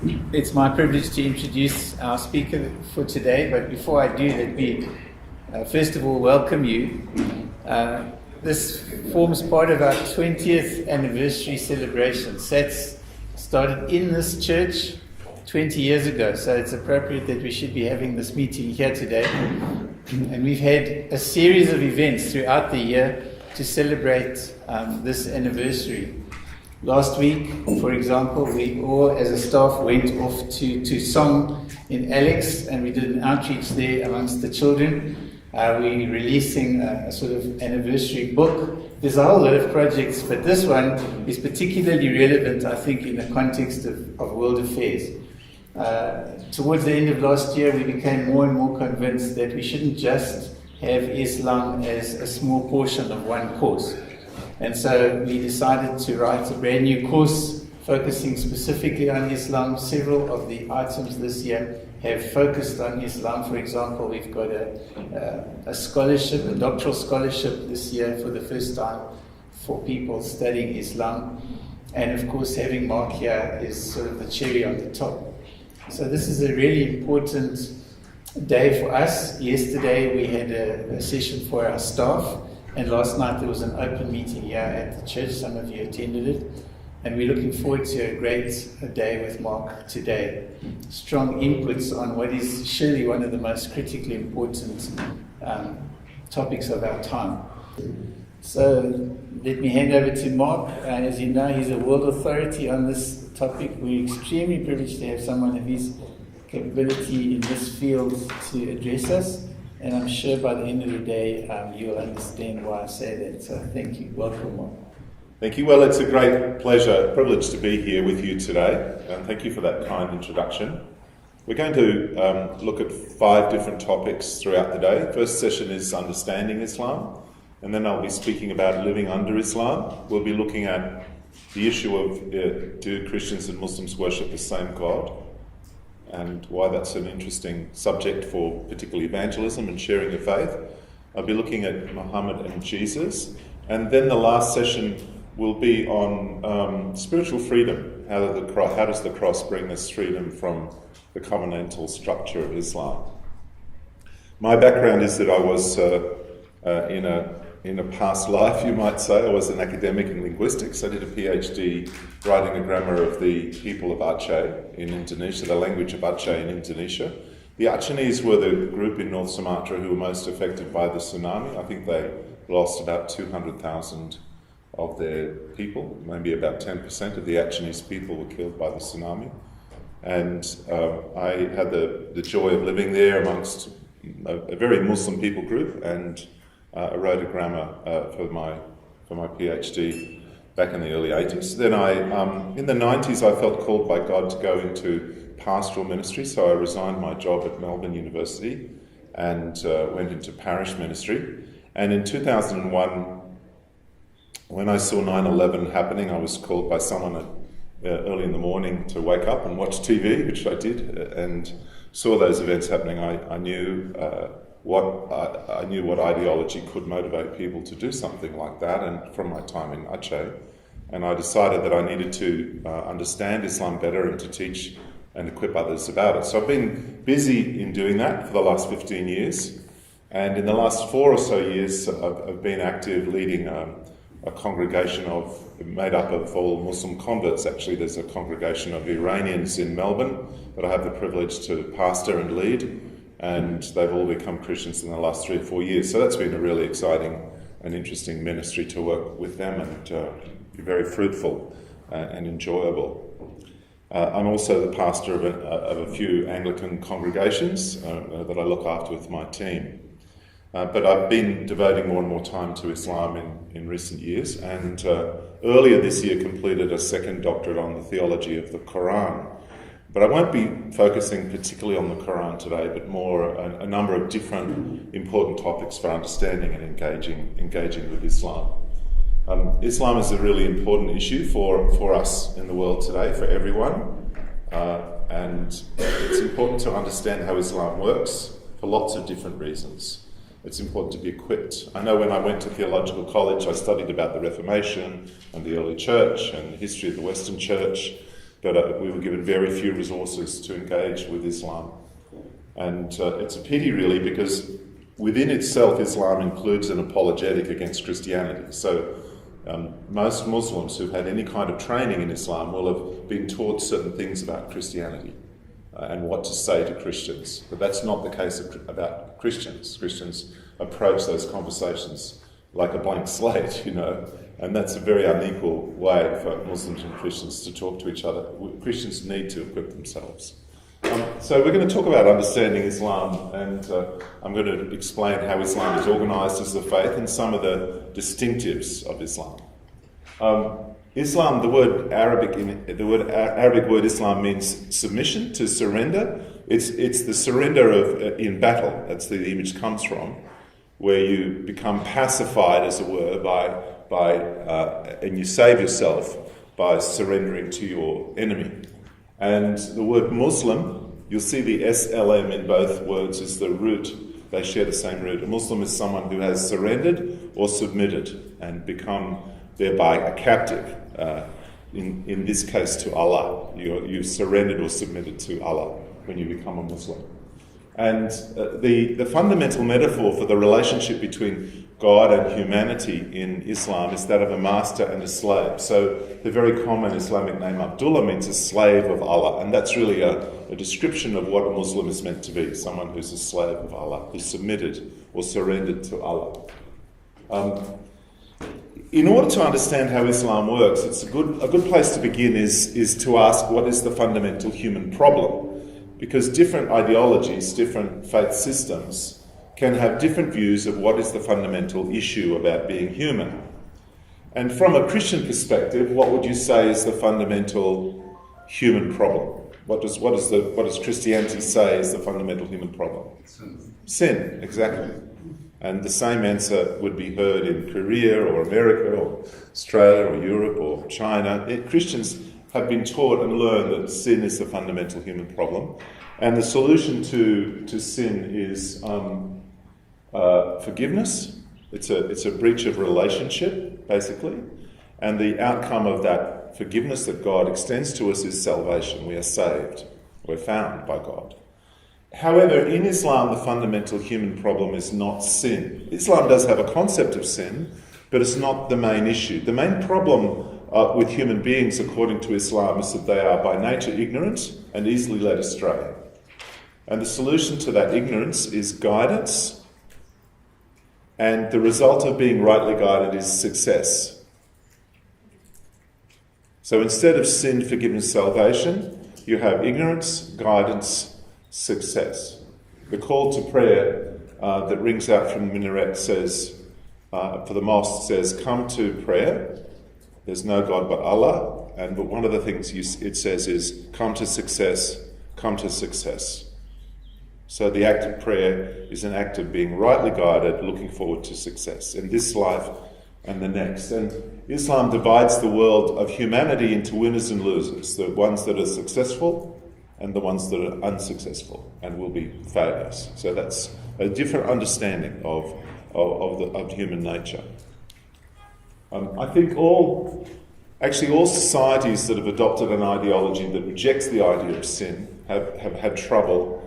It's my privilege to introduce our speaker for today, but before I do, let me first of all welcome you. This forms part of our 20th anniversary celebrations. That's started in this church 20 years ago, so it's appropriate that we should be having this meeting here today. And we've had a series of events throughout the year to celebrate this anniversary. Last week, for example, we all as a staff went off to Song in Alex, and we did an outreach there amongst the children. We're releasing a sort of anniversary book. There's a whole lot of projects, but this one is particularly relevant, I think, in the context of world affairs. Towards the end of last year, we became more and more convinced that we shouldn't just have Islam as a small portion of one course. And so we decided to write a brand new course focusing specifically on Islam. Several of the items this year have focused on Islam. For example, we've got a scholarship, a doctoral scholarship this year for the first time for people studying Islam. And of course, having Mark here is sort of the cherry on the top. So this is a really important day for us. Yesterday we had a session for our staff. And last night there was an open meeting here at the church. Some of you attended it. And we're looking forward to a great day with Mark today. Strong inputs on what is surely one of the most critically important topics of our time. So let me hand over to Mark. As you know, he's a world authority on this topic. We're extremely privileged to have someone of his capability in this field to address us. And I'm sure by the end of the day, you'll understand why I say that. So thank you. Welcome, Mark. Thank you. Well, it's a great privilege to be here with you today. And thank you for that kind introduction. We're going to look at 5 different topics throughout the day. First session is understanding Islam. And then I'll be speaking about living under Islam. We'll be looking at the issue of do Christians and Muslims worship the same God? And why that's an interesting subject for particularly evangelism and sharing your faith. I'll be looking at Muhammad and Jesus. And then the last session will be on spiritual freedom. How does the cross bring us freedom from the covenantal structure of Islam? My background is that I was in a past life, you might say. I was an academic in linguistics. I did a PhD writing a grammar of the people of Aceh in Indonesia, the language of Aceh in Indonesia. The Acehnese were the group in North Sumatra who were most affected by the tsunami. I think they lost about 200,000 of their people. Maybe about 10% of the Acehnese people were killed by the tsunami. And I had the joy of living there amongst a very Muslim people group, and I wrote a grammar for my PhD back in the early 80s. Then in the 90s, I felt called by God to go into pastoral ministry, so I resigned my job at Melbourne University and went into parish ministry. And in 2001, when I saw 9/11 happening, I was called by someone early in the morning to wake up and watch TV, which I did, and saw those events happening. I knew what ideology could motivate people to do something like that, and from my time in Aceh, and I decided that I needed to understand Islam better and to teach and equip others about it. So I've been busy in doing that for the last 15 years, and in the last 4 or so years I've been active leading a congregation made up of all Muslim converts. Actually, there's a congregation of Iranians in Melbourne that I have the privilege to pastor and lead, and they've all become Christians in the last 3 or 4 years. So that's been a really exciting and interesting ministry to work with them, and be very fruitful and enjoyable. I'm also the pastor of a few Anglican congregations that I look after with my team. But I've been devoting more and more time to Islam in recent years, and earlier this year completed a second doctorate on the theology of the Quran. But I won't be focusing particularly on the Quran today, but more a number of different important topics for understanding and engaging with Islam. Islam is a really important issue for us in the world today, for everyone. And it's important to understand how Islam works for lots of different reasons. It's important to be equipped. I know when I went to theological college, I studied about the Reformation and the early church and the history of the Western church. but we were given very few resources to engage with Islam. And it's a pity, really, because within itself, Islam includes an apologetic against Christianity. So most Muslims who've had any kind of training in Islam will have been taught certain things about Christianity and what to say to Christians. But that's not the case about Christians. Christians approach those conversations like a blank slate, and that's a very unequal way for Muslims and Christians to talk to each other. Christians need to equip themselves. So we're going to talk about understanding Islam, and I'm going to explain how Islam is organised as a faith and some of the distinctives of Islam. Islam, the Arabic word Islam means submission, to surrender. It's the surrender of in battle. That's the image comes from, where you become pacified, as it were, by and you save yourself by surrendering to your enemy. And the word Muslim, you'll see the SLM in both words is the root. They share the same root. A Muslim is someone who has surrendered or submitted and become thereby a captive. In this case, to Allah. You've surrendered or submitted to Allah when you become a Muslim. And the fundamental metaphor for the relationship between God and humanity in Islam is that of a master and a slave. So the very common Islamic name Abdullah means a slave of Allah, and that's really a description of what a Muslim is meant to be, someone who's a slave of Allah, who's submitted or surrendered to Allah. In order to understand how Islam works, it's a good place to begin is to ask what is the fundamental human problem. Because different ideologies, different faith systems can have different views of what is the fundamental issue about being human. And from a Christian perspective, what would you say is the fundamental human problem? What does Christianity say is the fundamental human problem? Sin, exactly. And the same answer would be heard in Korea or America or Australia or Europe or China. Christians have been taught and learned that sin is the fundamental human problem. And the solution to sin is forgiveness. It's a breach of relationship, basically. And the outcome of that forgiveness that God extends to us is salvation. We are saved. We're found by God. However, in Islam, the fundamental human problem is not sin. Islam does have a concept of sin, but it's not the main issue. The main problem with human beings, according to Islam, is that they are by nature ignorant and easily led astray. And the solution to that ignorance is guidance, and the result of being rightly guided is success. So instead of sin, forgiveness, salvation, you have ignorance, guidance, success. The call to prayer that rings out from the minaret says, for the mosque says, come to prayer. There's no God but Allah. But one of the things it says is, come to success, come to success. So the act of prayer is an act of being rightly guided, looking forward to success in this life and the next. And Islam divides the world of humanity into winners and losers, the ones that are successful and the ones that are unsuccessful and will be failures. So that's a different understanding of human nature. I think all societies that have adopted an ideology that rejects the idea of sin have had trouble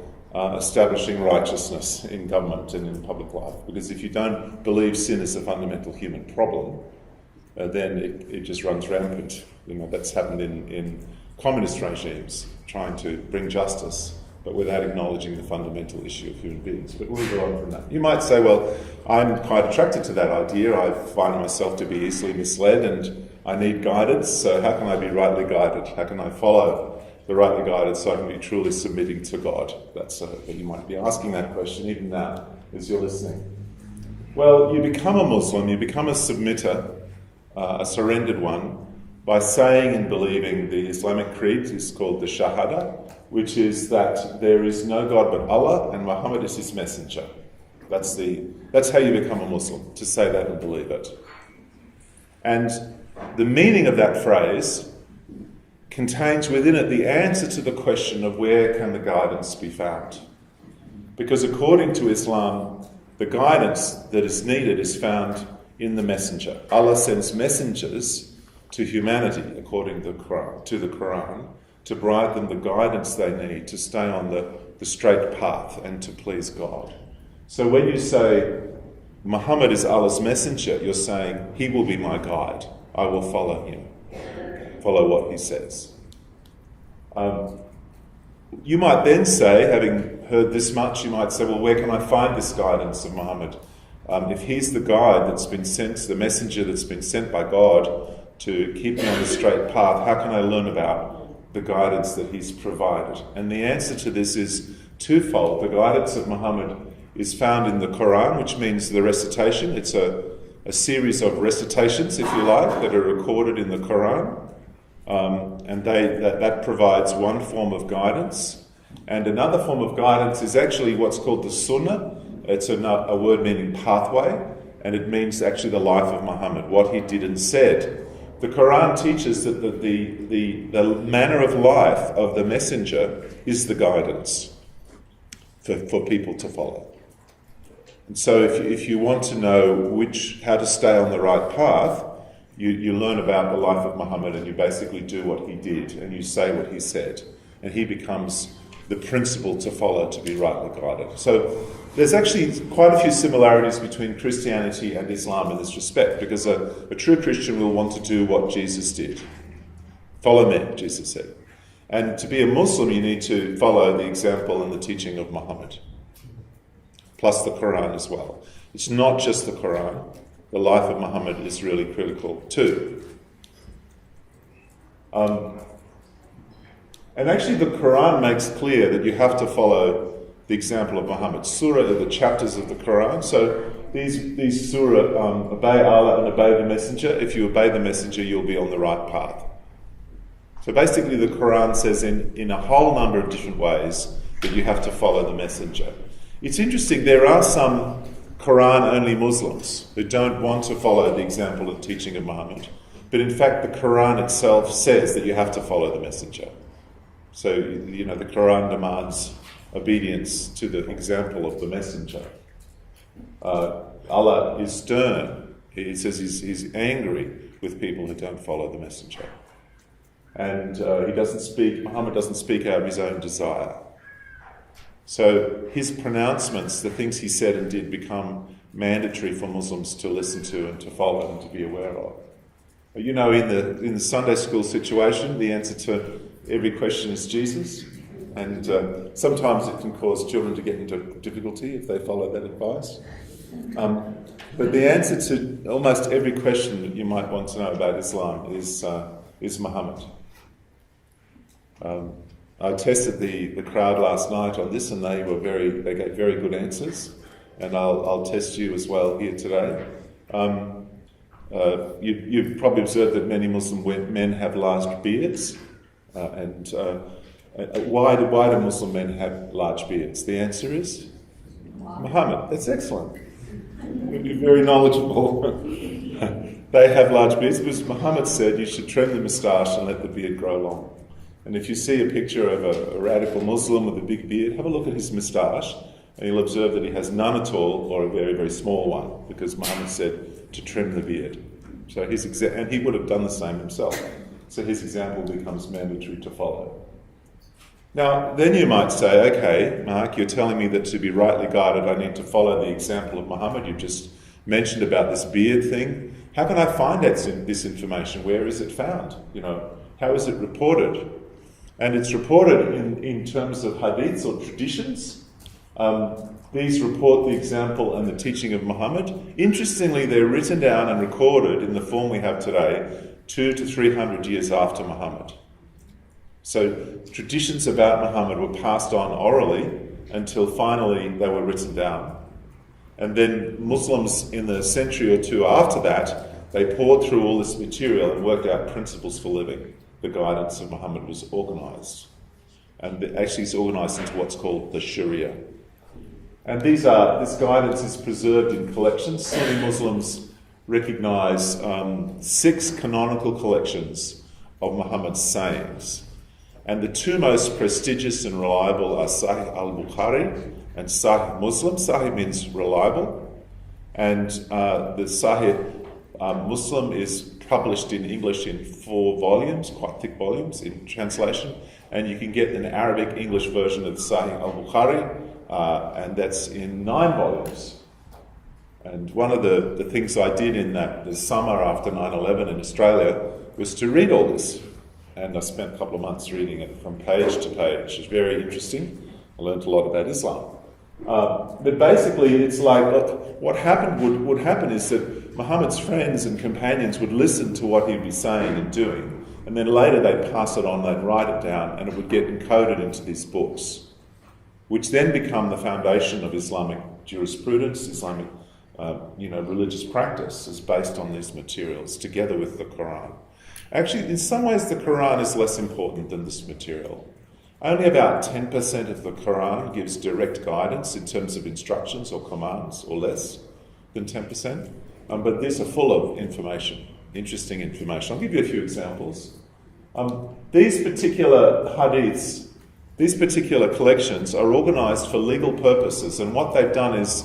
establishing righteousness in government and in public life. Because if you don't believe sin is a fundamental human problem, then it just runs rampant. That's happened in communist regimes, trying to bring justice, but without acknowledging the fundamental issue of human beings. But we'll go on from that. You might say, well, I'm quite attracted to that idea. I find myself to be easily misled and I need guidance, so how can I be rightly guided? How can I follow the rightly guided so I can be truly submitting to God? That's you might be asking that question even now as you're listening. Well, you become a Muslim, you become a submitter, a surrendered one, by saying and believing the Islamic creed is called the Shahada, which is that there is no God but Allah and Muhammad is his messenger. That's how you become a Muslim, to say that and believe it. And the meaning of that phrase contains within it the answer to the question of where can the guidance be found. Because according to Islam, the guidance that is needed is found in the messenger. Allah sends messengers to humanity, according to the Quran, to provide them the guidance they need to stay on the straight path and to please God. So when you say, Muhammad is Allah's messenger, you're saying, he will be my guide. I will follow him. Follow what he says. You might then say, having heard this much, you might say, well, where can I find this guidance of Muhammad? If he's the guide that's been sent, the messenger that's been sent by God to keep me on the straight path, how can I learn about the guidance that he's provided? And the answer to this is twofold. The guidance of Muhammad is found in the Quran, which means the recitation. It's a series of recitations, if you like, that are recorded in the Quran. And that provides one form of guidance. And another form of guidance is actually what's called the Sunnah. It's a word meaning pathway, and it means actually the life of Muhammad, what he did and said. The Quran teaches that the manner of life of the messenger is the guidance for people to follow. And so if you want to know how to stay on the right path, you learn about the life of Muhammad and you basically do what he did and you say what he said. And he becomes the principle to follow to be rightly guided. So there's actually quite a few similarities between Christianity and Islam in this respect, because a true Christian will want to do what Jesus did. Follow me, Jesus said. And to be a Muslim, you need to follow the example and the teaching of Muhammad, plus the Quran as well. It's not just the Quran. The life of Muhammad is really critical too. And actually the Quran makes clear that you have to follow the example of Muhammad. Surah are the chapters of the Quran. So these surah obey Allah and obey the messenger. If you obey the messenger, you'll be on the right path. So basically the Quran says in a whole number of different ways that you have to follow the messenger. It's interesting, there are some Quran-only Muslims who don't want to follow the example and teaching of Muhammad. But in fact, the Quran itself says that you have to follow the messenger. So, the Quran demands obedience to the example of the messenger. Allah is stern. He says he's angry with people who don't follow the messenger. And Muhammad doesn't speak out of his own desire. So his pronouncements, the things he said and did, become mandatory for Muslims to listen to and to follow and to be aware of. In the Sunday school situation, the answer to every question is Jesus. And sometimes it can cause children to get into difficulty if they follow that advice. But the answer to almost every question that you might want to know about Islam is Muhammad. I tested the crowd last night on this, and they gave very good answers. And I'll test you as well here today. You've probably observed that many Muslim men have large beards. Why do Muslim men have large beards? The answer is Muhammad. That's excellent. You're very knowledgeable. They have large beards because Muhammad said you should trim the moustache and let the beard grow long. And if you see a picture of a radical Muslim with a big beard, have a look at his moustache and you'll observe that he has none at all or a very, very small one, because Muhammad said to trim the beard. So and he would have done the same himself. So his example becomes mandatory to follow. Now, then you might say, okay, Mark, you're telling me that to be rightly guided I need to follow the example of Muhammad. You've just mentioned about this beard thing. How can I find this information? Where is it found? How is it reported? And it's reported in terms of hadiths or traditions. These report the example and the teaching of Muhammad. Interestingly, they're written down and recorded in the form we have today, 200 to 300 years after Muhammad. So traditions about Muhammad were passed on orally until finally they were written down. And then Muslims in the century or two after that, they poured through all this material and worked out principles for living. The guidance of Muhammad was organised. And actually it's organised into what's called the Sharia. And this guidance is preserved in collections. Sunni Muslims recognise 6 canonical collections of Muhammad's sayings. And the 2 most prestigious and reliable are Sahih al-Bukhari and Sahih Muslim. Sahih means reliable. And the Sahih Muslim is published in English in 4 volumes, quite thick volumes in translation, and you can get an Arabic English version of Sahih al-Bukhari, and that's in 9 volumes. And one of the things I did in the summer after 9/11 in Australia was to read all this. And I spent a couple of months reading it from page to page. It was very interesting. I learned a lot about Islam. But basically, it's like what would happen is that Muhammad's friends and companions would listen to what he'd be saying and doing, and then later they'd pass it on, they'd write it down, and it would get encoded into these books, which then become the foundation of Islamic jurisprudence, Islamic religious practice is based on these materials, together with the Quran. Actually, in some ways, the Quran is less important than this material. Only about 10% of the Quran gives direct guidance in terms of instructions or commands, or less than 10%. But these are full of information, interesting information. I'll give you a few examples. These particular hadiths, these particular collections are organised for legal purposes, and what they've done is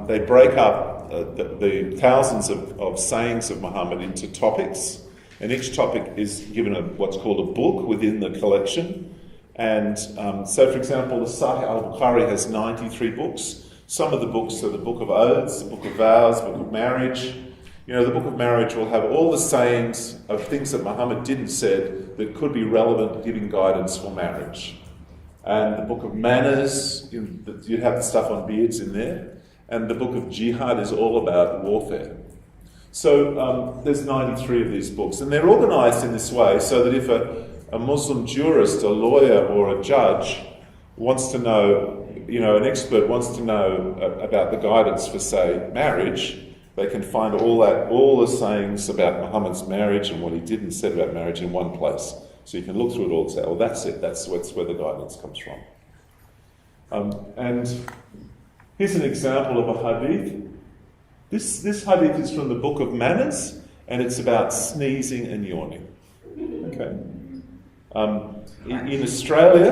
they break up the thousands of sayings of Muhammad into topics, and each topic is given what's called a book within the collection. And so, for example, the Sahih al-Bukhari has 93 books. Some of the books are the Book of Oaths, the Book of Vows, the Book of Marriage. The Book of Marriage will have all the sayings of things that Muhammad didn't say that could be relevant, giving guidance for marriage. And the Book of Manners, you'd have the stuff on beards in there. And the Book of Jihad is all about warfare. So there's 93 of these books. And they're organised in this way so that if a Muslim jurist, a lawyer or a judge wants to know, an expert wants to know about the guidance for, say, marriage, they can find all the sayings about Muhammad's marriage and what he did and said about marriage in one place. So you can look through it all and say, oh, that's it, that's where the guidance comes from. And here's an example of a hadith. This hadith is from the Book of Manners, and it's about sneezing and yawning. Okay. In Australia,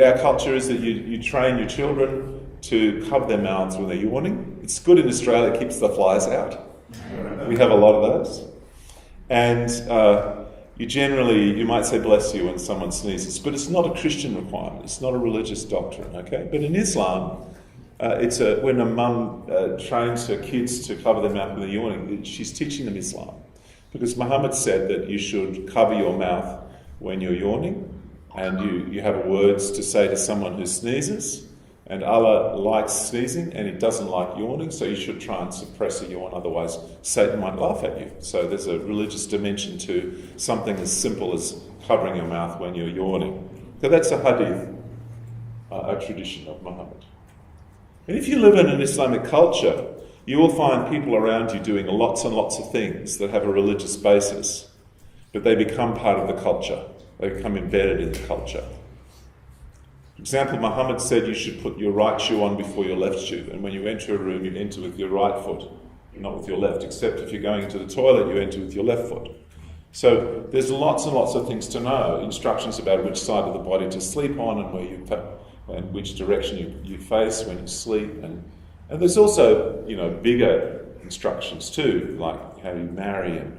our culture is that you train your children to cover their mouths when they're yawning. It's good in Australia; it keeps the flies out. We have a lot of those, and you might say "bless you" when someone sneezes, but it's not a Christian requirement. It's not a religious doctrine. Okay, but in Islam, when a mum trains her kids to cover their mouth when they're yawning, she's teaching them Islam. Because Muhammad said that you should cover your mouth when you're yawning, and you have words to say to someone who sneezes, and Allah likes sneezing and He doesn't like yawning, so you should try and suppress a yawn, otherwise Satan might laugh at you. So there's a religious dimension to something as simple as covering your mouth when you're yawning. So that's a hadith, a tradition of Muhammad. And if you live in an Islamic culture, you will find people around you doing lots and lots of things that have a religious basis, but they become part of the culture. They become embedded in the culture. For example, Muhammad said you should put your right shoe on before your left shoe, and when you enter a room, you enter with your right foot, not with your left, except if you're going into the toilet, you enter with your left foot. So there's lots and lots of things to know, instructions about which side of the body to sleep on and which direction you face when you sleep, and there's also, bigger instructions too, like how you marry and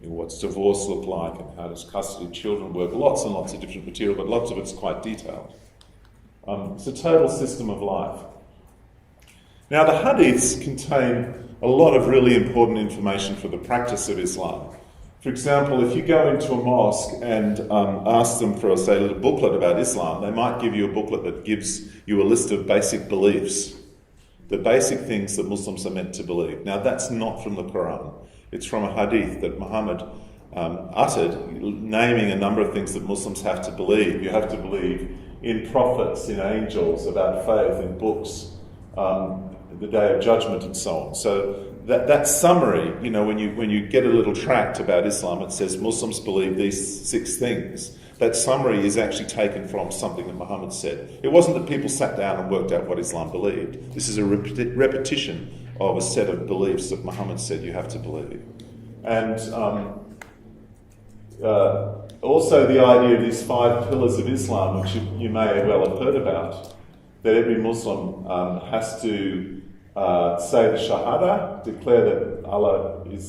what's divorce look like and how does custody of children work. Lots and lots of different material, but lots of it's quite detailed. It's a total system of life. Now, the hadiths contain a lot of really important information for the practice of Islam. For example, if you go into a mosque and ask them for, say, a little booklet about Islam, they might give you a booklet that gives you a list of basic beliefs, the basic things that Muslims are meant to believe. Now, that's not from the Quran. It's from a hadith that Muhammad uttered, naming a number of things that Muslims have to believe. You have to believe in prophets, in angels, about faith, in books, the Day of Judgment, and so on. So that summary, when you get a little tract about Islam, it says Muslims believe these 6 things. That summary is actually taken from something that Muhammad said. It wasn't that people sat down and worked out what Islam believed. This is a repetition of a set of beliefs that Muhammad said you have to believe. And also the idea of these 5 pillars of Islam, which you may well have heard about, that every Muslim has to say the Shahada, declare that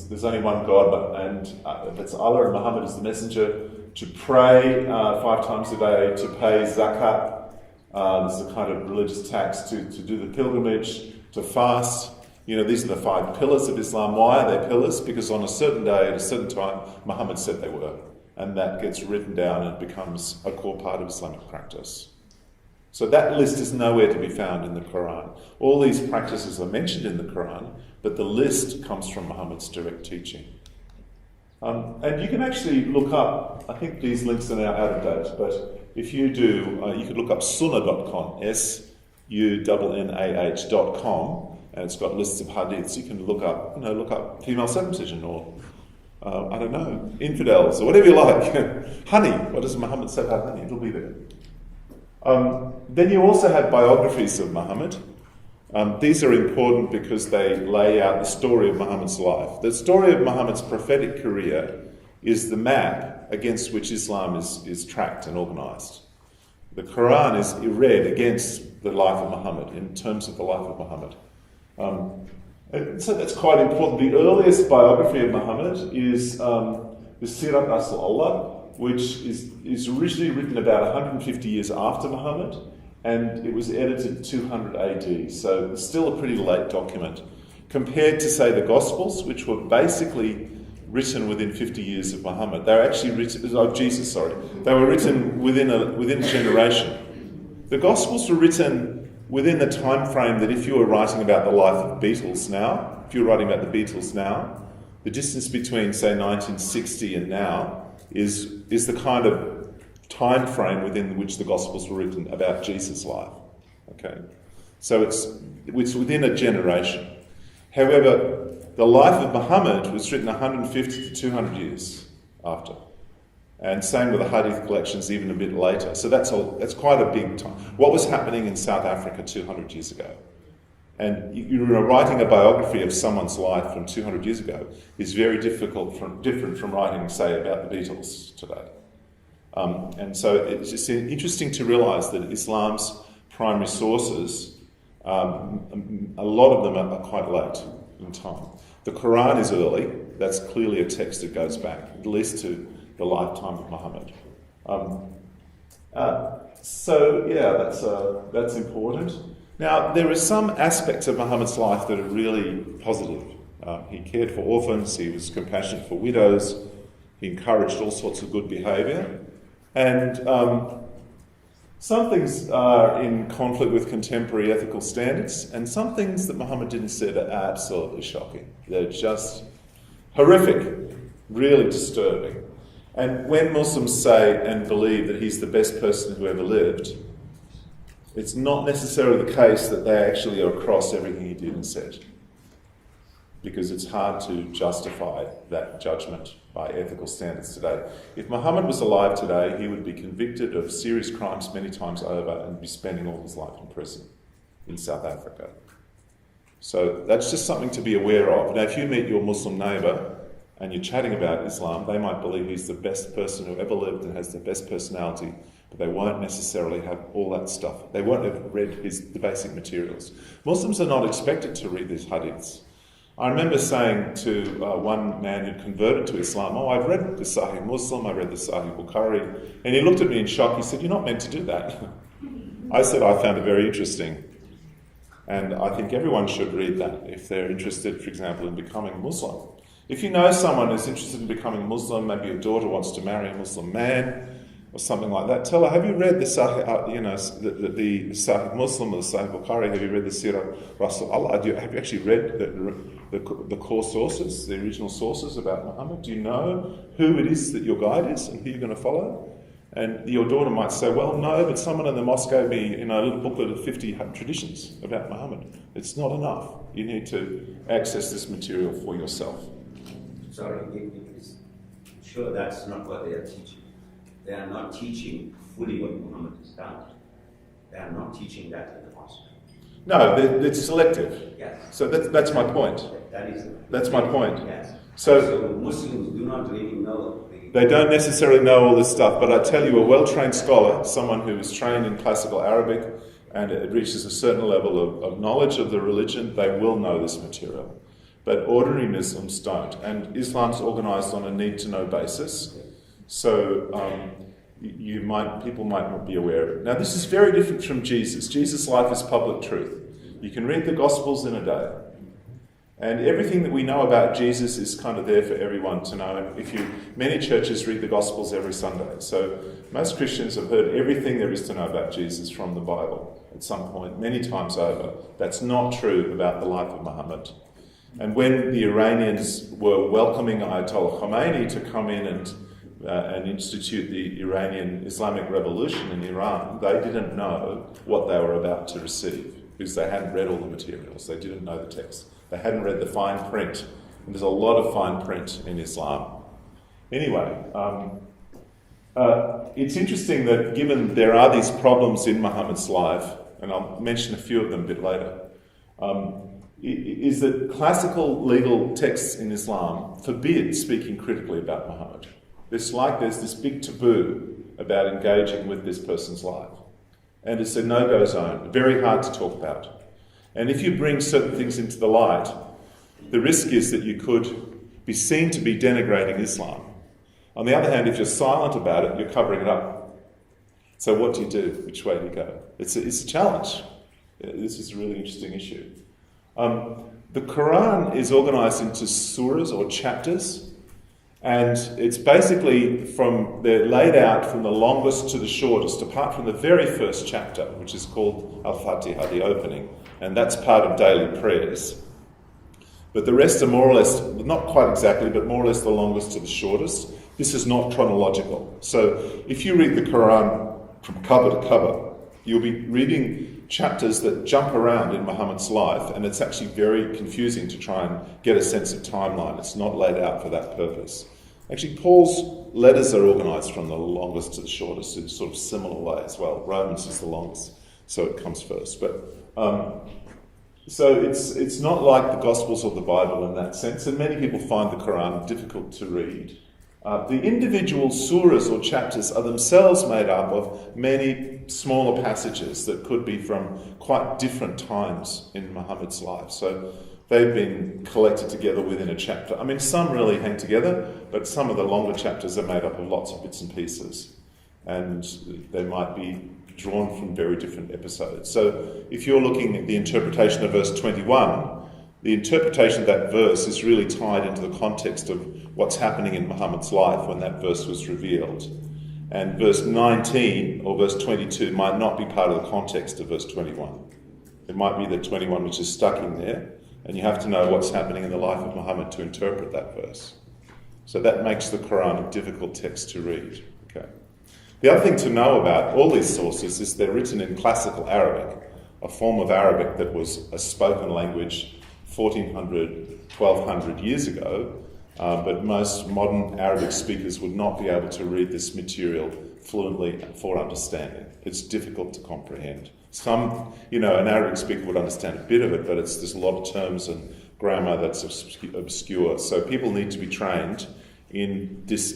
there's only one God, and that's Allah and Muhammad is the messenger, to pray 5 times a day, to pay zakat, this is a kind of religious tax, to do the pilgrimage, to fast. These are the 5 pillars of Islam. Why are they pillars? Because on a certain day, at a certain time, Muhammad said they were. And that gets written down and becomes a core part of Islamic practice. So that list is nowhere to be found in the Quran. All these practices are mentioned in the Quran, but the list comes from Muhammad's direct teaching. And you can actually look up, I think these links are now out of date, but if you do, you could look up sunnah.com, sunnah.com, and it's got lists of hadiths. You can look up female circumcision or, I don't know, infidels or whatever you like. Honey, what does Muhammad say about honey? It'll be there. Then you also have biographies of Muhammad. These are important because they lay out the story of Muhammad's life. The story of Muhammad's prophetic career is the map against which Islam is tracked and organised. The Quran is read against the life of Muhammad, in terms of the life of Muhammad. So that's quite important. The earliest biography of Muhammad is the Sirat Rasulullah, which is originally written about 150 years after Muhammad, and it was edited 200 AD, so it's still a pretty late document. Compared to, say, the Gospels, which were basically written within 50 years of Muhammad. They were actually written, Jesus, sorry. They were written within a generation. The Gospels were written within the time frame that if you were writing about the life of Beatles now, the distance between, say, 1960 and now is the kind of time frame within which the Gospels were written about Jesus' life. Okay, so it's within a generation. However, the life of Muhammad was written 150 to 200 years after. And same with the Hadith collections, even a bit later. So that's quite a big time. What was happening in South Africa 200 years ago? And writing a biography of someone's life from 200 years ago is very different from writing, say, about the Beatles today. And so it's just interesting to realise that Islam's primary sources, a lot of them are quite late in time. The Quran is early. That's clearly a text that goes back, at least to the lifetime of Muhammad. That's important. Now, there are some aspects of Muhammad's life that are really positive. He cared for orphans, he was compassionate for widows, he encouraged all sorts of good behaviour, and some things are in conflict with contemporary ethical standards, and some things that Muhammad didn't say are absolutely shocking. They're just horrific, really disturbing. And when Muslims say and believe that he's the best person who ever lived, it's not necessarily the case that they actually are across everything he did and said, because it's hard to justify that judgment by ethical standards today. If Muhammad was alive today, he would be convicted of serious crimes many times over and be spending all his life in prison in South Africa. So that's just something to be aware of. Now, if you meet your Muslim neighbour and you're chatting about Islam, they might believe he's the best person who ever lived and has the best personality, but they won't necessarily have all that stuff. They won't have read the basic materials. Muslims are not expected to read these hadiths. I remember saying to one man who converted to Islam, I've read the Sahih Muslim, I read the Sahih Bukhari, and he looked at me in shock. He said, you're not meant to do that. I said, I found it very interesting. And I think everyone should read that if they're interested, for example, in becoming Muslim. If you know someone who's interested in becoming Muslim, maybe your daughter wants to marry a Muslim man or something like that, tell her, have you read the Sahih, the Sahih Muslim or the Sahih Bukhari? Have you read the Sirah Rasulullah? Have you actually read the core sources, the original sources about Muhammad? Do you know who it is that your guide is and who you're going to follow? And your daughter might say, well, no, but someone in the mosque gave me a little booklet of 50 traditions about Muhammad. It's not enough. You need to access this material for yourself. Sorry, sure that's not what they are teaching. They are not teaching fully what Muhammad has done. They are not teaching that in the mosque. No, it's selective. Yes. So that's my point. That's my point. Yes. So Muslims do not really know. They don't necessarily know all this stuff, but I tell you, a well-trained scholar, someone who is trained in classical Arabic and it reaches a certain level of knowledge of the religion, they will know this material. But ordinary Muslims don't, and Islam's organised on a need-to-know basis, so people might not be aware of it. Now, this is very different from Jesus. Jesus' life is public truth. You can read the Gospels in a day. And everything that we know about Jesus is kind of there for everyone to know. And many churches read the Gospels every Sunday. So most Christians have heard everything there is to know about Jesus from the Bible at some point, many times over. That's not true about the life of Muhammad. And when the Iranians were welcoming Ayatollah Khomeini to come in and institute the Iranian Islamic Revolution in Iran, they didn't know what they were about to receive because they hadn't read all the materials. They didn't know the text. They hadn't read the fine print. And there's a lot of fine print in Islam. Anyway, it's interesting that given there are these problems in Muhammad's life, and I'll mention a few of them a bit later, is that classical legal texts in Islam forbid speaking critically about Muhammad. There's this big taboo about engaging with this person's life. And it's a no-go zone, very hard to talk about. And if you bring certain things into the light, the risk is that you could be seen to be denigrating Islam. On the other hand, if you're silent about it, you're covering it up. So what do you do? Which way do you go? It's a challenge. This is a really interesting issue. The Quran is organised into surahs or chapters, and it's basically they're laid out from the longest to the shortest, apart from the very first chapter, which is called Al-Fatiha, the opening, and that's part of daily prayers. But the rest are more or less, not quite exactly, but more or less the longest to the shortest. This is not chronological. So if you read the Quran from cover to cover, you'll be reading chapters that jump around in Muhammad's life, and it's actually very confusing to try and get a sense of timeline. It's not laid out for that purpose. Actually, Paul's letters are organised from the longest to the shortest in a sort of similar way as well. Romans is the longest, so it comes first. But so it's not like the Gospels or the Bible in that sense, and many people find the Quran difficult to read. The individual surahs or chapters are themselves made up of many smaller passages that could be from quite different times in Muhammad's life. So they've been collected together within a chapter. I mean, some really hang together, but some of the longer chapters are made up of lots of bits and pieces. And they might be drawn from very different episodes. So if you're looking at the interpretation of verse 21, the interpretation of that verse is really tied into the context of what's happening in Muhammad's life when that verse was revealed. And verse 19 or verse 22 might not be part of the context of verse 21. It might be the 21 which is stuck in there, and you have to know what's happening in the life of Muhammad to interpret that verse. So that makes the Quran a difficult text to read. Okay. The other thing to know about all these sources is they're written in classical Arabic, a form of Arabic that was a spoken language 1400, 1200 years ago, but most modern Arabic speakers would not be able to read this material fluently for understanding. It's difficult to comprehend. Some, an Arabic speaker would understand a bit of it, but there's a lot of terms and grammar that's obscure. So people need to be trained in these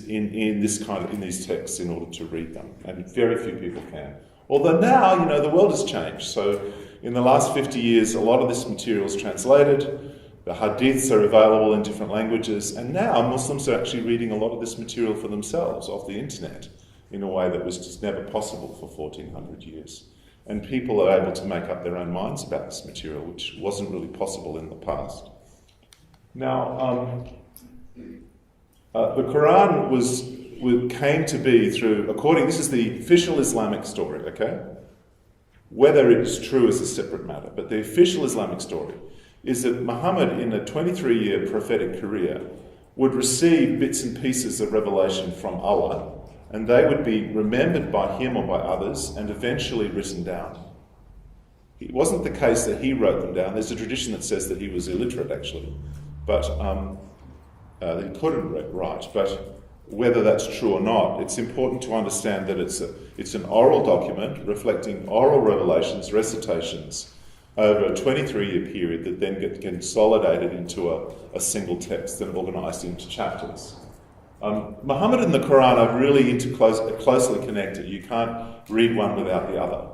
texts in order to read them, and very few people can. Although now, the world has changed. So in the last 50 years, a lot of this material is translated. The hadiths are available in different languages, and now Muslims are actually reading a lot of this material for themselves off the internet in a way that was just never possible for 1400 years. And people are able to make up their own minds about this material, which wasn't really possible in the past. Now, the Quran came to be through, this is the official Islamic story, okay? Whether it is true is a separate matter, but the official Islamic story is that Muhammad, in a 23-year prophetic career, would receive bits and pieces of revelation from Allah, and they would be remembered by him or by others and eventually written down. It wasn't the case that he wrote them down. There's a tradition that says that he was illiterate, actually, but that he couldn't write. But whether that's true or not, it's important to understand that it's an oral document reflecting oral revelations, recitations, over a 23-year period that then get consolidated into a single text and organised into chapters. Muhammad and the Quran are really closely connected. You can't read one without the other.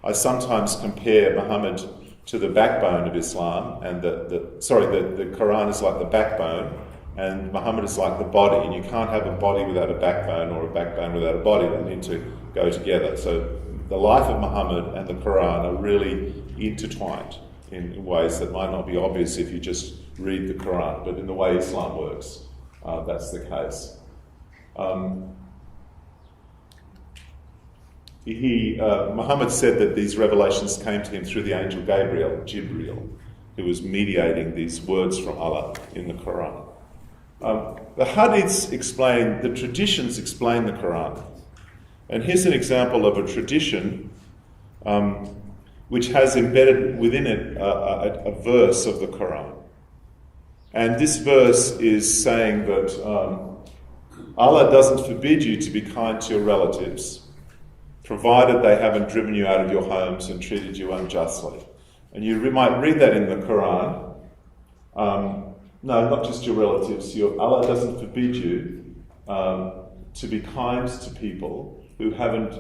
I sometimes compare Muhammad to the backbone of Islam, and the Quran is like the backbone, and Muhammad is like the body, and you can't have a body without a backbone or a backbone without a body. They need to go together. So the life of Muhammad and the Quran are really intertwined in ways that might not be obvious if you just read the Quran, but in the way Islam works, that's the case. Muhammad said that these revelations came to him through the angel Jibreel, who was mediating these words from Allah in the Quran. The hadiths explain, the traditions explain the Quran. And here's an example of a tradition which has embedded within it a verse of the Quran. And this verse is saying that Allah doesn't forbid you to be kind to your relatives, provided they haven't driven you out of your homes and treated you unjustly. And you might read that in the Quran. No, not just your relatives. Allah doesn't forbid you to be kind to people who haven't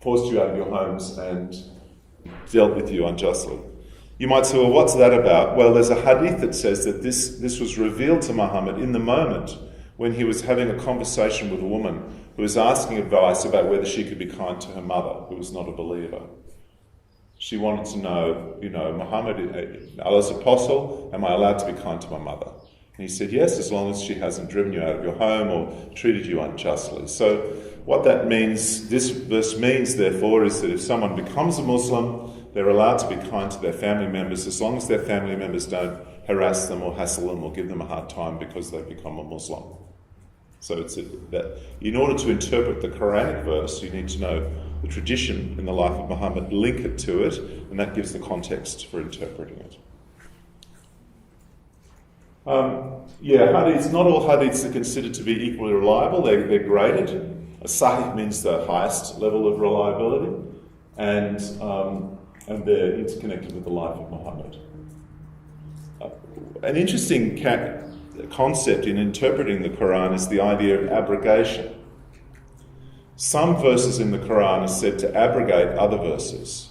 forced you out of your homes and dealt with you unjustly. You might say, well, what's that about? Well, there's a hadith that says that this was revealed to Muhammad in the moment when he was having a conversation with a woman who was asking advice about whether she could be kind to her mother, who was not a believer. She wanted to know, Muhammad, Allah's apostle, am I allowed to be kind to my mother? And he said, yes, as long as she hasn't driven you out of your home or treated you unjustly. So what that means, this verse means, therefore, is that if someone becomes a Muslim, they're allowed to be kind to their family members as long as their family members don't harass them or hassle them or give them a hard time because they've become a Muslim. So it's that in order to interpret the Quranic verse, you need to know the tradition in the life of Muhammad, link it to it, and that gives the context for interpreting it. Hadiths, not all hadiths are considered to be equally reliable. They're graded. A sahih means the highest level of reliability, and they're interconnected with the life of Muhammad. An interesting concept in interpreting the Quran is the idea of abrogation. Some verses in the Quran are said to abrogate other verses.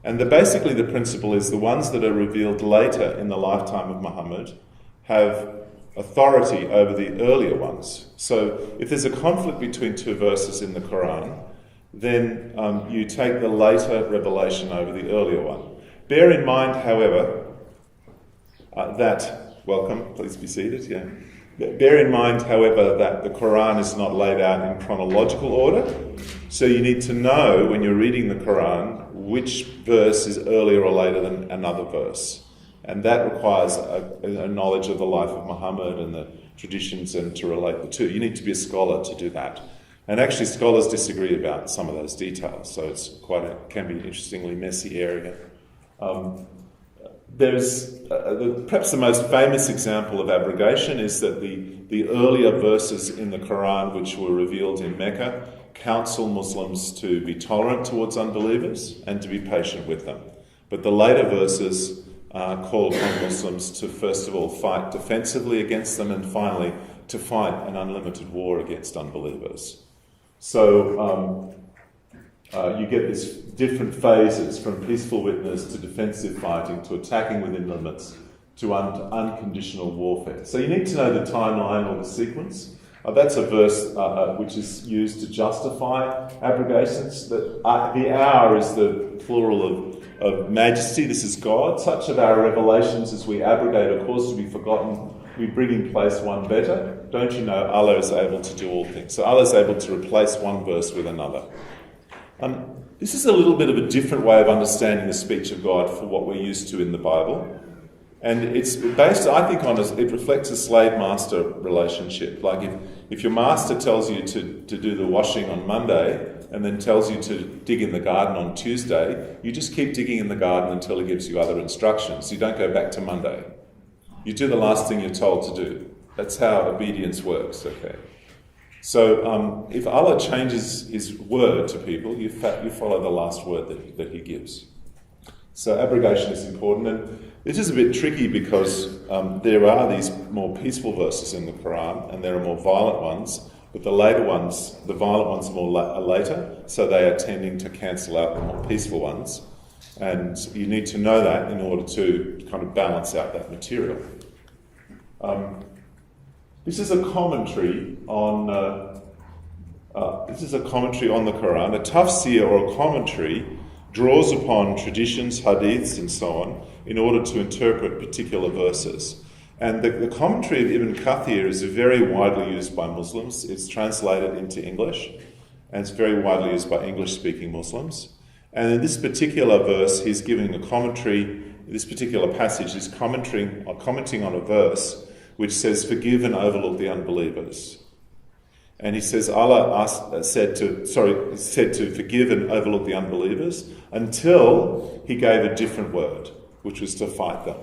And basically the principle is the ones that are revealed later in the lifetime of Muhammad have authority over the earlier ones. So if there's a conflict between two verses in the Quran, then you take the later revelation over the earlier one. Bear in mind, however, welcome, please be seated, yeah. Bear in mind, however, that the Quran is not laid out in chronological order, so you need to know when you're reading the Quran which verse is earlier or later than another verse. And that requires a knowledge of the life of Muhammad and the traditions and to relate the two. You need to be a scholar to do that. And actually scholars disagree about some of those details, so it's can be an interestingly messy area. There's perhaps the most famous example of abrogation is that the earlier verses in the Quran which were revealed in Mecca counsel Muslims to be tolerant towards unbelievers and to be patient with them. But the later verses call upon Muslims to first of all fight defensively against them and finally to fight an unlimited war against unbelievers. So you get these different phases from peaceful witness to defensive fighting to attacking within limits to unconditional warfare. So you need to know the timeline or the sequence. That's a verse which is used to justify abrogations. The hour is the plural of majesty. This is God. Such of our revelations as we abrogate are caused to be forgotten. We bring in place one better. Don't you know Allah is able to do all things? So Allah is able to replace one verse with another. This is a little bit of a different way of understanding the speech of God for what we're used to in the Bible. And it's based, I think, it reflects a slave-master relationship. Like if your master tells you to do the washing on Monday and then tells you to dig in the garden on Tuesday, you just keep digging in the garden until he gives you other instructions. You don't go back to Monday. You do the last thing you're told to do. That's how obedience works, okay? So if Allah changes his word to people, you follow the last word that he gives. So abrogation is important, and it is a bit tricky because there are these more peaceful verses in the Quran and there are more violent ones, but the later ones, the violent ones, are later, so they are tending to cancel out the more peaceful ones. And you need to know that in order to kind of balance out that material. This is a commentary on the Quran. A tafsir, or a commentary, draws upon traditions, hadiths, and so on, in order to interpret particular verses. And the commentary of Ibn Kathir is very widely used by Muslims. It's translated into English, and it's very widely used by English-speaking Muslims. And in this particular verse, he's giving a commentary. This particular passage is commenting on a verse which says, "Forgive and overlook the unbelievers." And he says Allah said to forgive and overlook the unbelievers until he gave a different word, which was to fight them.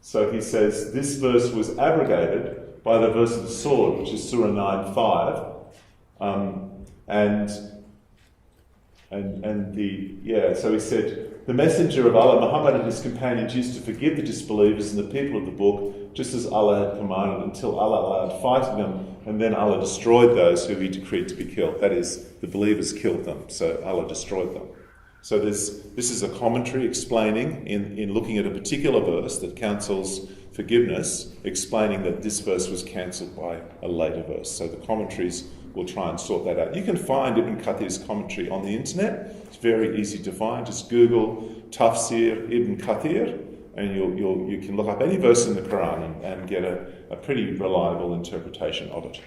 So he says this verse was abrogated by the verse of the sword, which is Surah 9:5, So he said, the messenger of Allah, Muhammad, and his companions used to forgive the disbelievers and the people of the book, just as Allah had commanded, until Allah allowed fighting them, and then Allah destroyed those who he decreed to be killed. That is, the believers killed them, so Allah destroyed them. So this is a commentary explaining, in looking at a particular verse that counsels forgiveness, explaining that this verse was cancelled by a later verse. So the commentaries will try and sort that out. You can find Ibn Kathir's commentary on the internet. It's very easy to find. Just Google Tafsir Ibn Kathir, and you can look up any verse in the Quran and get a pretty reliable interpretation of it.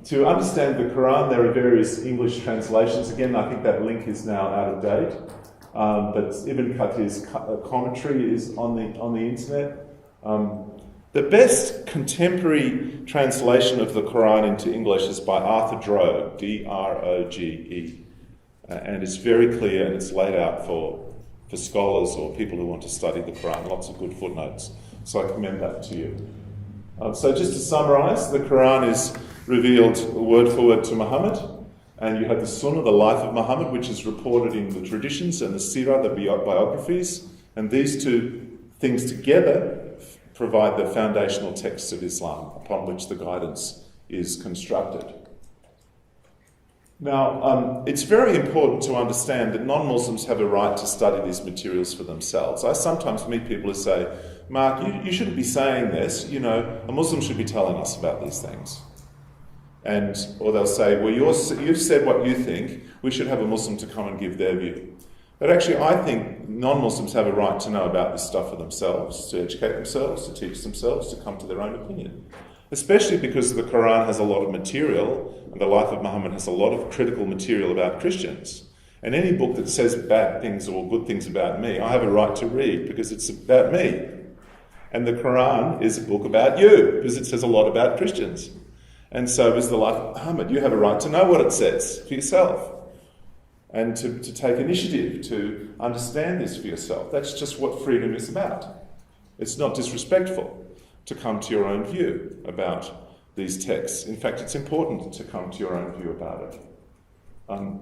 To understand the Quran, there are various English translations. Again, I think that link is now out of date. But Ibn Kathir's commentary is on the internet. The best contemporary translation of the Quran into English is by Arthur Droge, D-R-O-G-E. And it's very clear, and it's laid out for scholars or people who want to study the Quran. Lots of good footnotes. So I commend that to you. So just to summarise, the Quran is revealed word for word to Muhammad, and you have the Sunnah, the life of Muhammad, which is reported in the traditions, and the Sirah, the biographies, and these two things together provide the foundational texts of Islam upon which the guidance is constructed. Now, it's very important to understand that non-Muslims have a right to study these materials for themselves. I sometimes meet people who say, "Mark, you shouldn't be saying this, a Muslim should be telling us about these things." Or they'll say, "Well, you've said what you think, we should have a Muslim to come and give their view." But actually, I think non-Muslims have a right to know about this stuff for themselves, to educate themselves, to teach themselves, to come to their own opinion. Especially because the Quran has a lot of material, and the life of Muhammad has a lot of critical material about Christians. And any book that says bad things or good things about me, I have a right to read because it's about me. And the Quran is a book about you because it says a lot about Christians. And so is the life of Muhammad. You have a right to know what it says for yourself. And to take initiative to understand this for yourself. That's just what freedom is about. It's not disrespectful to come to your own view about these texts. In fact, it's important to come to your own view about it.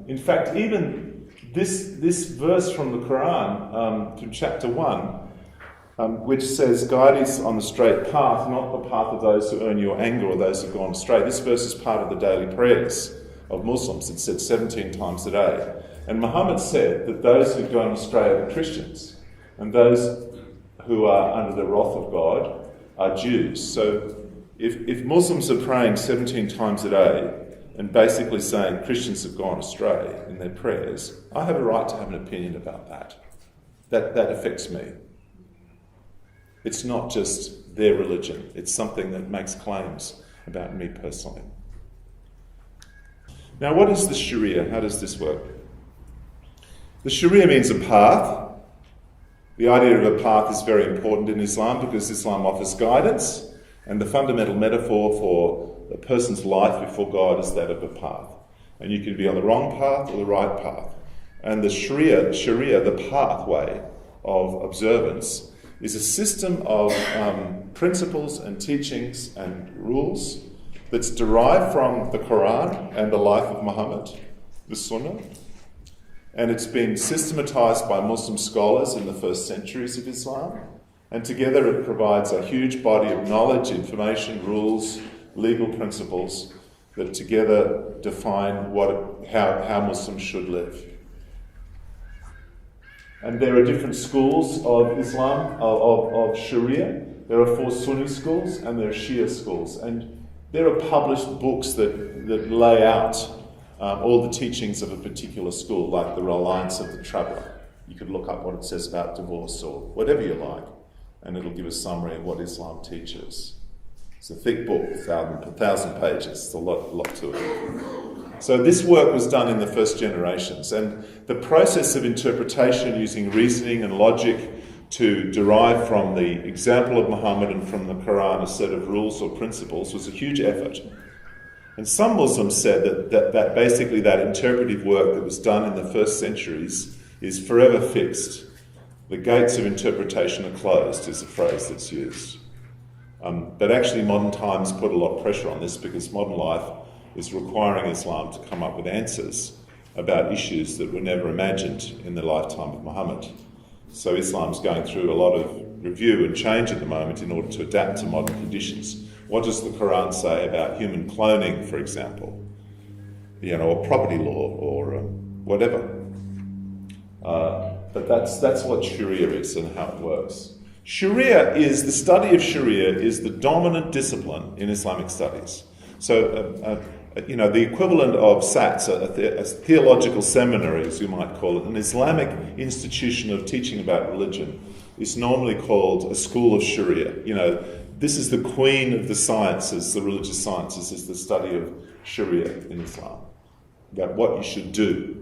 In fact, even this verse from the Quran, from chapter 1, which says, "Guide us on the straight path, not the path of those who earn your anger or those who have gone astray." This verse is part of the daily prayers of Muslims. It's said 17 times a day. And Muhammad said that those who've gone astray are the Christians, and those who are under the wrath of God are Jews. So if Muslims are praying 17 times a day and basically saying Christians have gone astray in their prayers, I have a right to have an opinion about that. That affects me. It's not just their religion. It's something that makes claims about me personally. Now, what is the Sharia? How does this work? The Sharia means a path. The idea of a path is very important in Islam because Islam offers guidance, and the fundamental metaphor for a person's life before God is that of a path. And you can be on the wrong path or the right path. And the Sharia, the pathway of observance, is a system of principles and teachings and rules that's derived from the Quran and the life of Muhammad, the Sunnah. And it's been systematized by Muslim scholars in the first centuries of Islam. And together it provides a huge body of knowledge, information, rules, legal principles that together define how Muslims should live. And there are different schools of Islam, of Sharia. There are 4 Sunni schools and there are Shia schools. And there are published books that lay out all the teachings of a particular school, like the Reliance of the Traveller. You could look up what it says about divorce or whatever you like, and it'll give a summary of what Islam teaches. It's a thick book, 1,000 pages. It's a lot to it. So this work was done in the first generations, and the process of interpretation using reasoning and logic to derive from the example of Muhammad and from the Quran a set of rules or principles was a huge effort. And some Muslims said that basically that interpretive work that was done in the first centuries is forever fixed. The gates of interpretation are closed is a phrase that's used. But actually modern times put a lot of pressure on this because modern life is requiring Islam to come up with answers about issues that were never imagined in the lifetime of Muhammad. So Islam's going through a lot of review and change at the moment in order to adapt to modern conditions. What does the Quran say about human cloning, for example? Or property law or whatever. But that's what Sharia is and how it works. The study of Sharia is the dominant discipline in Islamic studies. So, the equivalent of SATs, a theological seminary, as you might call it, an Islamic institution of teaching about religion, is normally called a school of Sharia. This is the queen of the sciences, the religious sciences, is the study of Sharia in Islam, about what you should do.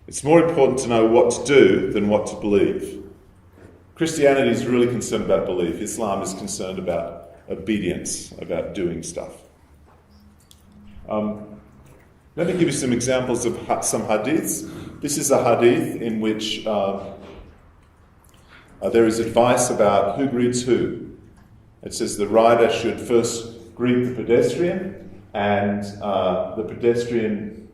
It's more important to know what to do than what to believe. Christianity is really concerned about belief. Islam is concerned about obedience, about doing stuff. Let me give you some examples of some hadiths. This is a hadith in which there is advice about who greets who. It says the rider should first greet the pedestrian, and the pedestrian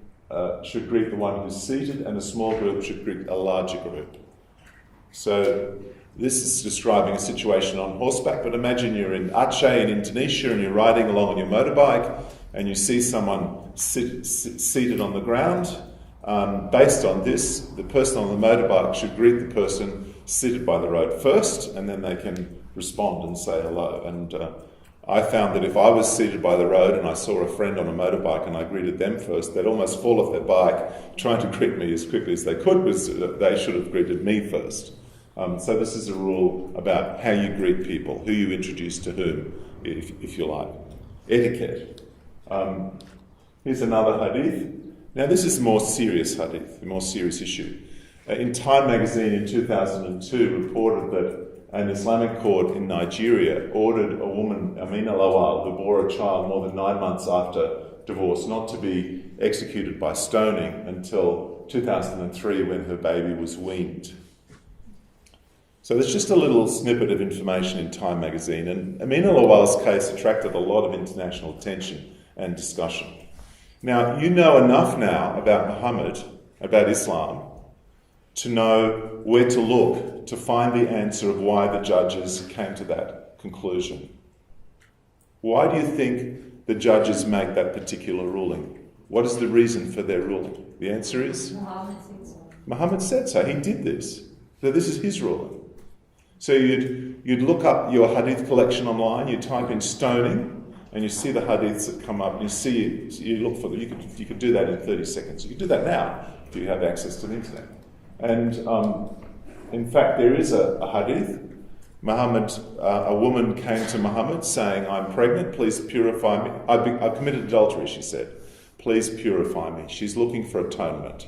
should greet the one who's seated, and a small group should greet a larger group. So this is describing a situation on horseback, but imagine you're in Aceh in Indonesia and you're riding along on your motorbike and you see someone seated on the ground. Based on this, the person on the motorbike should greet the person seated by the road first, and then they can respond and say hello. And I found that if I was seated by the road and I saw a friend on a motorbike and I greeted them first, they'd almost fall off their bike trying to greet me as quickly as they could, because they should have greeted me first. So this is a rule about how you greet people, who you introduce to whom, if you like. Etiquette. Here's another hadith. Now this is a more serious hadith, a more serious issue. In Time magazine in 2002 reported that an Islamic court in Nigeria ordered a woman, Amina Lawal, who bore a child more than 9 months after divorce, not to be executed by stoning until 2003 when her baby was weaned. So there's just a little snippet of information in Time magazine, and Amina Lawal's case attracted a lot of international attention and discussion. Now, you know enough now about Muhammad, about Islam, to know where to look to find the answer of why the judges came to that conclusion. Why do you think the judges make that particular ruling? What is the reason for their ruling? The answer is? Muhammad said so. He did this. So this is his ruling. So you'd look up your hadith collection online, you type in stoning, and you see the hadiths that come up, you look for them. You could do that in 30 seconds. You can do that now if you have access to the internet. And in fact, there is a hadith. A woman came to Muhammad saying, "I'm pregnant, please purify me. I've committed adultery," she said. "Please purify me." She's looking for atonement.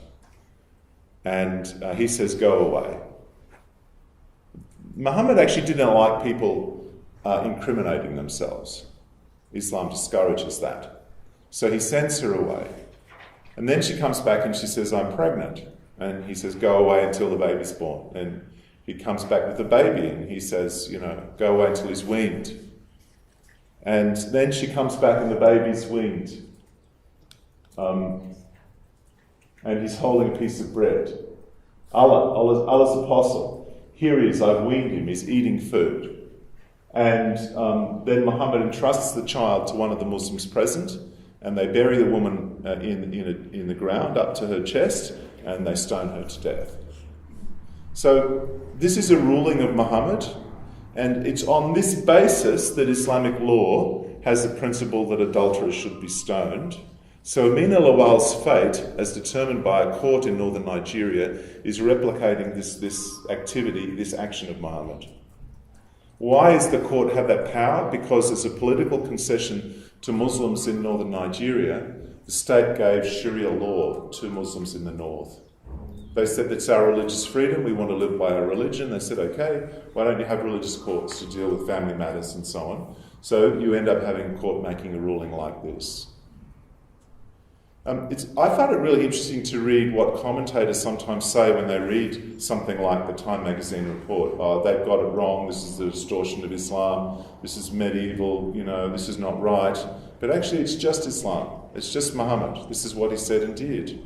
And he says, "Go away." Muhammad actually didn't like people incriminating themselves. Islam discourages that. So he sends her away. And then she comes back and she says, "I'm pregnant." And he says, "Go away until the baby's born." And he comes back with the baby and he says, "Go away until he's weaned." And then she comes back and the baby's weaned. And he's holding a piece of bread. Allah's apostle. Here he is, I've weaned him, he's eating food. And then Muhammad entrusts the child to one of the Muslims present, and they bury the woman in the ground up to her chest, and they stone her to death. So this is a ruling of Muhammad, and it's on this basis that Islamic law has the principle that adulterers should be stoned. So Amina Lawal's fate, as determined by a court in northern Nigeria, is replicating this activity, this action of Muhammad. Why does the court have that power? Because as a political concession to Muslims in northern Nigeria, the state gave Sharia law to Muslims in the north. They said, that's our religious freedom, we want to live by our religion. They said, okay, why don't you have religious courts to deal with family matters and so on? So you end up having a court making a ruling like this. I found it really interesting to read what commentators sometimes say when they read something like the Time magazine report. Oh, they've got it wrong, this is the distortion of Islam, this is medieval, this is not right. But actually it's just Islam, it's just Muhammad, this is what he said and did.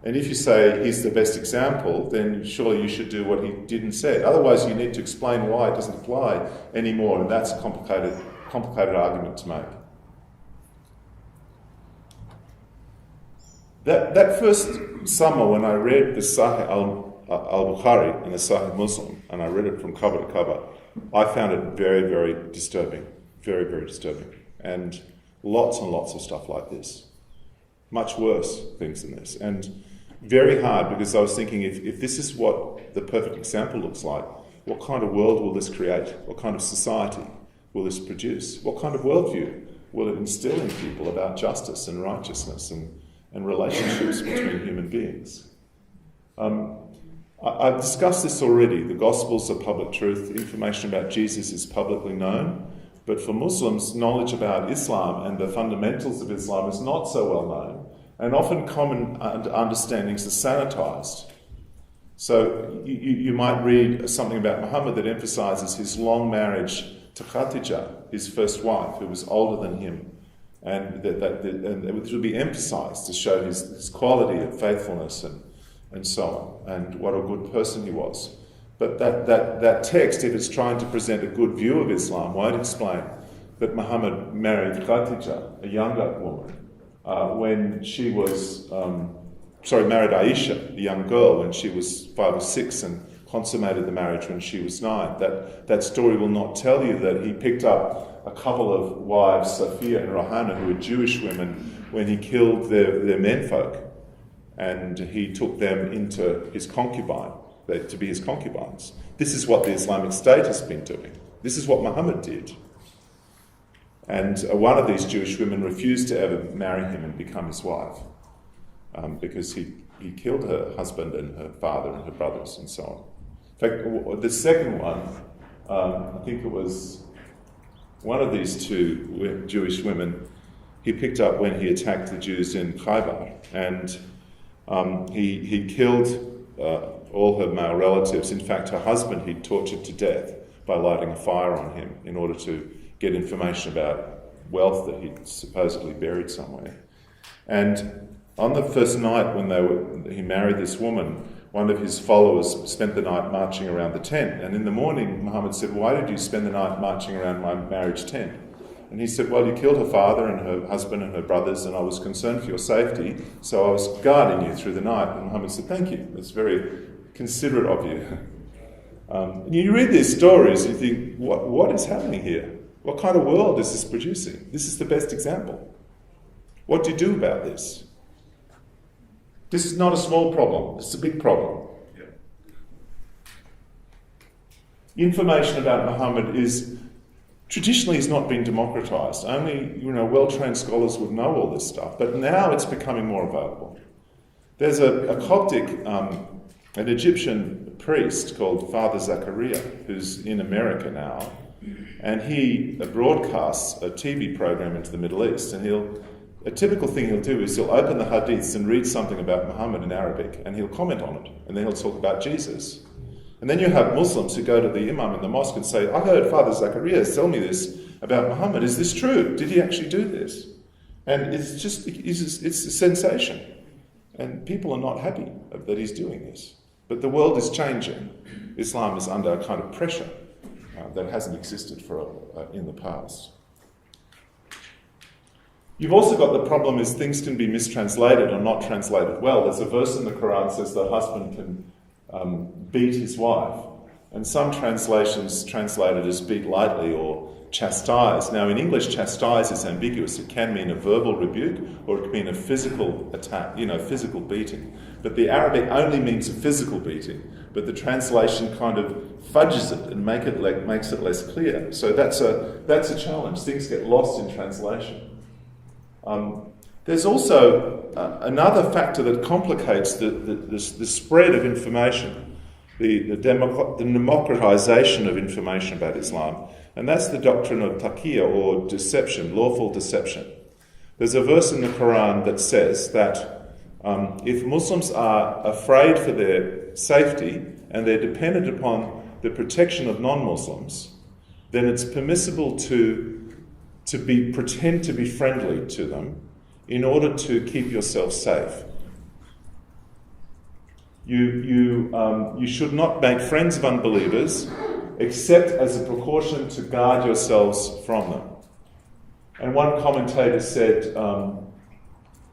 And if you say he's the best example, then surely you should do what he did and said. Otherwise you need to explain why it doesn't apply anymore, and that's a complicated argument to make. That first summer when I read the Sahih al-Bukhari and the Sahih Muslim, and I read it from cover to cover, I found it very, very disturbing. Very, very disturbing. And lots and lots of stuff like this. Much worse things than this. And very hard, because I was thinking, if this is what the perfect example looks like, what kind of world will this create? What kind of society will this produce? What kind of worldview will it instill in people about justice and righteousness and relationships between human beings? I've discussed this already. The Gospels are public truth. Information about Jesus is publicly known. But for Muslims, knowledge about Islam and the fundamentals of Islam is not so well known. And often common understandings are sanitised. So you might read something about Muhammad that emphasises his long marriage to Khadija, his first wife, who was older than him. And it would be emphasised to show his quality of faithfulness and so on, and what a good person he was. But that text, if it's trying to present a good view of Islam, won't explain that Muhammad married Khadija, a younger woman, when she was, married Aisha, a young girl, when she was 5 or 6, and consummated the marriage when she was 9. That story will not tell you that he picked up a couple of wives, Sophia and Rohana, who were Jewish women, when he killed their menfolk, and he took them into his concubine, to be his concubines. This is what the Islamic State has been doing. This is what Muhammad did. And one of these Jewish women refused to ever marry him and become his wife, because he killed her husband and her father and her brothers and so on. In fact, the second one, I think it was one of these two Jewish women, he picked up when he attacked the Jews in Khaybar, and he killed all her male relatives. In fact, her husband he'd tortured to death by lighting a fire on him in order to get information about wealth that he'd supposedly buried somewhere. And on the first night when he married this woman, one of his followers spent the night marching around the tent. And in the morning, Muhammad said, "Why did you spend the night marching around my marriage tent?" And he said, "Well, you killed her father and her husband and her brothers, and I was concerned for your safety, so I was guarding you through the night." And Muhammad said, "Thank you. That's very considerate of you." You read these stories, you think, what is happening here? What kind of world is this producing? This is the best example. What do you do about this? This is not a small problem. It's a big problem. Information about Muhammad traditionally has not been democratized. Only well-trained scholars would know all this stuff. But now it's becoming more available. There's a Coptic, an Egyptian priest called Father Zachariah, who's in America now, and he broadcasts a TV program into the Middle East. And a typical thing he'll do is he'll open the hadiths and read something about Muhammad in Arabic, and he'll comment on it, and then he'll talk about Jesus. And then you have Muslims who go to the imam in the mosque and say, "I heard Father Zachariah tell me this about Muhammad. Is this true? Did he actually do this?" And it's a sensation. And people are not happy that he's doing this. But the world is changing. Islam is under a kind of pressure that hasn't existed in the past. You've also got the problem is things can be mistranslated or not translated well. There's a verse in the Quran that says the husband can beat his wife, and some translations translate it as beat lightly or chastise. Now in English, chastise is ambiguous. It can mean a verbal rebuke or it can mean a physical attack, physical beating. But the Arabic only means a physical beating, but the translation kind of fudges it and makes it less clear. So that's a challenge. Things get lost in translation. There's also another factor that complicates the spread of information, the democratization of information about Islam, and that's the doctrine of taqiyya, or deception, lawful deception. There's a verse in the Quran that says that if Muslims are afraid for their safety and they're dependent upon the protection of non-Muslims, then it's permissible to pretend to be friendly to them in order to keep yourself safe. You should not make friends of unbelievers except as a precaution to guard yourselves from them. And one commentator said,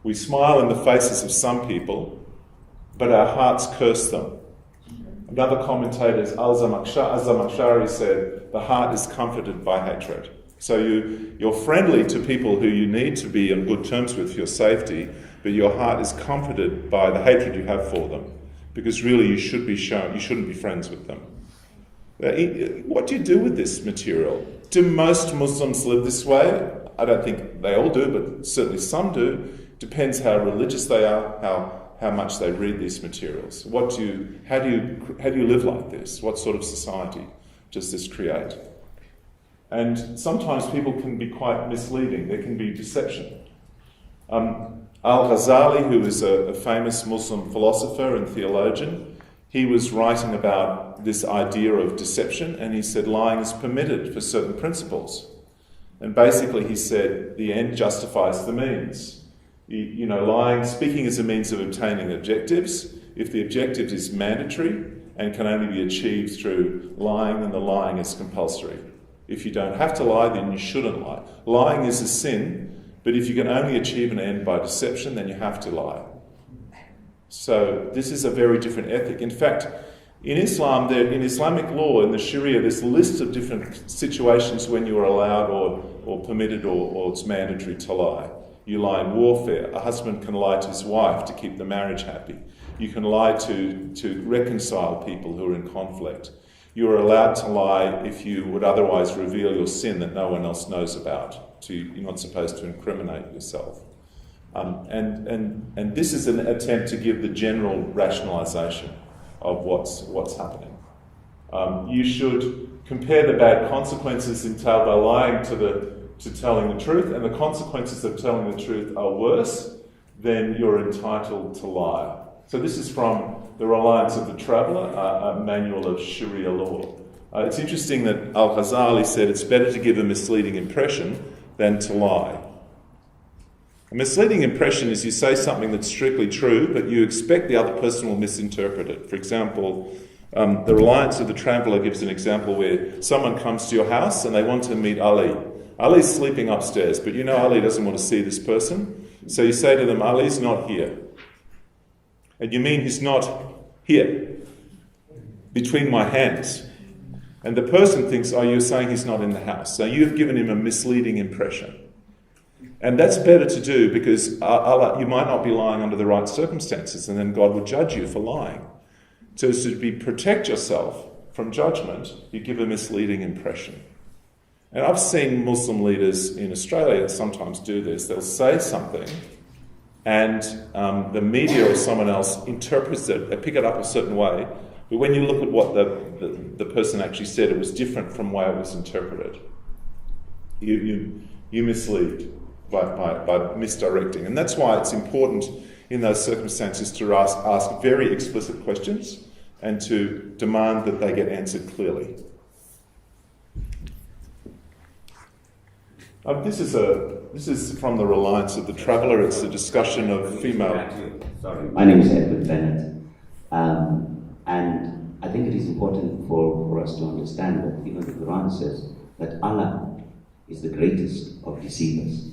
we smile in the faces of some people, but our hearts curse them. Another commentator, Az-Zamakhshari, said, the heart is comforted by hatred. So you're friendly to people who you need to be on good terms with for your safety, but your heart is comforted by the hatred you have for them, because really you shouldn't be friends with them. What do you do with this material? Do most Muslims live this way? I don't think they all do, but certainly some do. Depends how religious they are, how much they read these materials. How do you live like this? What sort of society does this create? And sometimes people can be quite misleading. There can be deception. Al-Ghazali, who is a famous Muslim philosopher and theologian, he was writing about this idea of deception, and he said lying is permitted for certain principles. And basically he said the end justifies the means. Lying, speaking as a means of obtaining objectives. If the objective is mandatory and can only be achieved through lying, then the lying is compulsory. If you don't have to lie, then you shouldn't lie. Lying is a sin, but if you can only achieve an end by deception, then you have to lie. So this is a very different ethic. In fact, in Islam, in Islamic law, in the Sharia, there's a list of different situations when you are allowed or permitted or it's mandatory to lie. You lie in warfare. A husband can lie to his wife to keep the marriage happy. You can lie to reconcile people who are in conflict. You are allowed to lie if you would otherwise reveal your sin that no one else knows about. You're not supposed to incriminate yourself. And this is an attempt to give the general rationalisation of what's happening. You should compare the bad consequences entailed by lying to telling the truth, and the consequences of telling the truth are worse, then you're entitled to lie. So this is from The Reliance of the Traveller, a manual of Sharia law. It's interesting that Al-Ghazali said it's better to give a misleading impression than to lie. A misleading impression is you say something that's strictly true, but you expect the other person will misinterpret it. For example, The Reliance of the Traveller gives an example where someone comes to your house and they want to meet Ali. Ali's sleeping upstairs, but you know Ali doesn't want to see this person. So you say to them, Ali's not here. And you mean he's not here, between my hands. And the person thinks, you're saying he's not in the house. So you've given him a misleading impression. And that's better to do because you might not be lying under the right circumstances, and then God would judge you for lying. So to protect yourself from judgment, you give a misleading impression. And I've seen Muslim leaders in Australia sometimes do this. They'll say something and the media or someone else interprets it, they pick it up a certain way, but when you look at what the person actually said, it was different from the way it was interpreted. You mislead by misdirecting. And that's why it's important in those circumstances to ask very explicit questions and to demand that they get answered clearly. This is from The Reliance of the Traveller. It's a discussion of female... Sorry, my name is Edward Bennett. And I think it is important for us to understand that even the Quran says that Allah is the greatest of deceivers.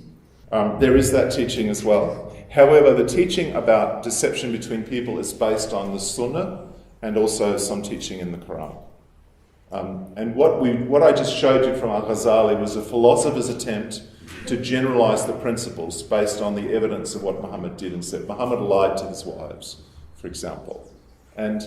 There is that teaching as well. However, the teaching about deception between people is based on the Sunnah and also some teaching in the Quran. And what I just showed you from Al-Ghazali was a philosopher's attempt to generalize the principles based on the evidence of what Muhammad did and said. Muhammad lied to his wives, for example. And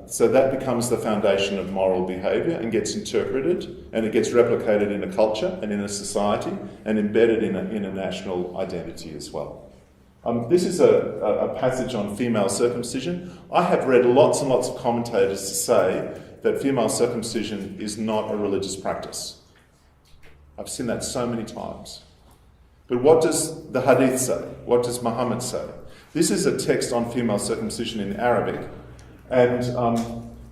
so that becomes the foundation of moral behaviour and gets interpreted, and it gets replicated in a culture and in a society and embedded in a national identity as well. This is a passage on female circumcision. I have read lots and lots of commentators to say that female circumcision is not a religious practice. I've seen that so many times. But what does the Hadith say? What does Muhammad say? This is a text on female circumcision in Arabic, and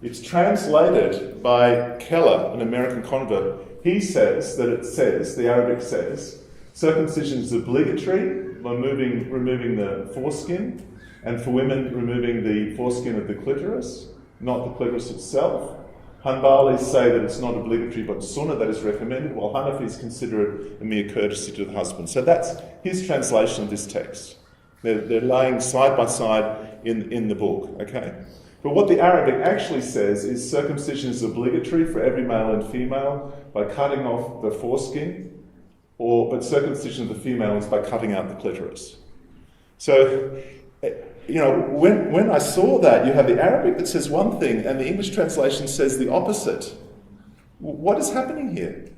it's translated by Keller, an American convert. He says that it says, the Arabic says, circumcision is obligatory, removing the foreskin, and for women removing the foreskin of the clitoris, not the clitoris itself. Hanbalis say that it's not obligatory but sunnah, that is recommended, while Hanafis consider it a mere courtesy to the husband. So that's his translation of this text. They're laying side by side in the book, okay? But what the Arabic actually says is circumcision is obligatory for every male and female by cutting off the foreskin, but circumcision of the female is by cutting out the clitoris. So, when I saw that, you have the Arabic that says one thing and the English translation says the opposite. What is happening here?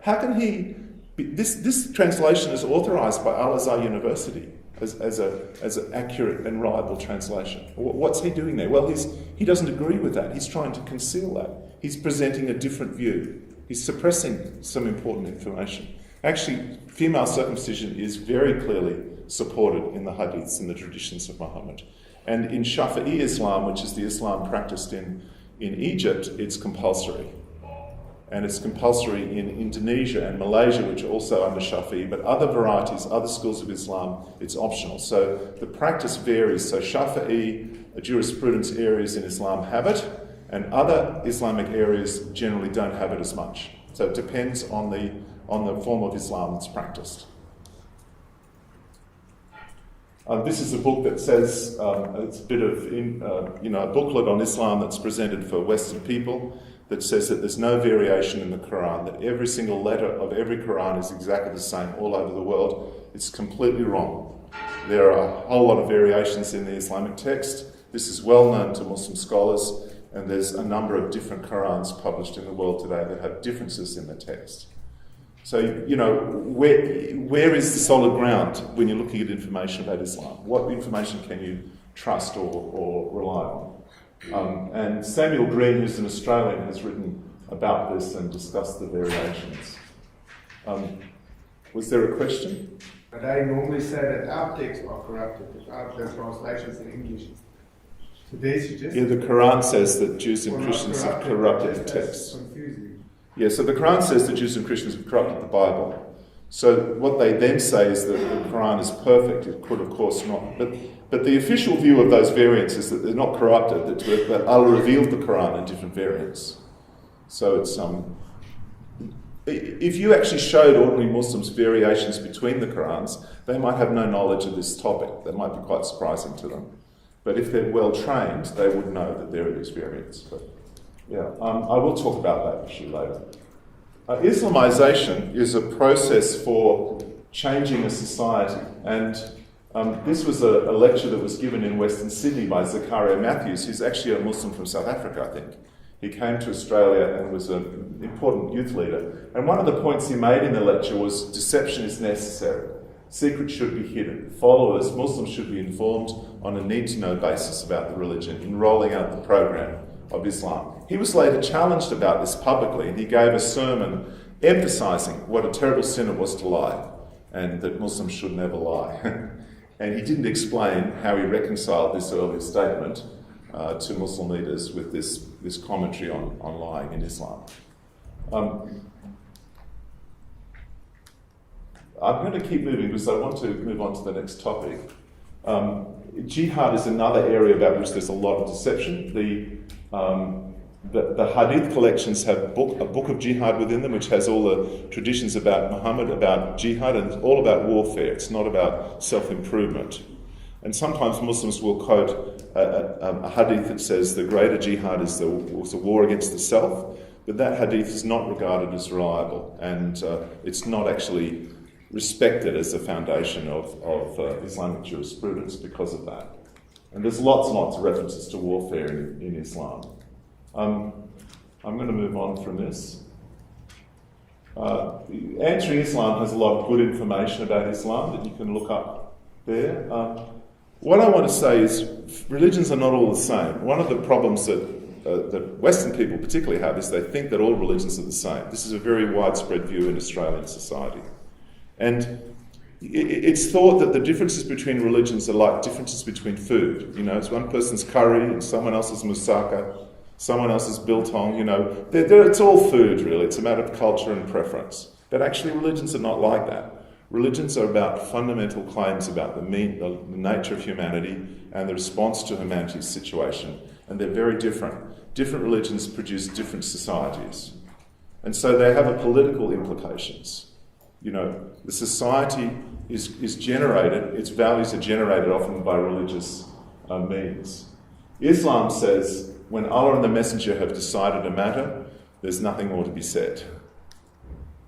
How can he... This translation is authorised by Al-Azhar University as an accurate and reliable translation. What's he doing there? Well, he doesn't agree with that. He's trying to conceal that. He's presenting a different view. He's suppressing some important information. Actually, female circumcision is very clearly supported in the hadiths and the traditions of Muhammad. And in Shafi'i Islam, which is the Islam practiced in Egypt, it's compulsory. And it's compulsory in Indonesia and Malaysia, which are also under Shafi'i, but other varieties, other schools of Islam, it's optional. So the practice varies. So Shafi'i jurisprudence areas in Islam have it, and other Islamic areas generally don't have it as much. So it depends on the form of Islam that's practiced. This is a book that says, it's a bit of, a booklet on Islam that's presented for Western people that says that there's no variation in the Quran, that every single letter of every Quran is exactly the same all over the world. It's completely wrong. There are a whole lot of variations in the Islamic text. This is well known to Muslim scholars, and there's a number of different Qurans published in the world today that have differences in the text. So, where is the solid ground when you're looking at information about Islam? What information can you trust or rely on? And Samuel Green, who's an Australian, has written about this and discussed the variations. Was there a question? But I normally say that our texts are corrupted, our translations in English. Today suggests... Yeah, the Quran says that Jews and Christians have corrupted the text. Yeah, so the Quran says that Jews and Christians have corrupted the Bible. So what they then say is that the Quran is perfect. It could, of course, not. But the official view of those variants is that they're not corrupted, that Allah revealed the Quran in different variants. So it's... if you actually showed ordinary Muslims variations between the Qurans, they might have no knowledge of this topic. That might be quite surprising to them. But if they're well trained, they would know that there are these variants. But, I will talk about that issue later. Islamization is a process for changing a society, and this was a lecture that was given in Western Sydney by Zakaria Matthews, who's actually a Muslim from South Africa, I think. He came to Australia and was an important youth leader. And one of the points he made in the lecture was deception is necessary. Secrets should be hidden. Followers, Muslims, should be informed on a need-to-know basis about the religion in rolling out the program of Islam. He was later challenged about this publicly, and he gave a sermon emphasising what a terrible sin it was to lie, and that Muslims should never lie. And he didn't explain how he reconciled this earlier statement to Muslim leaders with this commentary on lying in Islam. I'm going to keep moving because I want to move on to the next topic. Jihad is another area about which there's a lot of deception. The Hadith collections have a book of jihad within them, which has all the traditions about Muhammad, about jihad, and it's all about warfare. It's not about self-improvement. And sometimes Muslims will quote a hadith that says the greater jihad is the war against the self, but that hadith is not regarded as reliable, and it's not actually respected as the foundation of Islamic jurisprudence because of that. And there's lots and lots of references to warfare in Islam. I'm going to move on from this. Answering Islam has a lot of good information about Islam that you can look up there. What I want to say is religions are not all the same. One of the problems that Western people particularly have is they think that all religions are the same. This is a very widespread view in Australian society. And it's thought that the differences between religions are like differences between food. You know, it's one person's curry and someone else's moussaka, someone else's biltong, you know. It's all food, really. It's a matter of culture and preference. But actually religions are not like that. Religions are about fundamental claims about the nature of humanity and the response to humanity's situation. And they're very different. Different religions produce different societies. And so they have political implications. You know, the society is generated, its values are generated often by religious means. Islam says, when Allah and the Messenger have decided a matter, there's nothing more to be said.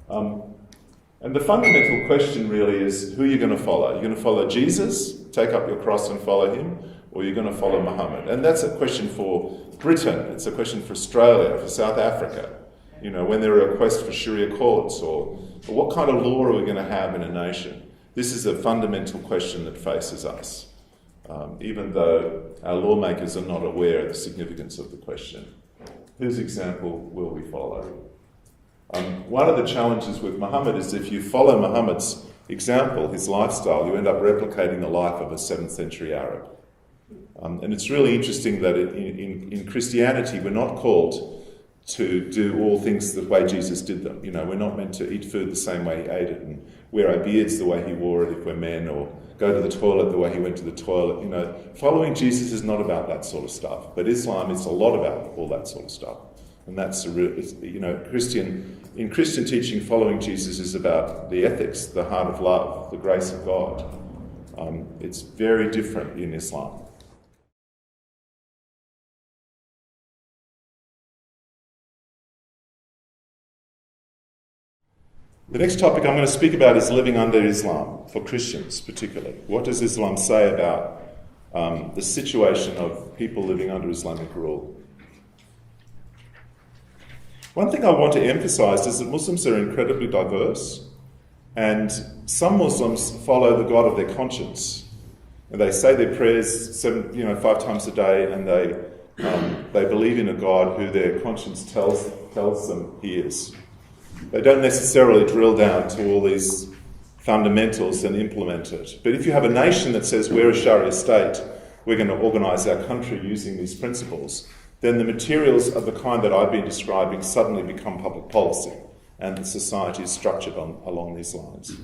And the fundamental question really is, who are you going to follow? You're going to follow Jesus, take up your cross and follow him, or you're going to follow Muhammad? And that's a question for Britain, it's a question for Australia, for South Africa. You know, when there are requests for Sharia courts, or what kind of law are we going to have in a nation? This is a fundamental question that faces us, even though our lawmakers are not aware of the significance of the question. Whose example will we follow? One of the challenges with Muhammad is if you follow Muhammad's example, his lifestyle, you end up replicating the life of a 7th century Arab. And it's really interesting that in Christianity we're not called to do all things the way Jesus did them. You know, we're not meant to eat food the same way he ate it and wear our beards the way he wore it if we're men, or go to the toilet the way he went to the toilet. You know, following Jesus is not about that sort of stuff. But Islam is a lot about all that sort of stuff. And that's in Christian teaching, following Jesus is about the ethics, the heart of love, the grace of God. It's very different in Islam. The next topic I'm going to speak about is living under Islam, for Christians particularly. What does Islam say about the situation of people living under Islamic rule? One thing I want to emphasise is that Muslims are incredibly diverse, and some Muslims follow the God of their conscience, and they say their prayers 5 times a day, and they believe in a God who their conscience tells them he is. They don't necessarily drill down to all these fundamentals and implement it. But if you have a nation that says we're a Sharia state, we're going to organise our country using these principles, then the materials of the kind that I've been describing suddenly become public policy, and the society is structured along these lines.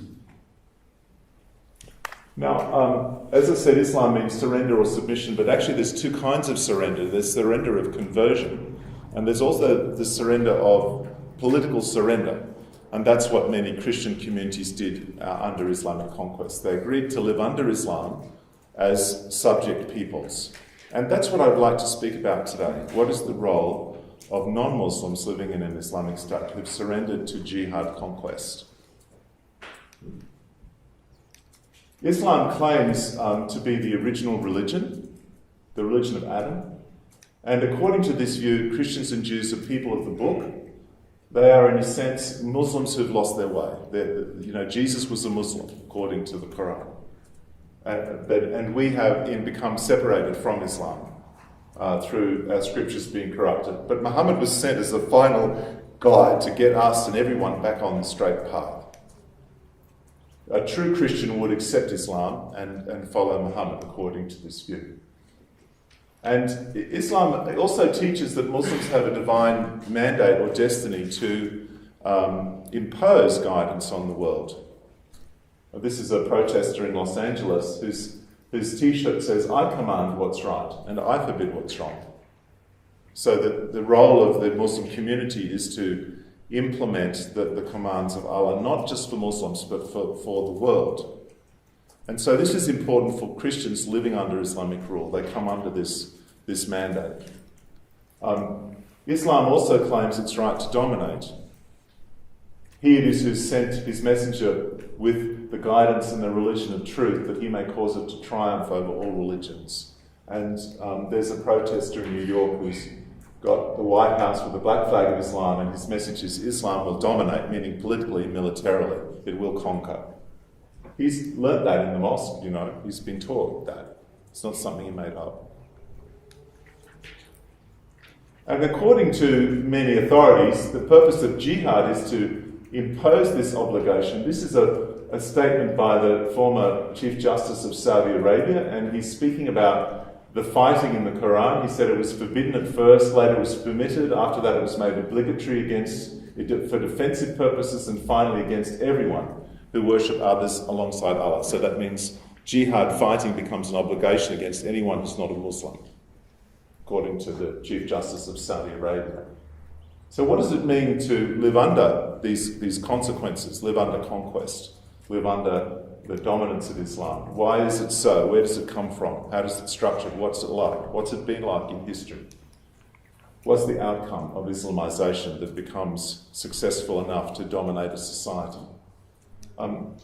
Now, as I said, Islam means surrender or submission, but actually there's two kinds of surrender. There's surrender of conversion, and there's also the surrender of political surrender. And that's what many Christian communities did under Islamic conquest. They agreed to live under Islam as subject peoples. And that's what I would like to speak about today. What is the role of non-Muslims living in an Islamic state who've surrendered to jihad conquest? Islam claims to be the original religion, the religion of Adam. And according to this view, Christians and Jews are people of the book. They are, in a sense, Muslims who've lost their way. Jesus was a Muslim, according to the Quran. And we have become separated from Islam through our scriptures being corrupted. But Muhammad was sent as the final guide to get us and everyone back on the straight path. A true Christian would accept Islam and follow Muhammad according to this view. And Islam also teaches that Muslims have a divine mandate or destiny to impose guidance on the world. This is a protester in Los Angeles whose T-shirt says, "I command what's right and I forbid what's wrong." So that the role of the Muslim community is to implement the commands of Allah, not just for Muslims, but for the world. And so this is important for Christians living under Islamic rule. They come under this mandate. Islam also claims its right to dominate. He it is who sent his messenger with the guidance and the religion of truth, that he may cause it to triumph over all religions. And there's a protester in New York who's got the White House with the black flag of Islam, and his message is Islam will dominate, meaning politically, militarily. It will conquer. He's learnt that in the mosque, He's been taught that. It's not something he made up. And according to many authorities, the purpose of jihad is to impose this obligation. This is a statement by the former Chief Justice of Saudi Arabia, and he's speaking about the fighting in the Quran. He said it was forbidden at first, later it was permitted, after that it was made obligatory for defensive purposes, and finally against everyone who worship others alongside Allah. So that means jihad fighting becomes an obligation against anyone who's not a Muslim, according to the Chief Justice of Saudi Arabia. So what does it mean to live under these consequences, live under conquest, live under the dominance of Islam? Why is it so? Where does it come from? How does it structure? What's it like? What's it been like in history? What's the outcome of Islamization that becomes successful enough to dominate a society? Khaybar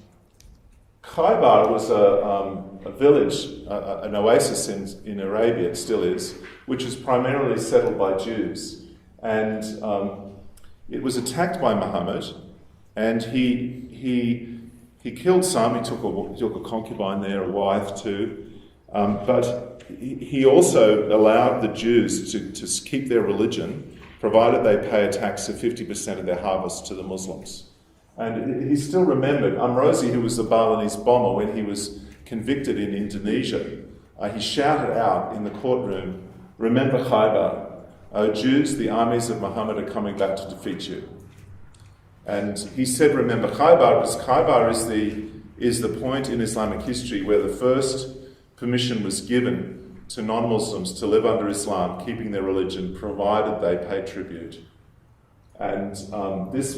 was a village, an oasis in Arabia, it still is, which was primarily settled by Jews. And it was attacked by Muhammad, and he killed some. He took a concubine there, a wife too, but he also allowed the Jews to keep their religion, provided they pay a tax of 50% of their harvest to the Muslims. And he's still remembered. Amrozi, who was the Balinese bomber, when he was convicted in Indonesia, he shouted out in the courtroom, "Remember Khaybar. O Jews, the armies of Muhammad are coming back to defeat you." And he said, remember Khaybar, because Khaybar is the point in Islamic history where the first permission was given to non-Muslims to live under Islam, keeping their religion, provided they pay tribute. And this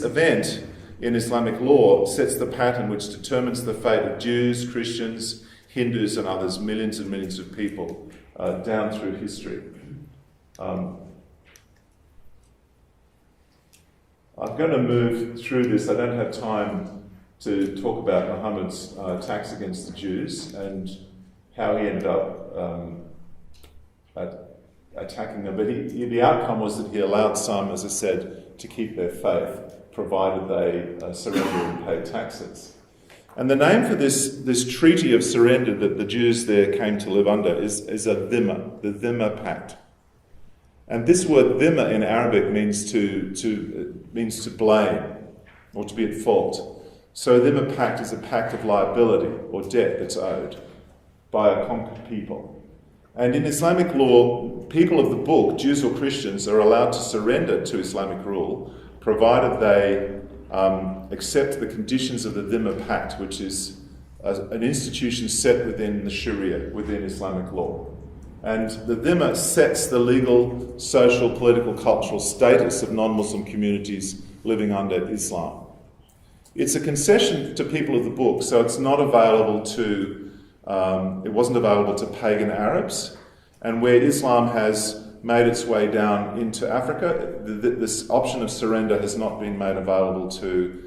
event in Islamic law sets the pattern which determines the fate of Jews, Christians, Hindus and others, millions and millions of people down through history. I'm going to move through this. I don't have time to talk about Muhammad's attacks against the Jews and how he ended up attacking them. But the outcome was that he allowed some, as I said, to keep their faith, provided they surrendered and paid taxes. And the name for this treaty of surrender that the Jews there came to live under is a dhimma, the Dhimma Pact. And this word dhimma in Arabic means to blame or to be at fault. So a Dhimma Pact is a pact of liability or debt that's owed by a conquered people. And in Islamic law, people of the book, Jews or Christians, are allowed to surrender to Islamic rule, provided they accept the conditions of the Dhimma Pact, which is an institution set within the Sharia, within Islamic law. And the Dhimma sets the legal, social, political, cultural status of non-Muslim communities living under Islam. It's a concession to people of the book, so it's not available to, it wasn't available to pagan Arabs. And where Islam has made its way down into Africa, this option of surrender has not been made available to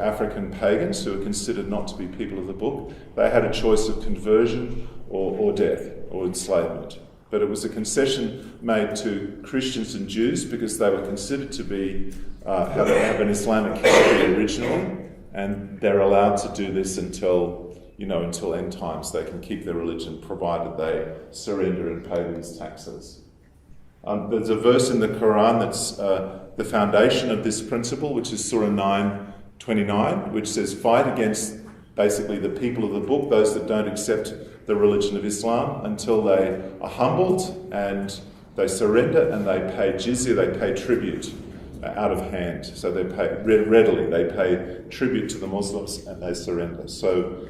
African pagans who are considered not to be people of the book. They had a choice of conversion or death or enslavement. But it was a concession made to Christians and Jews because they were considered to be have an Islamic history originally, and they're allowed to do this until end times. They can keep their religion provided they surrender and pay these taxes. There's a verse in the Quran that's the foundation of this principle, which is Surah 9:29, which says, fight against basically the people of the book, those that don't accept the religion of Islam, until they are humbled and they surrender and they pay jizya, they pay tribute out of hand. So they pay readily, they pay tribute to the Muslims and they surrender. So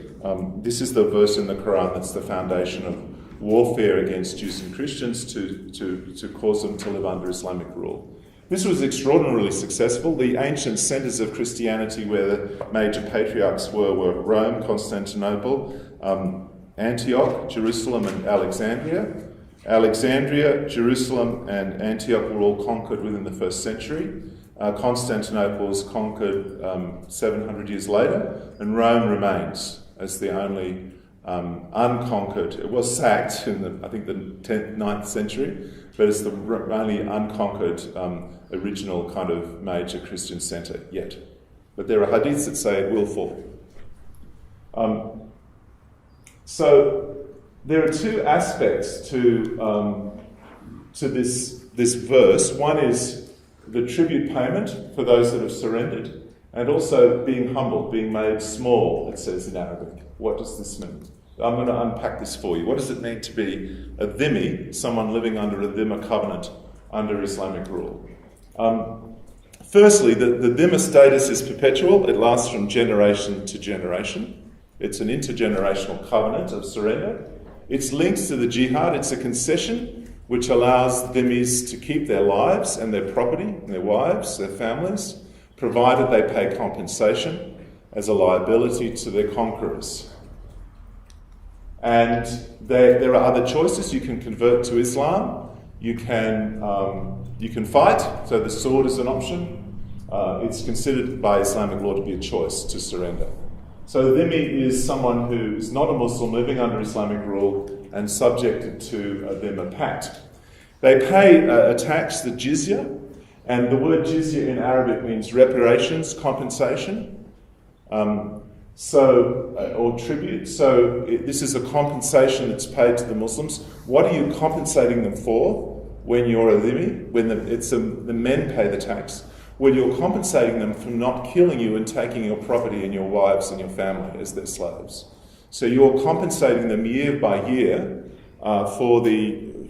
this is the verse in the Quran that's the foundation warfare against Jews and Christians to cause them to live under Islamic rule. This was extraordinarily successful. The ancient centres of Christianity where the major patriarchs were Rome, Constantinople, Antioch, Jerusalem and Alexandria. Alexandria, Jerusalem and Antioch were all conquered within the 1st century. Constantinople was conquered 700 years later, and Rome remains as the only unconquered. It was sacked in the 9th century, but it's the only unconquered original kind of major Christian centre yet. But there are hadiths that say it will fall. So there are two aspects to this verse. One is the tribute payment for those that have surrendered, and also being humbled, being made small, it says in Arabic. What does this mean? I'm going to unpack this for you. What does it mean to be a dhimmi, someone living under a dhimma covenant under Islamic rule? Firstly, the dhimma status is perpetual. It lasts from generation to generation. It's an intergenerational covenant of surrender. It's linked to the jihad. It's a concession which allows dhimmis to keep their lives and their property, their wives, their families, provided they pay compensation as a liability to their conquerors. And there are other choices. You can convert to Islam. You can fight. So the sword is an option. It's considered by Islamic law to be a choice to surrender. So the dhimmi is someone who is not a Muslim living under Islamic rule and subjected to a dhimma pact. They pay a tax, the jizya, and the word jizya in Arabic means reparations, compensation. Or tribute. So this is a compensation that's paid to the Muslims. What are you compensating them for when you're a dhimmi? When the men pay the tax. Well, you're compensating them for not killing you and taking your property and your wives and your family as their slaves. So you're compensating them year by year for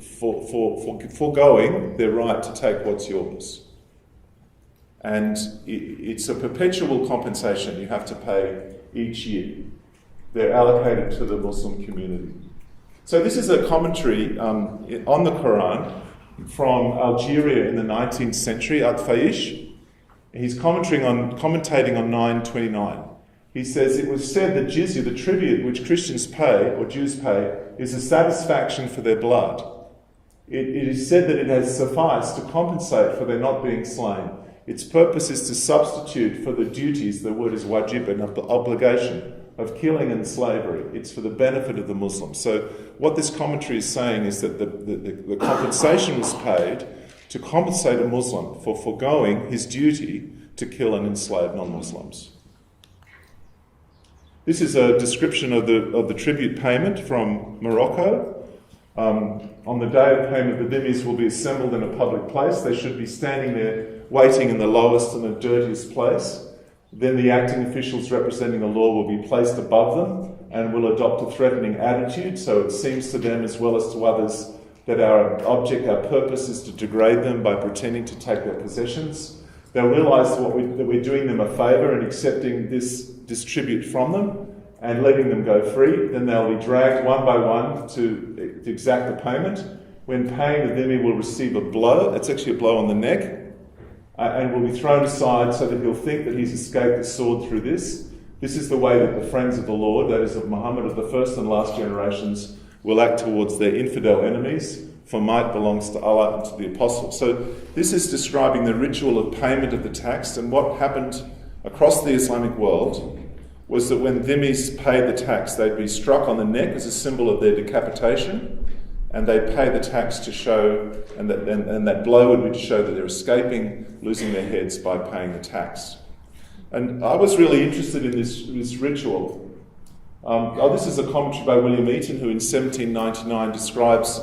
foregoing their right to take what's yours. And it's a perpetual compensation you have to pay each year. They're allocated to the Muslim community. So this is a commentary on the Quran from Algeria in the 19th century, At-Faish. He's commentating on 929. He says, it was said that jizya, the tribute which Christians pay, or Jews pay, is a satisfaction for their blood. It is said that it has sufficed to compensate for their not being slain. Its purpose is to substitute for the duties, the word is wajib, an obligation of killing and slavery. It's for the benefit of the Muslims. So what this commentary is saying is that the compensation was paid to compensate a Muslim for foregoing his duty to kill and enslave non-Muslims. This is a description of the tribute payment from Morocco. On the day of payment, the dhimmis will be assembled in a public place. They should be standing there waiting in the lowest and the dirtiest place. Then the acting officials representing the law will be placed above them and will adopt a threatening attitude, so it seems to them as well as to others that our purpose is to degrade them by pretending to take their possessions. They'll realise that we're doing them a favour in accepting this tribute from them and letting them go free. Then they'll be dragged one by one to exact the payment. When paying, the dhimmi will receive a blow. It's actually a blow on the neck. And will be thrown aside so that he'll think that he's escaped the sword through this. This is the way that the friends of the Lord, that is of Muhammad, of the first and last generations, will act towards their infidel enemies, for might belongs to Allah and to the apostles. So this is describing the ritual of payment of the tax, and what happened across the Islamic world was that when dhimmis paid the tax, they'd be struck on the neck as a symbol of their decapitation, and they'd pay the tax to show, and that blow would be to show that they're escaping losing their heads by paying the tax. And I was really interested in this ritual. This is a commentary by William Eaton, who in 1799 describes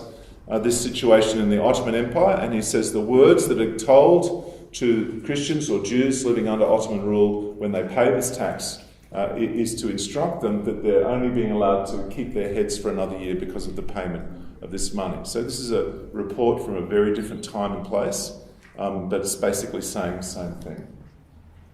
this situation in the Ottoman Empire, and he says the words that are told to Christians or Jews living under Ottoman rule when they pay this tax is to instruct them that they're only being allowed to keep their heads for another year because of the payment of this money. So this is a report from a very different time and place, but it's basically saying the same thing.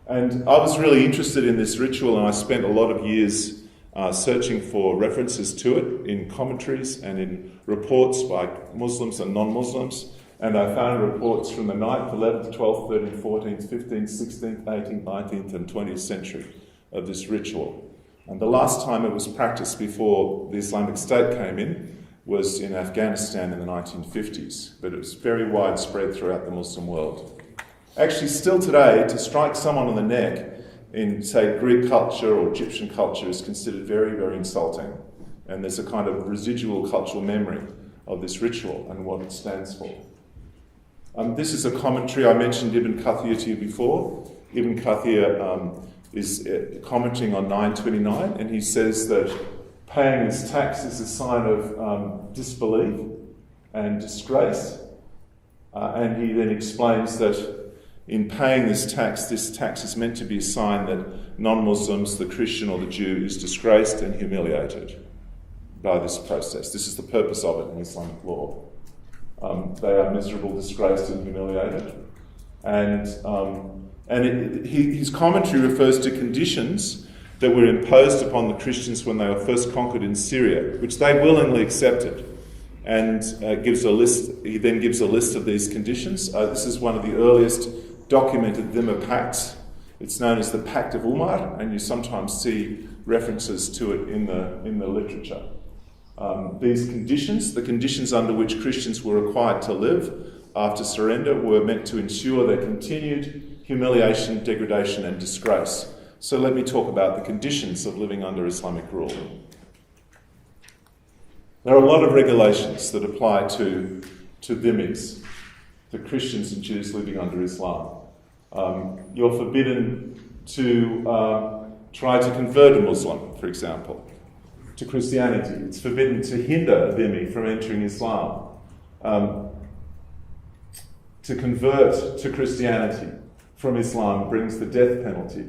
And I was really interested in this ritual, and I spent a lot of years searching for references to it in commentaries and in reports by Muslims and non-Muslims, and I found reports from the 9th, 11th, 12th, 13th, 14th, 15th, 16th, 18th, 19th and 20th century of this ritual. And the last time it was practiced before the Islamic State came in was in Afghanistan in the 1950s, but it was very widespread throughout the Muslim world. Actually, still today, to strike someone on the neck in, say, Greek culture or Egyptian culture is considered very, very insulting. And there's a kind of residual cultural memory of this ritual and what it stands for. This is a commentary. I mentioned Ibn Kathir to you before. Ibn Kathir is commenting on 929, and he says that paying his tax is a sign of disbelief and disgrace. And he then explains that in paying this tax is meant to be a sign that non-Muslims, the Christian or the Jew, is disgraced and humiliated by this process. This is the purpose of it in Islamic law. They are miserable, disgraced and humiliated. And his commentary refers to conditions that were imposed upon the Christians when they were first conquered in Syria, which they willingly accepted. And gives a list. He then gives a list of these conditions. This is one of the earliest documented Dhimma pacts. It's known as the Pact of Umar, and you sometimes see references to it in the literature. These conditions, the conditions under which Christians were required to live after surrender, were meant to ensure their continued humiliation, degradation and disgrace. So let me talk about the conditions of living under Islamic rule. There are a lot of regulations that apply to dhimmis, the Christians and Jews living under Islam. You're forbidden to try to convert a Muslim, for example, to Christianity. It's forbidden to hinder a dhimmi from entering Islam. To convert to Christianity from Islam brings the death penalty.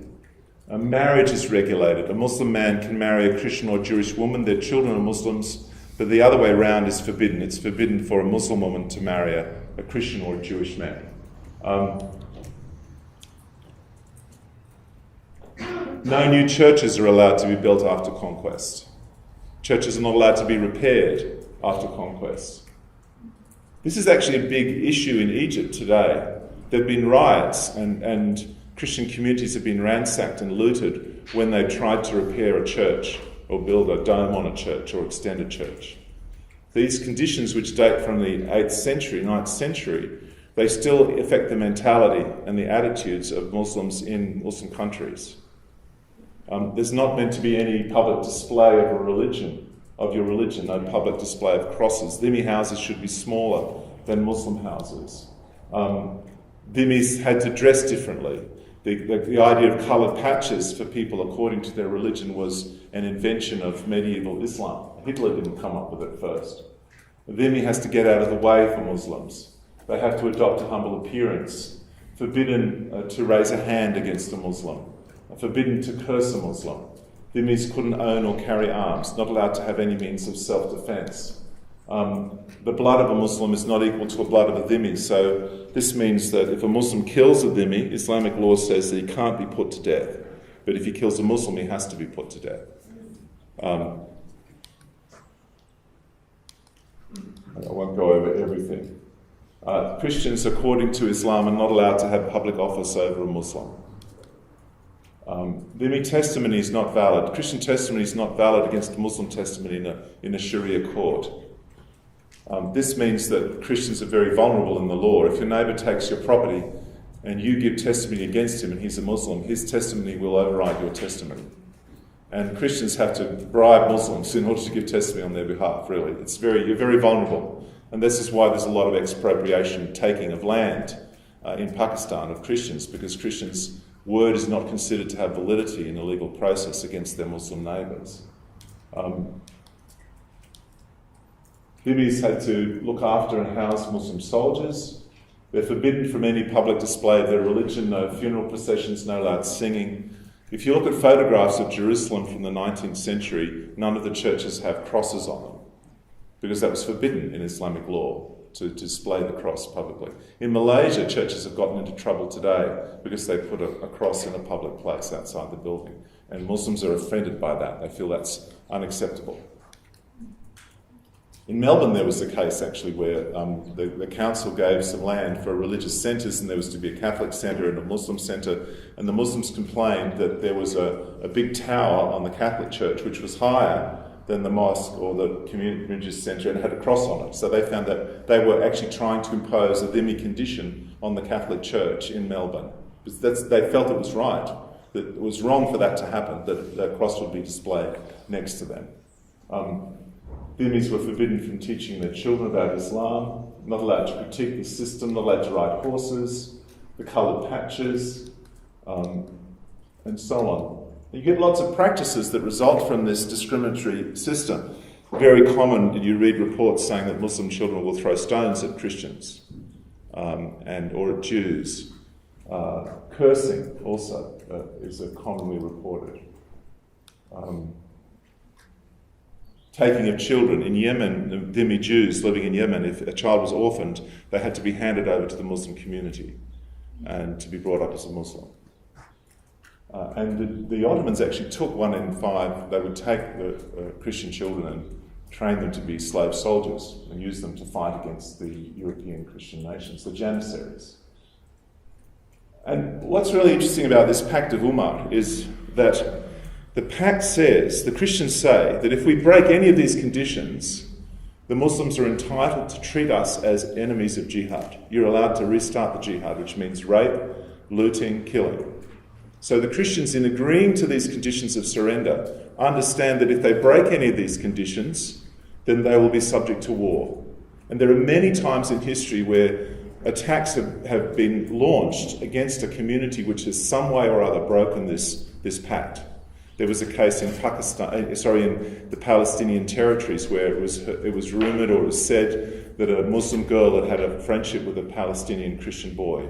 Marriage is regulated. A Muslim man can marry a Christian or Jewish woman. Their children are Muslims, but the other way around is forbidden. It's forbidden for a Muslim woman to marry a Christian or a Jewish man. No new churches are allowed to be built after conquest. Churches are not allowed to be repaired after conquest. This is actually a big issue in Egypt today. There have been riots and Christian communities have been ransacked and looted when they tried to repair a church or build a dome on a church or extend a church. These conditions, which date from the 8th century, 9th century, they still affect the mentality and the attitudes of Muslims in Muslim countries. There's not meant to be any public display of your religion, no public display of crosses. Dhimmi houses should be smaller than Muslim houses. Dhimmis had to dress differently. The idea of coloured patches for people according to their religion was an invention of medieval Islam. Hitler didn't come up with it first. The dhimmi has to get out of the way for Muslims. They have to adopt a humble appearance. Forbidden to raise a hand against a Muslim. Forbidden to curse a Muslim. Dhimmis couldn't own or carry arms, not allowed to have any means of self-defence. The blood of a Muslim is not equal to the blood of a dhimmi, so this means that if a Muslim kills a dhimmi, Islamic law says that he can't be put to death. But if he kills a Muslim, he has to be put to death. I won't go over everything. Christians, according to Islam, are not allowed to have public office over a Muslim. Dhimmi testimony is not valid. Christian testimony is not valid against Muslim testimony in a Sharia court. This means that Christians are very vulnerable in the law. If your neighbour takes your property and you give testimony against him and he's a Muslim, his testimony will override your testimony. And Christians have to bribe Muslims in order to give testimony on their behalf, really. You're very vulnerable. And this is why there's a lot of expropriation, taking of land in Pakistan of Christians, because Christians' word is not considered to have validity in a legal process against their Muslim neighbours. Dhimmis had to look after and house Muslim soldiers. They're forbidden from any public display of their religion, no funeral processions, no loud singing. If you look at photographs of Jerusalem from the 19th century, none of the churches have crosses on them, because that was forbidden in Islamic law, to display the cross publicly. In Malaysia, churches have gotten into trouble today because they put a cross in a public place outside the building. And Muslims are offended by that. They feel that's unacceptable. In Melbourne, there was a case actually where the council gave some land for religious centres, and there was to be a Catholic centre and a Muslim centre, and the Muslims complained that there was a big tower on the Catholic church which was higher than the mosque or the community religious centre and had a cross on it. So they found that they were actually trying to impose a dhimmi condition on the Catholic church in Melbourne. They felt it was right, that it was wrong for that to happen, that the cross would be displayed next to them. Dhimmis were forbidden from teaching their children about Islam, not allowed to critique the system, not allowed to ride horses, the coloured patches, and so on. You get lots of practices that result from this discriminatory system. Very common, you read reports saying that Muslim children will throw stones at Christians or at Jews. Cursing also is commonly reported. Taking of children. In Yemen, the Dhimmi Jews living in Yemen, if a child was orphaned, they had to be handed over to the Muslim community and to be brought up as a Muslim. And the Ottomans actually took 1 in 5. They would take the Christian children and train them to be slave soldiers and use them to fight against the European Christian nations, the Janissaries. And what's really interesting about this Pact of Umar is that the pact says, the Christians say, that if we break any of these conditions, the Muslims are entitled to treat us as enemies of jihad. You're allowed to restart the jihad, which means rape, looting, killing. So the Christians, in agreeing to these conditions of surrender, understand that if they break any of these conditions, then they will be subject to war. And there are many times in history where attacks have been launched against a community which has some way or other broken this pact. There was a case in in the Palestinian territories where it was rumoured or it was said that a Muslim girl had a friendship with a Palestinian Christian boy.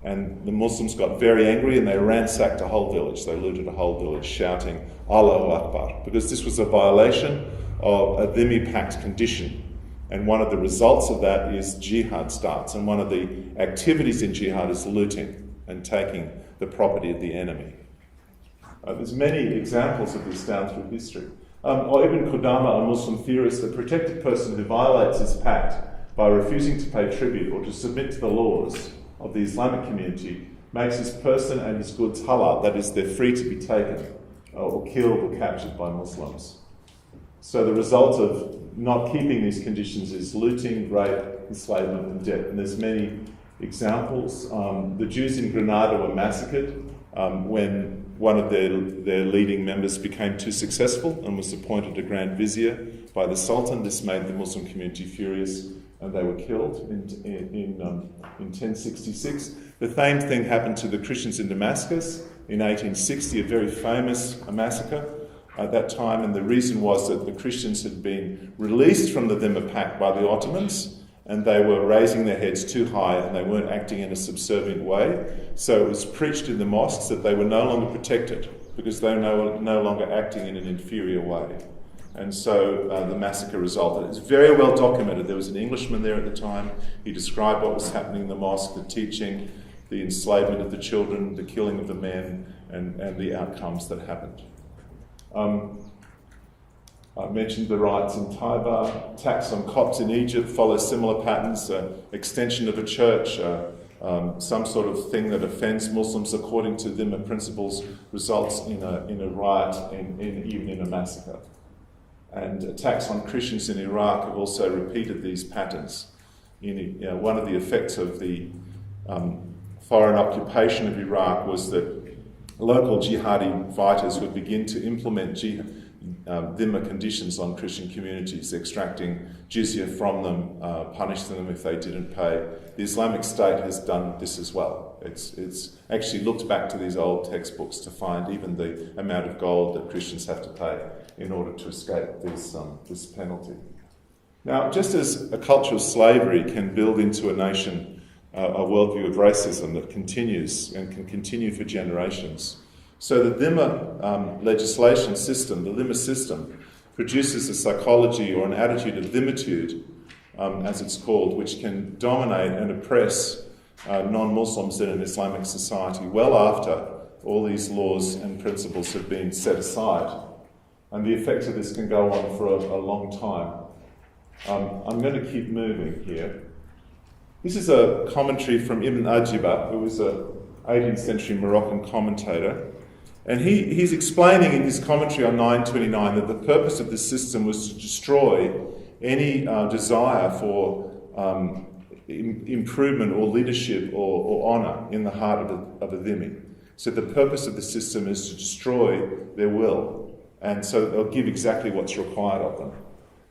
And the Muslims got very angry and they ransacked a whole village. They looted a whole village shouting, Allahu Akbar, because this was a violation of a Dhimmi Pact condition. And one of the results of that is jihad starts. And one of the activities in jihad is looting and taking the property of the enemy. There's many examples of this down through history. Ibn Qudama, a Muslim theorist, a protected person who violates his pact by refusing to pay tribute or to submit to the laws of the Islamic community, makes his person and his goods halal, that is, they're free to be taken or killed or captured by Muslims. So the result of not keeping these conditions is looting, rape, enslavement and death. And there's many examples. The Jews in Granada were massacred when one of their leading members became too successful and was appointed a Grand Vizier by the Sultan. This made the Muslim community furious and they were killed in 1066. The same thing happened to the Christians in Damascus in 1860, a very famous massacre at that time, and the reason was that the Christians had been released from the Dhimmi Pact by the Ottomans and they were raising their heads too high and they weren't acting in a subservient way. So it was preached in the mosques that they were no longer protected because they were no longer acting in an inferior way. And so the massacre resulted. It's very well documented. There was an Englishman there at the time. He described what was happening in the mosque, the teaching, the enslavement of the children, the killing of the men, and the outcomes that happened. I mentioned the riots in Taiba. Attacks on Copts in Egypt follow similar patterns. Extension of a church, some sort of thing that offends Muslims according to Dhimmi principles results in a riot, even in a massacre. And attacks on Christians in Iraq have also repeated these patterns. One of the effects of the foreign occupation of Iraq was that local jihadi fighters would begin to implement Dhimmi conditions on Christian communities, extracting jizya from them, punishing them if they didn't pay. The Islamic State has done this as well. It's actually looked back to these old textbooks to find even the amount of gold that Christians have to pay in order to escape this penalty. Now, just as a culture of slavery can build into a nation a worldview of racism that continues and can continue for generations, so the Dhimmi legislation system, the Dhimmi system, produces a psychology or an attitude of dhimmitude, as it's called, which can dominate and oppress non-Muslims in an Islamic society well after all these laws and principles have been set aside. And the effects of this can go on for a long time. I'm going to keep moving here. This is a commentary from Ibn Ajiba, who was a 18th century Moroccan commentator. And he's explaining in his commentary on 929 that the purpose of this system was to destroy any desire for improvement or leadership or honour in the heart of a dhimmi. So the purpose of the system is to destroy their will, and so they'll give exactly what's required of them.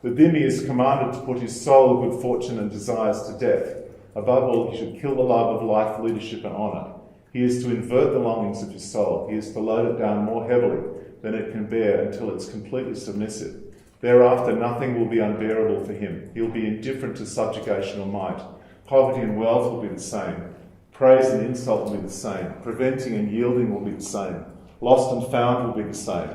The dhimmi is commanded to put his soul, good fortune and desires to death. Above all, he should kill the love of life, leadership and honour. He is to invert the longings of his soul. He is to load it down more heavily than it can bear until it's completely submissive. Thereafter, nothing will be unbearable for him. He'll be indifferent to subjugation or might. Poverty and wealth will be the same. Praise and insult will be the same. Preventing and yielding will be the same. Lost and found will be the same.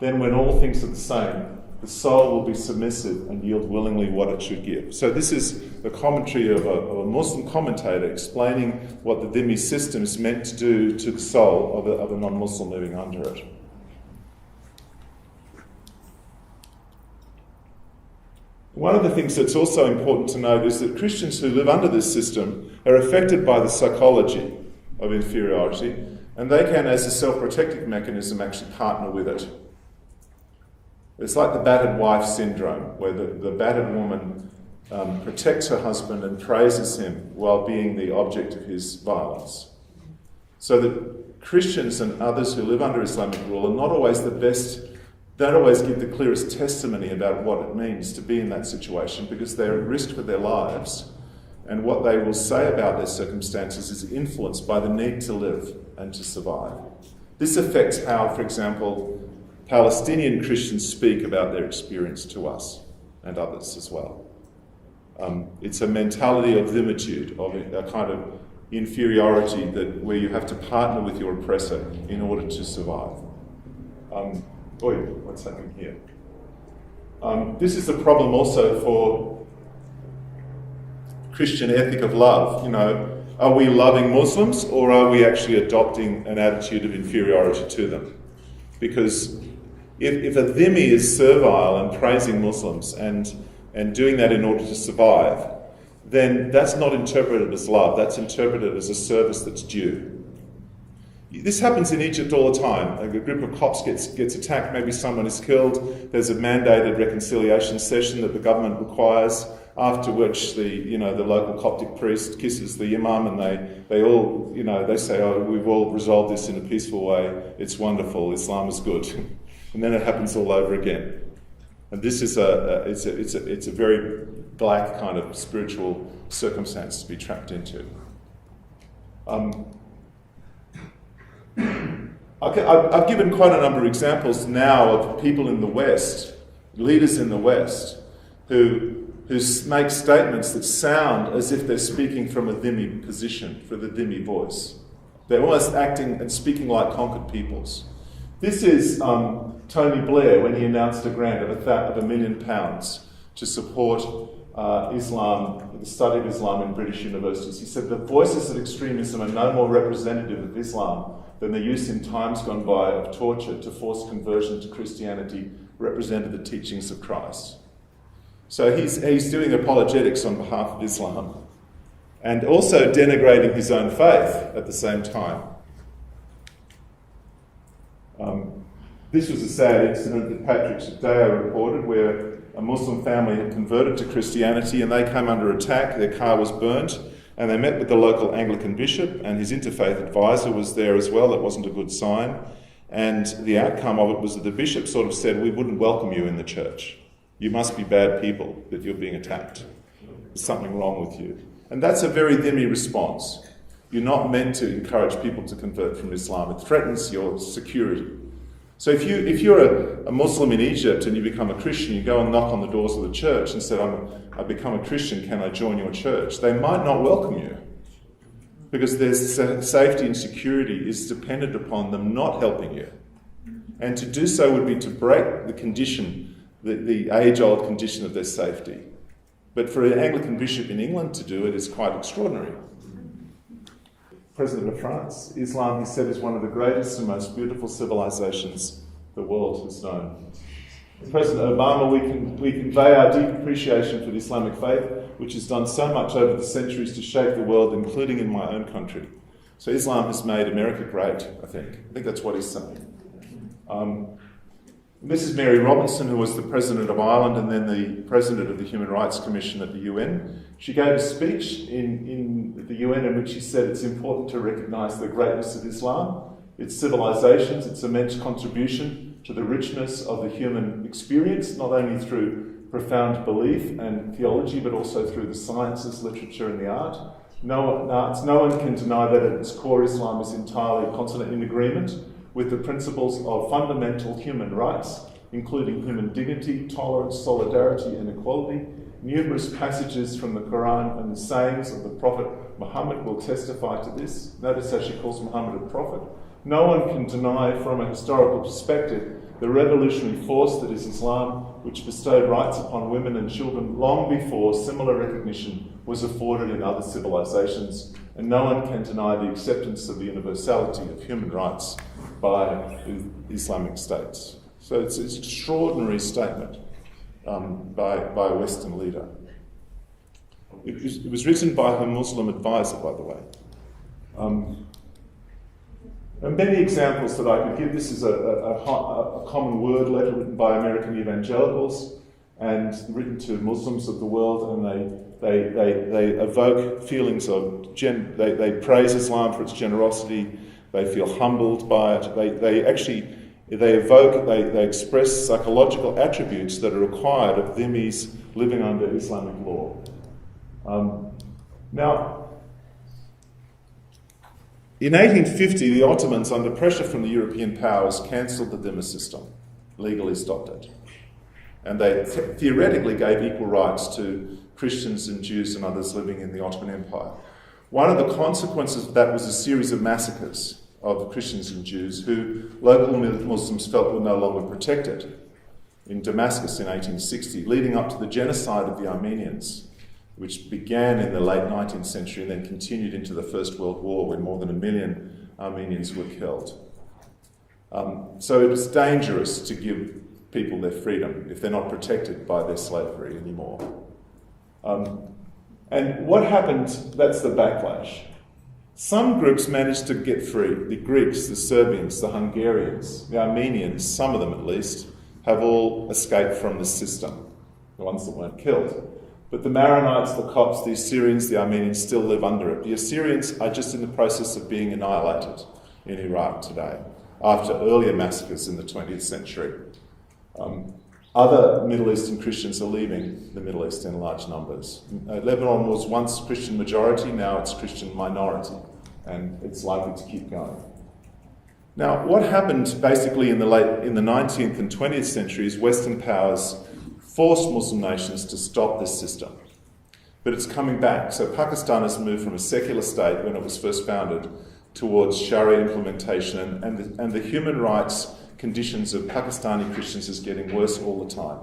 Then when all things are the same, the soul will be submissive and yield willingly what it should give. So this is the commentary of a Muslim commentator explaining what the dhimmi system is meant to do to the soul of a non-Muslim living under it. One of the things that's also important to note is that Christians who live under this system are affected by the psychology of inferiority, and they can, as a self-protective mechanism, actually partner with it. It's like the battered wife syndrome, where the battered woman protects her husband and praises him while being the object of his violence. So that Christians and others who live under Islamic rule are not always the best, don't always give the clearest testimony about what it means to be in that situation, because they're at risk for their lives, and what they will say about their circumstances is influenced by the need to live and to survive. This affects how, for example, Palestinian Christians speak about their experience to us and others as well. It's a mentality of dhimitude, of a kind of inferiority where you have to partner with your oppressor in order to survive. What's happening here? This is a problem also for Christian ethic of love. Are we loving Muslims, or are we actually adopting an attitude of inferiority to them? Because if a dhimmi is servile and praising Muslims and doing that in order to survive, then that's not interpreted as love. That's interpreted as a service that's due. This happens in Egypt all the time. A group of Copts gets attacked, maybe someone is killed. There's a mandated reconciliation session that the government requires, after which the local Coptic priest kisses the imam, and they all they say, "Oh, we've all resolved this in a peaceful way. It's wonderful. Islam is good." And then it happens all over again. And this is it's a very black kind of spiritual circumstance to be trapped into. I've given quite a number of examples now of people in the West, leaders in the West, who make statements that sound as if they're speaking from a dhimmi position, for the dhimmi voice. They're almost acting and speaking like conquered peoples. This is Tony Blair when he announced a grant of £1 million to support Islam, the study of Islam in British universities. He said the voices of extremism are no more representative of Islam than the use in times gone by of torture to force conversion to Christianity represented the teachings of Christ. So he's doing apologetics on behalf of Islam and also denigrating his own faith at the same time. This was a sad incident that Patrick Shadeo reported, where a Muslim family had converted to Christianity and they came under attack. Their car was burnt, and they met with the local Anglican bishop, and his interfaith advisor was there as well. That wasn't a good sign. And the outcome of it was that the bishop sort of said, "We wouldn't welcome you in the church. You must be bad people that you're being attacked. There's something wrong with you." And that's a very dhimmi response. You're not meant to encourage people to convert from Islam. It threatens your security. So if you're a Muslim in Egypt and you become a Christian, you go and knock on the doors of the church and say, "I've become a Christian, can I join your church?" They might not welcome you, because their safety and security is dependent upon them not helping you. And to do so would be to break the condition, the age-old condition of their safety. But for an Anglican bishop in England to do it is quite extraordinary. President of France, Islam, he said, is one of the greatest and most beautiful civilizations the world has known. President Obama, we convey our deep appreciation for the Islamic faith, which has done so much over the centuries to shape the world, including in my own country. So Islam has made America great, I think. I think that's what he's saying. Mrs. Mary Robinson, who was the President of Ireland and then the President of the Human Rights Commission at the UN, she gave a speech in the UN in which she said it's important to recognise the greatness of Islam, its civilizations, its immense contribution to the richness of the human experience, not only through profound belief and theology, but also through the sciences, literature and the art. No one can deny that at its core Islam is entirely consonant in agreement with the principles of fundamental human rights, including human dignity, tolerance, solidarity and equality. Numerous passages from the Quran and the sayings of the Prophet Muhammad will testify to this. Notice how she calls Muhammad a prophet. No one can deny from a historical perspective the revolutionary force that is Islam, which bestowed rights upon women and children long before similar recognition was afforded in other civilizations, and no one can deny the acceptance of the universality of human rights by Islamic states. So it's an extraordinary statement by a Western leader. It was written by her Muslim advisor, by the way. And many examples that I could give. This is a common word letter written by American evangelicals and written to Muslims of the world, and they evoke feelings of they praise Islam for its generosity. They feel humbled by it. They express psychological attributes that are required of dhimmis living under Islamic law. Now, in 1850, the Ottomans, under pressure from the European powers, cancelled the dhimmi system, legally stopped it. And they theoretically gave equal rights to Christians and Jews and others living in the Ottoman Empire. One of the consequences of that was a series of massacres of the Christians and Jews who local Muslims felt were no longer protected in Damascus in 1860, leading up to the genocide of the Armenians, which began in the late 19th century and then continued into the First World War, when more than 1 million Armenians were killed. So it was dangerous to give people their freedom if they're not protected by their slavery anymore. And what happened, that's the backlash. Some groups managed to get free. The Greeks, the Serbians, the Hungarians, the Armenians, some of them at least, have all escaped from the system, the ones that weren't killed. But the Maronites, the Copts, the Assyrians, the Armenians still live under it. The Assyrians are just in the process of being annihilated in Iraq today, after earlier massacres in the 20th century. Other Middle Eastern Christians are leaving the Middle East in large numbers. Lebanon was once Christian majority, now it's Christian minority, and it's likely to keep going. Now, what happened basically in the 19th and 20th centuries, Western powers forced Muslim nations to stop this system. But it's coming back. So Pakistan has moved from a secular state when it was first founded towards Sharia implementation, and the human rights conditions of Pakistani Christians is getting worse all the time.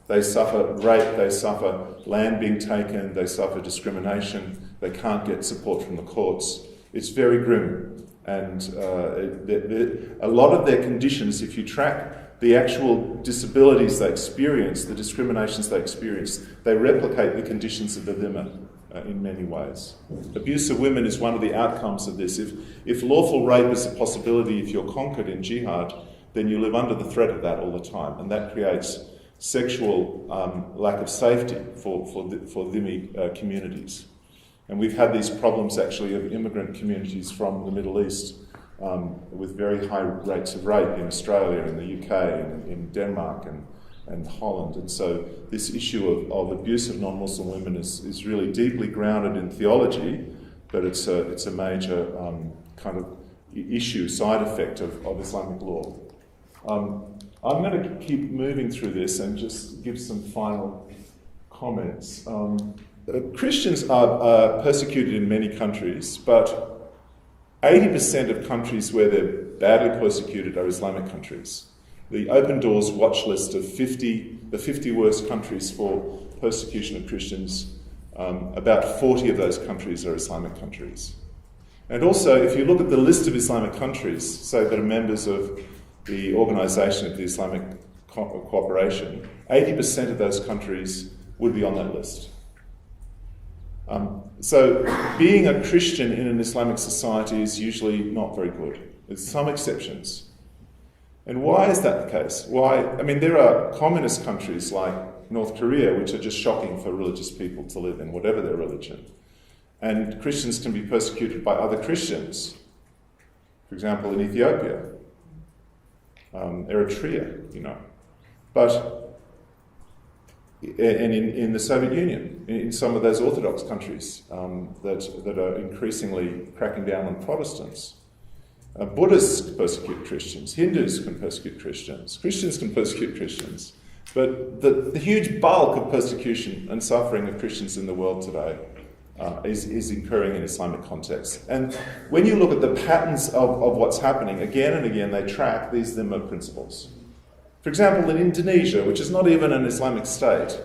They suffer rape, they suffer land being taken, they suffer discrimination, they can't get support from the courts. It's very grim. And a lot of their conditions, if you track the actual disabilities they experience, the discriminations they experience, they replicate the conditions of the dhimmi in many ways. Abuse of women is one of the outcomes of this. If lawful rape is a possibility, if you're conquered in jihad, then you live under the threat of that all the time, and that creates sexual lack of safety for dhimmi communities. And we've had these problems actually of immigrant communities from the Middle East with very high rates of rape in Australia, in the UK, in Denmark and Holland. And so this issue of abuse of non-Muslim women is really deeply grounded in theology, but it's a major kind of issue, side effect of Islamic law. I'm going to keep moving through this and just give some final comments. Christians are persecuted in many countries, but 80% of countries where they're badly persecuted are Islamic countries. The Open Doors watch list of the 50 worst countries for persecution of Christians, about 40 of those countries are Islamic countries. And also, if you look at the list of Islamic countries, say that are members of the Organisation of the Islamic Cooperation, 80% of those countries would be on that list. So being a Christian in an Islamic society is usually not very good. There's some exceptions. And why is that the case? Why? I mean, there are communist countries like North Korea, which are just shocking for religious people to live in, whatever their religion. And Christians can be persecuted by other Christians. For example, in Ethiopia, Eritrea, you know. But and in the Soviet Union, in some of those Orthodox countries that are increasingly cracking down on Protestants. Buddhists persecute Christians, Hindus can persecute Christians can persecute Christians. But the huge bulk of persecution and suffering of Christians in the world today is occurring in Islamic context. And when you look at the patterns of what's happening, again and again they track these Dhimma principles. For example, in Indonesia, which is not even an Islamic state,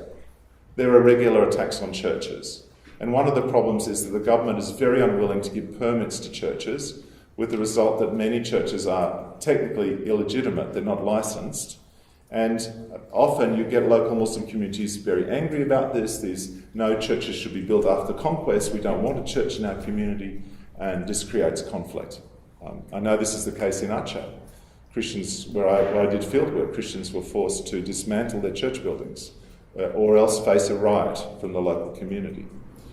there are regular attacks on churches. And one of the problems is that the government is very unwilling to give permits to churches, with the result that many churches are technically illegitimate, they're not licensed. And often you get local Muslim communities very angry about this. No churches should be built after conquest. We don't want a church in our community, and this creates conflict. I know this is the case in Aceh. Christians, where I did fieldwork, Christians were forced to dismantle their church buildings or else face a riot from the local community.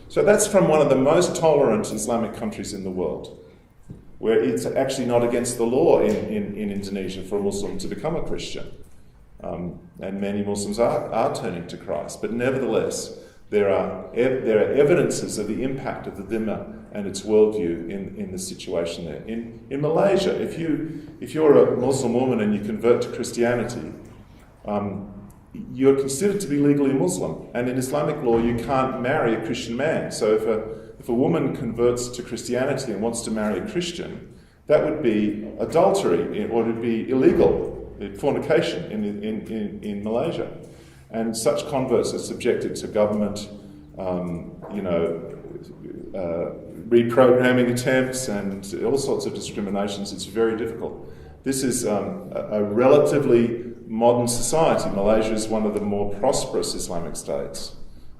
So that's from one of the most tolerant Islamic countries in the world, where it's actually not against the law in Indonesia for a Muslim to become a Christian. And many Muslims are turning to Christ. But nevertheless, there are evidences of the impact of the Dhimma and its worldview in the situation there. In Malaysia, if you're a Muslim woman and you convert to Christianity, you're considered to be legally Muslim. And in Islamic law, you can't marry a Christian man. So if a woman converts to Christianity and wants to marry a Christian, that would be adultery, or it would be illegal, fornication in Malaysia. And such converts are subjected to government, reprogramming attempts and all sorts of discriminations. It's very difficult. This is a relatively modern society. Malaysia is one of the more prosperous Islamic states,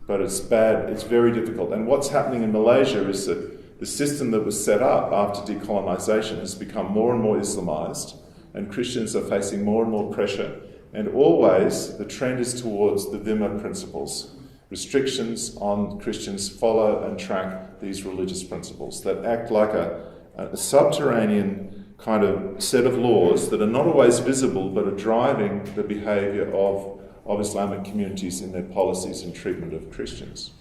but it's bad. It's very difficult. And what's happening in Malaysia is that the system that was set up after decolonisation has become more and more Islamised, and Christians are facing more and more pressure. And always the trend is towards the Dhimma principles. Restrictions on Christians follow and track these religious principles that act like a subterranean kind of set of laws that are not always visible but are driving the behaviour of Islamic communities in their policies and treatment of Christians.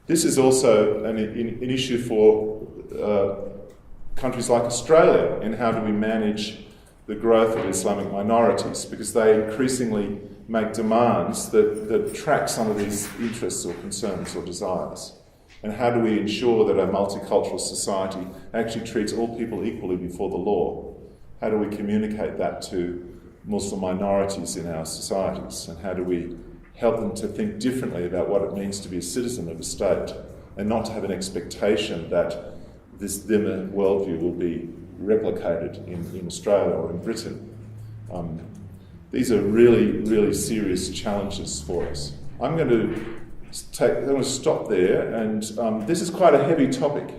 This is also an issue for countries like Australia in how do we manage the growth of Islamic minorities, because they increasingly make demands that track some of these interests or concerns or desires. And how do we ensure that a multicultural society actually treats all people equally before the law? How do we communicate that to Muslim minorities in our societies? And how do we help them to think differently about what it means to be a citizen of a state, and not to have an expectation that this Dhimma worldview will be replicated in Australia or in Britain? These are really, really serious challenges for us. I'm going to stop there, and this is quite a heavy topic.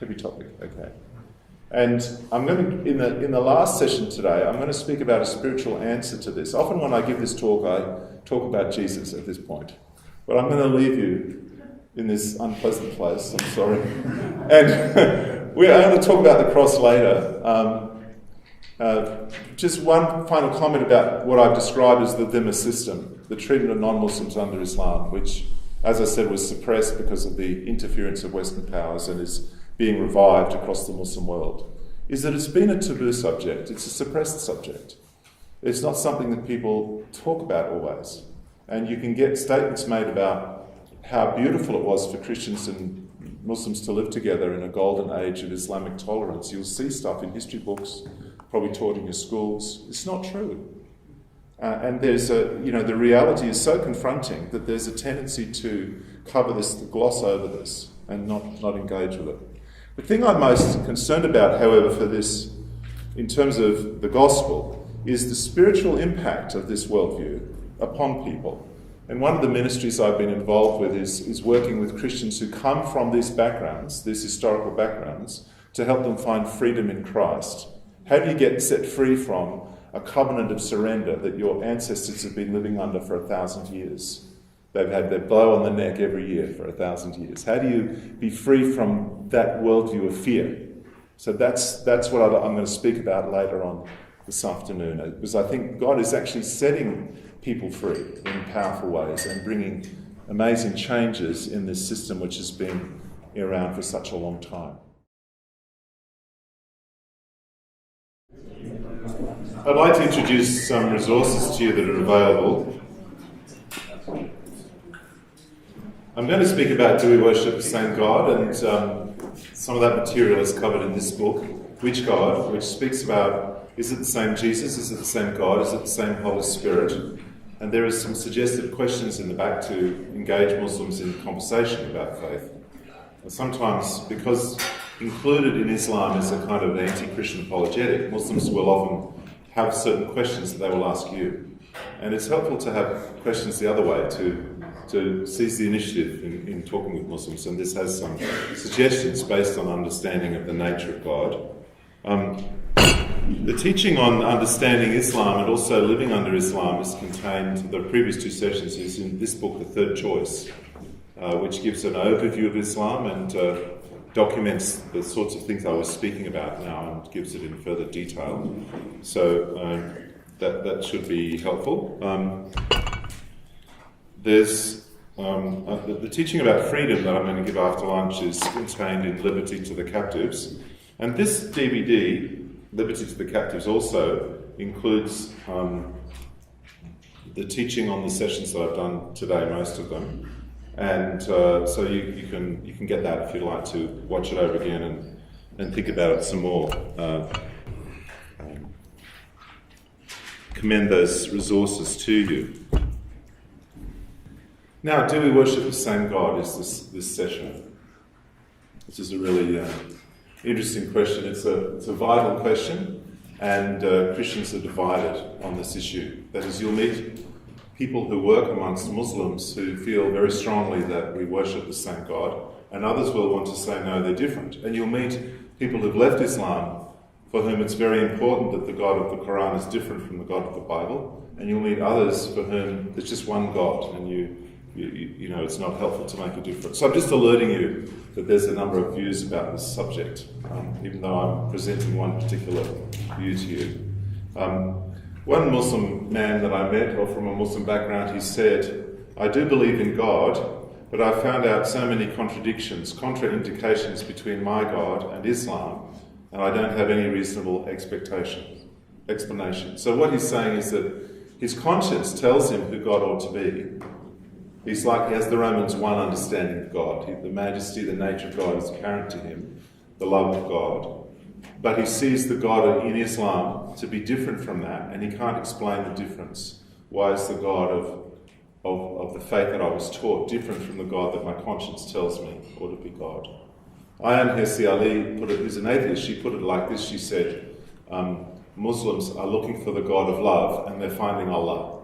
Okay. And I'm going to, in the last session today, I'm going to speak about a spiritual answer to this. Often when I give this talk, I talk about Jesus at this point, but I'm going to leave you in this unpleasant place. I'm sorry, and. I'm going to talk about the cross later. Just one final comment about what I've described as the Dhimma system, the treatment of non-Muslims under Islam, which, as I said, was suppressed because of the interference of Western powers and is being revived across the Muslim world, is that it's been a taboo subject. It's a suppressed subject. It's not something that people talk about always. And you can get statements made about how beautiful it was for Christians and Muslims to live together in a golden age of Islamic tolerance. You'll see stuff in history books, probably taught in your schools. It's not true. And there's the reality is so confronting that there's a tendency to cover this, to gloss over this, and not engage with it. The thing I'm most concerned about, however, for this, in terms of the gospel, is the spiritual impact of this worldview upon people. And one of the ministries I've been involved with is working with Christians who come from these backgrounds, these historical backgrounds, to help them find freedom in Christ. How do you get set free from a covenant of surrender that your ancestors have been living under for 1,000 years? They've had their blow on the neck every year for 1,000 years. How do you be free from that worldview of fear? So that's what I'm going to speak about later on this afternoon, because I think God is actually setting people free in powerful ways and bringing amazing changes in this system which has been around for such a long time. I'd like to introduce some resources to you that are available. I'm going to speak about Do We Worship the Same God, and some of that material is covered in this book, Which God, which speaks about, is it the same Jesus, is it the same God, is it the same Holy Spirit? And there is some suggestive questions in the back to engage Muslims in conversation about faith. And sometimes, because included in Islam is a kind of anti-Christian apologetic, Muslims will often have certain questions that they will ask you. And it's helpful to have questions the other way, to seize the initiative in talking with Muslims. And this has some suggestions based on understanding of the nature of God. The teaching on understanding Islam and also living under Islam is contained, the previous two sessions, is in this book, The Third Choice, which gives an overview of Islam and documents the sorts of things I was speaking about now and gives it in further detail. So that should be helpful. There's the teaching about freedom that I'm going to give after lunch is contained in Liberty to the Captives. And this DVD, Liberty to the Captives, also includes the teaching on the sessions that I've done today, most of them. And so you can get that if you'd like to watch it over again and think about it some more. Commend those resources to you. Now, do we worship the same God is this session? This is a really interesting question. It's a vital question, and Christians are divided on this issue. That is, you'll meet people who work amongst Muslims who feel very strongly that we worship the same God, and others will want to say, no, they're different. And you'll meet people who've left Islam for whom it's very important that the God of the Quran is different from the God of the Bible, and you'll meet others for whom there's just one God, and you know it's not helpful to make a difference. So I'm just alerting you that there's a number of views about this subject, even though I'm presenting one particular view to you. One Muslim man that I met, or from a Muslim background, he said, I do believe in God, but I found out so many contradictions, contraindications between my God and Islam, and I don't have any reasonable explanation. So what he's saying is that his conscience tells him who God ought to be. He's like, he has the Romans 1 understanding of God. The majesty, the nature of God is apparent to him, the love of God. But he sees the God in Islam to be different from that, and he can't explain the difference. Why is the God of the faith that I was taught different from the God that my conscience tells me ought to be God? Ayaan Hirsi Ali put it, who's an atheist, she put it like this. She said, Muslims are looking for the God of love, and they're finding Allah.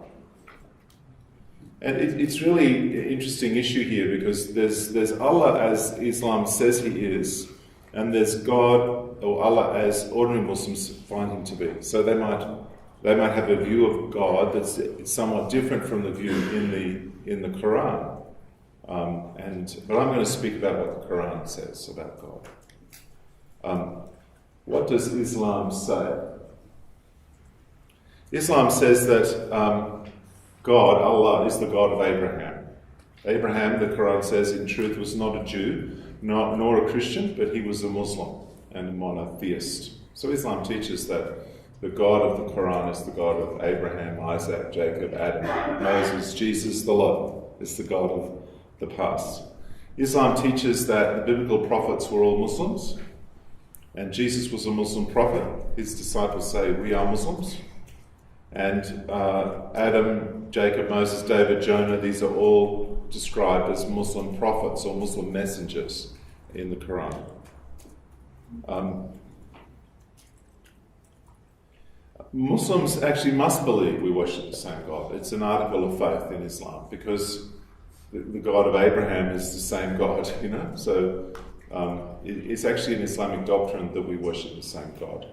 And it's really an interesting issue here, because there's Allah as Islam says he is, and there's God or Allah as ordinary Muslims find him to be. So they might have a view of God that's somewhat different from the view in the Quran. But I'm going to speak about what the Quran says about God. What does Islam say? Islam says that God, Allah, is the God of Abraham. Abraham, the Quran says, in truth was not a Jew, nor a Christian, but he was a Muslim and a monotheist. So Islam teaches that the God of the Quran is the God of Abraham, Isaac, Jacob, Adam, Moses, Jesus, the Lord, is the God of the past. Islam teaches that the biblical prophets were all Muslims, and Jesus was a Muslim prophet. His disciples say, we are Muslims. And Adam, Jacob, Moses, David, Jonah, these are all described as Muslim prophets or Muslim messengers in the Quran. Muslims actually must believe we worship the same God. It's an article of faith in Islam because the God of Abraham is the same God, you know. So it's actually an Islamic doctrine that we worship the same God.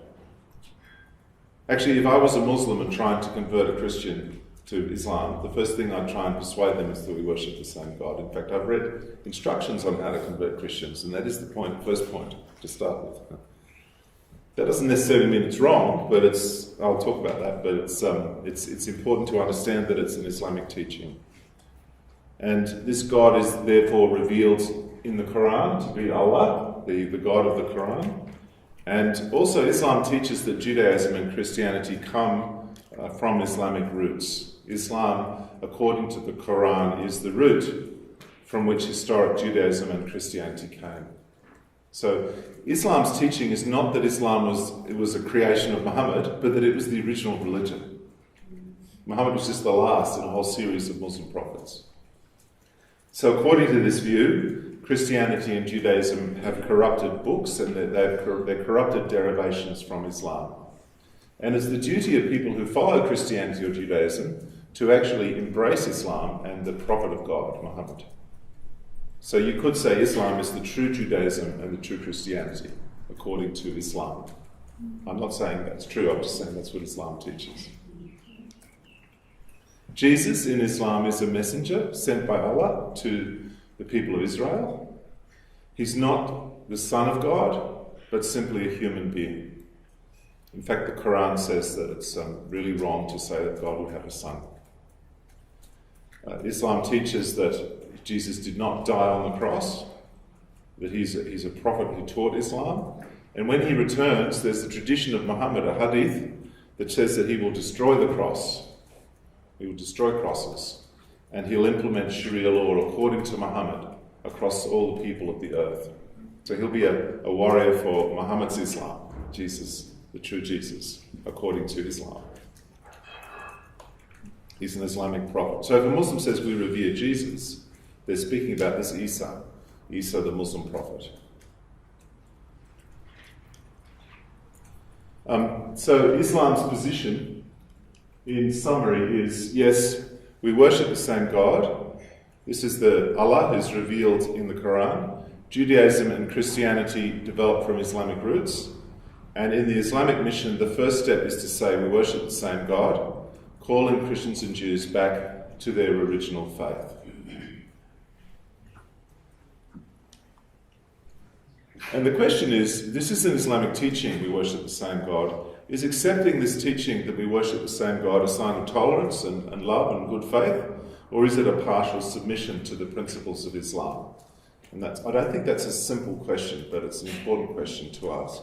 Actually, if I was a Muslim and trying to convert a Christian to Islam, the first thing I'd try and persuade them is that we worship the same God. In fact, I've read instructions on how to convert Christians, and that is the first point to start with. That doesn't necessarily mean it's wrong, but I'll talk about that, but it's important to understand that it's an Islamic teaching. And this God is therefore revealed in the Quran to be Allah, the God of the Quran. And also Islam teaches that Judaism and Christianity come from Islamic roots. Islam, according to the Quran, is the root from which historic Judaism and Christianity came. So Islam's teaching is not that Islam was a creation of Muhammad, but that it was the original religion. Muhammad was just the last in a whole series of Muslim prophets. So according to this view, Christianity and Judaism have corrupted books and they're corrupted derivations from Islam. And it's the duty of people who follow Christianity or Judaism to actually embrace Islam and the prophet of God, Muhammad. So you could say Islam is the true Judaism and the true Christianity, according to Islam. I'm not saying that's true, I'm just saying that's what Islam teaches. Jesus in Islam is a messenger sent by Allah to the people of Israel. He's not the Son of God, but simply a human being. In fact, the Quran says that it's really wrong to say that God would have a son. Islam teaches that Jesus did not die on the cross, that he's a prophet who taught Islam. And when he returns, there's the tradition of Muhammad, a hadith, that says that he will destroy the cross. He will destroy crosses. And he'll implement Sharia law according to Muhammad across all the people of the earth. So he'll be a warrior for Muhammad's Islam, Jesus, the true Jesus, according to Islam. He's an Islamic prophet. So if a Muslim says we revere Jesus, they're speaking about this Isa the Muslim prophet. So Islam's position, in summary, is yes, we worship the same God. This is the Allah who's revealed in the Quran. Judaism and Christianity developed from Islamic roots. And in the Islamic mission, the first step is to say we worship the same God, calling Christians and Jews back to their original faith. And the question is, this is an Islamic teaching, we worship the same God. Is accepting this teaching that we worship the same God a sign of tolerance and love and good faith? Or is it a partial submission to the principles of Islam? And I don't think that's a simple question, but it's an important question to ask.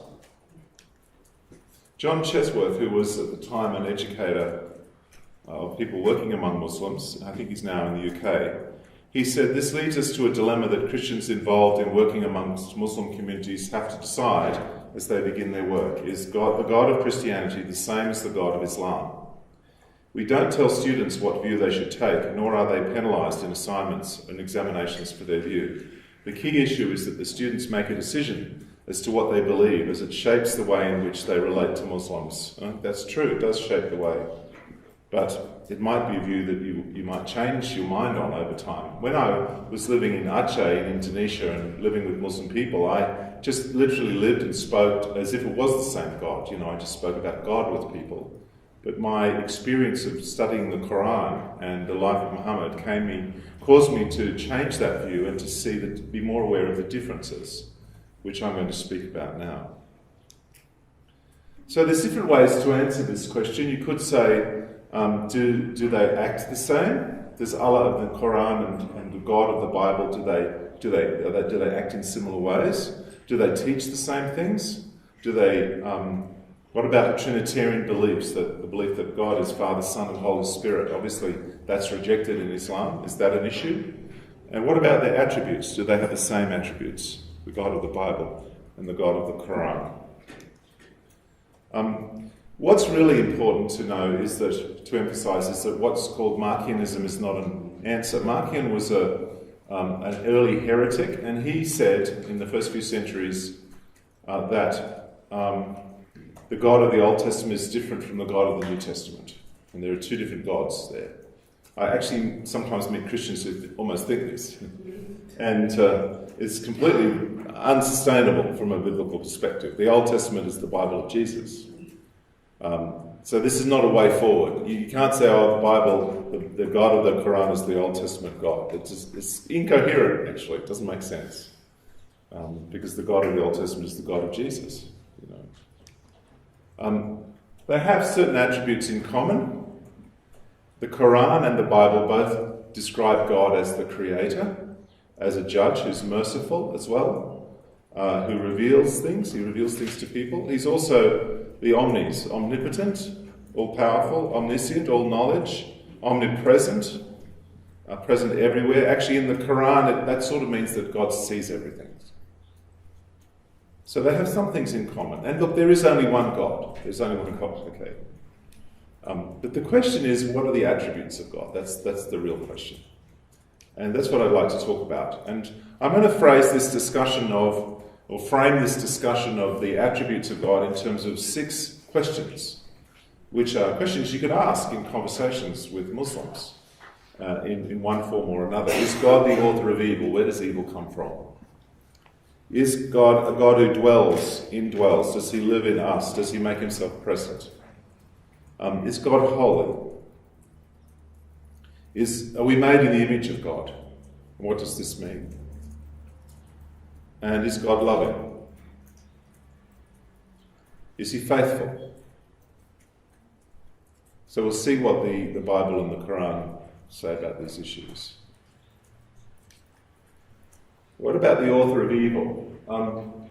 John Chesworth, who was at the time an educator of people working among Muslims, I think he's now in the UK, he said, this leads us to a dilemma that Christians involved in working amongst Muslim communities have to decide as they begin their work. Is the God of Christianity the same as the God of Islam? We don't tell students what view they should take, nor are they penalised in assignments and examinations for their view. The key issue is that the students make a decision as to what they believe, as it shapes the way in which they relate to Muslims. That's true, it does shape the way. But it might be a view that you might change your mind on over time. When I was living in Aceh in Indonesia and living with Muslim people, I just literally lived and spoke as if it was the same God. I just spoke about God with people. But my experience of studying the Quran and the life of Muhammad caused me to change that view and to be more aware of the differences, which I'm going to speak about now. So there's different ways to answer this question. You could say, do they act the same? Does Allah of the Quran and the God of the Bible, do they act in similar ways? Do they teach the same things? What about the Trinitarian beliefs, the belief that God is Father, Son, and Holy Spirit? Obviously, that's rejected in Islam. Is that an issue? And what about their attributes? Do they have the same attributes, the God of the Bible and the God of the Quran? What's really important to know is that, to emphasise, is that what's called Marcionism is not an answer. Marcion was an early heretic, and he said in the first few centuries that the God of the Old Testament is different from the God of the New Testament. And there are two different gods there. I actually sometimes meet Christians who almost think this. And it's completely unsustainable from a biblical perspective. The Old Testament is the Bible of Jesus. So this is not a way forward. You can't say, oh, the Bible, the God of the Quran is the Old Testament God. It's incoherent, actually. It doesn't make sense. Because the God of the Old Testament is the God of Jesus. They have certain attributes in common. The Quran and the Bible both describe God as the creator, as a judge who's merciful as well, who reveals things. He reveals things to people. He's also the omnipotent, all-powerful, omniscient, all-knowledge, omnipresent, present everywhere. Actually, in the Quran, that sort of means that God sees everything. So they have some things in common. And look, there is only one God. There's only one God, okay. But the question is, what are the attributes of God? That's the real question. And that's what I'd like to talk about. And I'm going to frame this discussion of the attributes of God in terms of 6 questions, which are questions you could ask in conversations with Muslims in one form or another. Is God the author of evil? Where does evil come from? Is God a God who indwells? Does he live in us? Does he make himself present? Is God holy? Are we made in the image of God? And what does this mean? And is God loving? Is he faithful? So we'll see what the Bible and the Quran say about these issues. What about the author of evil?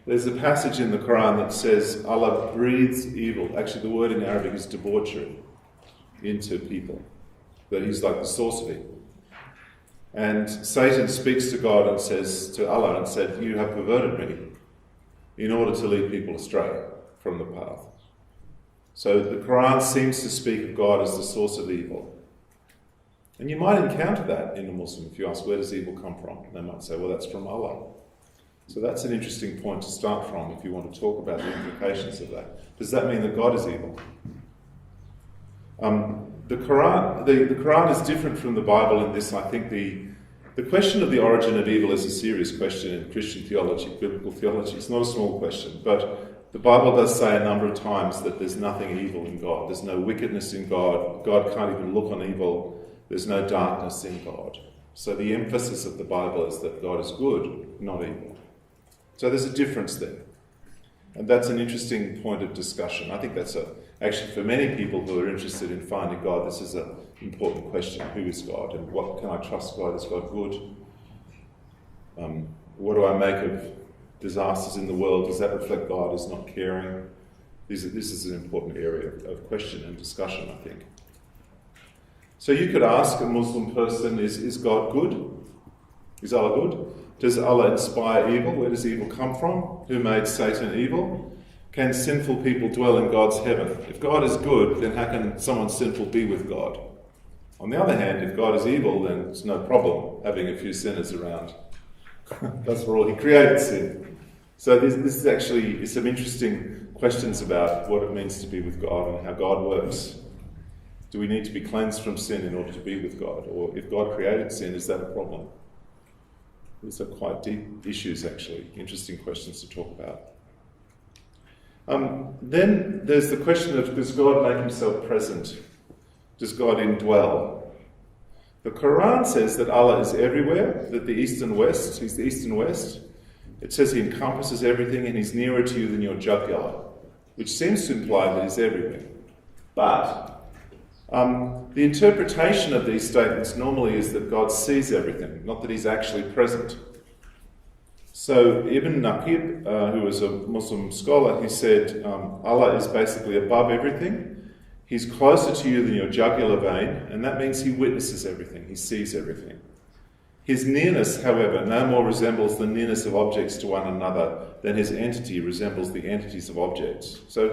There's a passage in the Quran that says Allah breathes evil. Actually, the word in Arabic is debauchery into people. That he's like the source of evil. And Satan speaks to God and says to Allah and said, you have perverted me in order to lead people astray from the path. So the Quran seems to speak of God as the source of evil. And you might encounter that in a Muslim if you ask, where does evil come from? They might say, well, that's from Allah. So that's an interesting point to start from if you want to talk about the implications of that. Does that mean that God is evil? The Quran is different from the Bible in this. I think the question of the origin of evil is a serious question in Christian theology, biblical theology. It's not a small question, but the Bible does say a number of times that there's nothing evil in God. There's no wickedness in God. God can't even look on evil. There's no darkness in God. So the emphasis of the Bible is that God is good, not evil. So there's a difference there. And that's an interesting point of discussion. I think that's actually for many people who are interested in finding God, this is an important question. Who is God? And what can I trust God? Is God good? What do I make of disasters in the world? Does that reflect God as not caring? This is an important area of question and discussion, I think. So you could ask a Muslim person, is God good? Is Allah good? Does Allah inspire evil? Where does evil come from? Who made Satan evil? Can sinful people dwell in God's heaven? If God is good, then how can someone sinful be with God? On the other hand, if God is evil, then it's no problem having a few sinners around. That's for all. He created sin. So this is actually some interesting questions about what it means to be with God and how God works. Do we need to be cleansed from sin in order to be with God? Or if God created sin, is that a problem? These are quite deep issues, actually. Interesting questions to talk about. Then there's the question of, does God make himself present? Does God indwell? The Quran says that Allah is everywhere, that he's the east and west. It says he encompasses everything and he's nearer to you than your jugular, which seems to imply that he's everywhere. But the interpretation of these statements normally is that God sees everything, not that he's actually present. So Ibn Naqib, who was a Muslim scholar, he said Allah is basically above everything. He's closer to you than your jugular vein, and that means he witnesses everything, he sees everything. His nearness, however, no more resembles the nearness of objects to one another than his entity resembles the entities of objects. So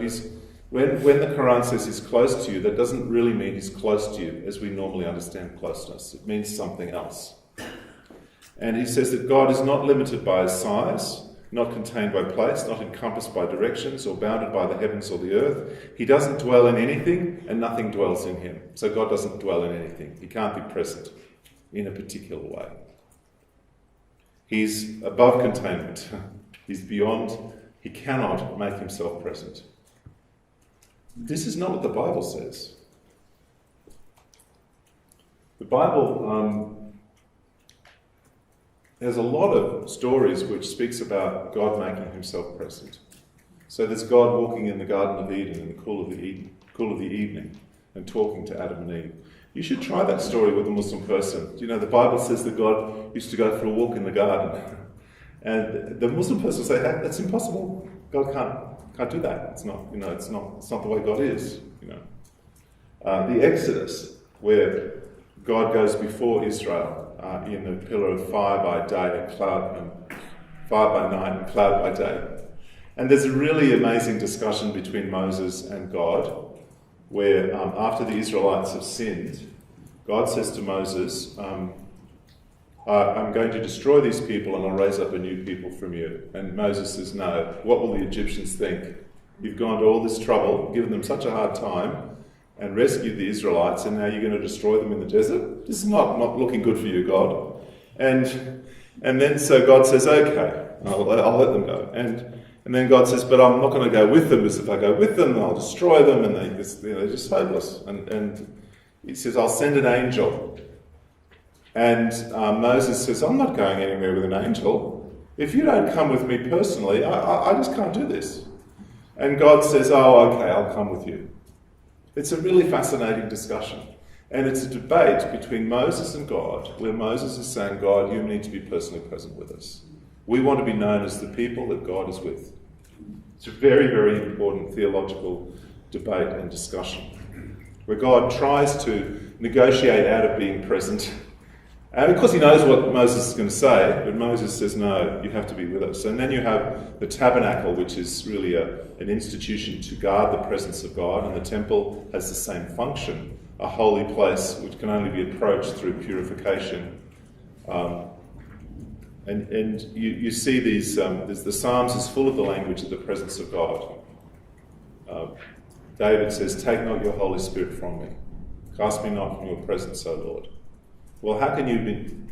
when the Quran says he's close to you, that doesn't really mean he's close to you as we normally understand closeness. It means something else. And he says that God is not limited by his size, not contained by place, not encompassed by directions, or bounded by the heavens or the earth. He doesn't dwell in anything, and nothing dwells in him. So God doesn't dwell in anything. He can't be present in a particular way. He's above containment. He's beyond. He cannot make himself present. This is not what the Bible says. The Bible there's a lot of stories which speaks about God making himself present. So there's God walking in the Garden of Eden in the cool of the evening and talking to Adam and Eve. You should try that story with a Muslim person. You know, the Bible says that God used to go for a walk in the garden. And the Muslim person will say, hey, that's impossible. God can't do that. It's not the way God is. The Exodus, where God goes before Israel in a pillar of fire by day, fire by night, and cloud by day. And there's a really amazing discussion between Moses and God, where after the Israelites have sinned, God says to Moses, I'm going to destroy these people and I'll raise up a new people from you. And Moses says, no, what will the Egyptians think? You've gone to all this trouble, given them such a hard time, and rescued the Israelites, and now you're going to destroy them in the desert? This is not looking good for you, God. And then so God says, okay, I'll let them go. And then God says, but I'm not going to go with them, because if I go with them, I'll destroy them, and they're just hopeless. And he says, I'll send an angel. And Moses says, I'm not going anywhere with an angel. If you don't come with me personally, I just can't do this. And God says, oh, okay, I'll come with you. It's a really fascinating discussion. And it's a debate between Moses and God, where Moses is saying, God, you need to be personally present with us. We want to be known as the people that God is with. It's a very, very important theological debate and discussion, where God tries to negotiate out of being present. And of course he knows what Moses is going to say, but Moses says, no, you have to be with us. And then you have the tabernacle, which is really an institution to guard the presence of God, and the temple has the same function, a holy place which can only be approached through purification. And you see these, the Psalms is full of the language of the presence of God. David says, take not your Holy Spirit from me. Cast me not from your presence, O Lord. Well, how can you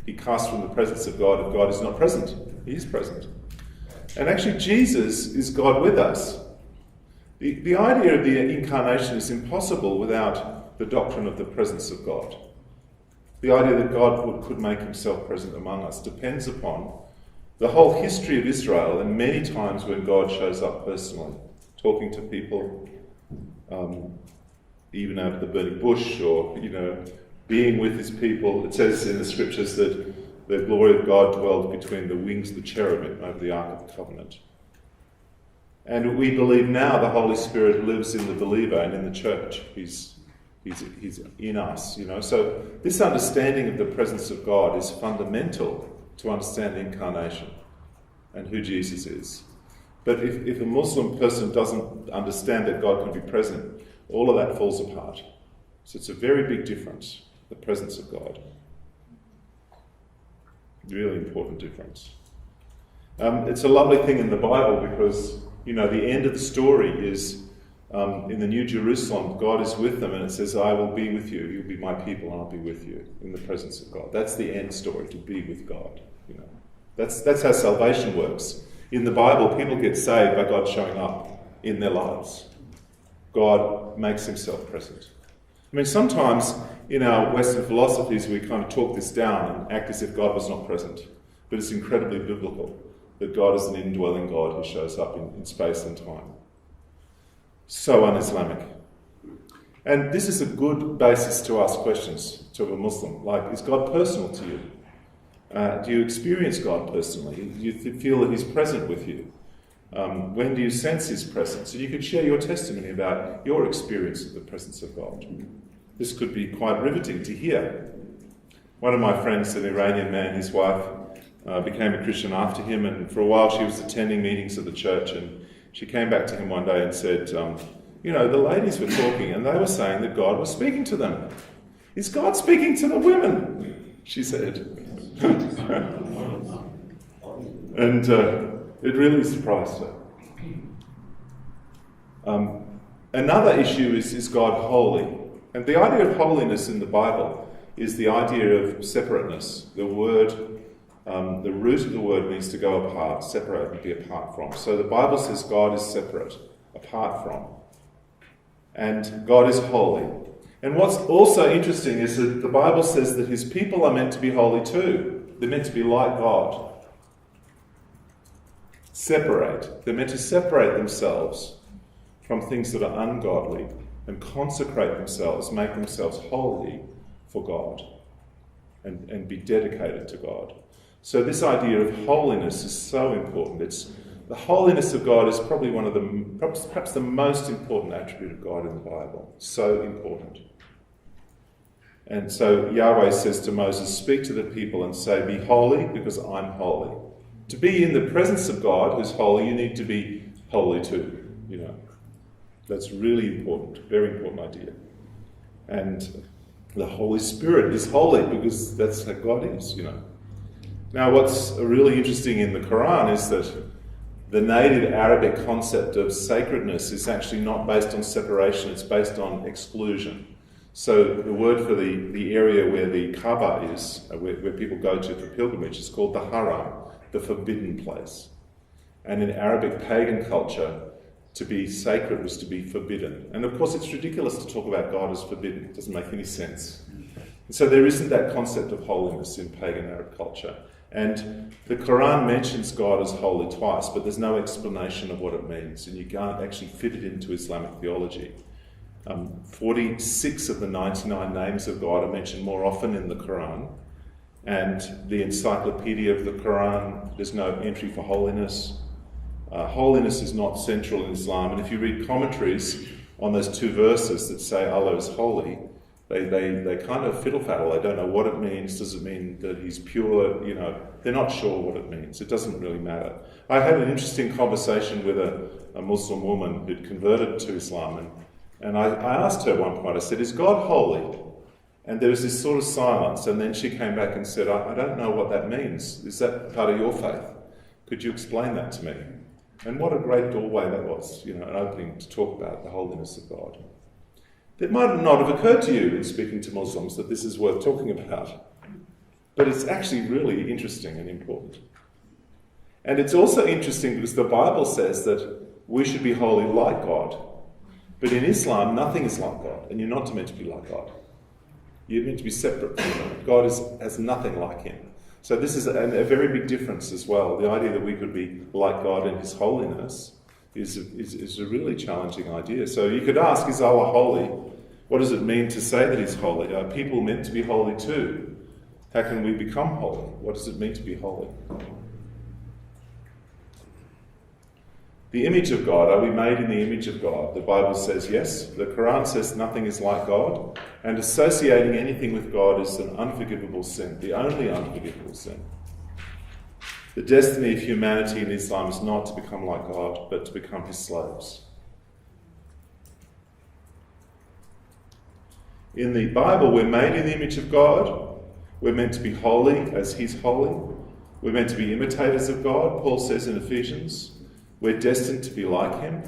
be cast from the presence of God if God is not present? He is present. And actually, Jesus is God with us. The idea of the incarnation is impossible without the doctrine of the presence of God. The idea that God could make himself present among us depends upon the whole history of Israel, and many times when God shows up personally, talking to people, even out of the burning bush, or, being with his people. It says in the scriptures that the glory of God dwelled between the wings of the cherubim over the Ark of the Covenant. And we believe now the Holy Spirit lives in the believer and in the church. He's in us, So this understanding of the presence of God is fundamental to understand the incarnation and who Jesus is. But if a Muslim person doesn't understand that God can be present, all of that falls apart. So it's a very big difference, the presence of God. Really important difference. It's a lovely thing in the Bible because, the end of the story is in the New Jerusalem, God is with them, and it says, I will be with you, you'll be my people, and I'll be with you in the presence of God. That's the end story, to be with God. That's how salvation works. In the Bible, people get saved by God showing up in their lives. God makes himself present. I mean, sometimes in our Western philosophies, we kind of talk this down and act as if God was not present. But it's incredibly biblical that God is an indwelling God who shows up in space and time. So un-Islamic. And this is a good basis to ask questions to a Muslim. Like, is God personal to you? Do you experience God personally? Do you feel that he's present with you? When do you sense his presence? And you could share your testimony about your experience of the presence of God. This could be quite riveting to hear. One of my friends, an Iranian man, his wife became a Christian after him, and for a while she was attending meetings at the church, and she came back to him one day and said, the ladies were talking and they were saying that God was speaking to them. Is God speaking to the women? She said. And It really surprised her. Another issue is God holy? And the idea of holiness in the Bible is the idea of separateness. The root of the word means to go apart, separate and be apart from. So the Bible says God is separate, apart from. And God is holy. And what's also interesting is that the Bible says that his people are meant to be holy too. They're meant to be like God. Separate. They're meant to separate themselves from things that are ungodly and consecrate themselves, make themselves holy for God and be dedicated to God. So this idea of holiness is so important. The holiness of God is probably one of perhaps the most important attribute of God in the Bible. So important. And so Yahweh says to Moses, speak to the people and say, be holy because I'm holy. To be in the presence of God who's holy, you need to be holy too. That's really important, very important idea. And the Holy Spirit is holy because that's how God is, Now what's really interesting in the Quran is that the native Arabic concept of sacredness is actually not based on separation, it's based on exclusion. So the word for the area where the Kaaba is, where people go to for pilgrimage, is called the Haram, the forbidden place. And in Arabic pagan culture, to be sacred was to be forbidden. And of course it's ridiculous to talk about God as forbidden. It doesn't make any sense. And so there isn't that concept of holiness in pagan Arab culture. And the Quran mentions God as holy twice, but there's no explanation of what it means. And you can't actually fit it into Islamic theology. 46 of the 99 names of God are mentioned more often in the Quran. And the encyclopedia of the Quran, there's no entry for holiness. Holiness is not central in Islam, and if you read commentaries on those two verses that say Allah is holy, they kind of fiddle-faddle. They don't know what it means. Does it mean that he's pure? They're not sure what it means. It doesn't really matter. I had an interesting conversation with a Muslim woman who'd converted to Islam, and I asked her at one point, I said, is God holy? And there was this sort of silence, and then she came back and said, I don't know what that means. Is that part of your faith? Could you explain that to me? And what a great doorway that was, an opening to talk about the holiness of God. It might not have occurred to you in speaking to Muslims that this is worth talking about, but it's actually really interesting and important. And it's also interesting because the Bible says that we should be holy like God. But in Islam, nothing is like God, and you're not meant to be like God. You're meant to be separate from God. God has nothing like him. So this is a very big difference as well. The idea that we could be like God in his holiness is a really challenging idea. So you could ask, is Allah holy? What does it mean to say that he's holy? Are people meant to be holy too? How can we become holy? What does it mean to be holy? The image of God, are we made in the image of God? The Bible says yes. The Quran says nothing is like God. And associating anything with God is an unforgivable sin, the only unforgivable sin. The destiny of humanity in Islam is not to become like God, but to become his slaves. In the Bible, we're made in the image of God. We're meant to be holy as he's holy. We're meant to be imitators of God, Paul says in Ephesians. We're destined to be like him.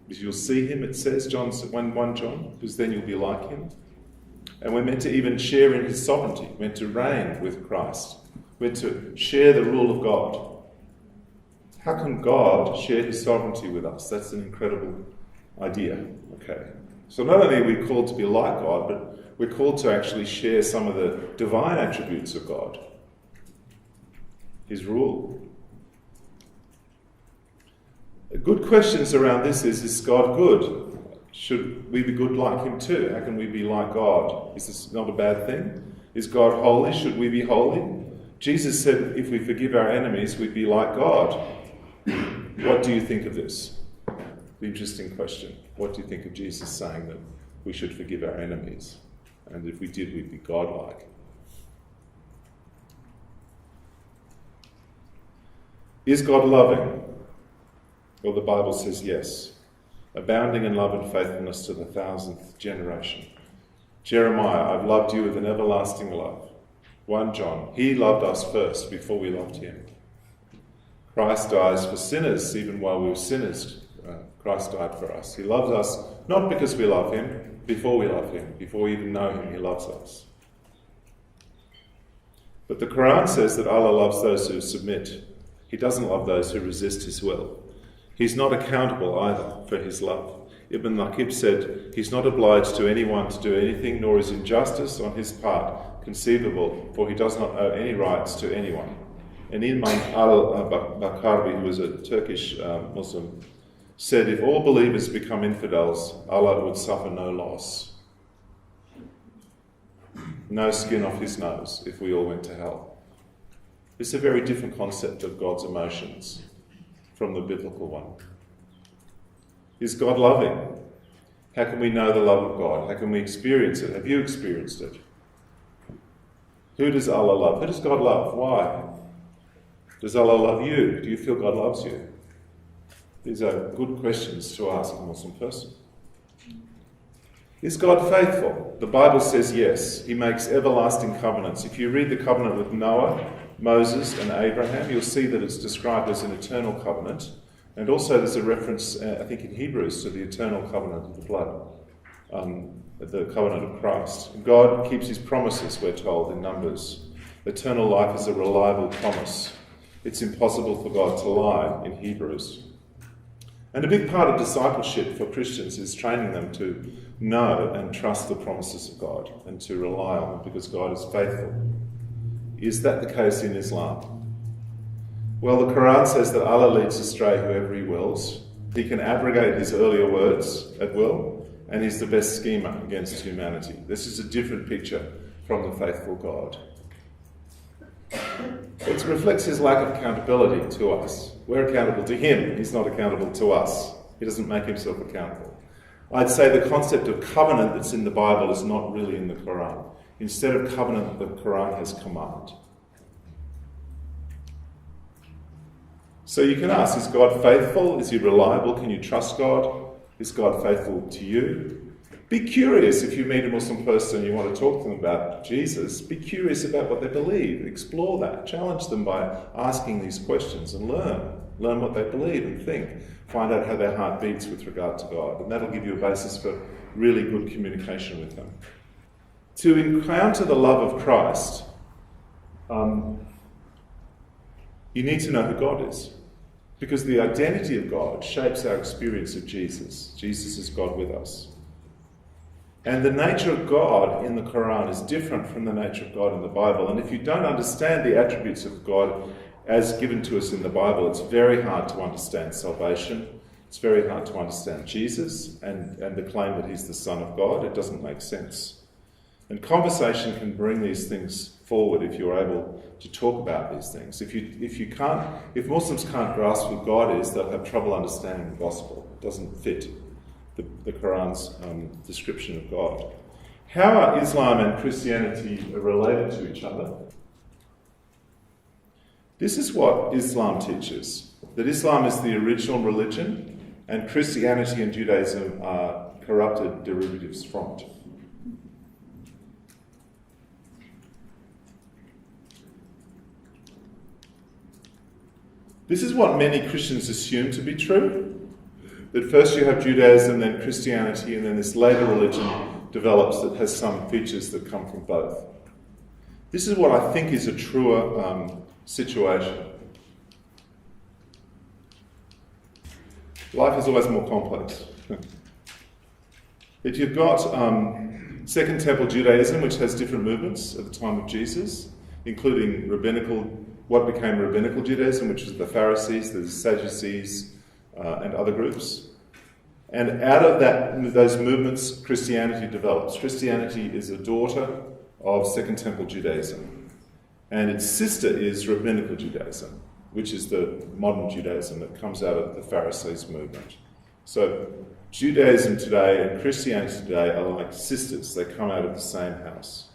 Because you'll see him, it says, 1 John, because then you'll be like him. And we're meant to even share in his sovereignty. We're meant to reign with Christ. We're to share the rule of God. How can God share his sovereignty with us? That's an incredible idea. Okay. So not only are we called to be like God, but we're called to actually share some of the divine attributes of God. His rule. Good questions around this is God good? Should we be good like him too? How can we be like God? Is this not a bad thing? Is God holy? Should we be holy? Jesus said if we forgive our enemies, we'd be like God. What do you think of this? The interesting question. What do you think of Jesus saying that we should forgive our enemies? And if we did, we'd be God-like. Is God loving? Well, the Bible says yes. Abounding in love and faithfulness to the 1,000th generation. Jeremiah, I've loved you with an everlasting love. 1 John, he loved us first before we loved him. Christ dies for sinners, even while we were sinners. Christ died for us. He loves us not because we love him, before we love him. Before we even know him, he loves us. But the Quran says that Allah loves those who submit. He doesn't love those who resist his will. He's not accountable either for his love. Ibn Laqib said, he's not obliged to anyone to do anything, nor is injustice on his part conceivable, for he does not owe any rights to anyone. And Imam al-Bakarbi, who was a Turkish Muslim, said, if all believers become infidels, Allah would suffer no loss. No skin off his nose if we all went to hell. It's a very different concept of God's emotions from the biblical one. Is God loving? How can we know the love of God? How can we experience it? Have you experienced it? Who does Allah love? Who does God love? Why? Does Allah love you? Do you feel God loves you? These are good questions to ask a Muslim person. Is God faithful? The Bible says yes. He makes everlasting covenants. If you read the covenant with Noah, Moses and Abraham, you'll see that it's described as an eternal covenant. And also there's a reference, I think in Hebrews, to the eternal covenant of the blood, the covenant of Christ. God keeps his promises, we're told in Numbers. Eternal life is a reliable promise. It's impossible for God to lie in Hebrews. And a big part of discipleship for Christians is training them to know and trust the promises of God and to rely on them because God is faithful. Is that the case in Islam? Well, the Quran says that Allah leads astray whoever he wills. He can abrogate his earlier words at will, and he's the best schemer against humanity. This is a different picture from the faithful God. It reflects his lack of accountability to us. We're accountable to him. He's not accountable to us. He doesn't make himself accountable. I'd say the concept of covenant that's in the Bible is not really in the Quran. Instead of covenant, the Quran has command. So you can ask, is God faithful? Is he reliable? Can you trust God? Is God faithful to you? Be curious if you meet a Muslim person and you want to talk to them about Jesus. Be curious about what they believe. Explore that. Challenge them by asking these questions and learn. Learn what they believe and think. Find out how their heart beats with regard to God. And that'll give you a basis for really good communication with them. To encounter the love of Christ, you need to know who God is. Because the identity of God shapes our experience of Jesus. Jesus is God with us. And the nature of God in the Quran is different from the nature of God in the Bible. And if you don't understand the attributes of God as given to us in the Bible, it's very hard to understand salvation. It's very hard to understand Jesus and the claim that he's the Son of God. It doesn't make sense. And conversation can bring these things forward if you're able to talk about these things. If Muslims can't grasp who God is, they'll have trouble understanding the gospel. It doesn't fit the Quran's description of God. How are Islam and Christianity related to each other? This is what Islam teaches, that Islam is the original religion and Christianity and Judaism are corrupted derivatives from it. This is what many Christians assume to be true, that first you have Judaism, then Christianity, and then this later religion develops that has some features that come from both. This is what I think is a truer situation. Life is always more complex. If you've got Second Temple Judaism, which has different movements at the time of Jesus, including what became rabbinical Judaism, which was the Pharisees, the Sadducees, and other groups. And out of those movements, Christianity develops. Christianity is a daughter of Second Temple Judaism. And its sister is rabbinical Judaism, which is the modern Judaism that comes out of the Pharisees movement. So Judaism today and Christianity today are like sisters. They come out of the same house.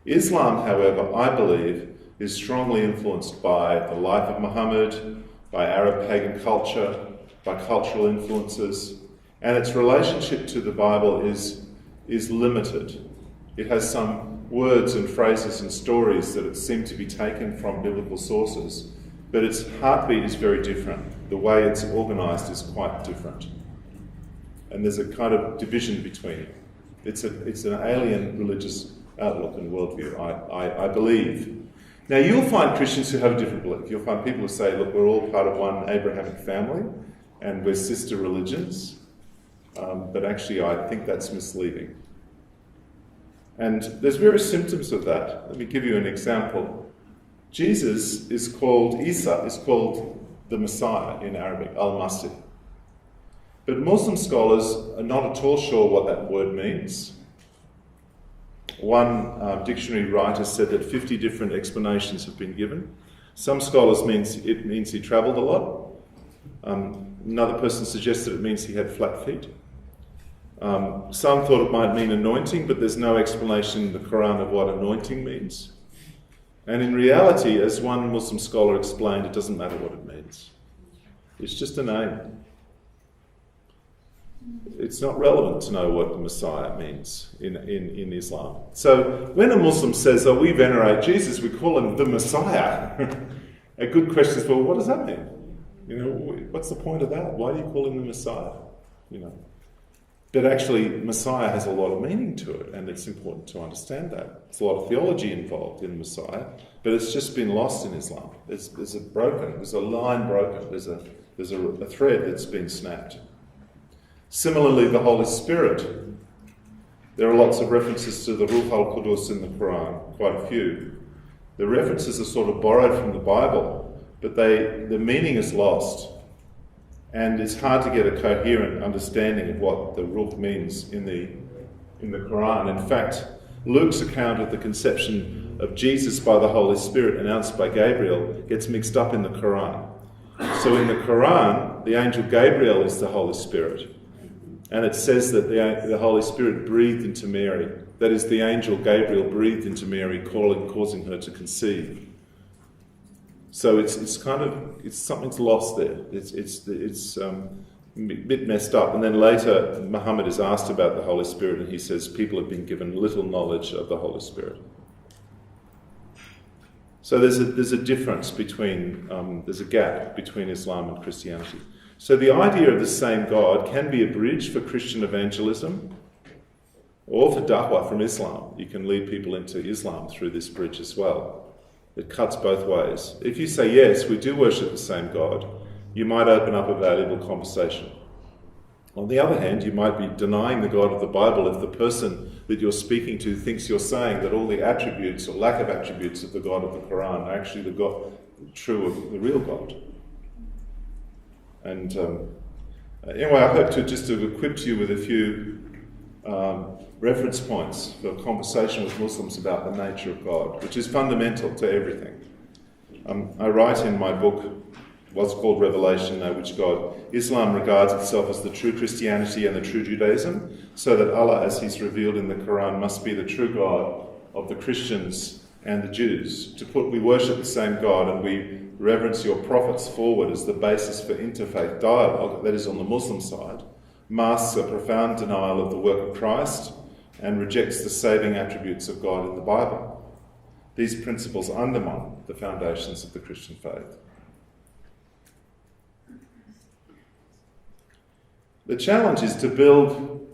Islam, however, I believe, is strongly influenced by the life of Muhammad, by Arab pagan culture, by cultural influences, and its relationship to the Bible is limited. It has some words and phrases and stories that seem to be taken from biblical sources, but its heartbeat is very different. The way it's organised is quite different. And there's a kind of division between it. It's an alien religious outlook and worldview, I believe. Now, you'll find Christians who have a different belief. You'll find people who say, look, we're all part of one Abrahamic family and we're sister religions. But actually, I think that's misleading. And there's various symptoms of that. Let me give you an example. Jesus is called, Isa is called the Messiah in Arabic, Al-Masih. But Muslim scholars are not at all sure what that word means. One dictionary writer said that 50 different explanations have been given. Some scholars it means he travelled a lot. Another person suggested it means he had flat feet. Some thought it might mean anointing, but there's no explanation in the Quran of what anointing means. And in reality, as one Muslim scholar explained, it doesn't matter what it means. It's just a name. It's not relevant to know what the Messiah means in Islam. So when a Muslim says, oh, we venerate Jesus, we call him the Messiah, a good question is, well, what does that mean? What's the point of that? Why do you call him the Messiah? But actually, Messiah has a lot of meaning to it, and it's important to understand that. There's a lot of theology involved in Messiah, but it's just been lost in Islam. There's a line broken, there's a thread that's been snapped. Similarly, the Holy Spirit. There are lots of references to the Ruh al-Qudus in the Quran, quite a few. The references are sort of borrowed from the Bible, but the meaning is lost. And it's hard to get a coherent understanding of what the Ruh means in the Quran. In fact, Luke's account of the conception of Jesus by the Holy Spirit announced by Gabriel gets mixed up in the Quran. So in the Quran, the angel Gabriel is the Holy Spirit. And it says that the Holy Spirit breathed into Mary. That is, the angel Gabriel breathed into Mary, causing her to conceive. So it's something's lost there. It's a bit messed up. And then later, Muhammad is asked about the Holy Spirit, and he says people have been given little knowledge of the Holy Spirit. So there's a difference there's a gap between Islam and Christianity. So the idea of the same God can be a bridge for Christian evangelism or for da'wah from Islam. You can lead people into Islam through this bridge as well. It cuts both ways. If you say, yes, we do worship the same God, you might open up a valuable conversation. On the other hand, you might be denying the God of the Bible if the person that you're speaking to thinks you're saying that all the attributes or lack of attributes of the God of the Quran are actually the God true of the real God. And anyway, I hope to equip you with a few reference points for conversation with Muslims about the nature of God, which is fundamental to everything. I write in my book what's called Revelation, Know Which God. Islam regards itself as the true Christianity and the true Judaism, so that Allah, as he's revealed in the Quran, must be the true God of the Christians and the Jews. We worship the same God, and we reverence your prophets forward as the basis for interfaith dialogue, that is on the Muslim side, masks a profound denial of the work of Christ and rejects the saving attributes of God in the Bible. These principles undermine the foundations of the Christian faith. The challenge is to build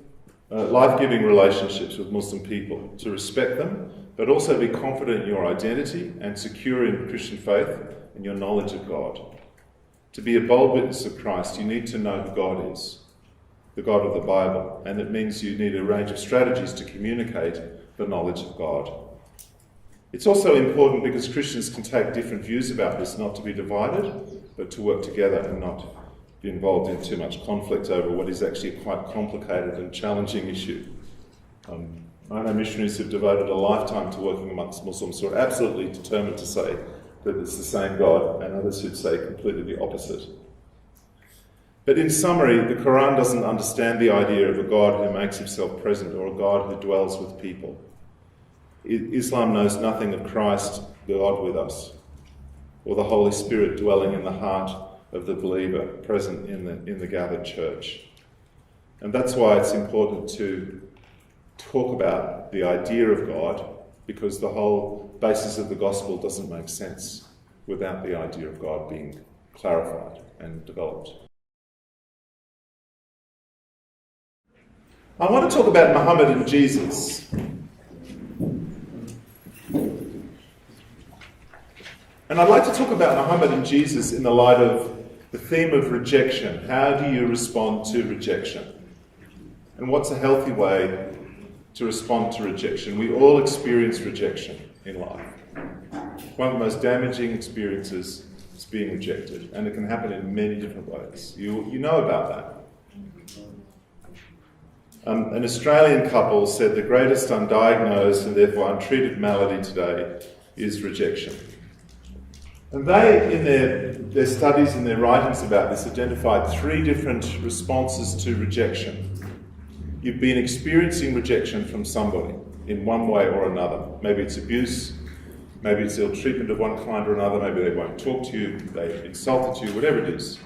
life-giving relationships with Muslim people, to respect them, but also be confident in your identity and secure in Christian faith and your knowledge of God. To be a bold witness of Christ, you need to know who God is, the God of the Bible, and it means you need a range of strategies to communicate the knowledge of God. It's also important because Christians can take different views about this, not to be divided, but to work together and not be involved in too much conflict over what is actually a quite complicated and challenging issue. I know missionaries who've devoted a lifetime to working amongst Muslims who are absolutely determined to say that it's the same God, and others who'd say completely the opposite. But in summary, the Quran doesn't understand the idea of a God who makes himself present or a God who dwells with people. Islam knows nothing of Christ, God with us, or the Holy Spirit dwelling in the heart of the believer present in the gathered church. And that's why it's important to talk about the idea of God, because the whole basis of the gospel doesn't make sense without the idea of God being clarified and developed. I want to talk about Muhammad and Jesus. And I'd like to talk about Muhammad and Jesus in the light of the theme of rejection. How do you respond to rejection? And what's a healthy way to respond to rejection? We all experience rejection in life. One of the most damaging experiences is being rejected, and it can happen in many different ways. You know about that. An Australian couple said the greatest undiagnosed and therefore untreated malady today is rejection. And they, in their studies and their writings about this, identified 3 different responses to rejection. You've been experiencing rejection from somebody in one way or another. Maybe it's abuse, maybe it's ill treatment of one kind or another, maybe they won't talk to you, they insulted you, whatever it is.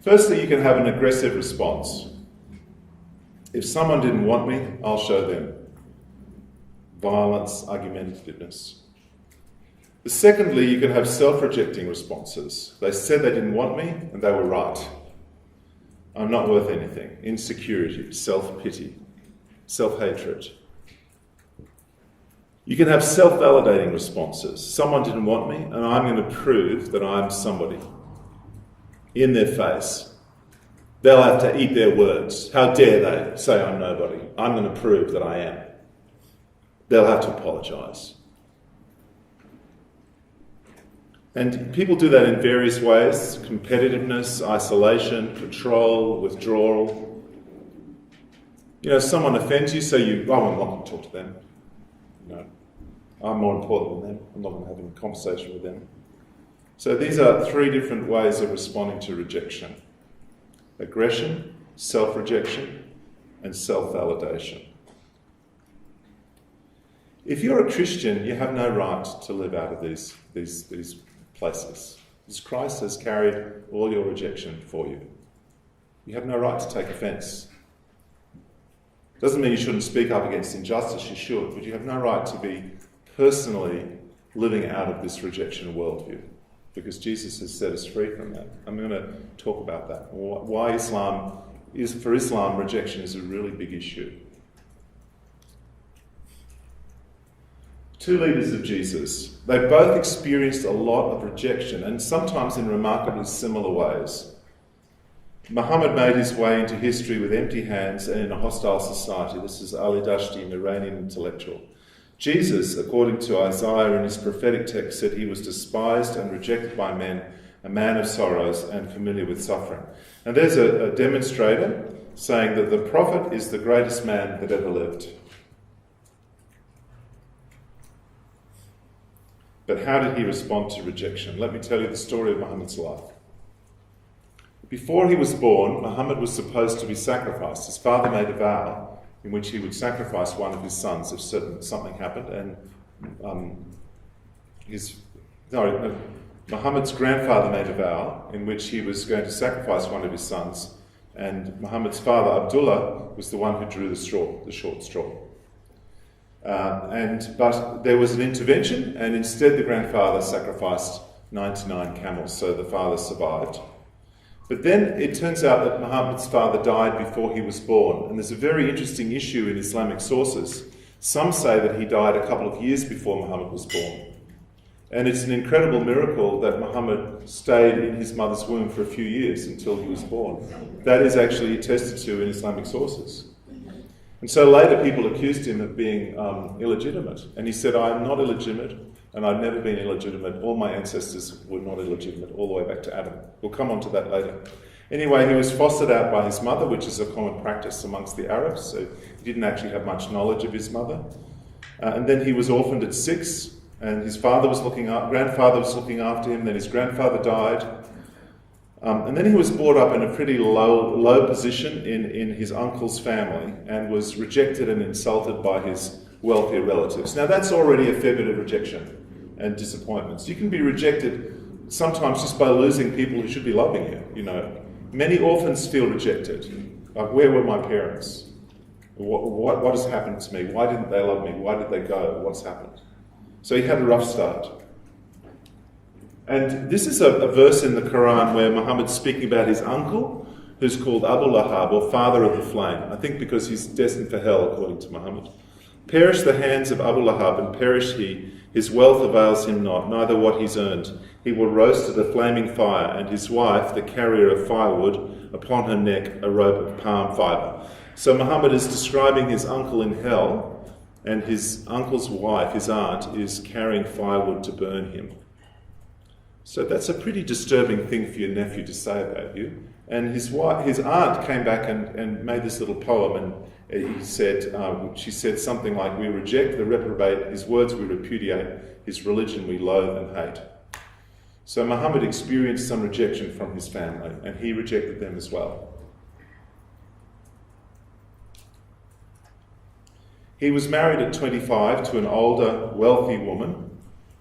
Firstly, you can have an aggressive response. If someone didn't want me, I'll show them. Violence, argumentativeness. Secondly, you can have self-rejecting responses. They said they didn't want me, and they were right. I'm not worth anything. Insecurity, self-pity, self-hatred. You can have self-validating responses. Someone didn't want me, and I'm going to prove that I'm somebody. In their face. They'll have to eat their words. How dare they say I'm nobody? I'm going to prove that I am. They'll have to apologise. And people do that in various ways: competitiveness, isolation, control, withdrawal. You know, someone offends you, so I'm not going to talk to them. No, I'm more important than them. I'm not going to have a conversation with them. So these are 3 different ways of responding to rejection: aggression, self-rejection, and self-validation. If you're a Christian, you have no right to live out of these places, because Christ has carried all your rejection for you. You have no right to take offence. Doesn't mean you shouldn't speak up against injustice, you should, but you have no right to be personally living out of this rejection worldview, because Jesus has set us free from that. I'm going to talk about that. Why for Islam, rejection is a really big issue. 2 leaders of Jesus, they both experienced a lot of rejection, and sometimes in remarkably similar ways. Muhammad made his way into history with empty hands and in a hostile society. This is Ali Dashti, an Iranian intellectual. Jesus, according to Isaiah in his prophetic text, said he was despised and rejected by men, a man of sorrows and familiar with suffering. And there's a demonstrator saying that the prophet is the greatest man that ever lived. But how did he respond to rejection? Let me tell you the story of Muhammad's life. Before he was born, Muhammad was supposed to be sacrificed. His father made a vow in which he would sacrifice one of his sons if something happened. And Muhammad's grandfather made a vow in which he was going to sacrifice one of his sons. And Muhammad's father, Abdullah, was the one who drew the short straw. But there was an intervention, and instead the grandfather sacrificed 99 camels, so the father survived. But then it turns out that Muhammad's father died before he was born, and there's a very interesting issue in Islamic sources. Some say that he died a couple of years before Muhammad was born. And it's an incredible miracle that Muhammad stayed in his mother's womb for a few years until he was born. That is actually attested to in Islamic sources. And so later people accused him of being illegitimate. And he said, I'm not illegitimate, and I've never been illegitimate. All my ancestors were not illegitimate, all the way back to Adam. We'll come on to that later. Anyway, he was fostered out by his mother, which is a common practice amongst the Arabs, so he didn't actually have much knowledge of his mother. And then he was orphaned at 6, and his grandfather was looking after him, then his grandfather died. And then he was brought up in a pretty low position in his uncle's family and was rejected and insulted by his wealthier relatives. Now that's already a fair bit of rejection and disappointments. You can be rejected sometimes just by losing people who should be loving you, you know. Many orphans feel rejected. Like, where were my parents? What has happened to me? Why didn't they love me? Why did they go? What's happened? So he had a rough start. And this is a verse in the Quran where Muhammad's speaking about his uncle, who's called Abu Lahab, or father of the flame. I think because he's destined for hell, according to Muhammad. Perish the hands of Abu Lahab, and perish he. His wealth avails him not, neither what he's earned. He will roast at a flaming fire, and his wife, the carrier of firewood, upon her neck a rope of palm fibre. So Muhammad is describing his uncle in hell, and his uncle's wife, his aunt, is carrying firewood to burn him. So that's a pretty disturbing thing for your nephew to say about you. And his aunt came back and made this little poem, and she said something like, "We reject the reprobate, his words we repudiate, his religion we loathe and hate." So Muhammad experienced some rejection from his family, and he rejected them as well. He was married at 25 to an older, wealthy woman.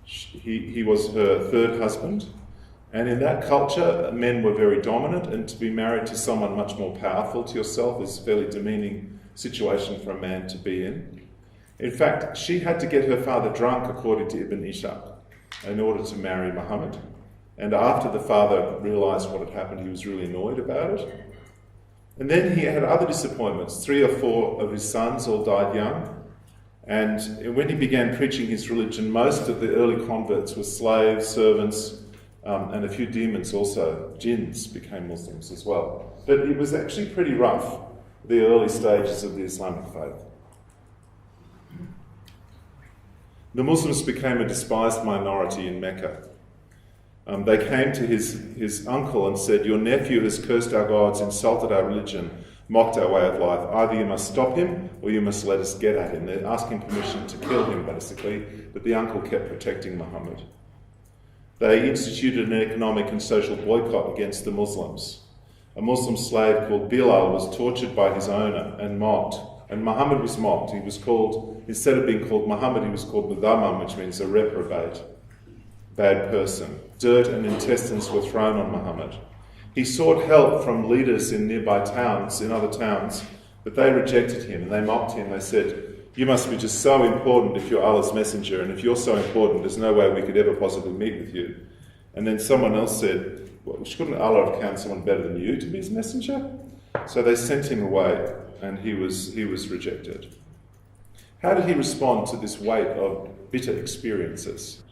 He was her third husband. And in that culture, men were very dominant, and to be married to someone much more powerful to yourself is a fairly demeaning situation for a man to be in. In fact, she had to get her father drunk, according to Ibn Ishaq, in order to marry Muhammad. And after the father realised what had happened, he was really annoyed about it. And then he had other disappointments. 3 or 4 of his sons all died young. And when he began preaching his religion, most of the early converts were slaves, servants, and a few demons also, jinns, became Muslims as well. But it was actually pretty rough, the early stages of the Islamic faith. The Muslims became a despised minority in Mecca. They came to his uncle and said, "Your nephew has cursed our gods, insulted our religion, mocked our way of life. Either you must stop him or you must let us get at him." They're asking permission to kill him, basically, but the uncle kept protecting Muhammad. They instituted an economic and social boycott against the Muslims. A Muslim slave called Bilal was tortured by his owner and mocked. And Muhammad was mocked. He was called, instead of being called Muhammad, he was called Mudamam, which means a reprobate, bad person. Dirt and intestines were thrown on Muhammad. He sought help from leaders in nearby towns, in other towns, but they rejected him and they mocked him. They said, "You must be just so important if you're Allah's messenger, and if you're so important, there's no way we could ever possibly meet with you." And then someone else said, "Well, shouldn't Allah have counted someone better than you to be his messenger?" So they sent him away, and he was rejected. How did he respond to this weight of bitter experiences?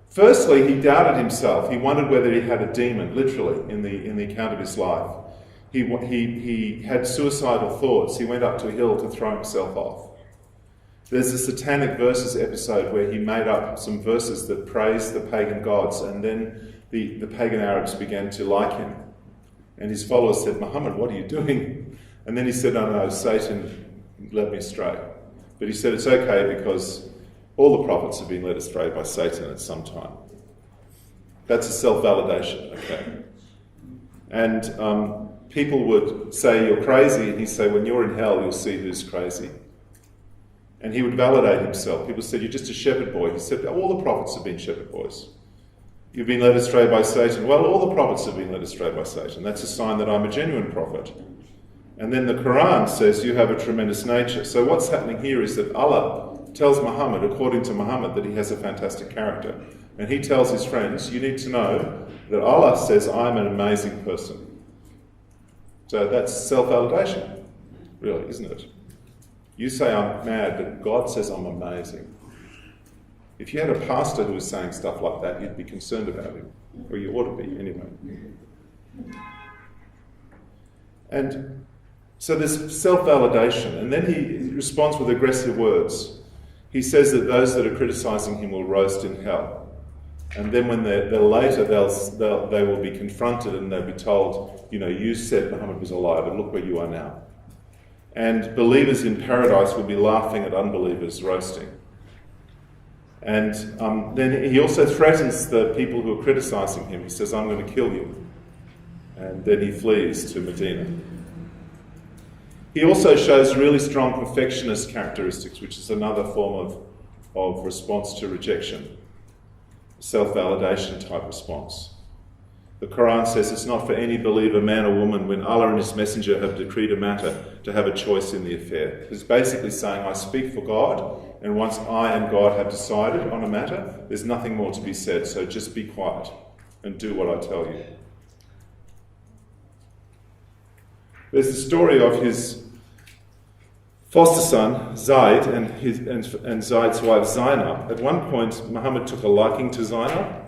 Firstly, he doubted himself. He wondered whether he had a demon, literally, in the account of his life. He had suicidal thoughts. He went up to a hill to throw himself off. There's a Satanic Verses episode where he made up some verses that praised the pagan gods, and then the pagan Arabs began to like him. And his followers said, "Muhammad, what are you doing?" And then he said, "Oh no, Satan led me astray." But he said it's okay because all the prophets have been led astray by Satan at some time. That's a self-validation, okay? And people would say, "You're crazy," and he'd say, "When you're in hell, you'll see who's crazy." And he would validate himself. People said, "You're just a shepherd boy." He said, "All the prophets have been shepherd boys." "You've been led astray by Satan." "Well, all the prophets have been led astray by Satan. That's a sign that I'm a genuine prophet." And then the Quran says, "You have a tremendous nature." So what's happening here is that Allah tells Muhammad, according to Muhammad, that he has a fantastic character. And he tells his friends, "You need to know that Allah says I'm an amazing person." So that's self-validation, really, isn't it? You say I'm mad, but God says I'm amazing. If you had a pastor who was saying stuff like that, you'd be concerned about him. Or you ought to be, anyway. And so there's self-validation. And then he responds with aggressive words. He says that those that are criticising him will roast in hell. And then when they will be confronted and they'll be told, you said Muhammad was a liar, but look where you are now. And believers in paradise will be laughing at unbelievers roasting. And then he also threatens the people who are criticising him. He says, "I'm going to kill you." And then he flees to Medina. He also shows really strong perfectionist characteristics, which is another form of response to rejection. Self-validation type response. The Quran says it's not for any believer, man or woman, when Allah and His Messenger have decreed a matter, to have a choice in the affair. It's basically saying, I speak for God, and once I and God have decided on a matter, there's nothing more to be said, so just be quiet. and do what I tell you. There's the story of his foster son, Zaid, and Zaid's wife, Zainab. At one point, Muhammad took a liking to Zainab,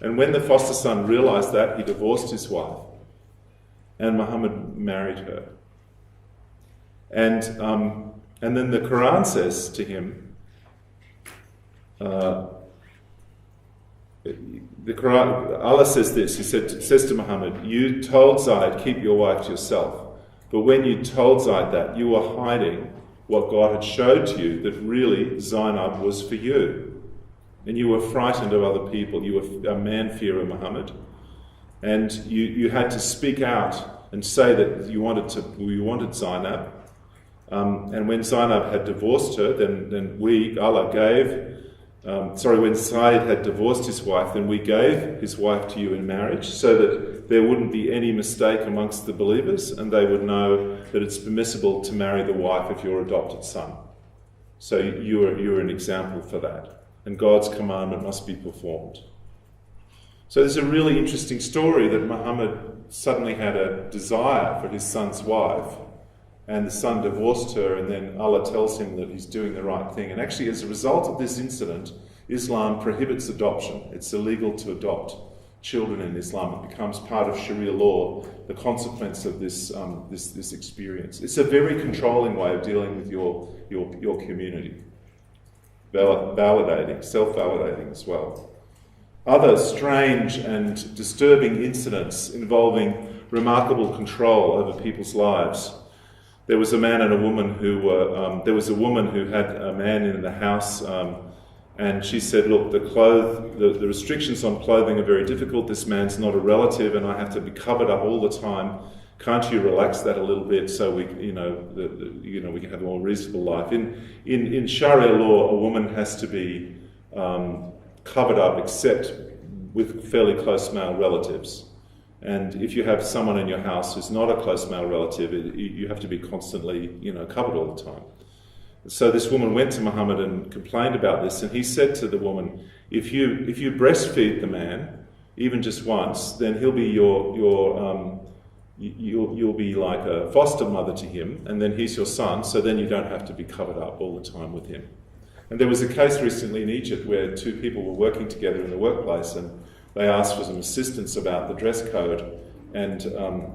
and when the foster son realised that, he divorced his wife, and Muhammad married her. And then the Quran says to him, the Quran, Allah says this, He says to Muhammad, you told Zaid, keep your wife to yourself. But when you told Zaid that, you were hiding what God had showed to you, that really Zainab was for you. And you were frightened of other people. You were a man-fearer, Muhammad. And you had to speak out and say that you wanted Zainab. And when Zainab had divorced her, then when Zaid had divorced his wife, then we gave his wife to you in marriage, so that there wouldn't be any mistake amongst the believers, and they would know that it's permissible to marry the wife of your adopted son. So you're an example for that. And God's commandment must be performed. So there's a really interesting story that Muhammad suddenly had a desire for his son's wife, and the son divorced her, and then Allah tells him that he's doing the right thing. And actually, as a result of this incident, Islam prohibits adoption. It's illegal to adopt children in Islam. It becomes part of Sharia law, the consequence of this experience. It's a very controlling way of dealing with your community. Validating, self-validating as well. Other strange and disturbing incidents involving remarkable control over people's lives. There was a man and a woman there was a woman who had a man in the house, and she said, look, the restrictions on clothing are very difficult. This man's not a relative, and I have to be covered up all the time. Can't you relax that a little bit so we can have a more reasonable life? In Sharia law, a woman has to be covered up except with fairly close male relatives. And if you have someone in your house who's not a close male relative, you have to be constantly, covered all the time. So this woman went to Muhammad and complained about this, and he said to the woman, if you breastfeed the man, even just once, then he'll be you'll be like a foster mother to him, and then he's your son, so then you don't have to be covered up all the time with him. And there was a case recently in Egypt where two people were working together in the workplace, and they asked for some assistance about the dress code, and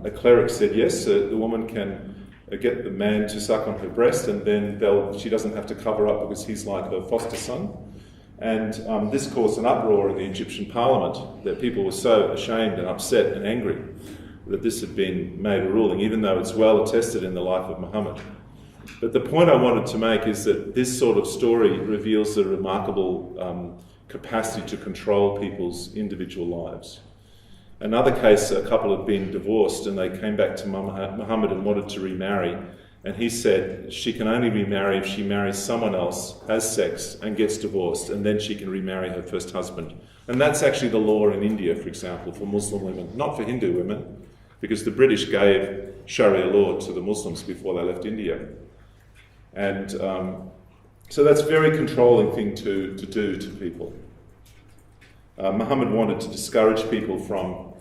a cleric said, yes, the woman can get the man to suck on her breast, and then she doesn't have to cover up because he's like her foster son. And this caused an uproar in the Egyptian parliament, that people were so ashamed and upset and angry that this had been made a ruling, even though it's well attested in the life of Muhammad. But the point I wanted to make is that this sort of story reveals the remarkable capacity to control people's individual lives. Another case, a couple had been divorced and they came back to Muhammad and wanted to remarry, and he said she can only remarry if she marries someone else, has sex and gets divorced, and then she can remarry her first husband. And that's actually the law in India, for example, for Muslim women, not for Hindu women, because the British gave Sharia law to the Muslims before they left India. And so that's a very controlling thing to do to people. Muhammad wanted to discourage people from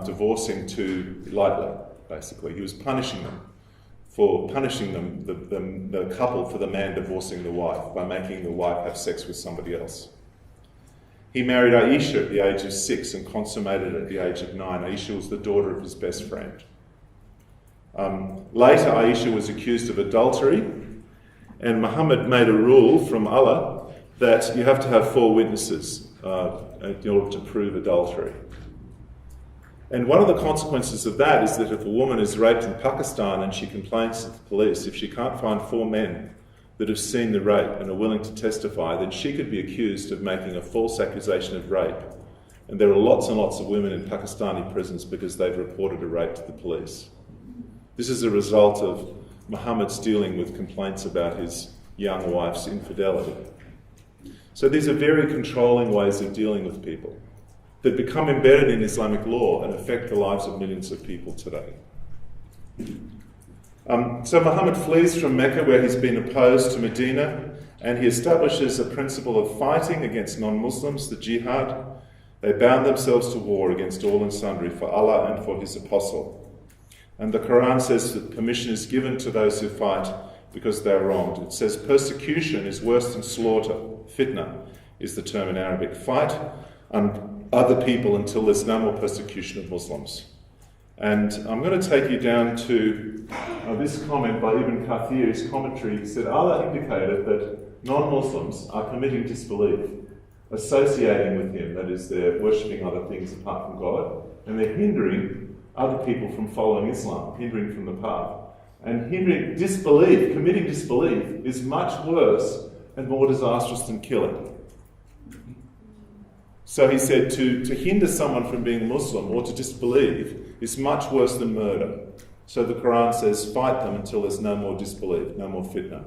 divorcing too lightly, basically. He was punishing them, the couple, for the man divorcing the wife by making the wife have sex with somebody else. He married Aisha at the age of 6 and consummated at the age of 9. Aisha was the daughter of his best friend. Later, Aisha was accused of adultery, and Muhammad made a rule from Allah that you have to have 4 witnesses in order to prove adultery. And one of the consequences of that is that if a woman is raped in Pakistan and she complains to the police, if she can't find 4 men that have seen the rape and are willing to testify, then she could be accused of making a false accusation of rape. And there are lots and lots of women in Pakistani prisons because they've reported a rape to the police. This is a result of Muhammad's dealing with complaints about his young wife's infidelity. So these are very controlling ways of dealing with people that become embedded in Islamic law and affect the lives of millions of people today. So Muhammad flees from Mecca, where he's been opposed, to Medina, and he establishes a principle of fighting against non-Muslims, the jihad, They bound themselves to war against all and sundry for Allah and for his apostle. And the Quran says that permission is given to those who fight because they are wronged. It says persecution is worse than slaughter. Fitna is the term in Arabic. Fight other people until there's no more persecution of Muslims. And I'm going to take you down to this comment by Ibn Kathir. His commentary said Allah indicated that non-Muslims are committing disbelief, associating with him, that is, they're worshipping other things apart from God, and they're hindering other people from following Islam, hindering from the path. And hindering disbelief, committing disbelief, is much worse and more disastrous than killing. So he said to hinder someone from being Muslim or to disbelieve is much worse than murder. So the Quran says, fight them until there's no more disbelief, no more fitna.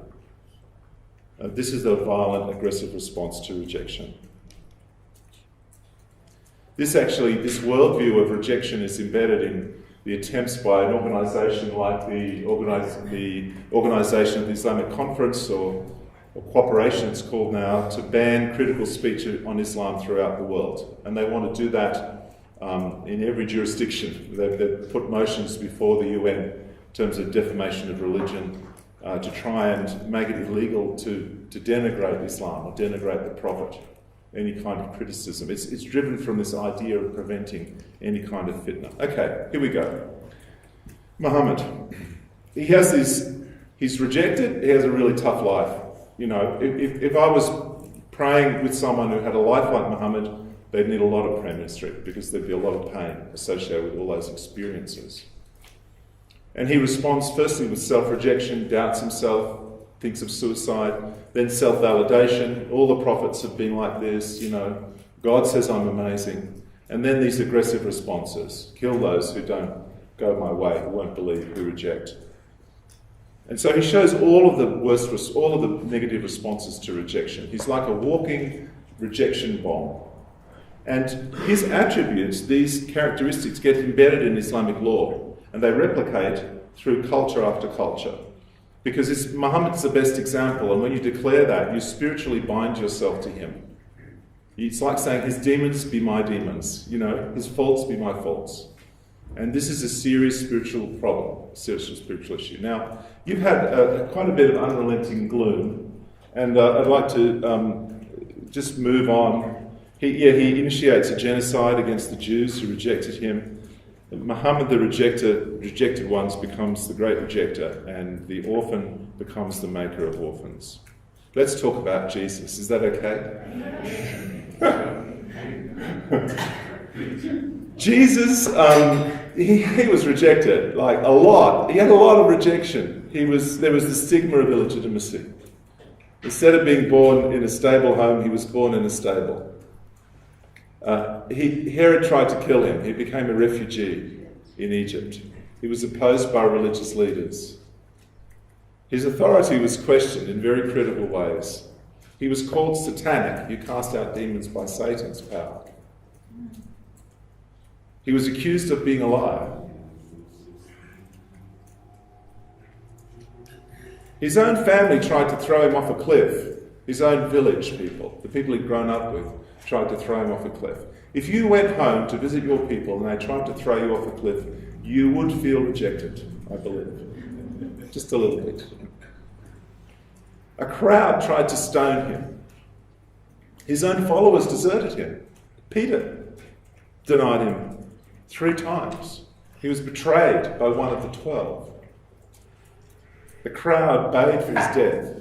This is a violent, aggressive response to rejection. This worldview of rejection is embedded in the attempts by an organisation like the Organisation of the Islamic Conference, or Cooperation it's called now, to ban critical speech on Islam throughout the world. And they want to do that in every jurisdiction. They've put motions before the UN in terms of defamation of religion to try and make it illegal to denigrate Islam or denigrate the Prophet, any kind of criticism. It's driven from this idea of preventing any kind of fitna. Okay, here we go. Muhammad. He's rejected, he has a really tough life. You know, if I was praying with someone who had a life like Muhammad, they'd need a lot of prayer ministry because there'd be a lot of pain associated with all those experiences. And he responds firstly with self-rejection, doubts himself, thinks of suicide, then self-validation. All the prophets have been like this, you know. God says I'm amazing. And then these aggressive responses. Kill those who don't go my way, who won't believe, who reject. And so he shows all of the negative responses to rejection. He's like a walking rejection bomb. And his attributes, these characteristics, get embedded in Islamic law, and they replicate through culture after culture. Because Muhammad's the best example, and when you declare that, you spiritually bind yourself to him. It's like saying, his demons be my demons, you know, his faults be my faults. And this is a serious spiritual problem, a serious spiritual issue. Now, you've had quite a bit of unrelenting gloom, and I'd like to just move on. He initiates a genocide against the Jews who rejected him. Muhammad, the rejected ones, becomes the great rejecter, and the orphan becomes the maker of orphans. Let's talk about Jesus. Is that okay? Jesus, he was rejected, like a lot. He had a lot of rejection. There was the stigma of illegitimacy. Instead of being born in a stable home, he was born in a stable. Herod tried to kill him. He became a refugee in Egypt. He was opposed by religious leaders. His authority was questioned in very critical ways. He was called satanic. You cast out demons by Satan's power. He was accused of being a liar. His own family tried to throw him off a cliff. His own village people, the people he'd grown up with, tried to throw him off a cliff. If you went home to visit your people and they tried to throw you off a cliff, you would feel rejected, I believe. Just a little bit. A crowd tried to stone him. His own followers deserted him. Peter denied him 3 times. He was betrayed by one of the 12. The crowd bayed for his death.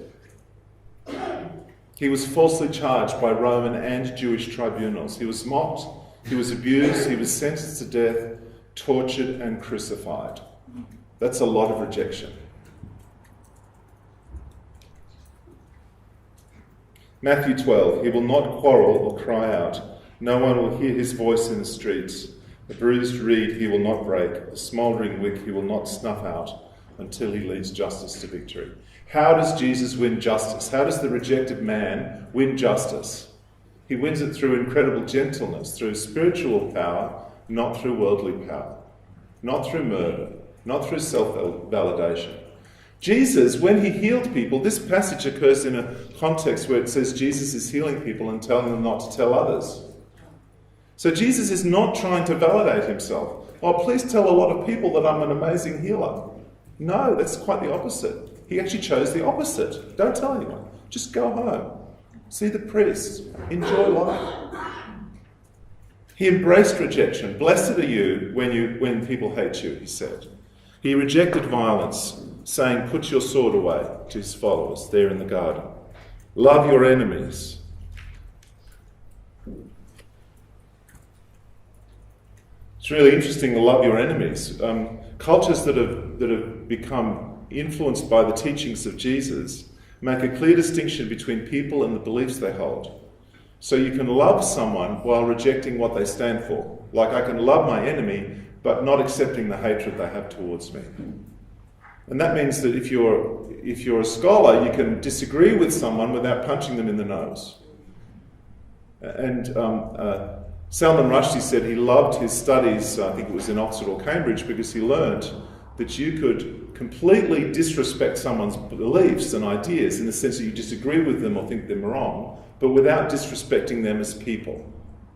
He was falsely charged by Roman and Jewish tribunals. He was mocked, he was abused, he was sentenced to death, tortured and crucified. That's a lot of rejection. Matthew 12, he will not quarrel or cry out. No one will hear his voice in the streets. The bruised reed he will not break. The smouldering wick he will not snuff out until he leads justice to victory. How does Jesus win justice? How does the rejected man win justice? He wins it through incredible gentleness, through spiritual power, not through worldly power, not through murder, not through self-validation. Jesus, when he healed people, this passage occurs in a context where it says Jesus is healing people and telling them not to tell others. So Jesus is not trying to validate himself. Oh, please tell a lot of people that I'm an amazing healer. No, that's quite the opposite. He actually chose the opposite. Don't tell anyone. Just go home. See the priest. Enjoy life. He embraced rejection. Blessed are you when people hate you, he said. He rejected violence, saying, put your sword away, to his followers there in the garden. Love your enemies. It's really interesting to love your enemies. Cultures that have become influenced by the teachings of Jesus make a clear distinction between people and the beliefs they hold. So you can love someone while rejecting what they stand for. Like I can love my enemy, but not accepting the hatred they have towards me. And that means that if you're a scholar, you can disagree with someone without punching them in the nose. And Salman Rushdie said he loved his studies, I think it was in Oxford or Cambridge, because he learnt that you could completely disrespect someone's beliefs and ideas in the sense that you disagree with them or think them wrong, but without disrespecting them as people.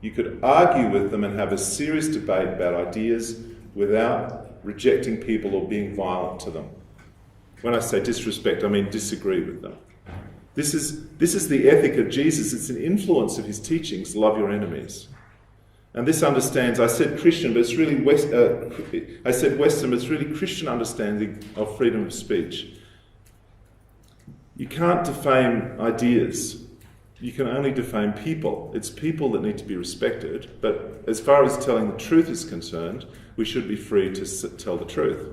You could argue with them and have a serious debate about ideas without rejecting people or being violent to them. When I say disrespect, I mean disagree with them. This is the ethic of Jesus. It's an influence of his teachings, love your enemies. And this understands, I said Christian, but it's really I said Western, but it's really Christian understanding of freedom of speech. You can't defame ideas. You can only defame people. It's people that need to be respected, but as far as telling the truth is concerned, we should be free to tell the truth.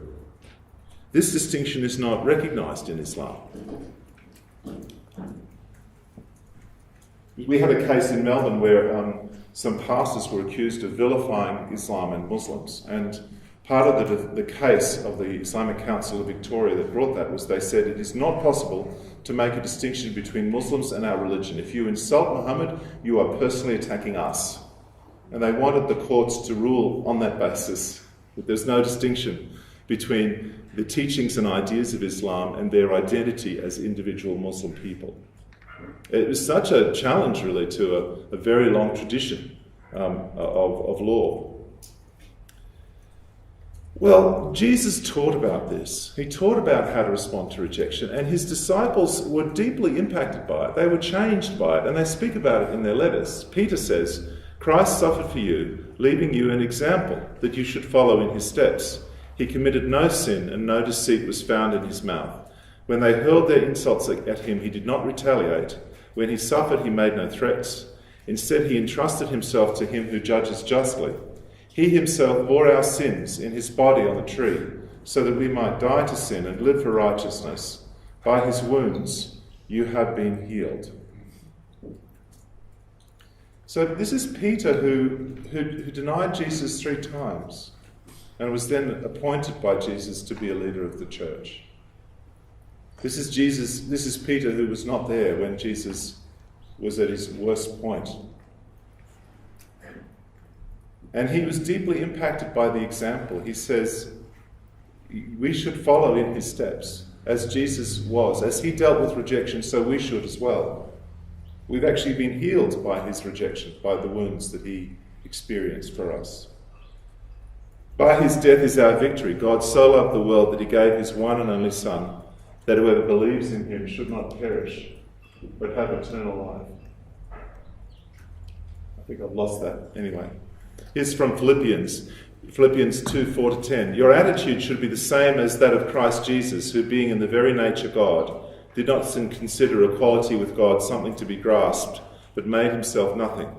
This distinction is not recognised in Islam. We had a case in Melbourne where some pastors were accused of vilifying Islam and Muslims, and part of the case of the Islamic Council of Victoria that brought that was they said it is not possible to make a distinction between Muslims and our religion. If you insult Muhammad, you are personally attacking us. And they wanted the courts to rule on that basis, that there's no distinction between the teachings and ideas of Islam and their identity as individual Muslim people. It was such a challenge, really, to a very long tradition of law. Well, Jesus taught about this. He taught about how to respond to rejection, and his disciples were deeply impacted by it. They were changed by it, and they speak about it in their letters. Peter says, Christ suffered for you, leaving you an example that you should follow in his steps. He committed no sin, and no deceit was found in his mouth. When they hurled their insults at him, he did not retaliate. When he suffered, he made no threats. Instead, he entrusted himself to him who judges justly. He himself bore our sins in his body on the tree, so that we might die to sin and live for righteousness. By his wounds you have been healed. So this is Peter who denied Jesus 3 times and was then appointed by Jesus to be a leader of the church. This is Peter who was not there when Jesus was at his worst point. And he was deeply impacted by the example. He says we should follow in his steps, as Jesus was. As he dealt with rejection, so we should as well. We've actually been healed by his rejection, by the wounds that he experienced for us. By his death is our victory. God so loved the world that he gave his one and only Son, that whoever believes in him should not perish, but have eternal life. I think I've lost that. Anyway. Here's from Philippians 2:4-10. Your attitude should be the same as that of Christ Jesus, who being in the very nature God, did not consider equality with God something to be grasped, but made himself nothing,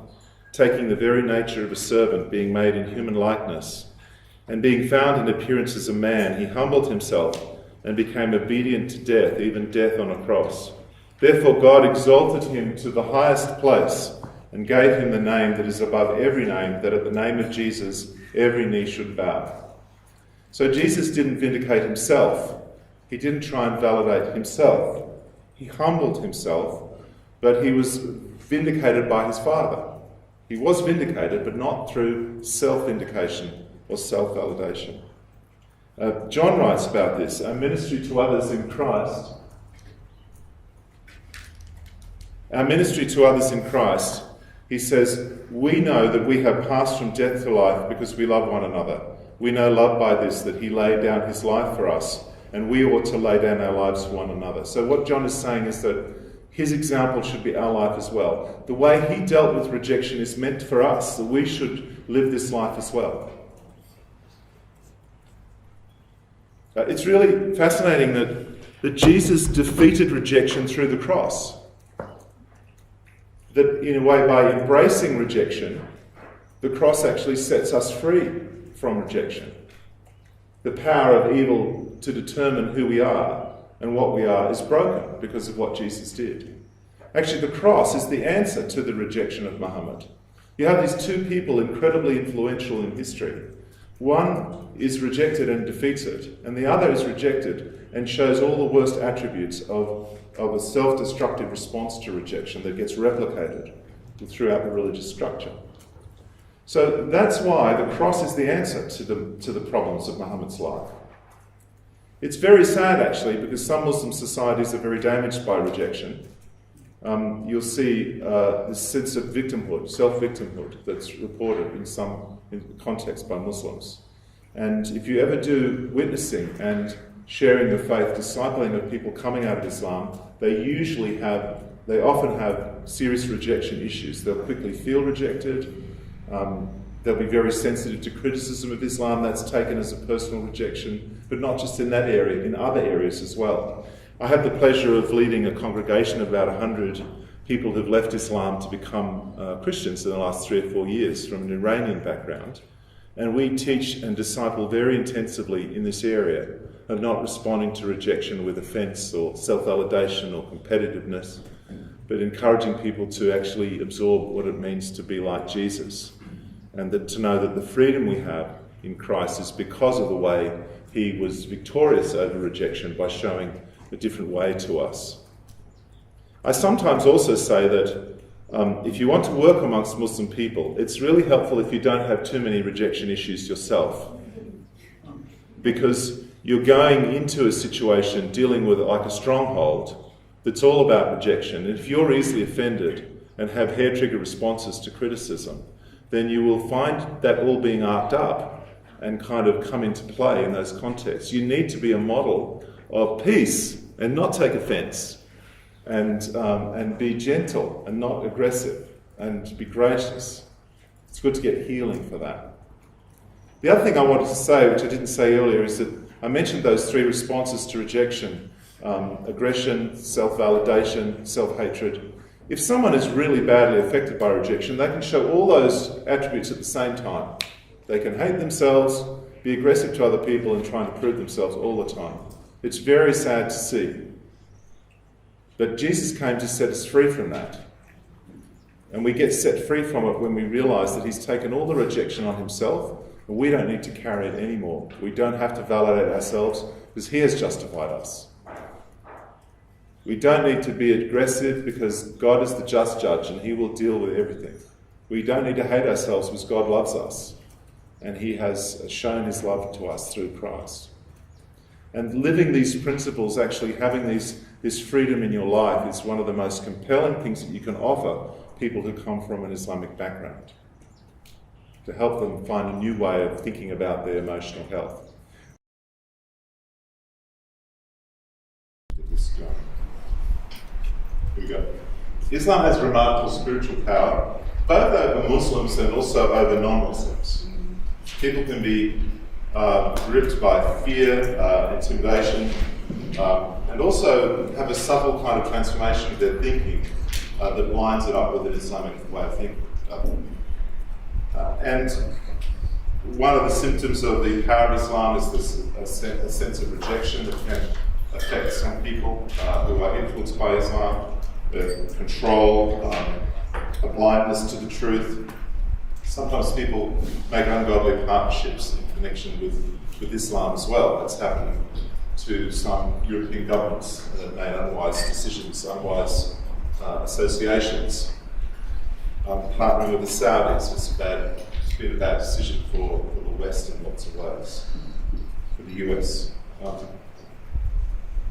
taking the very nature of a servant, being made in human likeness. And being found in appearance as a man, he humbled himself and became obedient to death, even death on a cross. Therefore God exalted him to the highest place and gave him the name that is above every name, that at the name of Jesus every knee should bow. So Jesus didn't vindicate himself. He didn't try and validate himself. He humbled himself, but he was vindicated by his Father. He was vindicated, but not through self-vindication or self-validation. John writes about this, our ministry to others in Christ. Our ministry to others in Christ He says, "We know that we have passed from death to life because we love one another. We know love by this, that he laid down his life for us, and we ought to lay down our lives for one another." So what John is saying is that his example should be our life as well. The way he dealt with rejection is meant for us, that we should live this life as well. It's really fascinating that Jesus defeated rejection through the cross. That in a way, by embracing rejection, the cross actually sets us free from rejection. The power of evil to determine who we are and what we are is broken because of what Jesus did. Actually, the cross is the answer to the rejection of Muhammad. You have these two people incredibly influential in history. One is rejected and defeated, and the other is rejected and shows all the worst attributes of a self-destructive response to rejection that gets replicated throughout the religious structure. So that's why the cross is the answer to the problems of Muhammad's life. It's very sad, actually, because some Muslim societies are very damaged by rejection. You'll see this sense of victimhood, self-victimhood, that's reported in some context by Muslims. And if you ever do witnessing and sharing the faith, discipling of people coming out of Islam, they often have serious rejection issues. They'll quickly feel rejected. They'll be very sensitive to criticism of Islam. That's taken as a personal rejection, but not just in that area, in other areas as well. I had the pleasure of leading a congregation of about 100 people who've left Islam to become Christians in the last 3 or 4 years from an Iranian background. And we teach and disciple very intensively in this area of not responding to rejection with offence or self-validation or competitiveness, but encouraging people to actually absorb what it means to be like Jesus, and to know that the freedom we have in Christ is because of the way he was victorious over rejection by showing a different way to us. I sometimes also say that if you want to work amongst Muslim people, it's really helpful if you don't have too many rejection issues yourself, because you're going into a situation dealing with like a stronghold that's all about rejection. And if you're easily offended and have hair-trigger responses to criticism, then you will find that all being arced up and kind of come into play in those contexts. You need to be a model of peace and not take offence, and be gentle and not aggressive, and be gracious. It's good to get healing for that. The other thing I wanted to say, which I didn't say earlier, is that I mentioned those 3 responses to rejection: aggression, self-validation, self-hatred. If someone is really badly affected by rejection, they can show all those attributes at the same time. They can hate themselves, be aggressive to other people, and try and prove themselves all the time. It's very sad to see. But Jesus came to set us free from that. And we get set free from it when we realise that he's taken all the rejection on himself, and we don't need to carry it anymore. We don't have to validate ourselves because he has justified us. We don't need to be aggressive because God is the just judge and he will deal with everything. We don't need to hate ourselves because God loves us and he has shown his love to us through Christ. And living these principles, actually having this freedom in your life, is one of the most compelling things that you can offer people who come from an Islamic background, to help them find a new way of thinking about their emotional health. Get this going. Here we go. Islam has remarkable spiritual power, both over Muslims and also over non-Muslims. People can be gripped by fear, intimidation, and also have a subtle kind of transformation of their thinking that lines it up with an Islamic way of thinking. And one of the symptoms of the power of Islam is this a sense of rejection that can affect some people who are influenced by Islam, control, a blindness to the truth. Sometimes people make ungodly partnerships in connection with Islam as well. That's happened to some European governments that made unwise decisions, unwise associations. Partnering with the Saudis was it's been a bad decision for the West in lots of ways, for the US.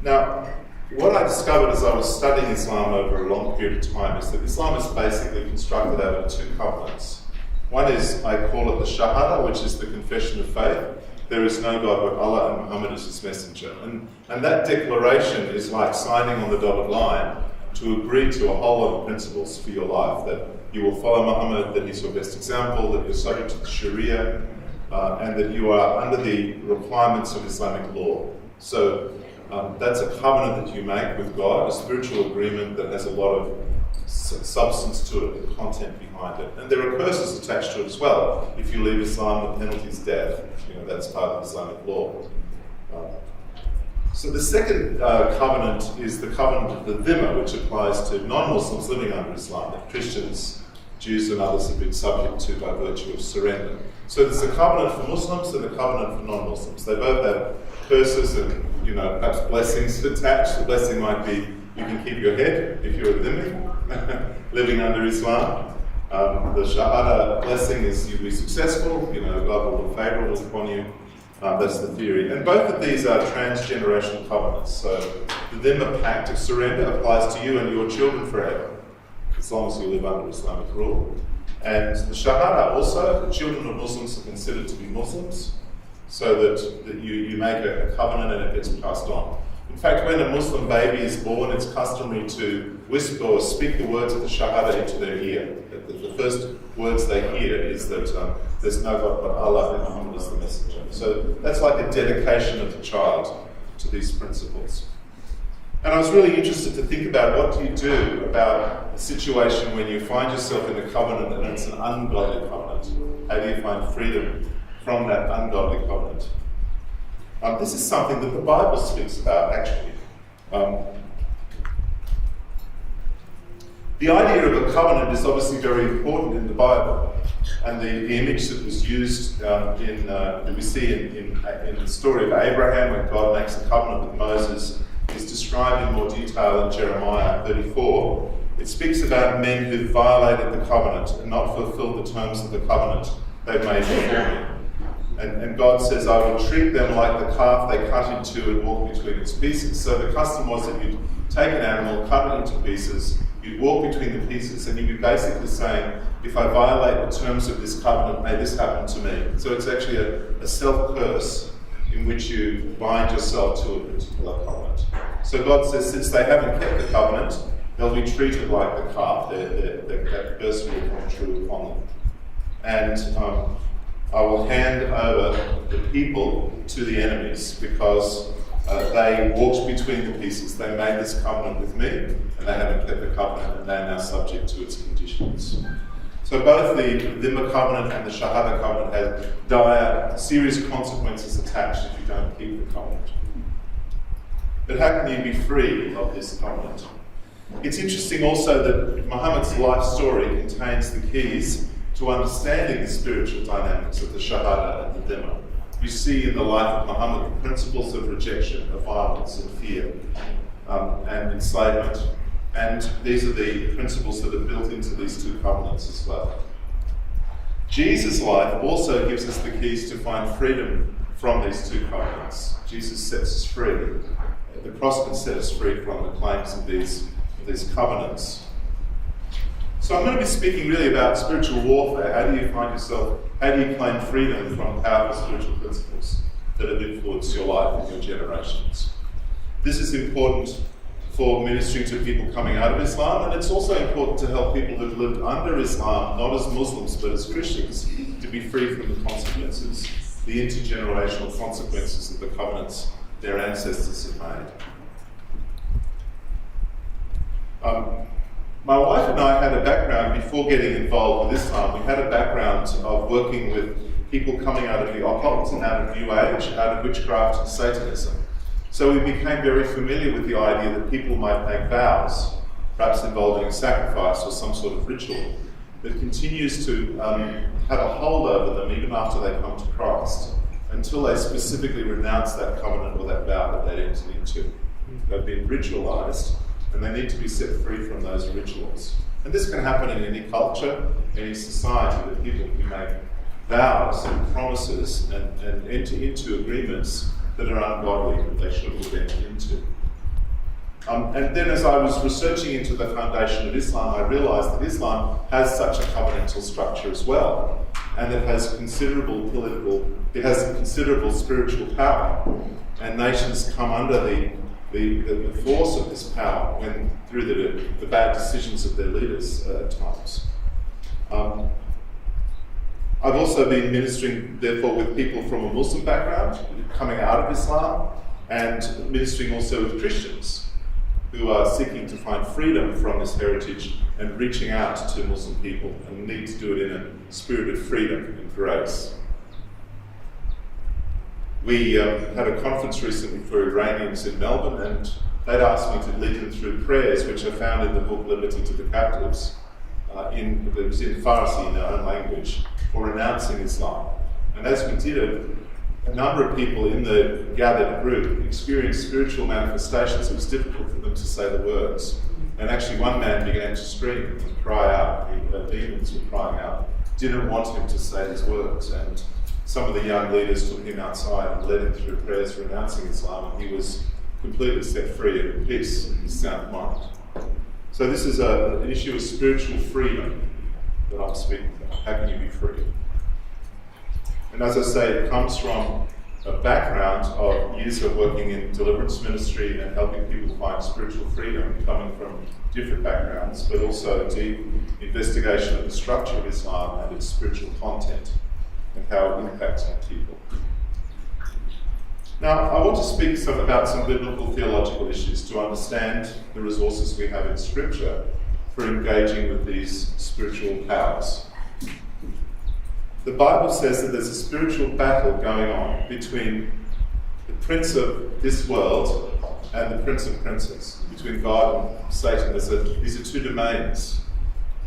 Now, What I discovered as I was studying Islam over a long period of time is that Islam is basically constructed out of two covenants. One is, I call it the Shahada, which is the confession of faith. There is no God but Allah and Muhammad is his messenger. And that declaration is like signing on the dotted line to agree to a whole lot of principles for your life, that you will follow Muhammad, that he's your best example, that you're subject to the Sharia, and that you are under the requirements of Islamic law. So that's a covenant that you make with God, a spiritual agreement that has a lot of substance to it, the content behind it. And there are curses attached to it as well. If you leave Islam, the penalty is death. That's part of Islamic law. So the second covenant is the covenant of the Dhimma, which applies to non-Muslims living under Islam, that Christians, Jews and others have been subject to by virtue of surrender. So there's a covenant for Muslims and a covenant for non-Muslims. They both have curses and perhaps blessings attached. The blessing might be you can keep your head if you're a dhimmi, living under Islam. The Shahada blessing is you'll be successful, God will look favourable upon you. That's the theory. And both of these are transgenerational covenants. So the Dhimma pact of surrender applies to you and your children forever, as long as you live under Islamic rule. And the Shahada also, the children of Muslims are considered to be Muslims, so that you make a covenant and it gets passed on. In fact, when a Muslim baby is born, it's customary to whisper or speak the words of the Shahada into their ear. The first words they hear is that there's no God but Allah and Muhammad is the messenger. So that's like a dedication of the child to these principles. And I was really interested to think about what do you do about a situation when you find yourself in a covenant and it's an ungodly covenant. How do you find freedom from that ungodly covenant? This is something that the Bible speaks about, actually. The idea of a covenant is obviously very important in the Bible, and the image that was used that we see in the story of Abraham when God makes a covenant with Moses is described in more detail in Jeremiah 34. It speaks about men who violated the covenant and not fulfilled the terms of the covenant they made before me. And God says, I will treat them like the calf they cut into and walk between its pieces. So the custom was that you'd take an animal, cut it into pieces, you'd walk between the pieces, and you'd be basically saying, if I violate the terms of this covenant, may this happen to me. So it's actually a self-curse in which you bind yourself to a particular covenant. So God says, since they haven't kept the covenant, they'll be treated like the calf. That curse will come true upon them. And I will hand over the people to the enemies because they walked between the pieces. They made this covenant with me, and they haven't kept the covenant, and they're now subject to its conditions. So both the Dhimma covenant and the Shahada covenant have dire, serious consequences attached if you don't keep the covenant. But how can you be free of this covenant? It's interesting also that Muhammad's life story contains the keys to understanding the spiritual dynamics of the Shahada and the Dhimma. You see in the life of Muhammad the principles of rejection, of violence and fear, and enslavement. And these are the principles that are built into these two covenants as well. Jesus' life also gives us the keys to find freedom from these two covenants. Jesus sets us free. The cross can set us free from the claims of these covenants. So I'm going to be speaking really about spiritual warfare. How do you find yourself, how do you claim freedom from powerful spiritual principles that have influenced your life and your generations? This is important for ministering to people coming out of Islam, and it's also important to help people who've lived under Islam, not as Muslims but as Christians, to be free from the consequences, the intergenerational consequences of the covenants their ancestors have made. My wife and I had a background before getting involved with Islam. We had a background of working with people coming out of the occult and out of New Age, out of witchcraft and Satanism. So we became very familiar with the idea that people might make vows, perhaps involving sacrifice or some sort of ritual, that continues to have a hold over them even after they come to Christ, until they specifically renounce that covenant or that vow that they entered into. They've been ritualized, and they need to be set free from those rituals. And this can happen in any culture, any society, that people can make vows and promises and enter into agreements that are ungodly, that they shouldn't have entered into. And then as I was researching into the foundation of Islam, I realised that Islam has such a covenantal structure as well, and it has considerable spiritual power, and nations come under the force of this power when through the bad decisions of their leaders at times. I've also been ministering, therefore, with people from a Muslim background coming out of Islam, and ministering also with Christians who are seeking to find freedom from this heritage and reaching out to Muslim people, and need to do it in a spirit of freedom and grace. We had a conference recently for Iranians in Melbourne, and they'd asked me to lead them through prayers which are found in the book Liberty to the Captives, it was in Farsi, in their own language, for renouncing Islam. And as we did it, a number of people in the gathered group experienced spiritual manifestations. It was difficult for them to say the words. And actually one man began to scream and cry out. The demons were crying out, didn't want him to say his words. And some of the young leaders took him outside and led him through prayers renouncing Islam, and he was completely set free and at peace in his sound mind. So this is an issue of spiritual freedom that I'm speaking about. How can you be free? And as I say, it comes from a background of years of working in deliverance ministry and helping people find spiritual freedom, coming from different backgrounds, but also a deep investigation of the structure of Islam and its spiritual content and how it impacts on people. Now, I want to speak about some biblical theological issues to understand the resources we have in Scripture for engaging with these spiritual powers. The Bible says that there's a spiritual battle going on between the prince of this world and the prince of princes, between God and Satan. These are two domains.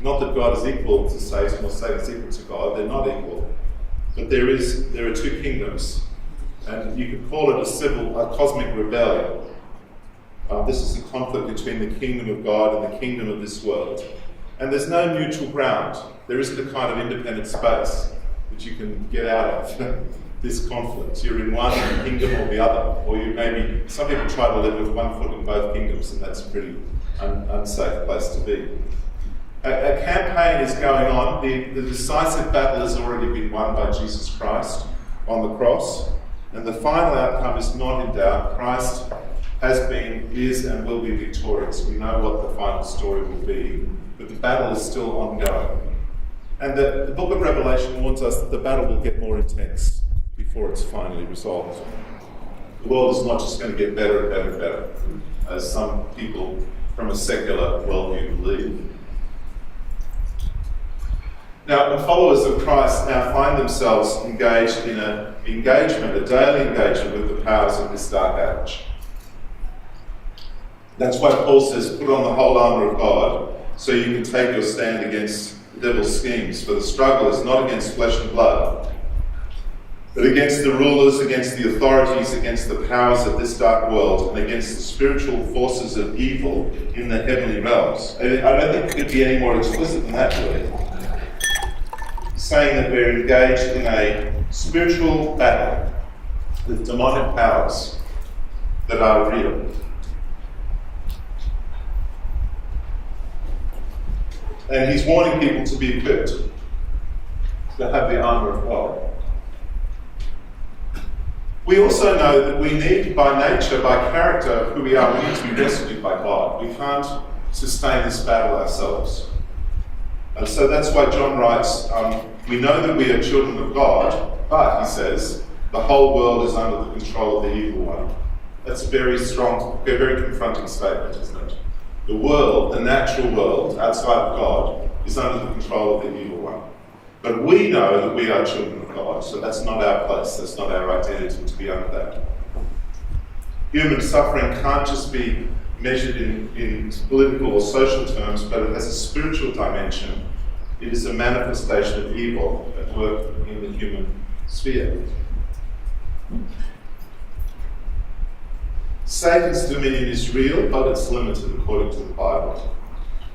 Not that God is equal to Satan or Satan is equal to God, they're not equal. But there are two kingdoms, and you could call it a cosmic rebellion. This is a conflict between the kingdom of God and the kingdom of this world. And there's no neutral ground. There isn't a kind of independent space that you can get out of this conflict. You're in one kingdom or the other, or some people try to live with one foot in both kingdoms, and that's a pretty unsafe place to be. A campaign is going on. The decisive battle has already been won by Jesus Christ on the cross, and the final outcome is not in doubt. Christ has been, is, and will be victorious. We know what the final story will be, but the battle is still ongoing. And the book of Revelation warns us that the battle will get more intense before it's finally resolved. The world is not just going to get better and better and better, as some people from a secular worldview believe. Now, the followers of Christ now find themselves engaged in a daily engagement with the powers of this dark age. That's why Paul says, put on the whole armour of God, so you can take your stand against the devil's schemes. For the struggle is not against flesh and blood, but against the rulers, against the authorities, against the powers of this dark world, and against the spiritual forces of evil in the heavenly realms. I don't think it could be any more explicit than that, really. Saying that we're engaged in a spiritual battle with demonic powers that are real. And he's warning people to be equipped, to have the armour of God. We also know that we need, by nature, by character, who we are, we need to be rescued by God. We can't sustain this battle ourselves. And so that's why John writes, we know that we are children of God, but, he says, the whole world is under the control of the evil one. That's a very strong, a very confronting statement, isn't it? The world, the natural world, outside of God, is under the control of the evil one. But we know that we are children of God, so that's not our place, that's not our identity to be under that. Human suffering can't just be measured in political or social terms, but it has a spiritual dimension. It is a manifestation of evil at work in the human sphere. Satan's dominion is real, but it's limited according to the Bible.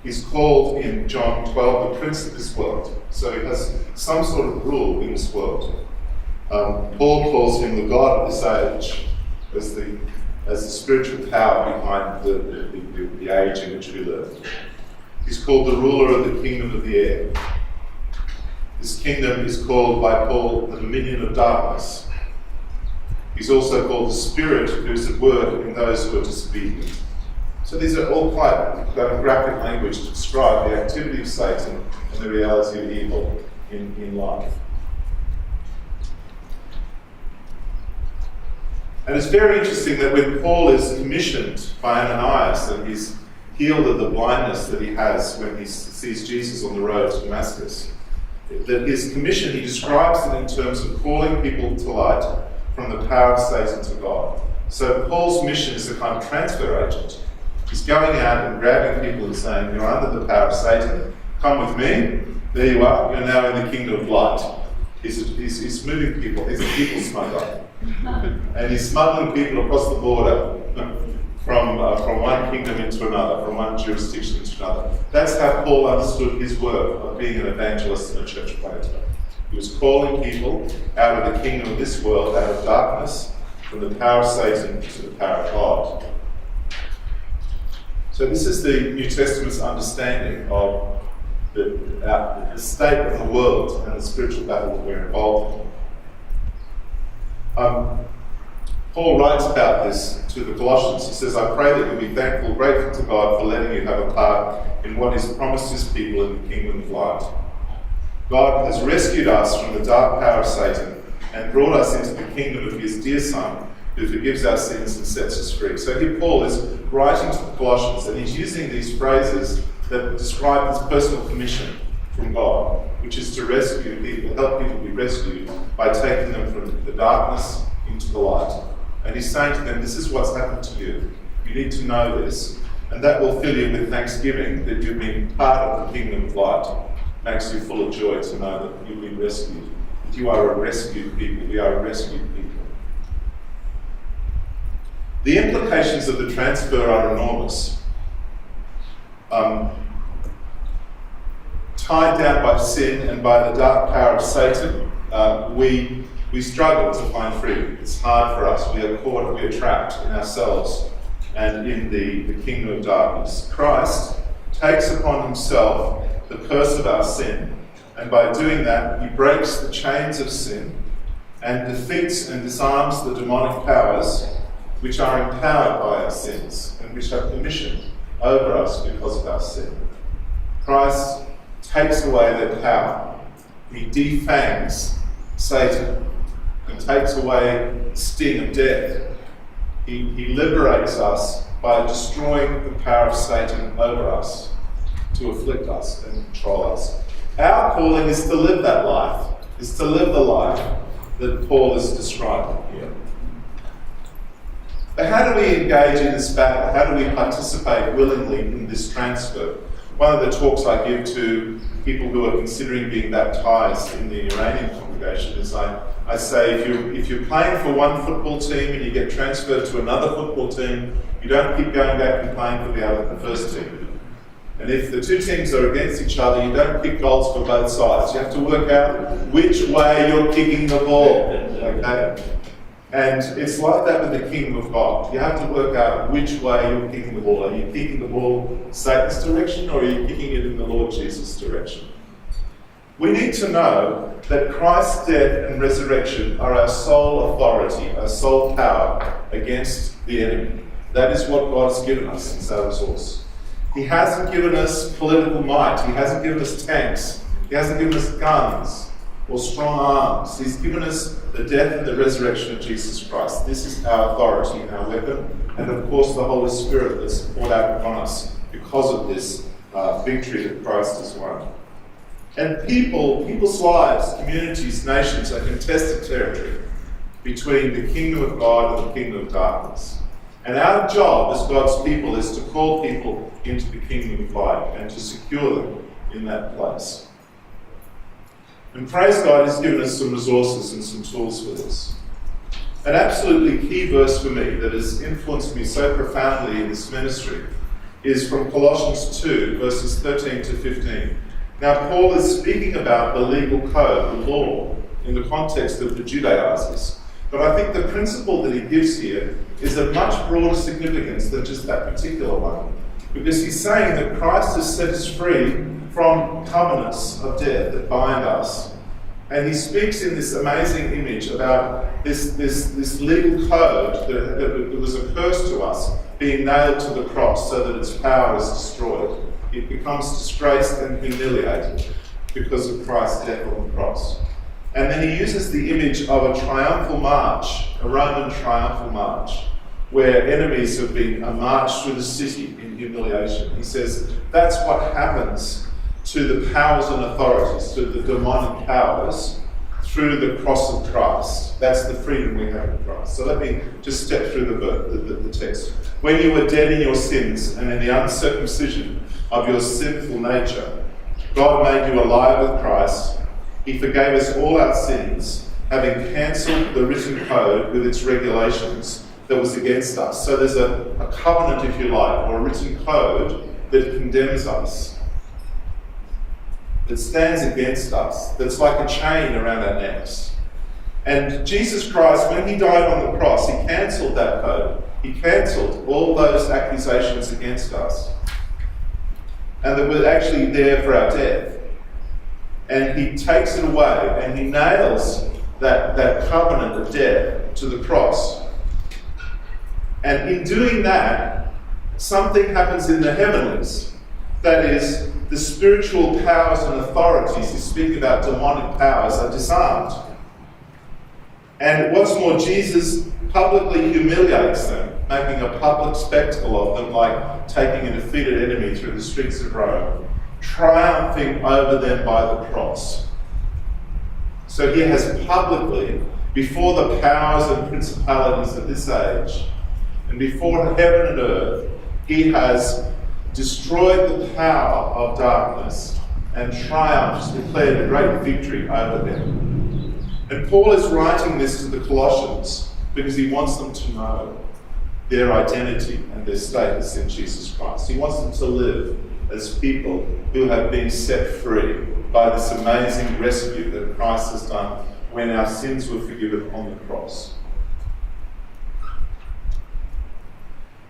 He's called in John 12 the prince of this world, so he has some sort of rule in this world. Paul calls him the God of this age, as the as the spiritual power behind the age in which we live. He's called the ruler of the kingdom of the air. This kingdom is called by Paul the dominion of darkness. He's also called the spirit who is at work in those who are disobedient. So these are all quite graphic language to describe the activity of Satan and the reality of evil in life. And it's very interesting that when Paul is commissioned by Ananias and he's healed of the blindness that he has when he sees Jesus on the road to Damascus, that his commission, he describes it in terms of calling people to light from the power of Satan to God. So Paul's mission is a kind of transfer agent. He's going out and grabbing people and saying, you're under the power of Satan, come with me, there you are, you're now in the kingdom of light. He's moving people, he's a people smuggler. And he's smuggling people across the border from one kingdom into another, from one jurisdiction into another. That's how Paul understood his work of being an evangelist and a church planter. He was calling people out of the kingdom of this world, out of darkness, from the power of Satan to the power of God. So this is the New Testament's understanding of the state of the world and the spiritual battle that we're involved in. Paul writes about this to the Colossians. He says, I pray that you'll be thankful, grateful to God for letting you have a part in what He's promised His people in the kingdom of light. God has rescued us from the dark power of Satan and brought us into the kingdom of His dear Son, who forgives our sins and sets us free. So here Paul is writing to the Colossians, and he's using these phrases that describe his personal commission from God, which is to rescue people, help people be rescued by taking them from the darkness into the light. And he's saying to them, this is what's happened to you. You need to know this. And that will fill you with thanksgiving that you've been part of the kingdom of light. Makes you full of joy to know that you've been rescued. That you are a rescued people. We are a rescued people. The implications of the transfer are enormous. Tied down by sin and by the dark power of Satan, we struggle to find freedom. It's hard for us. We are caught, we are trapped in ourselves and in the kingdom of darkness. Christ takes upon himself the curse of our sin, and by doing that, he breaks the chains of sin and defeats and disarms the demonic powers which are empowered by our sins and which have permission over us because of our sin. Christ takes away their power. He defangs Satan and takes away the sting of death. He liberates us by destroying the power of Satan over us to afflict us and control us. Our calling is to live that life, is to live the life that Paul is describing here. But how do we engage in this battle? How do we participate willingly in this transfer? One of the talks I give to people who are considering being baptized in the Iranian congregation is I say, if you're playing for one football team and you get transferred to another football team, you don't keep going back and playing for the first team. And if the two teams are against each other, you don't kick goals for both sides. You have to work out which way you're kicking the ball. Okay? And it's like that with the kingdom of God. You have to work out which way you're kicking the ball. Are you kicking the ball Satan's direction, or are you kicking it in the Lord Jesus' direction? We need to know that Christ's death and resurrection are our sole authority, our sole power against the enemy. That is what God has given us as our resource. He hasn't given us political might. He hasn't given us tanks. He hasn't given us guns or strong arms. He's given us the death and the resurrection of Jesus Christ. This is our authority and our weapon. And of course the Holy Spirit that's poured out upon us because of this victory that Christ has won. And people's lives, communities, nations are contested territory between the kingdom of God and the kingdom of darkness. And our job as God's people is to call people into the kingdom of light and to secure them in that place. And praise God, He's given us some resources and some tools for this. An absolutely key verse for me that has influenced me so profoundly in this ministry is from Colossians 2, verses 13 to 15. Now, Paul is speaking about the legal code, the law, in the context of the Judaizers. But I think the principle that he gives here is of much broader significance than just that particular one. Because he's saying that Christ has set us free from covenants of death that bind us. And he speaks in this amazing image about this legal code that was a curse to us being nailed to the cross so that its power is destroyed. It becomes disgraced and humiliated because of Christ's death on the cross. And then he uses the image of a triumphal march, a Roman triumphal march, where enemies have been marched through the city in humiliation. He says that's what happens to the powers and authorities, to the demonic powers, through the cross of Christ. That's the freedom we have in Christ. So let me just step through the text. When you were dead in your sins and in the uncircumcision of your sinful nature, God made you alive with Christ. He forgave us all our sins, having cancelled the written code with its regulations that was against us. So there's a covenant, if you like, or a written code that condemns us, that stands against us, that's like a chain around our necks. And Jesus Christ, when he died on the cross, he cancelled that code. He cancelled all those accusations against us, and that were actually there for our death. And he takes it away, and he nails that covenant of death to the cross. And in doing that, something happens in the heavenlies. That is, the spiritual powers and authorities, you speak about demonic powers, are disarmed. And what's more, Jesus publicly humiliates them, making a public spectacle of them, like taking a defeated enemy through the streets of Rome, triumphing over them by the cross. So he has publicly, before the powers and principalities of this age, and before heaven and earth, he has destroyed the power of darkness and triumphed, declared a great victory over them. And Paul is writing this to the Colossians because he wants them to know their identity and their status in Jesus Christ. He wants them to live as people who have been set free by this amazing rescue that Christ has done when our sins were forgiven on the cross.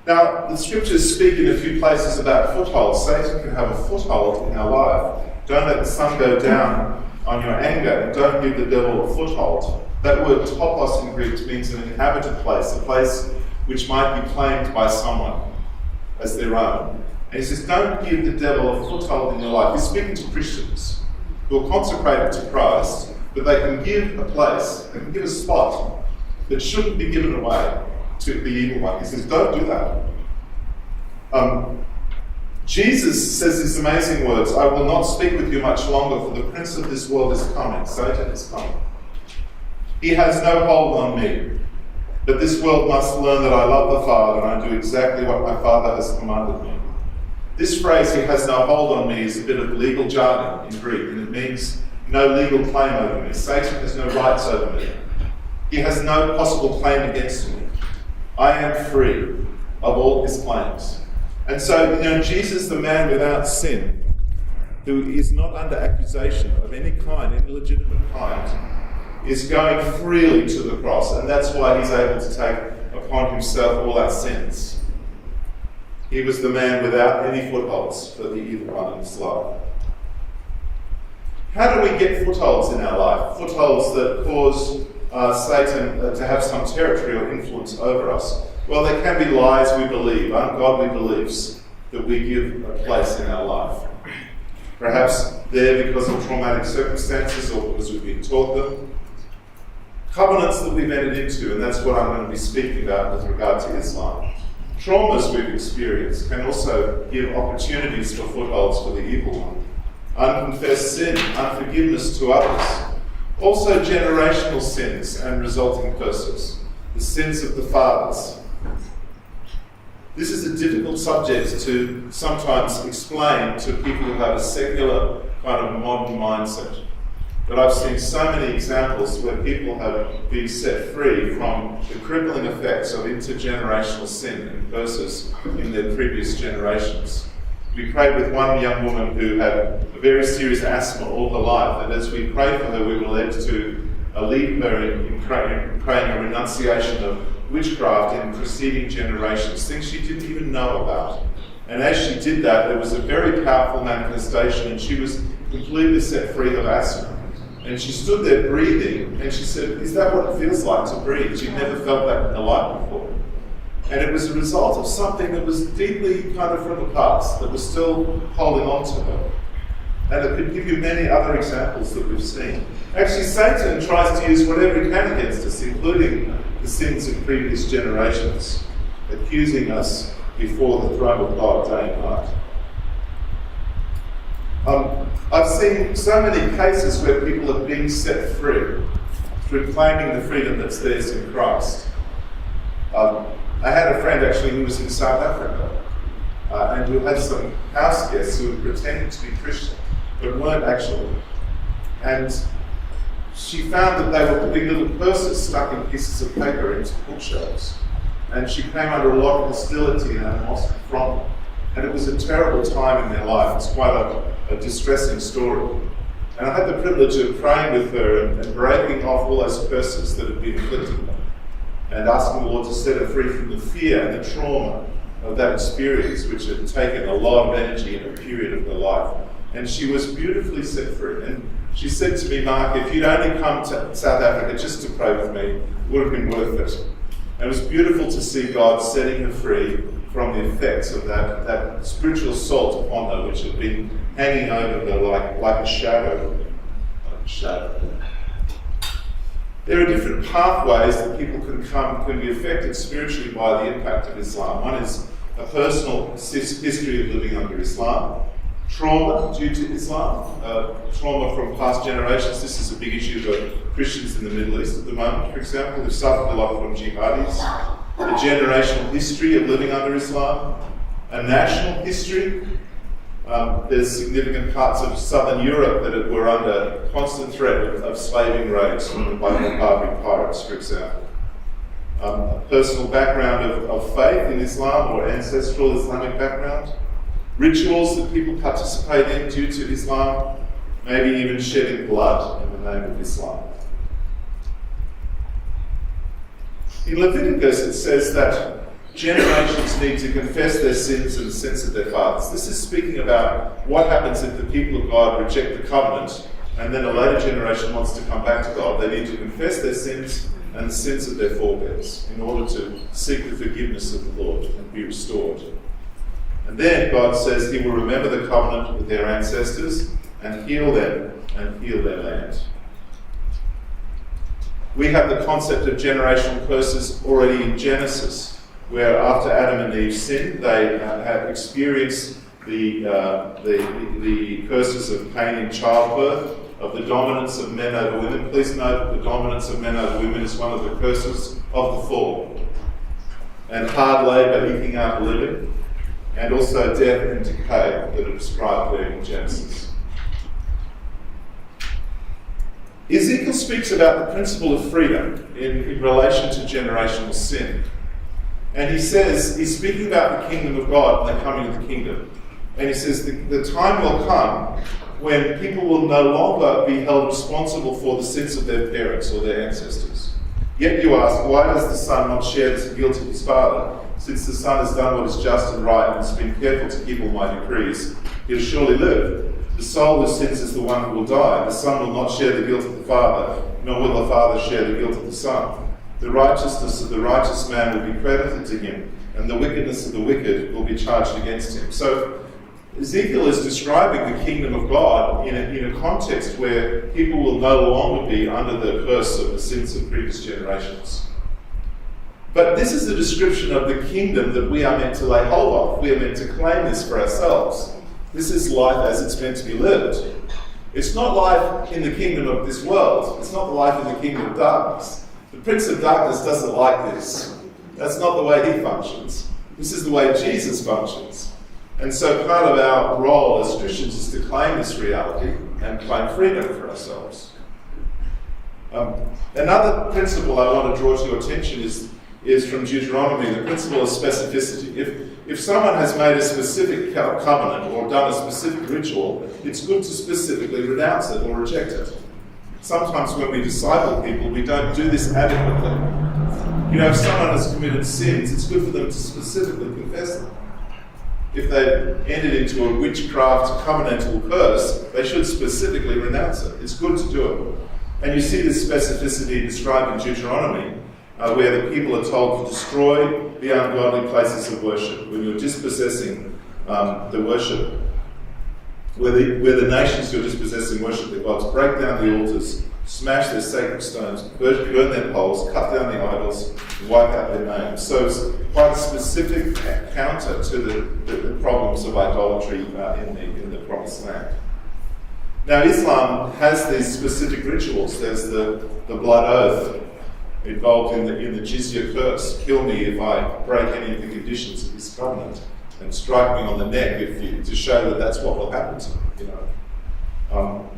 Now, the scriptures speak in a few places about footholds. Satan can have a foothold in our life. Don't let the sun go down on your anger, and don't give the devil a foothold. That word topos in Greek means an inhabited place, a place which might be claimed by someone as their own. And he says, don't give the devil a foothold in your life. He's speaking to Christians who are consecrated to Christ, but they can give a place, they can give a spot that shouldn't be given away to the evil one. He says, don't do that. Jesus says these amazing words, I will not speak with you much longer, for the prince of this world is coming. Satan is coming. He has no hold on me. But this world must learn that I love the Father and I do exactly what my Father has commanded me. This phrase, he has no hold on me, is a bit of legal jargon in Greek, and it means no legal claim over me. Satan has no rights over me. He has no possible claim against me. I am free of all his claims. And so, Jesus, the man without sin, who is not under accusation of any kind, any legitimate kind, is going freely to the cross, and that's why he's able to take upon himself all our sins. He was the man without any footholds for the evil one in his life. How do we get footholds in our life? Footholds that cause Satan to have some territory or influence over us. Well, there can be lies we believe, ungodly beliefs that we give a place in our life. Perhaps they're because of traumatic circumstances or because we've been taught them. Covenants that we've entered into, and that's what I'm going to be speaking about with regard to Islam. Traumas we've experienced can also give opportunities for footholds for the evil one. Unconfessed sin, unforgiveness to others. Also generational sins and resulting curses. The sins of the fathers. This is a difficult subject to sometimes explain to people who have a secular kind of modern mindset. But I've seen so many examples where people have been set free from the crippling effects of intergenerational sin and curses in their previous generations. We prayed with one young woman who had a very serious asthma all her life, and as we prayed for her, we were led to lead her in praying a renunciation of witchcraft in preceding generations, things she didn't even know about. And as she did that, there was a very powerful manifestation, and she was completely set free of asthma. And she stood there breathing, and she said, "Is that what it feels like to breathe?" She'd never felt that in her life before. And it was a result of something that was deeply kind of from the past, that was still holding on to her. And it could give you many other examples that we've seen. Actually, Satan tries to use whatever he can against us, including the sins of previous generations, accusing us before the throne of God day and night. I've seen so many cases where people have been set free through claiming the freedom that's theirs in Christ. I had a friend actually who was in South Africa and who had some house guests who were pretending to be Christian but weren't actually. And she found that they were putting little purses stuck in pieces of paper into bookshelves. And she came under a lot of hostility and animosity from them. And it was a terrible time in their life. It's quite a distressing story. And I had the privilege of praying with her and breaking off all those curses that had been inflicted on her, and asking the Lord to set her free from the fear and the trauma of that experience, which had taken a lot of energy in a period of her life. And she was beautifully set free. And she said to me, "Mark, if you'd only come to South Africa just to pray with me, it would have been worth it." And it was beautiful to see God setting her free from the effects of that spiritual assault upon her, which had been hanging over her like a shadow. There are different pathways that people can be affected spiritually by the impact of Islam. One is a personal history of living under Islam, trauma due to Islam, trauma from past generations. This is a big issue for Christians in the Middle East at the moment, for example, who've suffered a lot from jihadis. A generational history of living under Islam, a national history. There's significant parts of southern Europe that were under constant threat of slaving raids by Barbary pirates, for example. A personal background of faith in Islam or ancestral Islamic background. Rituals that people participate in due to Islam, maybe even shedding blood in the name of Islam. In Leviticus it says that generations need to confess their sins and the sins of their fathers. This is speaking about what happens if the people of God reject the covenant and then a later generation wants to come back to God. They need to confess their sins and the sins of their forebears in order to seek the forgiveness of the Lord and be restored. And then God says he will remember the covenant with their ancestors and heal them and heal their land. We have the concept of generational curses already in Genesis, where after Adam and Eve sinned, they have experienced the curses of pain in childbirth, of the dominance of men over women. Please note that the dominance of men over women is one of the curses of the fall. And hard labour, eking out a living, and also death and decay that are described there in Genesis. Ezekiel speaks about the principle of freedom in relation to generational sin. And he says, he's speaking about the kingdom of God and the coming of the kingdom. And he says, the time will come when people will no longer be held responsible for the sins of their parents or their ancestors. Yet you ask, why does the son not share the guilt of his father? Since the son has done what is just and right and has been careful to keep all my decrees, he'll surely live. The soul who sins is the one who will die. The son will not share the guilt of the father, nor will the father share the guilt of the son. The righteousness of the righteous man will be credited to him, and the wickedness of the wicked will be charged against him. So Ezekiel is describing the kingdom of God in a context where people will no longer be under the curse of the sins of previous generations. But this is the description of the kingdom that we are meant to lay hold of. We are meant to claim this for ourselves. This is life as it's meant to be lived. It's not life in the kingdom of this world. It's not the life in the kingdom of darkness. The Prince of Darkness doesn't like this. That's not the way he functions. This is the way Jesus functions. And so part of our role as Christians is to claim this reality and claim freedom for ourselves. Another principle I want to draw to your attention is from Deuteronomy, the principle of specificity. If someone has made a specific covenant or done a specific ritual, it's good to specifically renounce it or reject it. sometimes when we disciple people, we don't do this adequately. You know, if someone has committed sins, it's good for them to specifically confess them. If they've entered into a witchcraft covenantal curse, they should specifically renounce it. It's good to do it. And you see this specificity described in Deuteronomy, where the people are told to destroy the ungodly places of worship, when you're dispossessing the worship, where the nations who are dispossessing worship their gods, break down the altars, smash their sacred stones, burn their poles, cut down the idols, and wipe out their names. So it's quite a specific counter to the problems of idolatry in the Promised Land. Now, Islam has these specific rituals. There's the blood oath involved in the jizya curse. Kill me if I break any of the conditions of this covenant, and strike me on the neck to show that that's what will happen to me. You know,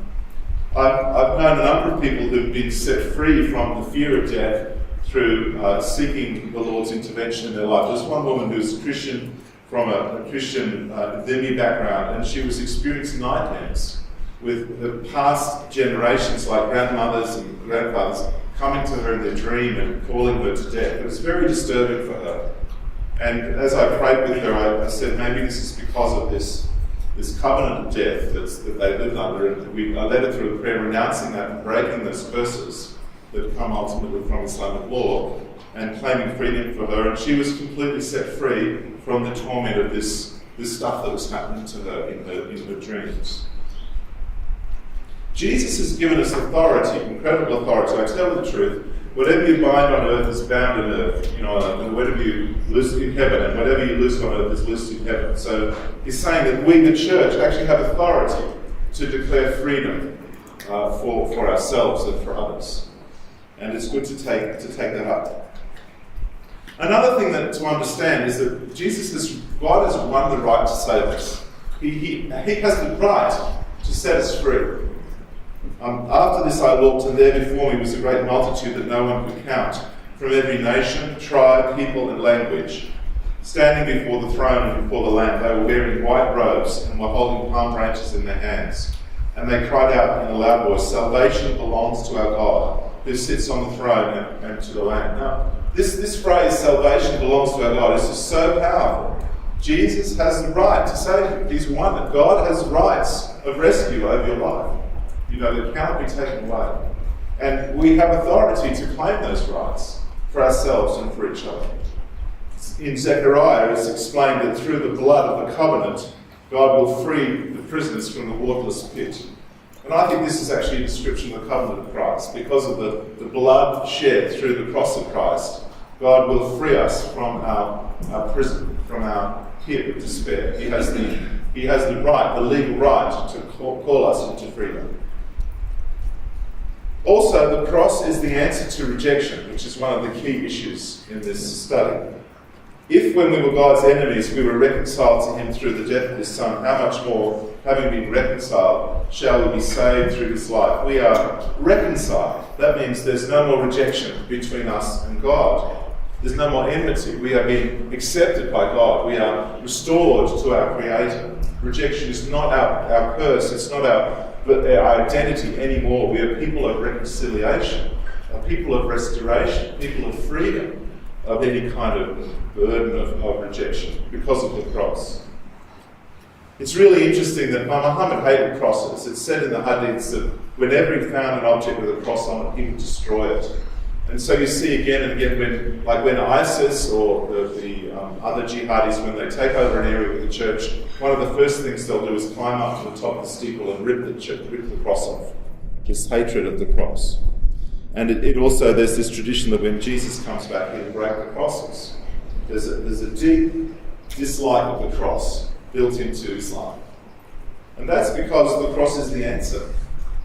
I've known a number of people who've been set free from the fear of death through seeking the Lord's intervention in their life. There's one woman who's a Christian from a Christian Dhimmi background, and she was experiencing nightmares with the past generations, like grandmothers and grandfathers, coming to her in their dream and calling her to death. It was very disturbing for her. And as I prayed with her, I said, maybe this is because of this covenant of death that they lived under. And I led her through a prayer renouncing that and breaking those curses that come ultimately from Islamic law and claiming freedom for her. And she was completely set free from the torment of this stuff that was happening to her in her dreams. Jesus has given us authority, incredible authority. I tell the truth, whatever you bind on earth is bound on earth, and whatever you loose in heaven, and whatever you loose on earth is loosed in heaven. So he's saying that we, the church, actually have authority to declare freedom for ourselves and for others. And it's good to take that up. Another thing to understand is that God has won the right to save us. He has the right to set us free. After this I looked, and there before me was a great multitude that no one could count, from every nation, tribe, people, and language. Standing before the throne and before the Lamb, they were wearing white robes and were holding palm branches in their hands. And they cried out in a loud voice, "Salvation belongs to our God, who sits on the throne and to the Lamb." Now, this phrase, "salvation belongs to our God," is just so powerful. Jesus has the right to save you. He's won it. God has rights of rescue over your life. That cannot be taken away. And we have authority to claim those rights for ourselves and for each other. In Zechariah, it's explained that through the blood of the covenant, God will free the prisoners from the waterless pit. And I think this is actually a description of the covenant of Christ. Because of the blood shed through the cross of Christ, God will free us from our prison, from our pit of despair. He has the right, the legal right, to call us into freedom. Also, the cross is the answer to rejection, which is one of the key issues in this study. If, when we were God's enemies, we were reconciled to him through the death of his Son, how much more, having been reconciled, shall we be saved through his life? We are reconciled. That means there's no more rejection between us and God. There's no more enmity. We are being accepted by God. We are restored to our Creator. Rejection is not our curse. It's not our identity anymore. We are people of reconciliation, people of restoration, people of freedom of any kind of burden of rejection because of the cross. It's really interesting that Muhammad hated crosses. It's said in the hadiths that whenever he found an object with a cross on it, he would destroy it. And so you see again and again when ISIS or the other jihadis, when they take over an area with the church, one of the first things they'll do is climb up to the top of the steeple and rip the cross off. This hatred of the cross. And it also, there's this tradition that when Jesus comes back, he'll break the crosses. There's a deep dislike of the cross built into Islam. And that's because the cross is the answer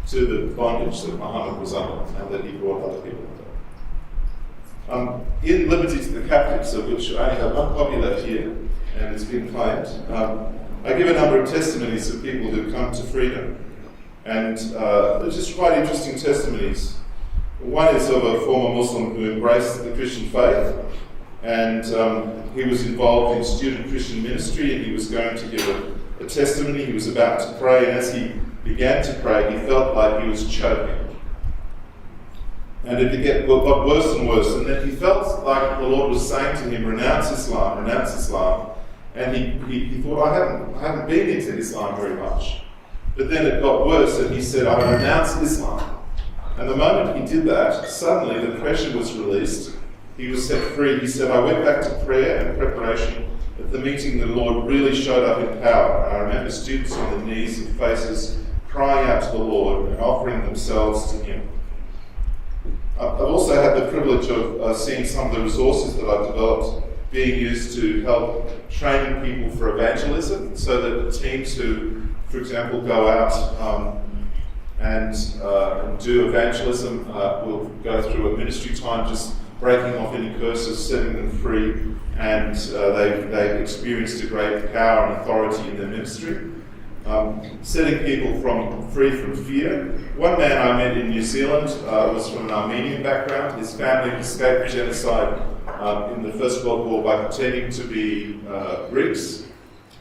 to the bondage that Muhammad was under and that he brought other people under. In Liberty to the Captives, of which I only have one copy left here, and it's been claimed, I give a number of testimonies of people who've come to freedom. And they're just quite interesting testimonies. One is of a former Muslim who embraced the Christian faith, and he was involved in student Christian ministry, and he was going to give a testimony. He was about to pray, and as he began to pray, he felt like he was choking. And it got worse and worse. And then he felt like the Lord was saying to him, renounce Islam, renounce Islam. And he thought, I haven't been into Islam very much. But then it got worse, and he said, I renounce Islam. And the moment he did that, suddenly the pressure was released. He was set free. He said, I went back to prayer and preparation. At the meeting, the Lord really showed up in power. I remember students on their knees and faces crying out to the Lord and offering themselves to Him. I've also had the privilege of seeing some of the resources that I've developed being used to help training people for evangelism, so that the teams who, for example, go out and do evangelism will go through a ministry time just breaking off any curses, setting them free, and they've experienced a great power and authority in their ministry. Setting people free from fear. One man I met in New Zealand was from an Armenian background. His family escaped genocide in the First World War by pretending to be Greeks.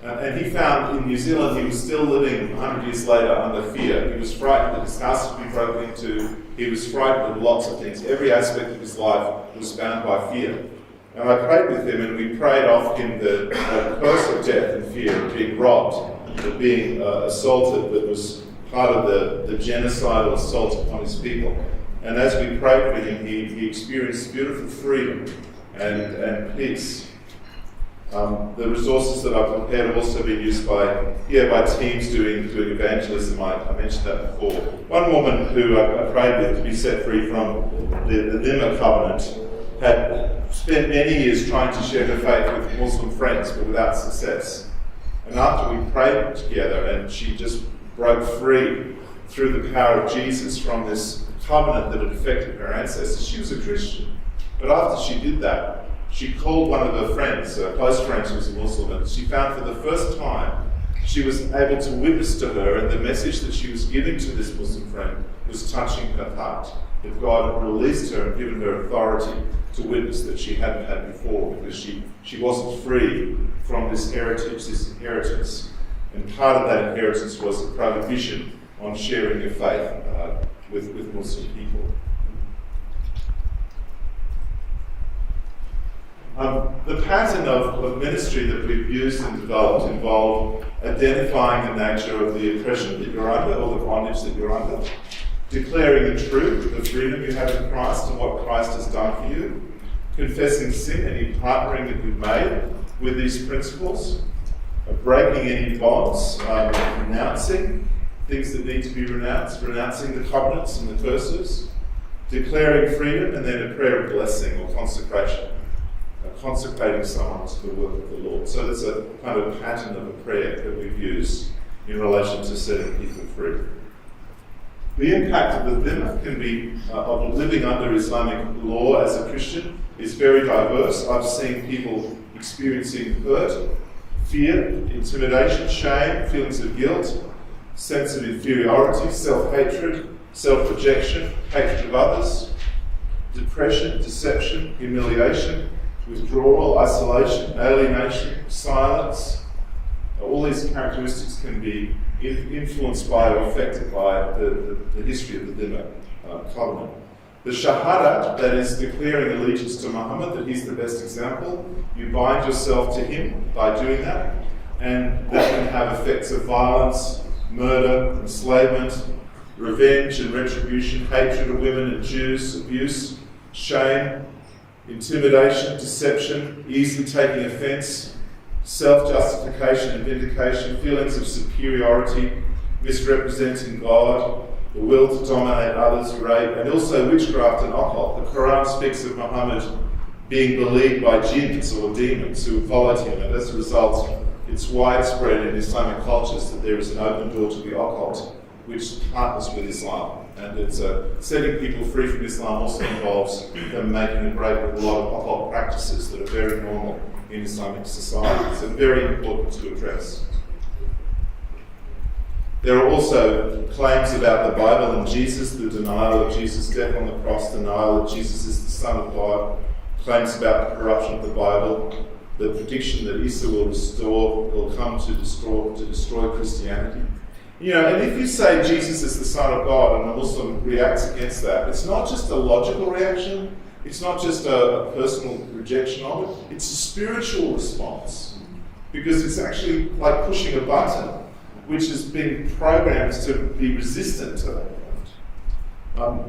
And he found in New Zealand he was still living 100 years later under fear. He was frightened that his house would be broken into. He was frightened of lots of things. Every aspect of his life was bound by fear. And I prayed with him, and we prayed off him the curse of death and fear of being robbed, of being assaulted, that was part of the genocidal assault upon his people. And as we prayed for him, he experienced beautiful freedom and peace. The resources that I've prepared have also been used by teams doing evangelism. I mentioned that before. One woman who I prayed with to be set free from the Dhimma covenant had spent many years trying to share her faith with Muslim friends, but without success. And after we prayed together, and she just broke free through the power of Jesus from this covenant that had affected her ancestors. She was a Christian. But after she did that, she called one of her friends, close friends who was a Muslim, and she found for the first time she was able to witness to her, and the message that she was giving to this Muslim friend was touching her heart. That God had released her and given her authority to witness that she hadn't had before, because she wasn't free from this heritage, this inheritance. And part of that inheritance was a prohibition on sharing your faith with Muslim people. The pattern of ministry that we've used and developed involved identifying the nature of the oppression that you're under, or the bondage that you're under, declaring the truth, the freedom you have in Christ and what Christ has done for you, confessing sin, any partnering that you've made with these principles, breaking any bonds, renouncing things that need to be renounced, renouncing the covenants and the curses, declaring freedom, and then a prayer of blessing or consecration, consecrating someone to the work of the Lord. So there's a kind of pattern of a prayer that we've used in relation to setting people free. The impact of the Dhimma can be, of living under Islamic law as a Christian, is very diverse. I've seen people experiencing hurt, fear, intimidation, shame, feelings of guilt, sense of inferiority, self-hatred, self-rejection, hatred of others, depression, deception, humiliation, withdrawal, isolation, alienation, silence. All these characteristics can be influenced by or affected by the history of the Dhimma covenant. The Shahada, that is declaring allegiance to Muhammad, that he's the best example, you bind yourself to him by doing that, and that can have effects of violence, murder, enslavement, revenge and retribution, hatred of women and Jews, abuse, shame, intimidation, deception, easily taking offence, self-justification and vindication, feelings of superiority, misrepresenting God, the will to dominate others, rape, and also witchcraft and occult. The Quran speaks of Muhammad being believed by jinns or demons who followed him, and as a result, it's widespread in Islamic cultures that there is an open door to the occult, which partners with Islam. And it's setting people free from Islam also involves them making a break with a lot of occult practices that are very normal in Islamic societies and very important to address. There are also claims about the Bible and Jesus, the denial of Jesus' death on the cross, denial that Jesus is the Son of God, claims about the corruption of the Bible, the prediction that Isa will come to destroy Christianity, And if you say Jesus is the Son of God and a Muslim reacts against that, it's not just a logical reaction, it's not just a personal rejection of it, it's a spiritual response. Because it's actually like pushing a button which has been programmed to be resistant to that.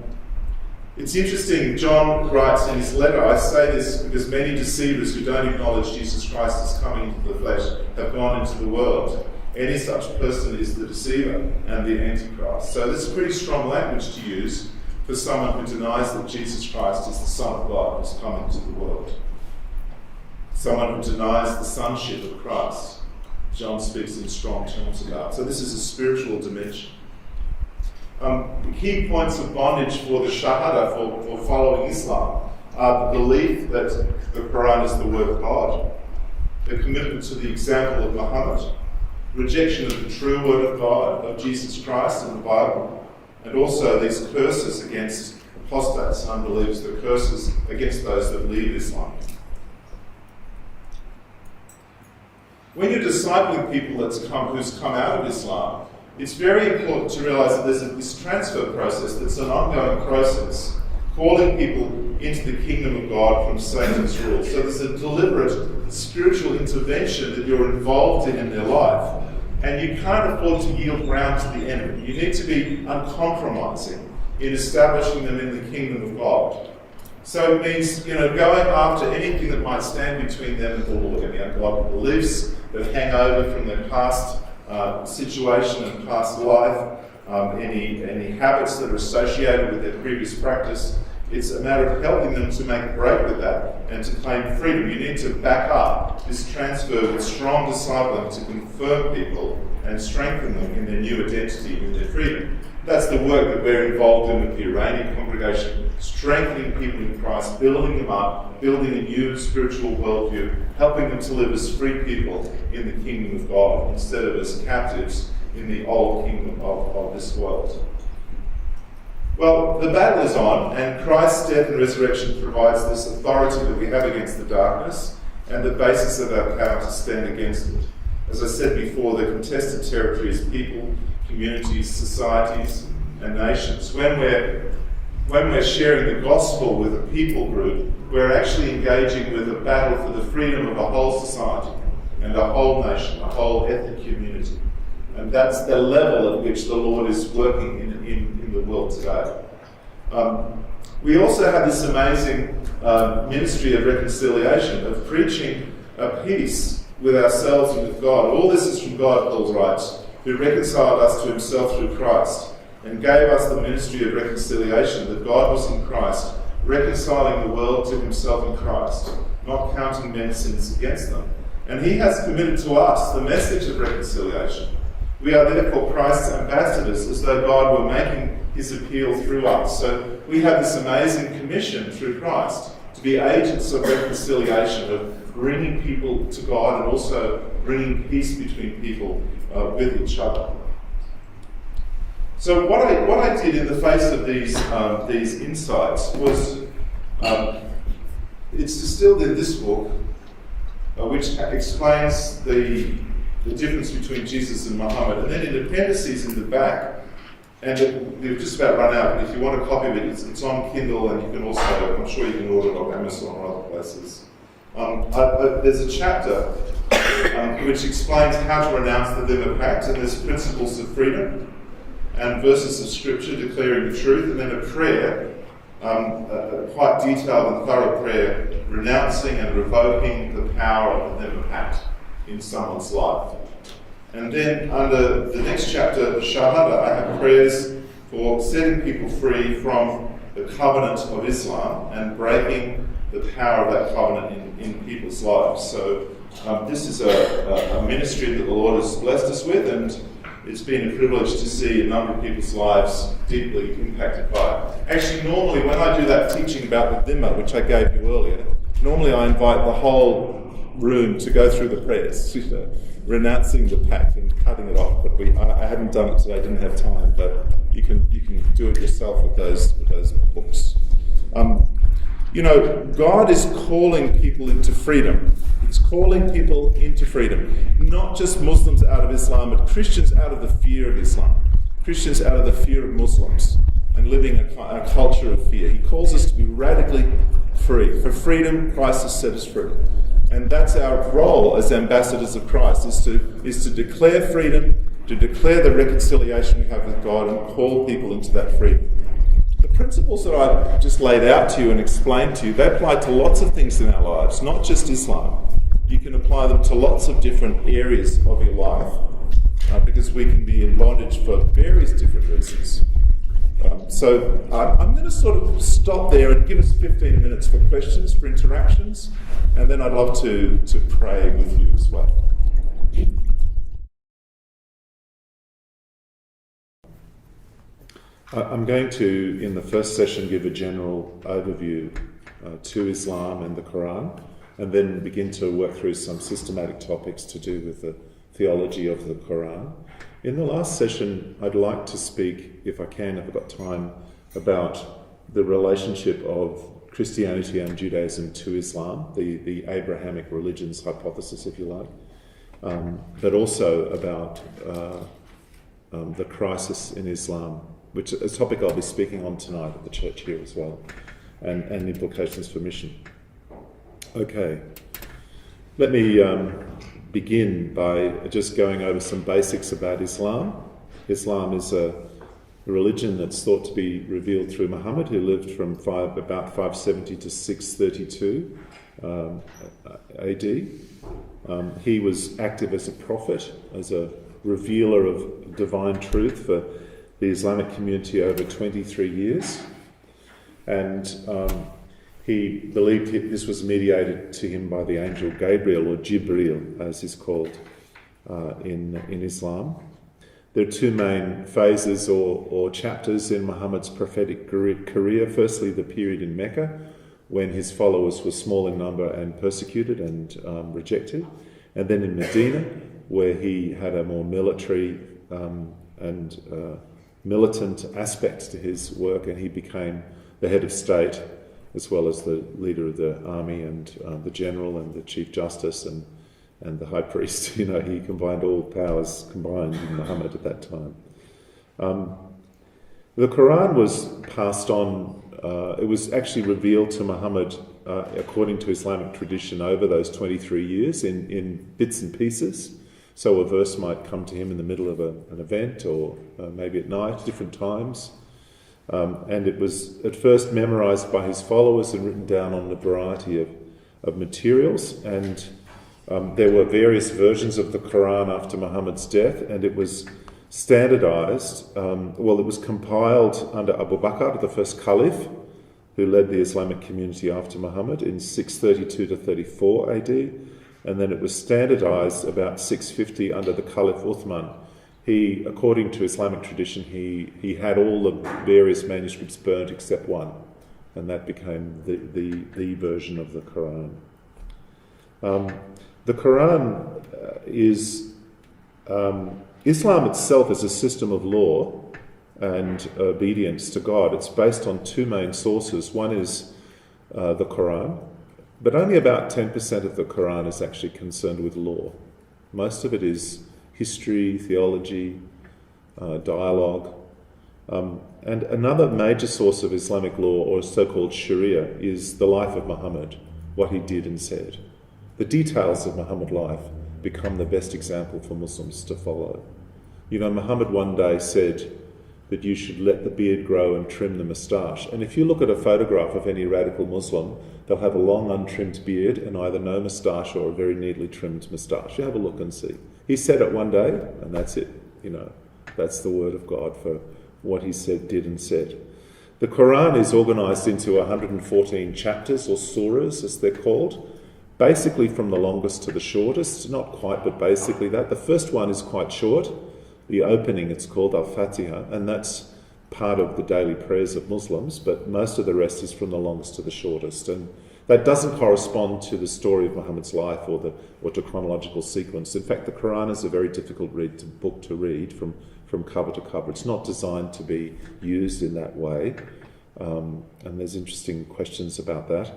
It's interesting, John writes in his letter, I say this because many deceivers who don't acknowledge Jesus Christ as coming into the flesh have gone into the world. Any such person is the deceiver and the Antichrist. So this is pretty strong language to use for someone who denies that Jesus Christ is the Son of God who's come into the world. Someone who denies the sonship of Christ. John speaks in strong terms about. So this is a spiritual dimension. The key points of bondage for the Shahada, for following Islam, are the belief that the Quran is the word of God, the commitment to the example of Muhammad, rejection of the true word of God, of Jesus Christ and the Bible, and also these curses against apostates and unbelievers, the curses against those that leave Islam. When you're discipling people who's come out of Islam, it's very important to realise that there's this transfer process that's an ongoing process, calling people into the kingdom of God from Satan's rule. So there's a deliberate spiritual intervention that you're involved in their life, and you can't afford to yield ground to the enemy. You need to be uncompromising in establishing them in the kingdom of God. So it means, going after anything that might stand between them and the Lord, any ungodly beliefs that hang over from their past situation and past life, any habits that are associated with their previous practice. It's a matter of helping them to make a break with that and to claim freedom. You need to back up this transfer with strong discipling to confirm people and strengthen them in their new identity, in their freedom. That's the work that we're involved in with the Iranian congregation, strengthening people in Christ, building them up, building a new spiritual worldview, helping them to live as free people in the kingdom of God instead of as captives in the old kingdom of this world. Well, the battle is on, and Christ's death and resurrection provides this authority that we have against the darkness and the basis of our power to stand against it. As I said before, the contested territory is people, communities, societies, and nations. When we're sharing the gospel with a people group, we're actually engaging with a battle for the freedom of a whole society and a whole nation, a whole ethnic community. And that's the level at which the Lord is working in the world today. We also have this amazing ministry of reconciliation, of preaching a peace with ourselves and with God. All this is from God, Paul writes, who reconciled us to himself through Christ and gave us the ministry of reconciliation, that God was in Christ, reconciling the world to himself in Christ, not counting men's sins against them. And he has committed to us the message of reconciliation. We are therefore Christ's ambassadors, as though God were making his appeal through us. So we have this amazing commission through Christ to be agents of reconciliation, of bringing people to God and also bringing peace between people with each other. So what I did in the face of these insights was, it's distilled in this book, which explains the difference between Jesus and Muhammad. And then in appendices in the back, and we've just about run out, but if you want a copy of it, it's on Kindle, and you can also, I'm sure you can order it on Amazon or other places. There's a chapter which explains how to renounce the Liver Pact, and there's principles of freedom and verses of scripture declaring the truth, and then a prayer, a quite detailed and thorough prayer, renouncing and revoking the power of the Liver Pact in someone's life. And then under the next chapter, the Shahada, I have prayers for setting people free from the covenant of Islam and breaking the power of that covenant in people's lives. So this is a ministry that the Lord has blessed us with, and it's been a privilege to see a number of people's lives deeply impacted by it. Actually, normally when I do that teaching about the Dhimma, which I gave you earlier, normally I invite the whole room to go through the prayers, renouncing the pact and cutting it off. But I haven't done it today, I didn't have time, but you can do it yourself with those books. God is calling people into freedom. He's calling people into freedom. Not just Muslims out of Islam, but Christians out of the fear of Islam. Christians out of the fear of Muslims and living a culture of fear. He calls us to be radically free. For freedom, Christ has set us free. And that's our role as ambassadors of Christ, is to declare freedom, to declare the reconciliation we have with God and call people into that freedom. The principles that I've just laid out to you and explained to you, they apply to lots of things in our lives, not just Islam. You can apply them to lots of different areas of your life, because we can be in bondage for various different reasons. So I'm going to sort of stop there and give us 15 minutes for questions, for interactions, and then I'd love to pray with you as well. I'm going to, in the first session, give a general overview to Islam and the Quran, and then begin to work through some systematic topics to do with the theology of the Quran. In the last session, I'd like to speak, if I can, if I've got time, about the relationship of Christianity and Judaism to Islam, the Abrahamic religions hypothesis, if you like, but also about the crisis in Islam, which is a topic I'll be speaking on tonight at the church here as well, and implications for mission. Okay, let me begin by just going over some basics about Islam. Islam is a religion that's thought to be revealed through Muhammad, who lived from about 570 to 632 AD. He was active as a prophet, as a revealer of divine truth for the Islamic community over 23 years. And he believed this was mediated to him by the angel Gabriel, or Jibril, as is called in Islam. There are two main phases or chapters in Muhammad's prophetic career. Firstly, the period in Mecca, when his followers were small in number and persecuted and rejected. And then in Medina, where he had a more military and militant aspect to his work, and he became the head of state, as well as the leader of the army and the general and the chief justice and the high priest. He combined all powers combined in Muhammad at that time. The Quran was passed on, it was actually revealed to Muhammad according to Islamic tradition over those 23 years in bits and pieces. So a verse might come to him in the middle of an event, or maybe at night, different times. And it was at first memorized by his followers and written down on a variety of materials. And there were various versions of the Quran after Muhammad's death, and it was standardized. It was compiled under Abu Bakr, the first caliph, who led the Islamic community after Muhammad in 632 to 34 AD. And then it was standardized about 650 under the Caliph Uthman. He, according to Islamic tradition, he had all the various manuscripts burnt except one, and that became the version of the Quran. The Quran is Islam itself is a system of law and obedience to God. It's based on two main sources. One is the Quran, but only about 10% of the Quran is actually concerned with law. Most of it is history, theology, dialogue. And another major source of Islamic law, or so-called Sharia, is the life of Muhammad, what he did and said. The details of Muhammad's life become the best example for Muslims to follow. Muhammad one day said that you should let the beard grow and trim the moustache. And if you look at a photograph of any radical Muslim, they'll have a long untrimmed beard and either no moustache or a very neatly trimmed moustache. You have a look and see. He said it one day, and that's it. That's the word of God for what he said, did, and said. The Quran is organised into 114 chapters, or surahs as they're called, basically from the longest to the shortest. Not quite, but basically that. The first one is quite short. The opening, it's called Al-Fatiha, and that's part of the daily prayers of Muslims, but most of the rest is from the longest to the shortest. And that doesn't correspond to the story of Muhammad's life or to chronological sequence. In fact, the Quran is a very difficult book to read from cover to cover. It's not designed to be used in that way, and there's interesting questions about that.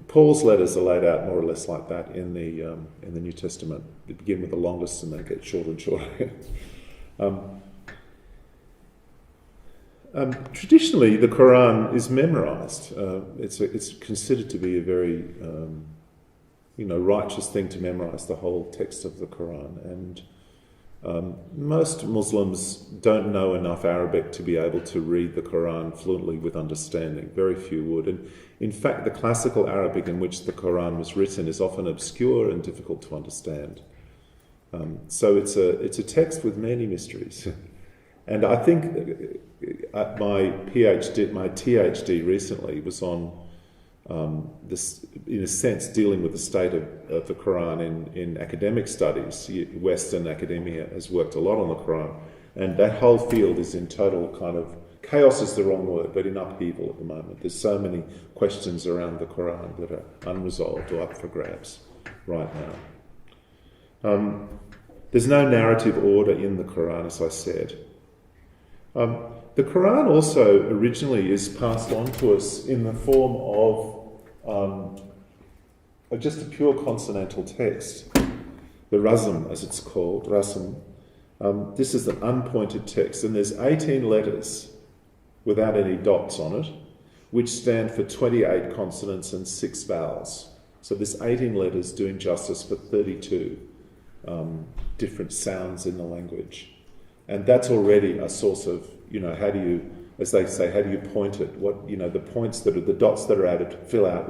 Paul's letters are laid out more or less like that in the New Testament. They begin with the longest and they get shorter and shorter. Traditionally, the Quran is memorised. It's considered to be a very righteous thing to memorise the whole text of the Quran, and most Muslims don't know enough Arabic to be able to read the Quran fluently with understanding. Very few would. And in fact, the classical Arabic in which the Quran was written is often obscure and difficult to understand. So it's a text with many mysteries. And I think my THD recently was on this, in a sense, dealing with the state of the Quran in academic studies. Western academia has worked a lot on the Quran, and that whole field is in total kind of chaos is the wrong word, but in upheaval at the moment. There's so many questions around the Quran that are unresolved or up for grabs right now. There's no narrative order in the Quran, as I said. The Quran also originally is passed on to us in the form of just a pure consonantal text, the rasm, as it's called, rasm. This is an unpointed text, and there's 18 letters without any dots on it, which stand for 28 consonants and 6 vowels. So there's 18 letters doing justice for 32 different sounds in the language. And that's already a source of, how do you, as they say, how do you point it? What, the points that are, the dots that are added fill out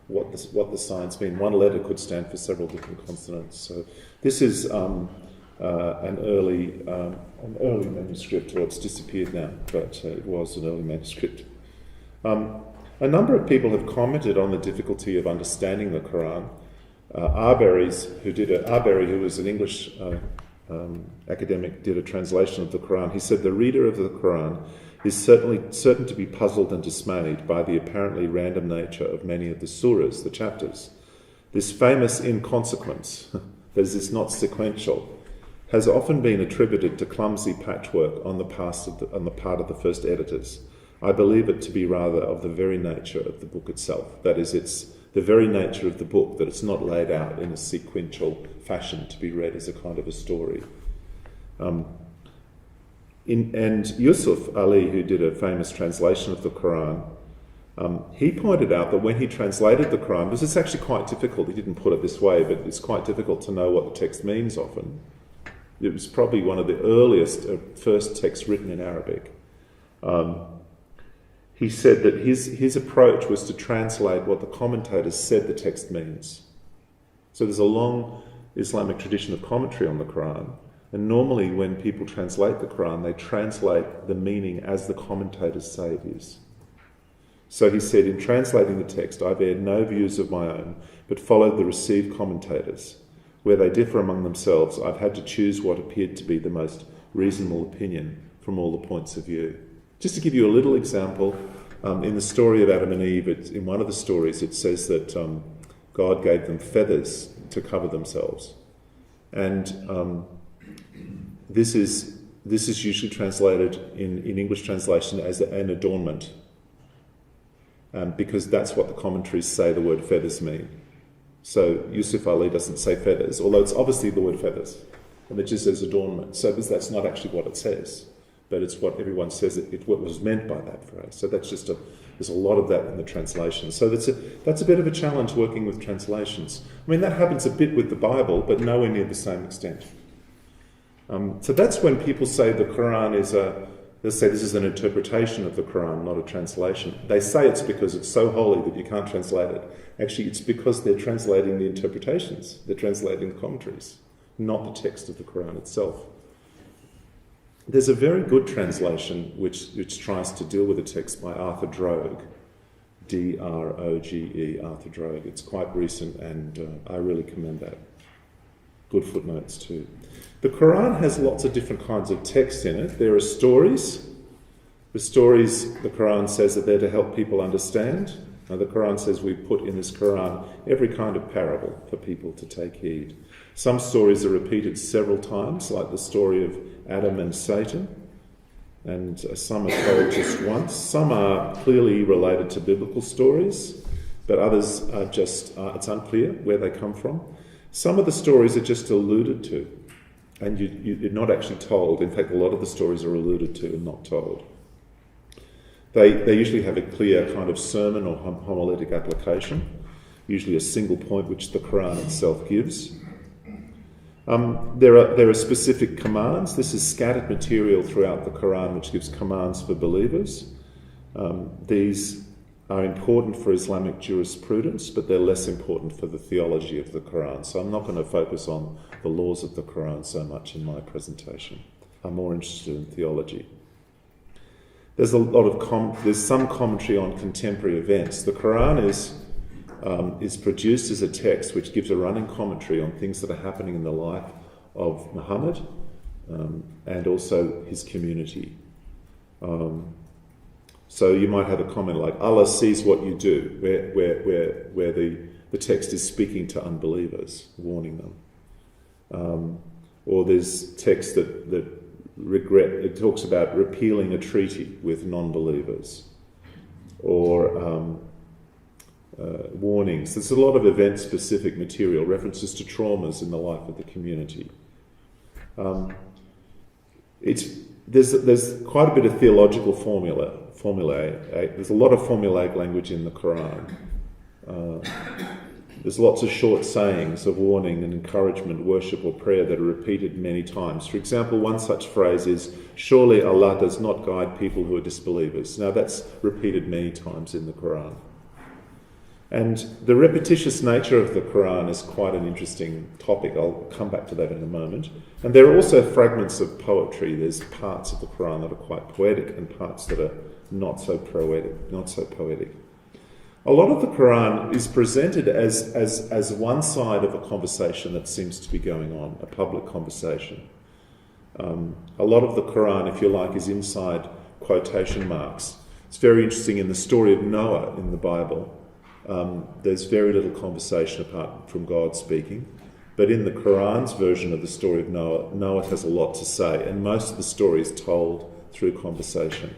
what the signs mean. One letter could stand for several different consonants. So this is an early manuscript, or it's disappeared now, but it was an early manuscript. A number of people have commented on the difficulty of understanding the Quran. Arbery, who was an English academic, did a translation of the Quran. He said, "The reader of the Quran is certain to be puzzled and dismayed by the apparently random nature of many of the surahs, the chapters. This famous inconsequence, that is not sequential, has often been attributed to clumsy patchwork on the part of the first editors. I believe it to be rather of the very nature of the book itself. That is, it's the very nature of the book, that it's not laid out in a sequential fashion to be read as a kind of a story." And Yusuf Ali, who did a famous translation of the Quran, he pointed out that when he translated the Quran, because it's actually quite difficult, he didn't put it this way, but it's quite difficult to know what the text means often. It was probably one of the earliest, first texts written in Arabic. He said that his approach was to translate what the commentators said the text means. So there's a long Islamic tradition of commentary on the Quran, and normally when people translate the Quran, they translate the meaning as the commentators say it is. So he said, in translating the text, I've aired no views of my own, but followed the received commentators. Where they differ among themselves, I've had to choose what appeared to be the most reasonable opinion from all the points of view. Just to give you a little example, in the story of Adam and Eve, in one of the stories, it says that God gave them feathers to cover themselves. And this is usually translated in English translation as an adornment, because that's what the commentaries say the word feathers mean. So Yusuf Ali doesn't say feathers, although it's obviously the word feathers, and it just says adornment. So that's not actually what it says, but it's what everyone says what was meant by that phrase. So that's just there's a lot of that in the translation. So that's a bit of a challenge working with translations. I mean, that happens a bit with the Bible, but nowhere near the same extent. So that's when people say the Quran they'll say this is an interpretation of the Quran, not a translation. They say it's because it's so holy that you can't translate it. Actually, it's because they're translating the interpretations. They're translating the commentaries, not the text of the Quran itself. There's a very good translation which tries to deal with the text by Arthur Droge, D-R-O-G-E, Arthur Droge. It's quite recent, and I really commend that. Good footnotes too. The Quran has lots of different kinds of text in it. There are stories. The stories, the Quran says, are there to help people understand. Now, the Quran says we've put in this Quran every kind of parable for people to take heed. Some stories are repeated several times, like the story of Adam and Satan, and some are told just once. Some are clearly related to biblical stories, but others are just, it's unclear where they come from. Some of the stories are just alluded to, and you're not actually told. In fact, a lot of the stories are alluded to and not told. They usually have a clear kind of sermon or homiletic application, usually a single point which the Quran itself gives. There are specific commands. This is scattered material throughout the Quran which gives commands for believers. These are important for Islamic jurisprudence, but they're less important for the theology of the Quran. So I'm not going to focus on the laws of the Quran so much in my presentation. I'm more interested in theology. There's there's some commentary on contemporary events. The Quran is produced as a text which gives a running commentary on things that are happening in the life of Muhammad and also his community. So you might have a comment like, Allah sees what you do, where the text is speaking to unbelievers, warning them. Or there's text that it talks about repealing a treaty with non-believers. Or warnings. There's a lot of event-specific material, references to traumas in the life of the community. There's quite a bit of theological formulae. There's a lot of formulaic language in the Quran. There's lots of short sayings of warning and encouragement, worship or prayer that are repeated many times. For example, one such phrase is, "Surely Allah does not guide people who are disbelievers." Now that's repeated many times in the Quran. And the repetitious nature of the Quran is quite an interesting topic. I'll come back to that in a moment. And there are also fragments of poetry. There's parts of the Quran that are quite poetic and parts that are not so poetic. A lot of the Quran is presented as one side of a conversation that seems to be going on, a public conversation. A lot of the Quran, if you like, is inside quotation marks. It's very interesting in the story of Noah in the Bible. There's very little conversation apart from God speaking. But in the Quran's version of the story of Noah, Noah has a lot to say, and most of the story is told through conversation.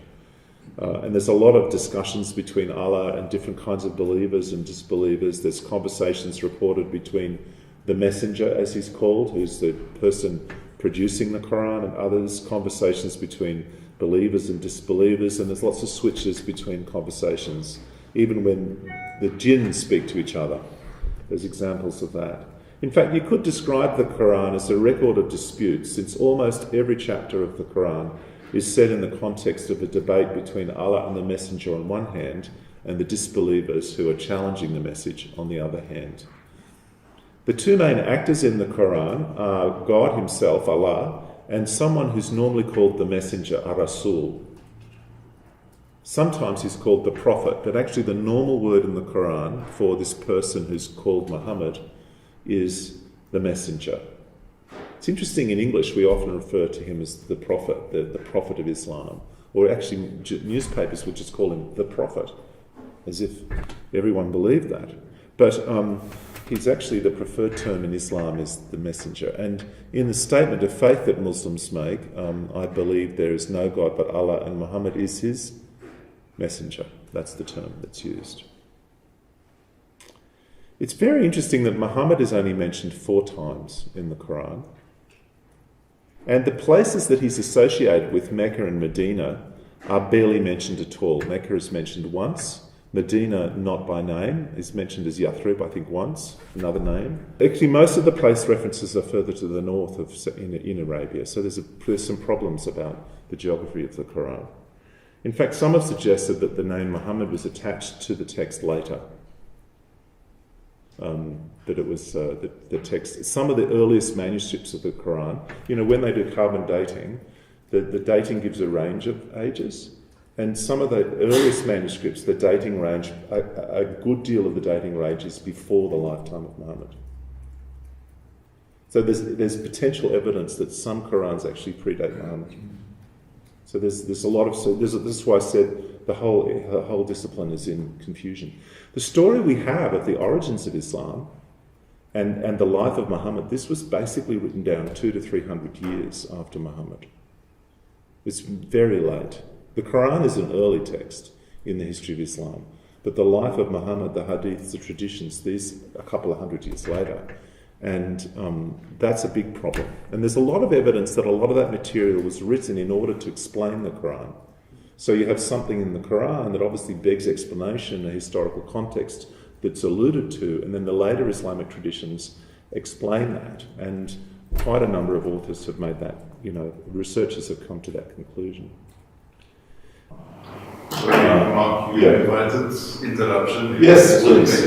And there's a lot of discussions between Allah and different kinds of believers and disbelievers. There's conversations reported between the messenger, as he's called, who's the person producing the Quran, and others, conversations between believers and disbelievers, and there's lots of switches between conversations, even when the jinn speak to each other. There's examples of that. In fact, you could describe the Quran as a record of disputes, since almost every chapter of the Quran is set in the context of a debate between Allah and the messenger on one hand, and the disbelievers who are challenging the message on the other hand. The two main actors in the Quran are God himself, Allah, and someone who's normally called the messenger, Rasul. Sometimes he's called the prophet, but actually the normal word in the Quran for this person who's called Muhammad is the messenger. It's interesting, in English we often refer to him as the prophet, the prophet of Islam, or actually newspapers would just call him the prophet, as if everyone believed that. But he's actually, the preferred term in Islam is the messenger. And in the statement of faith that Muslims make, I believe there is no God but Allah and Muhammad is his messenger. That's the term that's used. It's very interesting that Muhammad is only mentioned 4 times in the Quran. And the places that he's associated with, Mecca and Medina, are barely mentioned at all. Mecca is mentioned once. Medina, not by name, is mentioned as Yathrib, I think, once, another name. Actually, most of the place references are further to the north in Arabia, so there's some problems about the geography of the Quran. In fact, some have suggested that the name Muhammad was attached to the text later. That it was the text. Some of the earliest manuscripts of the Quran, when they do carbon dating, the dating gives a range of ages. And some of the earliest manuscripts, the dating range, a good deal of the dating range is before the lifetime of Muhammad. So there's potential evidence that some Qurans actually predate Muhammad. So there's a lot of, this is why I said the whole discipline is in confusion. The story we have of the origins of Islam and the life of Muhammad, this was basically written down 200 to 300 years after Muhammad. It's very late. The Quran is an early text in the history of Islam. But the life of Muhammad, the hadiths, the traditions, these a couple of hundred years later. And that's a big problem. And there's a lot of evidence that a lot of that material was written in order to explain the Quran. So you have something in the Quran that obviously begs explanation, a historical context that's alluded to, and then the later Islamic traditions explain that. And quite a number of authors have made that, researchers have come to that conclusion. Mark, you invited interruption. Yes, please.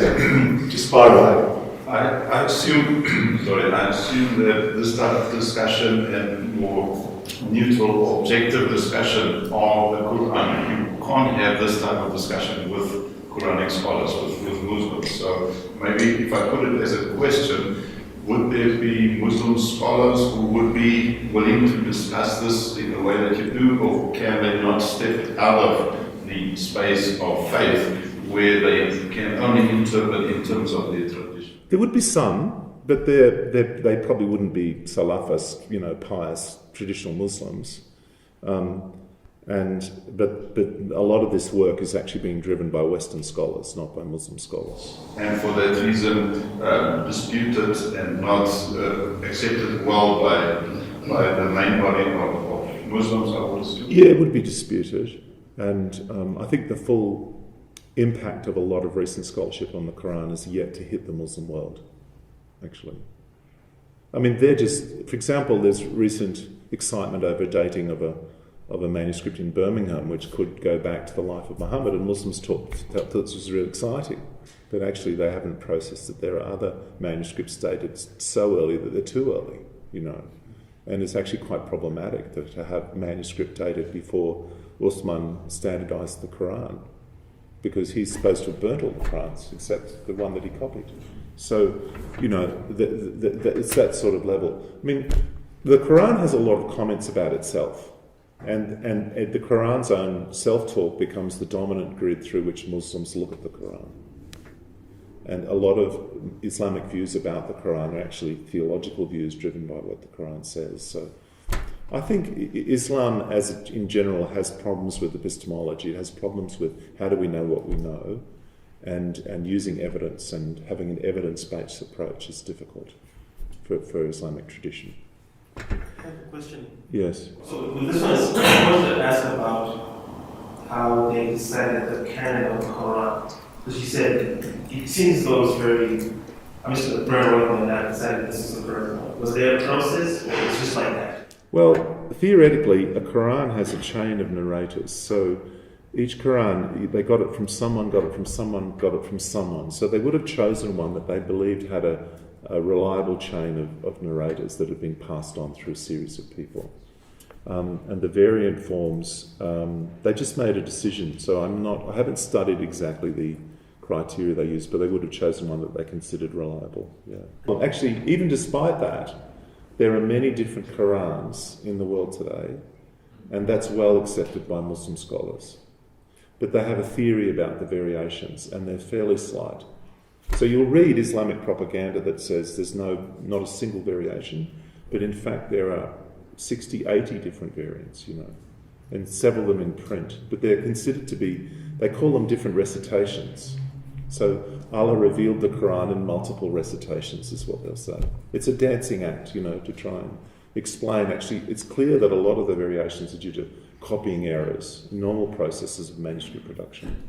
Just fire away. I assume that this type of discussion and more neutral or objective discussion of the Quran, you can't have this type of discussion with Quranic scholars, with Muslims. So maybe if I put it as a question, would there be Muslim scholars who would be willing to discuss this in the way that you do, or can they not step out of the space of faith where they can only interpret in terms of their tradition? There would be some, but they probably wouldn't be Salafist, pious, traditional Muslims. But a lot of this work is actually being driven by Western scholars, not by Muslim scholars. And for that reason, disputed and not accepted well by the main body of Muslims, I would assume. Yeah, it would be disputed. And I think the full impact of a lot of recent scholarship on the Quran is yet to hit the Muslim world, actually. I mean, for example, there's recent excitement over dating of a manuscript in Birmingham which could go back to the life of Muhammad, and Muslims thought this was really exciting. But actually they haven't processed that there are other manuscripts dated so early that they're too early, And it's actually quite problematic to have manuscript dated before Uthman standardised the Quran, because he's supposed to have burnt all the Qurans except the one that he copied. So, it's that sort of level. I mean, the Quran has a lot of comments about itself, and the Quran's own self-talk becomes the dominant grid through which Muslims look at the Quran. And a lot of Islamic views about the Quran are actually theological views driven by what the Quran says. So I think Islam, in general, has problems with epistemology. It has problems with how do we know what we know, and using evidence and having an evidence-based approach is difficult for Islamic tradition. I have a question. Yes. So this one is, I wanted to ask about how they decided the canon of the Quran. Because you said it seems though it's very. I'm just going to burn one on that and decided this is the first one. Was there a process, or it's just like that? Well, theoretically, a Quran has a chain of narrators. So each Quran, they got it from someone, got it from someone, got it from someone. So they would have chosen one that they believed had a reliable chain of narrators that had been passed on through a series of people. And the variant forms, they just made a decision. So I haven't studied exactly the criteria they used, but they would have chosen one that they considered reliable. Yeah. Well, actually, even despite that, there are many different Qurans in the world today, and that's well accepted by Muslim scholars. But they have a theory about the variations, and they're fairly slight. So you'll read Islamic propaganda that says there's not a single variation, but in fact there are 60, 80 different variants, and several of them in print. But they're considered to be, they call them different recitations. So Allah revealed the Quran in multiple recitations, is what they'll say. It's a dancing act, to try and explain. Actually, it's clear that a lot of the variations are due to copying errors, normal processes of manuscript production.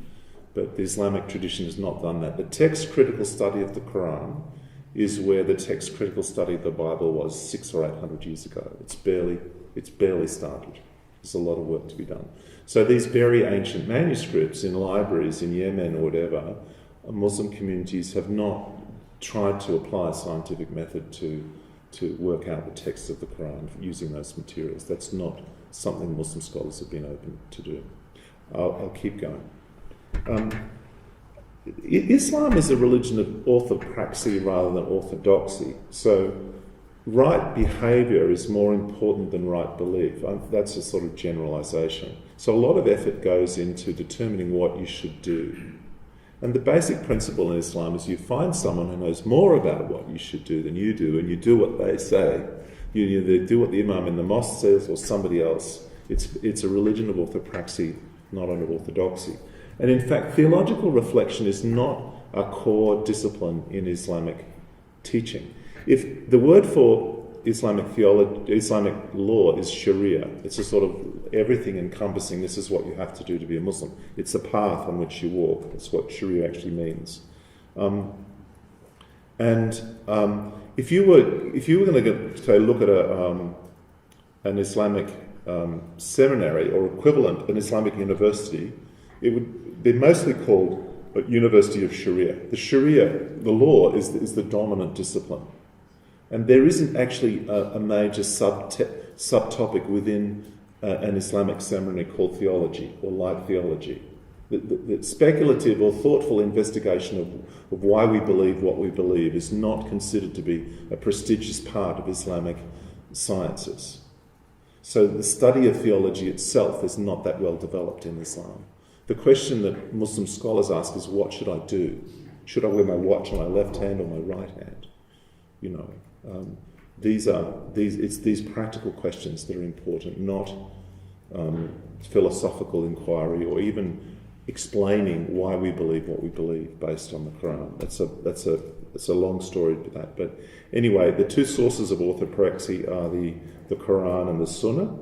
But the Islamic tradition has not done that. The text-critical study of the Quran is where the text-critical study of the Bible was 600 or 800 years ago. It's barely started. There's a lot of work to be done. So these very ancient manuscripts in libraries in Yemen or whatever, Muslim communities have not tried to apply a scientific method to work out the text of the Quran using those materials. That's not something Muslim scholars have been open to do. I'll keep going. Islam is a religion of orthopraxy rather than orthodoxy. So right behaviour is more important than right belief. That's a sort of generalisation. So a lot of effort goes into determining what you should do. And the basic principle in Islam is you find someone who knows more about what you should do than you do, and you do what they say. You either do what the Imam in the mosque says or somebody else. It's a religion of orthopraxy, not of orthodoxy. And in fact, theological reflection is not a core discipline in Islamic teaching. If the word for Islamic law is Sharia, it's a sort of everything encompassing, this is what you have to do to be a Muslim. It's the path on which you walk. That's what Sharia actually means. If you were going to look at an Islamic seminary or equivalent, an Islamic university, it would be mostly called a University of Sharia. The Sharia, the law, is the dominant discipline. And there isn't actually a major subtopic within an Islamic seminary called theology or light theology. The speculative or thoughtful investigation of why we believe what we believe is not considered to be a prestigious part of Islamic sciences. So the study of theology itself is not that well developed in Islam. The question that Muslim scholars ask is, what should I do? Should I wear my watch on my left hand or my right hand? It's these practical questions that are important, not philosophical inquiry or even explaining why we believe what we believe based on the Quran. That's a long story to that. But anyway, the two sources of orthopraxy are the Quran and the Sunnah.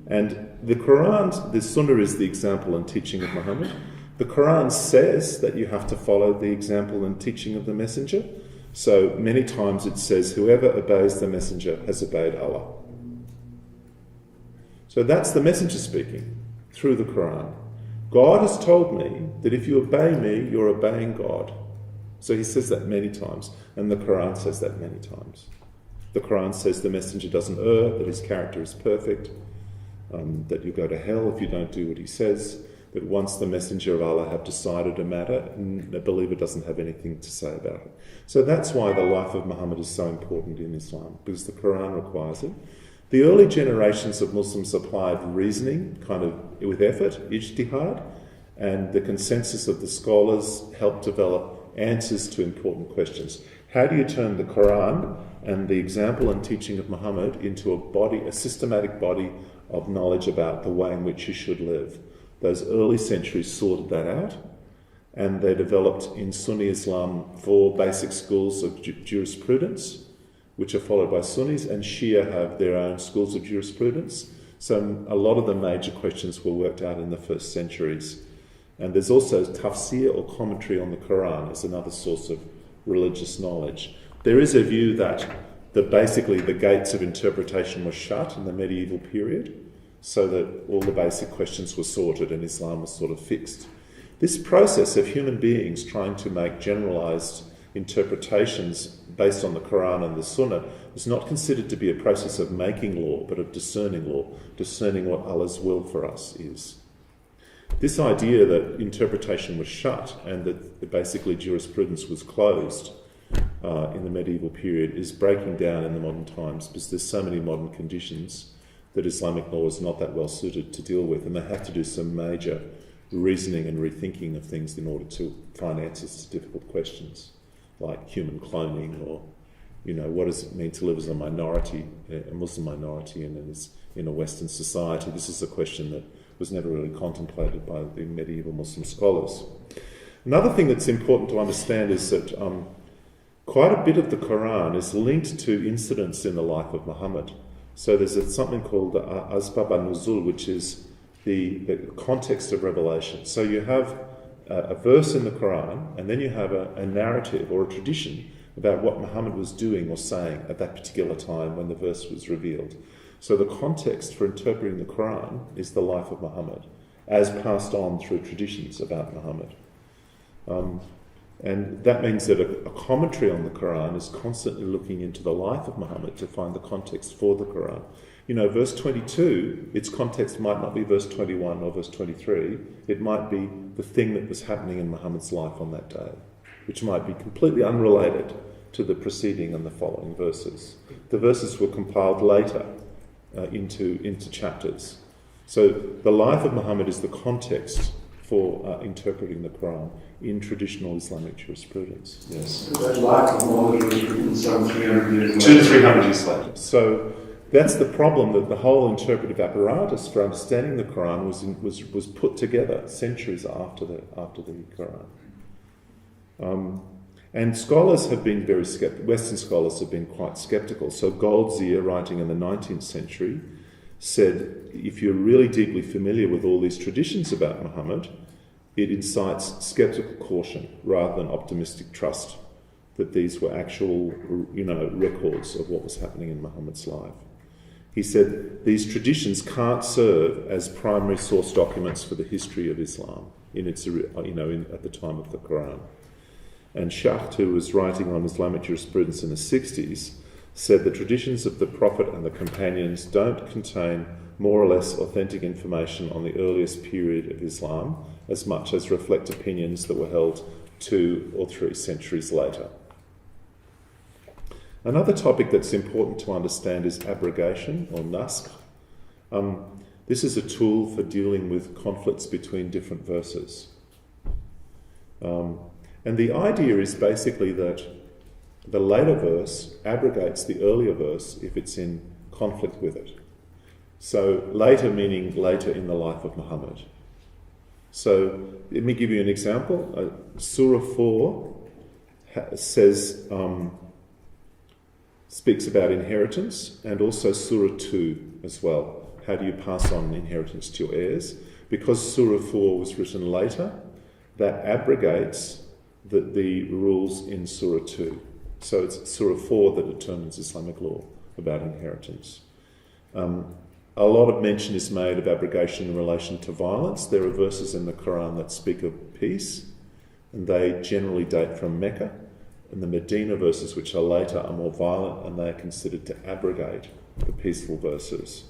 And the Sunnah is the example and teaching of Muhammad. The Quran says that you have to follow the example and teaching of the Messenger. So many times it says, whoever obeys the Messenger has obeyed Allah. So that's the Messenger speaking through the Quran. God has told me that if you obey me, you're obeying God. So he says that many times, and the Quran says that many times. The Quran says the Messenger doesn't err, that his character is perfect, that you go to hell if you don't do what he says, that once the Messenger of Allah have decided a matter, the believer doesn't have anything to say about it. So that's why the life of Muhammad is so important in Islam, because the Quran requires it. The early generations of Muslims applied reasoning, kind of with effort, ijtihad, and the consensus of the scholars helped develop answers to important questions. How do you turn the Quran and the example and teaching of Muhammad into a systematic body of knowledge about the way in which you should live? Those early centuries sorted that out, and they developed in Sunni Islam 4 basic schools of jurisprudence, which are followed by Sunnis, and Shia have their own schools of jurisprudence. So a lot of the major questions were worked out in the first centuries. And there's also tafsir or commentary on the Quran as another source of religious knowledge. There is a view that basically the gates of interpretation were shut in the medieval period, so that all the basic questions were sorted and Islam was sort of fixed. This process of human beings trying to make generalized interpretations based on the Quran and the Sunnah is not considered to be a process of making law, but of discerning law, discerning what Allah's will for us is. This idea that interpretation was shut and that basically jurisprudence was closed in the medieval period is breaking down in the modern times, because there's so many modern conditions that Islamic law is not that well suited to deal with, and they have to do some major reasoning and rethinking of things in order to find answers to difficult questions, like human cloning, or what does it mean to live as a minority, a Muslim minority in a Western society. This is a question that was never really contemplated by the medieval Muslim scholars. Another thing that's important to understand is that quite a bit of the Quran is linked to incidents in the life of Muhammad. So there's something called Asbab al-Nuzul, which is the context of revelation. So you have a verse in the Quran, and then you have a narrative or a tradition about what Muhammad was doing or saying at that particular time when the verse was revealed. So the context for interpreting the Quran is the life of Muhammad, as passed on through traditions about Muhammad. And that means that a commentary on the Quran is constantly looking into the life of Muhammad to find the context for the Quran. Verse 22, its context might not be verse 21 or verse 23. It might be the thing that was happening in Muhammad's life on that day, which might be completely unrelated to the preceding and the following verses. The verses were compiled later into chapters. So the life of Muhammad is the context for interpreting the Quran in traditional Islamic jurisprudence. Yes. That life of Muhammad was written some 300 years later. 200 to 300 years later. So that's the problem, that the whole interpretive apparatus for understanding the Quran was put together centuries after the Quran. And scholars have been very skeptical. Western scholars have been quite skeptical. So Goldziher, writing in the 19th century, said, if you're really deeply familiar with all these traditions about Muhammad, it incites skeptical caution rather than optimistic trust that these were actual, records of what was happening in Muhammad's life. He said these traditions can't serve as primary source documents for the history of Islam at the time of the Quran. And Schacht, who was writing on Islamic jurisprudence in the 60s, said the traditions of the Prophet and the companions don't contain more or less authentic information on the earliest period of Islam as much as reflect opinions that were held 2 or 3 centuries later. Another topic that's important to understand is abrogation, or naskh. This is a tool for dealing with conflicts between different verses. And the idea is basically that the later verse abrogates the earlier verse if it's in conflict with it. So later meaning later in the life of Muhammad. So let me give you an example. Surah 4 speaks about inheritance, and also Surah 2 as well. How do you pass on inheritance to your heirs? Because Surah 4 was written later, that abrogates the rules in Surah 2. So it's Surah 4 that determines Islamic law about inheritance. A lot of mention is made of abrogation in relation to violence. There are verses in the Quran that speak of peace, and they generally date from Mecca. And the Medina verses, which are later, are more violent, and they are considered to abrogate the peaceful verses.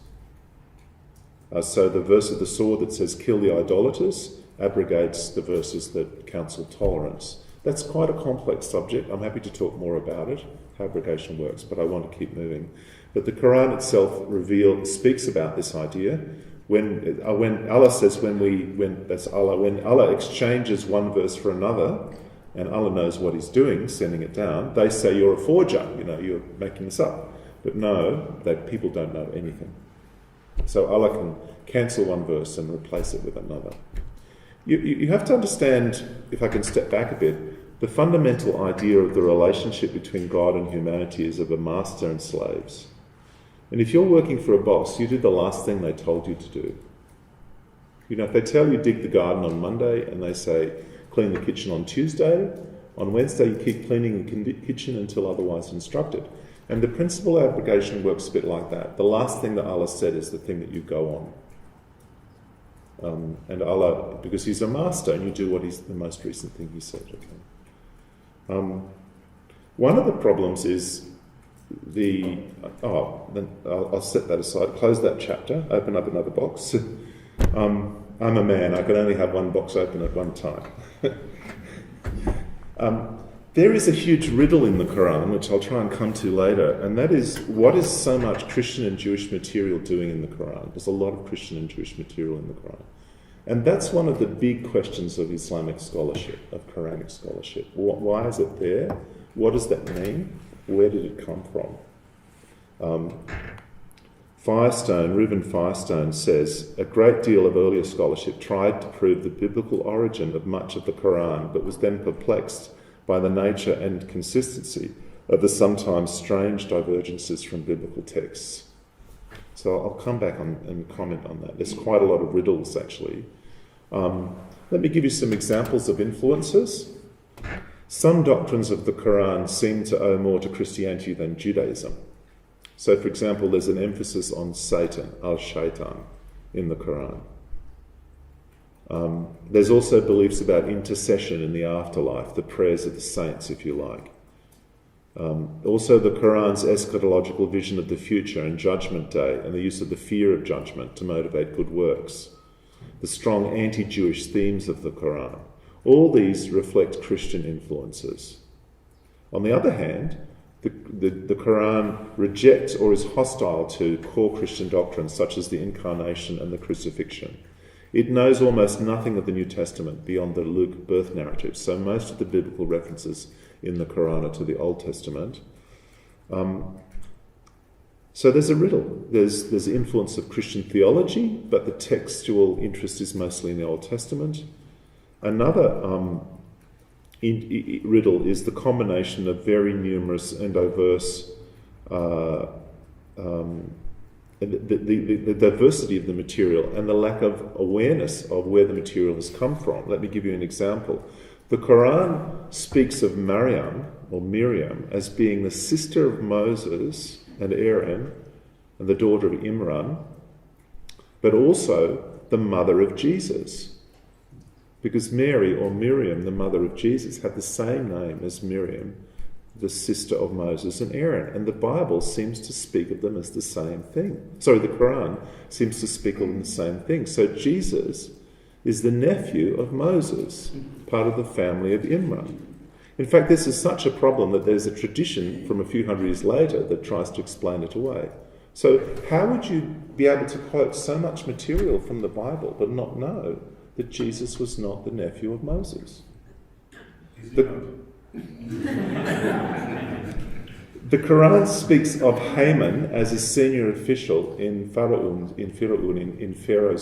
So the verse of the sword that says, kill the idolaters, abrogates the verses that counsel tolerance. That's quite a complex subject. I'm happy to talk more about it, how abrogation works, but I want to keep moving. But the Quran itself speaks about this idea. When Allah says, when Allah exchanges one verse for another, and Allah knows what He's doing, sending it down, they say you're a forger, you're making this up. But no, that people don't know anything. So Allah can cancel one verse and replace it with another. You have to understand, if I can step back a bit, the fundamental idea of the relationship between God and humanity is of a master and slaves. And if you're working for a boss, you do the last thing they told you to do. If they tell you dig the garden on Monday and they say clean the kitchen on Tuesday, on Wednesday you keep cleaning the kitchen until otherwise instructed. And the principle of abrogation works a bit like that. The last thing that Allah said is the thing that you go on. And Allah, because He's a master, and you do what the most recent thing He said. Okay. One of the problems is I'll set that aside, close that chapter, open up another box. I'm a man, I can only have one box open at one time. There is a huge riddle in the Quran, which I'll try and come to later, and that is, what is so much Christian and Jewish material doing in the Quran? There's a lot of Christian and Jewish material in the Quran. And that's one of the big questions of Islamic scholarship, of Quranic scholarship. Why is it there? What does that mean? Where did it come from? Reuben Firestone says, a great deal of earlier scholarship tried to prove the biblical origin of much of the Quran, but was then perplexed by the nature and consistency of the sometimes strange divergences from biblical texts. So I'll come back and comment on that. There's quite a lot of riddles, actually. Let me give you some examples of influences. Some doctrines of the Quran seem to owe more to Christianity than Judaism. So, for example, there's an emphasis on Satan, al-Shaitan, in the Quran. There's also beliefs about intercession in the afterlife, the prayers of the saints, if you like. Also, the Quran's eschatological vision of the future and Judgment Day, and the use of the fear of judgment to motivate good works. The strong anti-Jewish themes of the Quran. All these reflect Christian influences. On the other hand, the Quran rejects or is hostile to core Christian doctrines such as the Incarnation and the Crucifixion. It knows almost nothing of the New Testament beyond the Luke birth narrative, so most of the biblical references in the Quran are to the Old Testament. So there's a riddle. There's influence of Christian theology, but the textual interest is mostly in the Old Testament. Another riddle is the combination of very numerous and diverse, the diversity of the material and the lack of awareness of where the material has come from. Let me give you an example. The Quran speaks of Miriam as being the sister of Moses and Aaron and the daughter of Imran, but also the mother of Jesus. Because Mary, or Miriam, the mother of Jesus, had the same name as Miriam, the sister of Moses and Aaron. And the Bible seems to speak of them as the same thing. Sorry, the Quran seems to speak of them the same thing. So Jesus is the nephew of Moses, part of the family of Imran. In fact, this is such a problem that there's a tradition from a few hundred years later that tries to explain it away. So how would you be able to quote so much material from the Bible but not know that Jesus was not the nephew of Moses? The Quran speaks of Haman as a senior official in Pharaoh's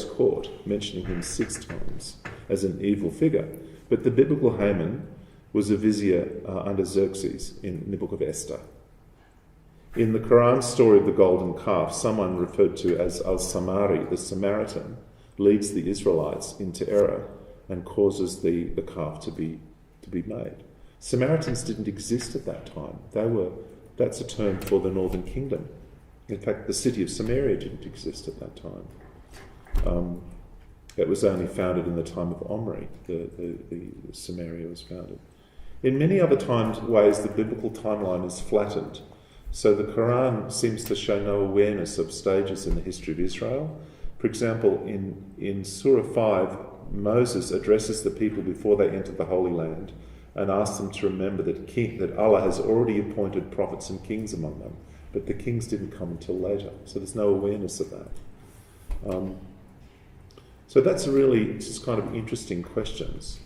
court, mentioning him 6 times as an evil figure. But the biblical Haman was a vizier under Xerxes in the book of Esther. In the Quran story of the golden calf, someone referred to as Al-Samari, the Samaritan, leads the Israelites into error and causes the calf to be made. Samaritans didn't exist at that time. That's a term for the northern kingdom. In fact, the city of Samaria didn't exist at that time. It was only founded in the time of Omri. The Samaria was founded. In many other ways, the biblical timeline is flattened. So the Quran seems to show no awareness of stages in the history of Israel. For example, in Surah 5, Moses addresses the people before they enter the Holy Land and asks them to remember that Allah has already appointed prophets and kings among them, but the kings didn't come until later. So there's no awareness of that. So that's really just kind of interesting questions.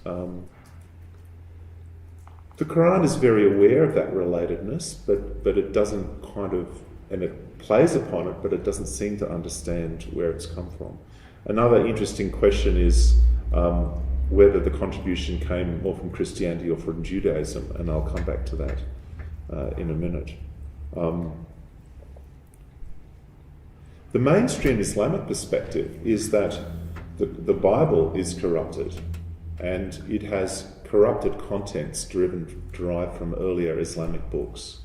The Quran is very aware of that relatedness, but it doesn't and it plays upon it, but it doesn't seem to understand where it's come from. Another interesting question is whether the contribution came more from Christianity or from Judaism, and I'll come back to that in a minute. The mainstream Islamic perspective is that the Bible is corrupted, and it has corrupted contents derived from earlier Islamic books,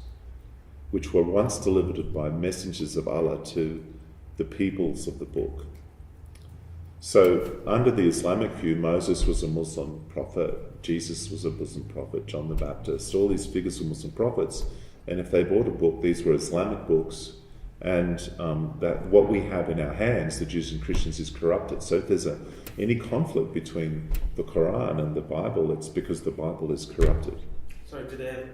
which were once delivered by messengers of Allah to the peoples of the book. So, under the Islamic view, Moses was a Muslim prophet, Jesus was a Muslim prophet, John the Baptist, all these figures were Muslim prophets, and if they bought a book, these were Islamic books, and that what we have in our hands, the Jews and Christians, is corrupted. So if there's any conflict between the Quran and the Bible, it's because the Bible is corrupted. Sorry, do they have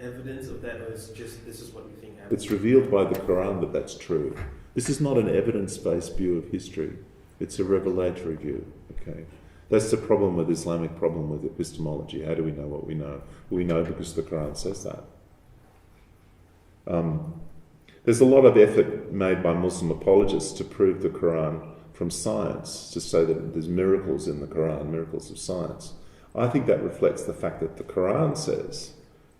evidence of that, or is just this is what you think happened? It's revealed by the Quran that that's true. This is not an evidence-based view of history. It's a revelatory view. Okay, that's the problem with Islamic problem with epistemology. How do we know what we know? We know because the Quran says that. There's a lot of effort made by Muslim apologists to prove the Quran from science, to say that there's miracles in the Quran, miracles of science. I think that reflects the fact that the Quran says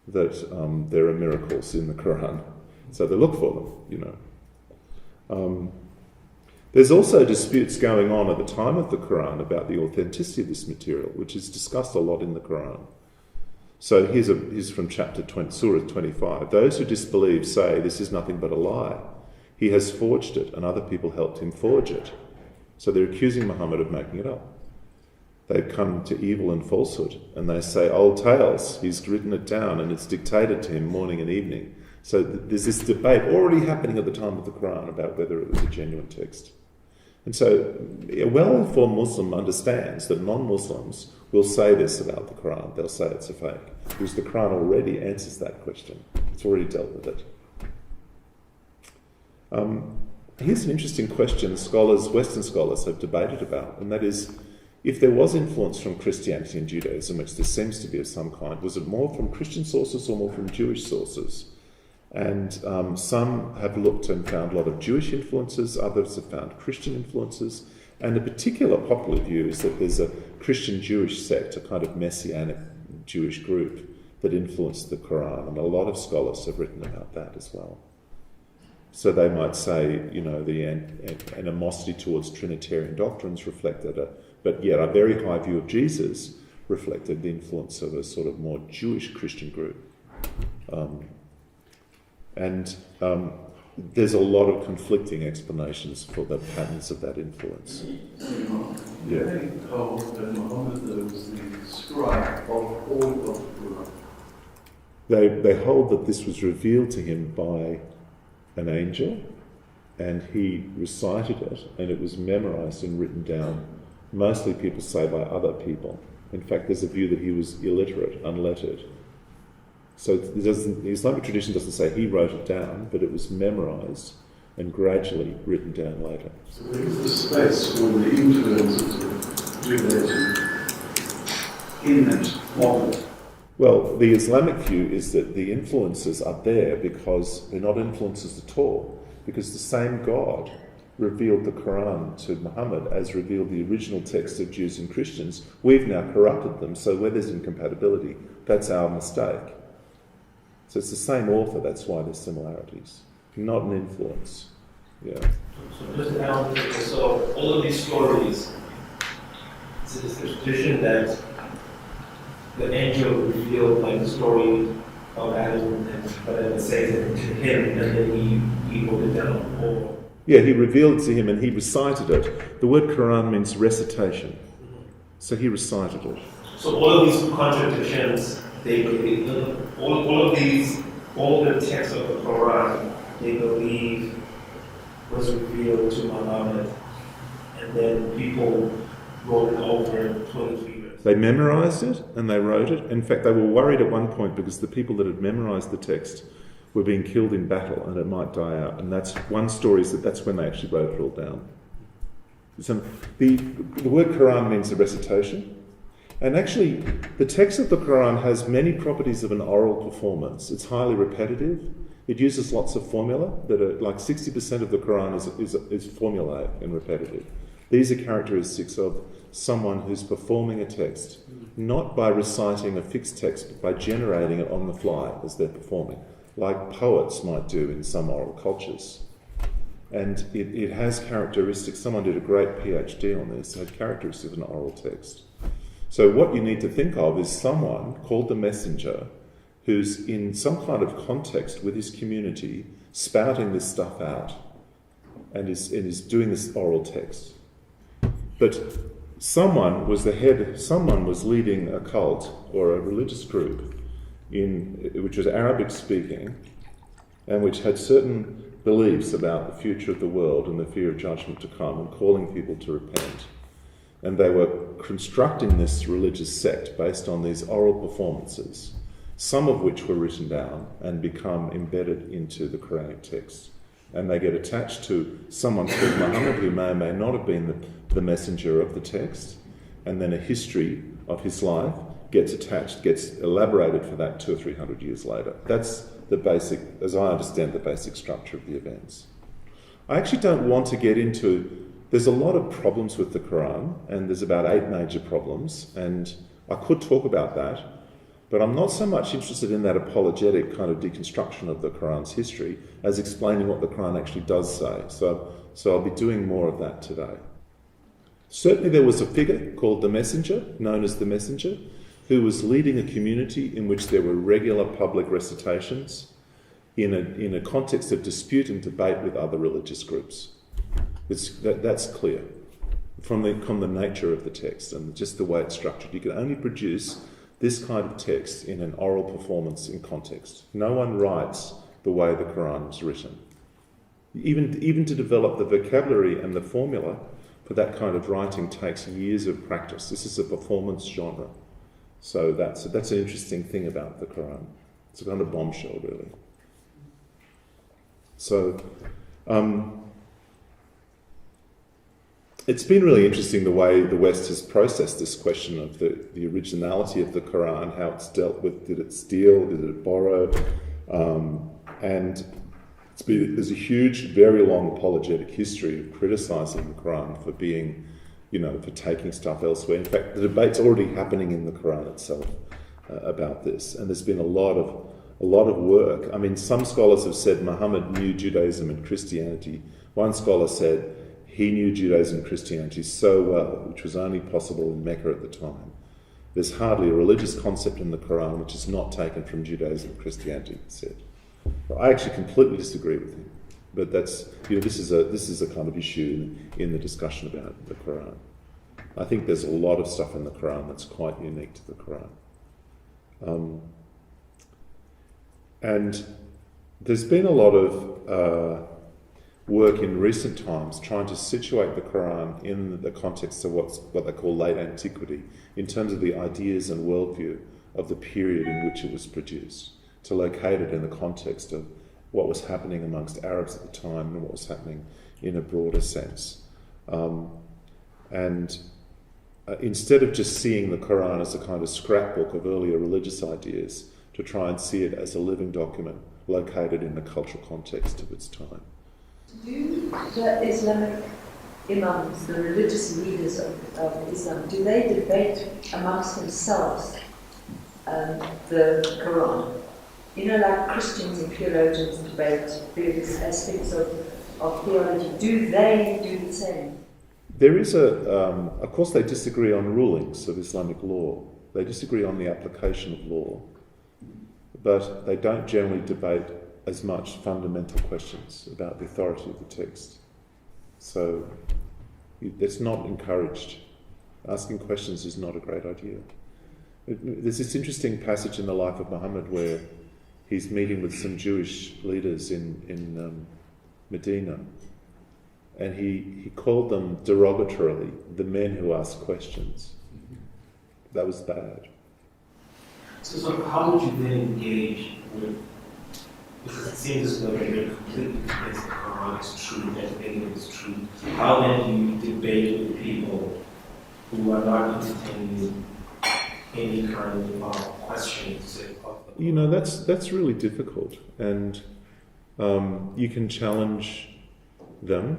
that there are miracles in the Quran, so they look for them, There's also disputes going on at the time of the Quran about the authenticity of this material, which is discussed a lot in the Quran. So here's from chapter 20, Surah 25. Those who disbelieve say this is nothing but a lie. He has forged it, and other people helped him forge it. So they're accusing Muhammad of making it up. They've come to evil and falsehood, and they say old tales. He's written it down, and it's dictated to him morning and evening. So there's this debate already happening at the time of the Quran about whether it was a genuine text. And so a well-informed Muslim understands that non-Muslims will say this about the Quran. They'll say it's a fake, because the Quran already answers that question. It's already dealt with it. Here's an interesting question Western scholars have debated about, and that is, if there was influence from Christianity and Judaism, which there seems to be of some kind, was it more from Christian sources or more from Jewish sources? And some have looked and found a lot of Jewish influences, others have found Christian influences, and a particular popular view is that there's a Christian-Jewish sect, a kind of messianic Jewish group that influenced the Quran, and a lot of scholars have written about that as well. So they might say, the animosity towards Trinitarian doctrines reflected but yet a very high view of Jesus reflected the influence of a sort of more Jewish Christian group. There's a lot of conflicting explanations for the patterns of that influence. Yeah. They hold that Muhammad was the scribe of all of the Quran. They hold that this was revealed to him by an angel, and he recited it, and it was memorized and written down. Mostly people say by other people. In fact, there's a view that he was illiterate, unlettered. So the Islamic tradition doesn't say he wrote it down, but it was memorized and gradually written down later. So there is a space for the influences of Judaism in that model. Well, the Islamic view is that the influences are there because they're not influences at all, because the same God revealed the Quran to Muhammad as revealed the original text of Jews and Christians. We've now corrupted them, so where there's incompatibility, that's our mistake. So it's the same author, that's why there's similarities, not an influence. Yeah. So just to add on to this, so all of these stories, it's the tradition that the angel revealed like the story of Adam and whatever it says it to him, and then he wrote it down. Or Yeah, he revealed it to him and he recited it. The word Quran means recitation. So he recited it. so all of these contradictions, all the texts of the Quran, they believe was revealed to Muhammad, and then people wrote it over 23 years. They memorized it and they wrote it. In fact, they were worried at one point because the people that had memorized the text were being killed in battle and it might die out. And that's one story is that's when they actually wrote it all down. So the word Quran means a recitation. And actually, the text of the Quran has many properties of an oral performance. It's highly repetitive. It uses lots of formula that are like 60% of the Quran is formulaic and repetitive. These are characteristics of someone who's performing a text, not by reciting a fixed text, but by generating it on the fly as they're performing, like poets might do in some oral cultures. And it has characteristics. Someone did a great PhD on this. It had characteristics of an oral text. So what you need to think of is someone called the messenger who's in some kind of context with his community, spouting this stuff out and is doing this oral text. But someone was leading a cult or a religious group which was Arabic speaking and which had certain beliefs about the future of the world and the fear of judgment to come and calling people to repent. And they were constructing this religious sect based on these oral performances, some of which were written down and become embedded into the Quranic text. And they get attached to someone called Muhammad, who may or may not have been the messenger of the text, and then a history of his life gets attached, gets elaborated for that 200 or 300 years later. That's the basic, as I understand, the basic structure of the events. I actually don't want to get into... There's a lot of problems with the Quran, and there's about 8 major problems, and I could talk about that, but I'm not so much interested in that apologetic kind of deconstruction of the Quran's history as explaining what the Quran actually does say. So I'll be doing more of that today. Certainly there was a figure called the Messenger, known as the Messenger, who was leading a community in which there were regular public recitations in a context of dispute and debate with other religious groups. That's clear from the nature of the text and just the way it's structured. You can only produce this kind of text in an oral performance in context. No one writes the way the Quran was written. Even to develop the vocabulary and the formula for that kind of writing takes years of practice. This is a performance genre. So that's an interesting thing about the Quran. It's a kind of bombshell, really. So it's been really interesting the way the West has processed this question of the originality of the Quran, how it's dealt with. Did it steal? Did it borrow? And there's a huge, very long apologetic history of criticising the Quran for being, for taking stuff elsewhere. In fact, the debate's already happening in the Quran itself about this, and there's been a lot of work. I mean, some scholars have said Muhammad knew Judaism and Christianity. One scholar said he knew Judaism and Christianity so well, which was only possible in Mecca at the time. There's hardly a religious concept in the Quran which is not taken from Judaism and Christianity, he said. I actually completely disagree with him, but that's this is a kind of issue in the discussion about the Quran. I think there's a lot of stuff in the Quran that's quite unique to the Quran, and there's been a lot of work in recent times trying to situate the Quran in the context of what they call late antiquity, in terms of the ideas and worldview of the period in which it was produced, to locate it in the context of what was happening amongst Arabs at the time and what was happening in a broader sense. Instead of just seeing the Quran as a kind of scrapbook of earlier religious ideas, to try and see it as a living document located in the cultural context of its time. Do the Islamic imams, the religious leaders of Islam, do they debate amongst themselves the Quran? Like Christians and theologians debate various aspects of theology. Do they do the same? There is of course they disagree on rulings of Islamic law. They disagree on the application of law, but they don't generally debate as much fundamental questions about the authority of the text. So it's not encouraged. Asking questions is not a great idea. There's this interesting passage in the life of Muhammad where he's meeting with some Jewish leaders in Medina, and he called them derogatorily the men who ask questions. That was bad. So how would you then engage with, because it seems as though you're completely convinced the Quran is true, that it is true. How then do you debate with people who are not entertaining any kind of questions of the that's really difficult, and you can challenge them.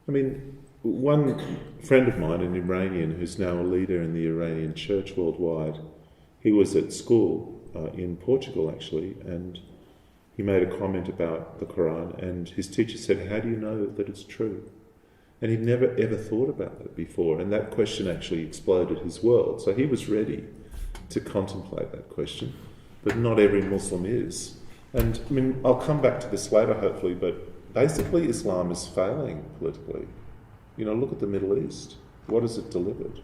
I mean, one friend of mine, an Iranian who's now a leader in the Iranian church worldwide, he was at school in Portugal actually, and he made a comment about the Quran, and his teacher said, "How do you know that it's true?" And he'd never ever thought about that before, and that question actually exploded his world. So he was ready to contemplate that question, but not every Muslim is. And I mean, I'll come back to this later hopefully, but basically Islam is failing politically. Look at the Middle East. What has it delivered?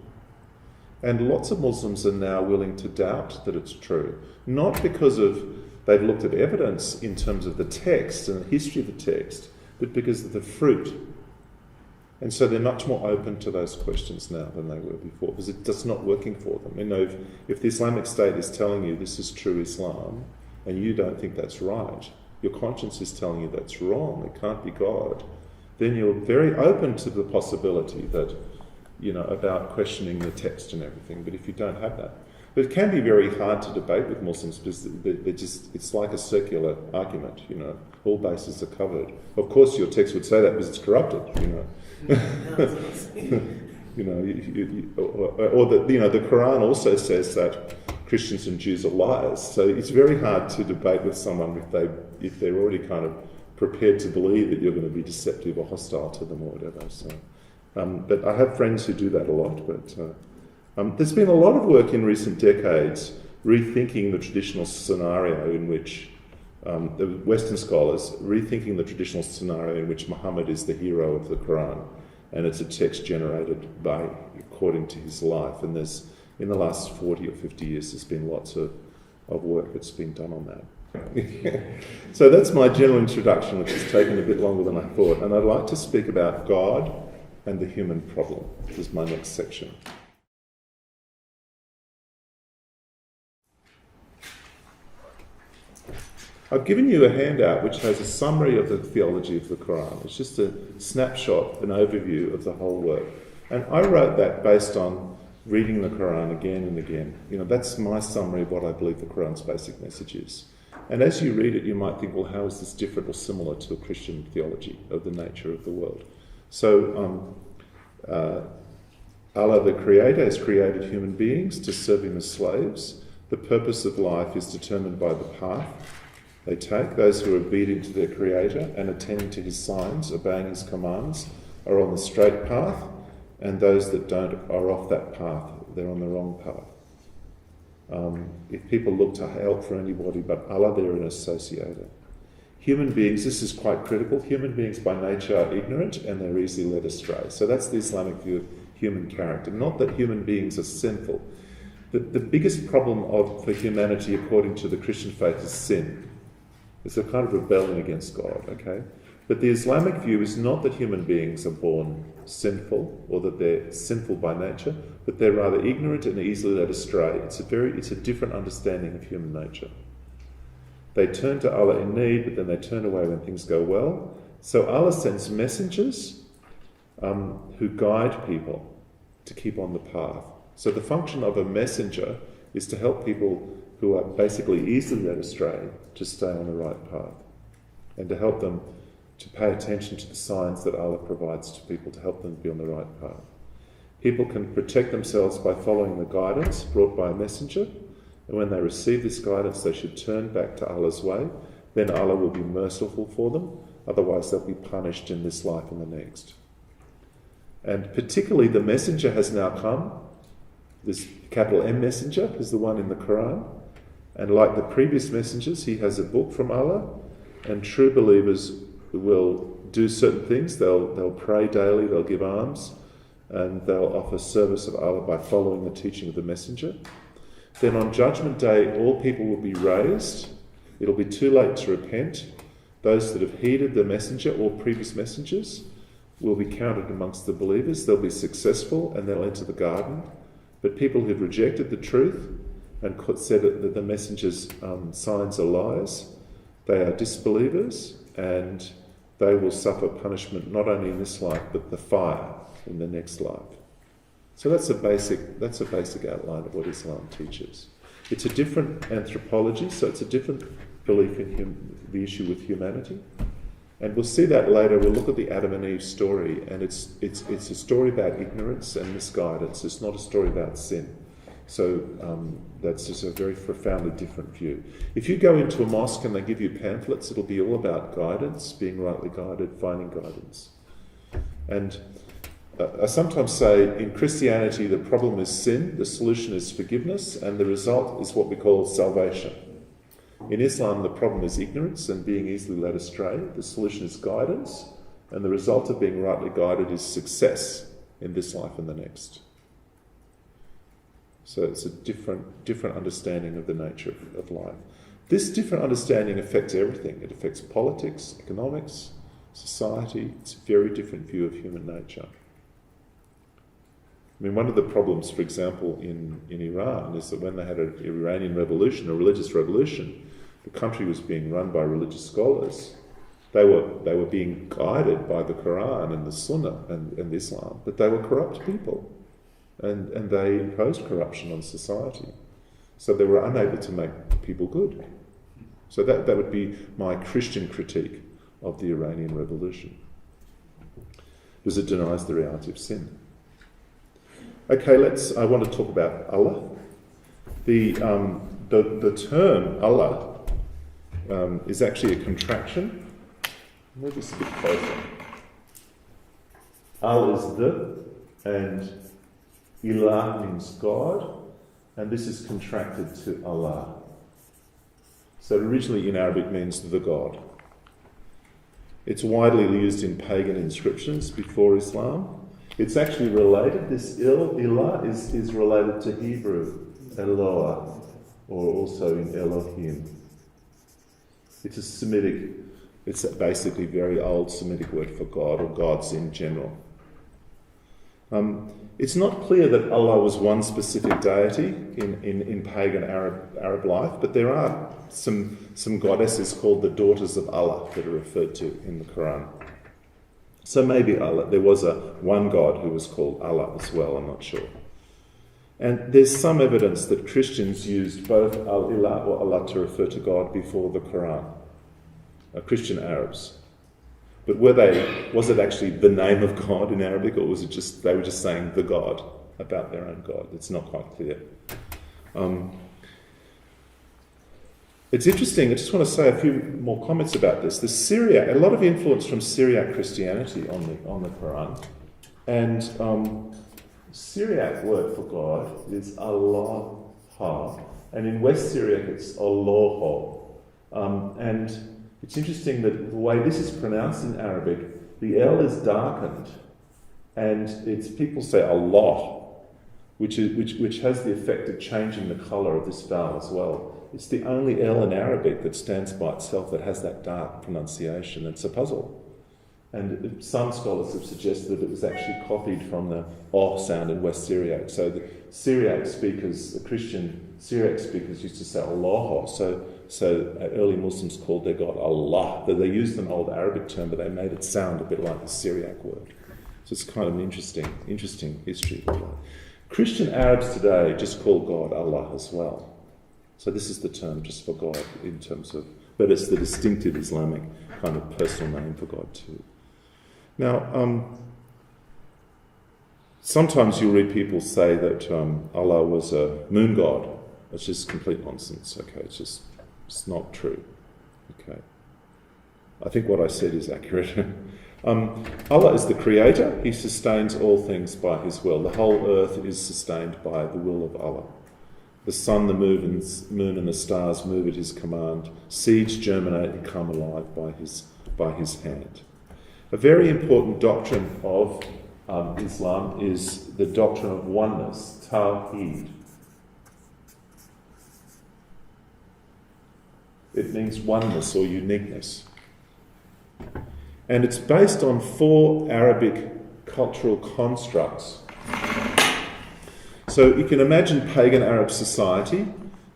And lots of Muslims are now willing to doubt that it's true, not because they've looked at evidence in terms of the text and the history of the text, but because of the fruit. And so they're much more open to those questions now than they were before, because it's just not working for them. If the Islamic State is telling you this is true Islam, and you don't think that's right, your conscience is telling you that's wrong, it can't be God, then you're very open to the possibility that, about questioning the text and everything. But if you don't have that, but it can be very hard to debate with Muslims because it's like a circular argument, all bases are covered. Of course your text would say that because it's corrupted, or the Quran also says that Christians and Jews are liars. So it's very hard to debate with someone if they're already kind of prepared to believe that you're going to be deceptive or hostile to them or whatever. So, but I have friends who do that a lot. But there's been a lot of work in recent decades rethinking the traditional scenario in which the Western scholars rethinking the traditional scenario in which Muhammad is the hero of the Quran, and it's a text generated according to his life. And in the last 40 or 50 years, there's been lots of work that's been done on that. So that's my general introduction, which has taken a bit longer than I thought. And I'd like to speak about God and the human problem. This is my next section. I've given you a handout which has a summary of the theology of the Quran. It's just a snapshot, an overview of the whole work. And I wrote that based on reading the Quran again and again. That's my summary of what I believe the Quran's basic message is. And as you read it, you might think, well, how is this different or similar to a Christian theology of the nature of the world? So Allah, the Creator, has created human beings to serve Him as slaves. The purpose of life is determined by the path they take. Those who are obedient to their Creator and attending to His signs, obeying His commands, are on the straight path, and those that don't are off that path. They're on the wrong path. If people look to help for anybody but Allah, they're an associator. Human beings, this is quite critical, human beings by nature are ignorant and they're easily led astray. So that's the Islamic view of human character. Not that human beings are sinful. The biggest problem for humanity, according to the Christian faith, is sin. It's a kind of rebellion against God, okay? But the Islamic view is not that human beings are born sinful or that they're sinful by nature, but they're rather ignorant and easily led astray. It's a different understanding of human nature. They turn to Allah in need, but then they turn away when things go well. So Allah sends messengers who guide people to keep on the path. So the function of a messenger is to help people who are basically easily led astray to stay on the right path, and to help them to pay attention to the signs that Allah provides to people to help them be on the right path. People can protect themselves by following the guidance brought by a messenger, and when they receive this guidance, they should turn back to Allah's way. Then Allah will be merciful for them, otherwise they'll be punished in this life and the next. And particularly the messenger has now come. This capital M messenger is the one in the Quran, and like the previous messengers, he has a book from Allah, and true believers will do certain things. They'll pray daily, they'll give alms, and they'll offer service of Allah by following the teaching of the messenger. Then on Judgment Day, all people will be raised. It'll be too late to repent. Those that have heeded the messenger or previous messengers will be counted amongst the believers. They'll be successful and they'll enter the garden. But people who've rejected the truth and said that the messenger's signs are lies, they are disbelievers, and they will suffer punishment not only in this life but the fire in the next life. So that's a basic outline of what Islam teaches. It's a different anthropology, so it's a different belief in the issue with humanity. And we'll see that later. We'll look at the Adam and Eve story, and it's a story about ignorance and misguidance. It's not a story about sin. So that's just a very profoundly different view. If you go into a mosque and they give you pamphlets, it'll be all about guidance, being rightly guided, finding guidance. And I sometimes say in Christianity the problem is sin, the solution is forgiveness, and the result is what we call salvation. In Islam the problem is ignorance and being easily led astray. The solution is guidance, and the result of being rightly guided is success in this life and the next. So it's a different understanding of the nature of life. This different understanding affects everything. It affects politics, economics, society. It's a very different view of human nature. I mean, one of the problems, for example, in Iran is that when they had an Iranian revolution, a religious revolution, the country was being run by religious scholars. They were being guided by the Quran and the Sunnah and Islam, but they were corrupt people. And they imposed corruption on society. So they were unable to make people good. So that would be my Christian critique of the Iranian Revolution, because it denies the reality of sin. Okay, I want to talk about Allah. The term Allah is actually a contraction. Move this a bit closer. Al is the, and Ilah means God, and this is contracted to Allah. So originally in Arabic means the God. It's widely used in pagan inscriptions before Islam. It's actually related, this Ilah is related to Hebrew, Eloah, or also in Elohim. It's a basically very old Semitic word for God, or gods in general. It's not clear that Allah was one specific deity in pagan Arab life, but there are some goddesses called the daughters of Allah that are referred to in the Quran. So maybe Allah, there was one God who was called Allah as well, I'm not sure. And there's some evidence that Christians used both al-ilah or Allah to refer to God before the Quran. Christian Arabs. But was it actually the name of God in Arabic, or was it just they were just saying the God about their own God? It's not quite clear. It's interesting. I just want to say a few more comments about this. The Syriac, a lot of influence from Syriac Christianity on the Quran, and Syriac word for God is Allah, and in West Syriac it's Allah. And it's interesting that the way this is pronounced in Arabic, the L is darkened, and people say Allah, which has the effect of changing the colour of this vowel as well. It's the only L in Arabic that stands by itself that has that dark pronunciation. It's a puzzle. And some scholars have suggested that it was actually copied from the O sound in West Syriac. So the Syriac speakers, the Christian Syriac speakers used to say Allah. So early Muslims called their God Allah. They used an old Arabic term, but they made it sound a bit like the Syriac word. So it's kind of an interesting history. Christian Arabs today just call God Allah as well. So this is the term just for God in terms of, but it's the distinctive Islamic kind of personal name for God too. Now, sometimes you'll read people say that Allah was a moon god. It's just complete nonsense. Okay, it's not true. Okay, I think what I said is accurate. Allah is the creator. He sustains all things by his will. The whole earth is sustained by the will of Allah. The sun, the moon and the stars move at his command. Seeds germinate and come alive by his hand. A very important doctrine of Islam is the doctrine of oneness, Tawheed. It means oneness or uniqueness. And it's based on 4 Arabic cultural constructs. So you can imagine pagan Arab society.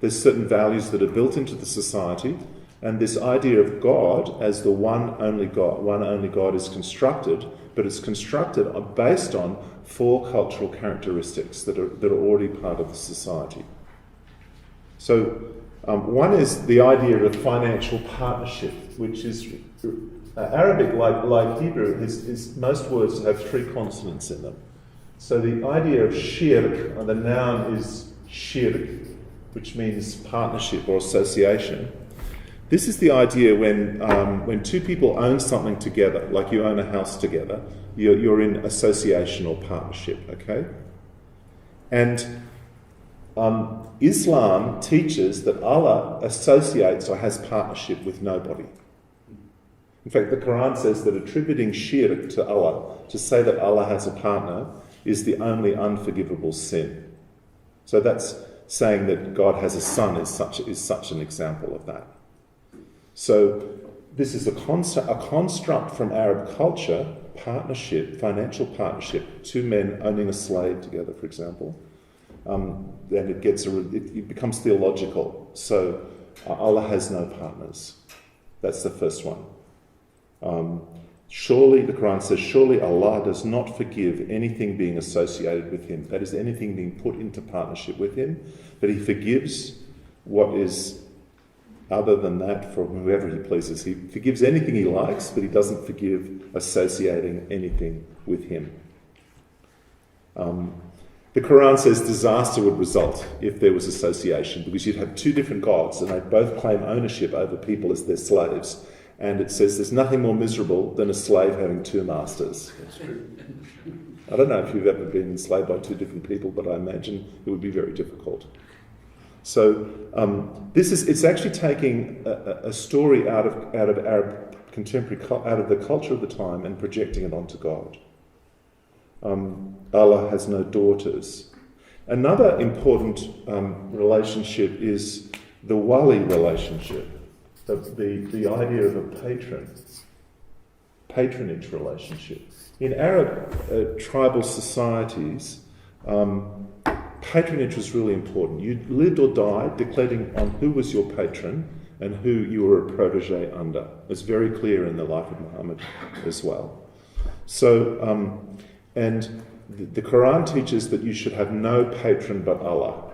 There's certain values that are built into the society, and this idea of God as the one only God is constructed, but it's constructed based on 4 cultural characteristics that are already part of the society. So one is the idea of financial partnership, which is Arabic, like Hebrew, most words have 3 consonants in them. So the idea of shirk, the noun is shirk, which means partnership or association. This is the idea when 2 people own something together, like you own a house together, you're in association or partnership, okay? And Islam teaches that Allah associates or has partnership with nobody. In fact, the Quran says that attributing shirk to Allah, to say that Allah has a partner, is the only unforgivable sin. So that's saying that God has a son is such an example of that. So this is a construct from Arab culture, partnership, financial partnership, 2 men owning a slave together, for example. Then it becomes theological. So Allah has no partners. That's the first one. Surely, the Quran says, surely Allah does not forgive anything being associated with him. That is, anything being put into partnership with him. But he forgives what is other than that from whoever he pleases. He forgives anything he likes, but he doesn't forgive associating anything with him. The Quran says disaster would result if there was association, because you'd have 2 different gods and they both claim ownership over people as their slaves. And it says there's nothing more miserable than a slave having 2 masters. That's true. I don't know if you've ever been enslaved by 2 different people, but I imagine it would be very difficult. So it's actually taking a story out of Arab contemporary, out of the culture of the time and projecting it onto God. Allah has no daughters. Another important relationship is the wali relationship. The idea of a patronage relationship. In Arab tribal societies, patronage was really important. You lived or died depending on who was your patron and who you were a protege under. It's very clear in the life of Muhammad as well. So, and the Quran teaches that you should have no patron but Allah.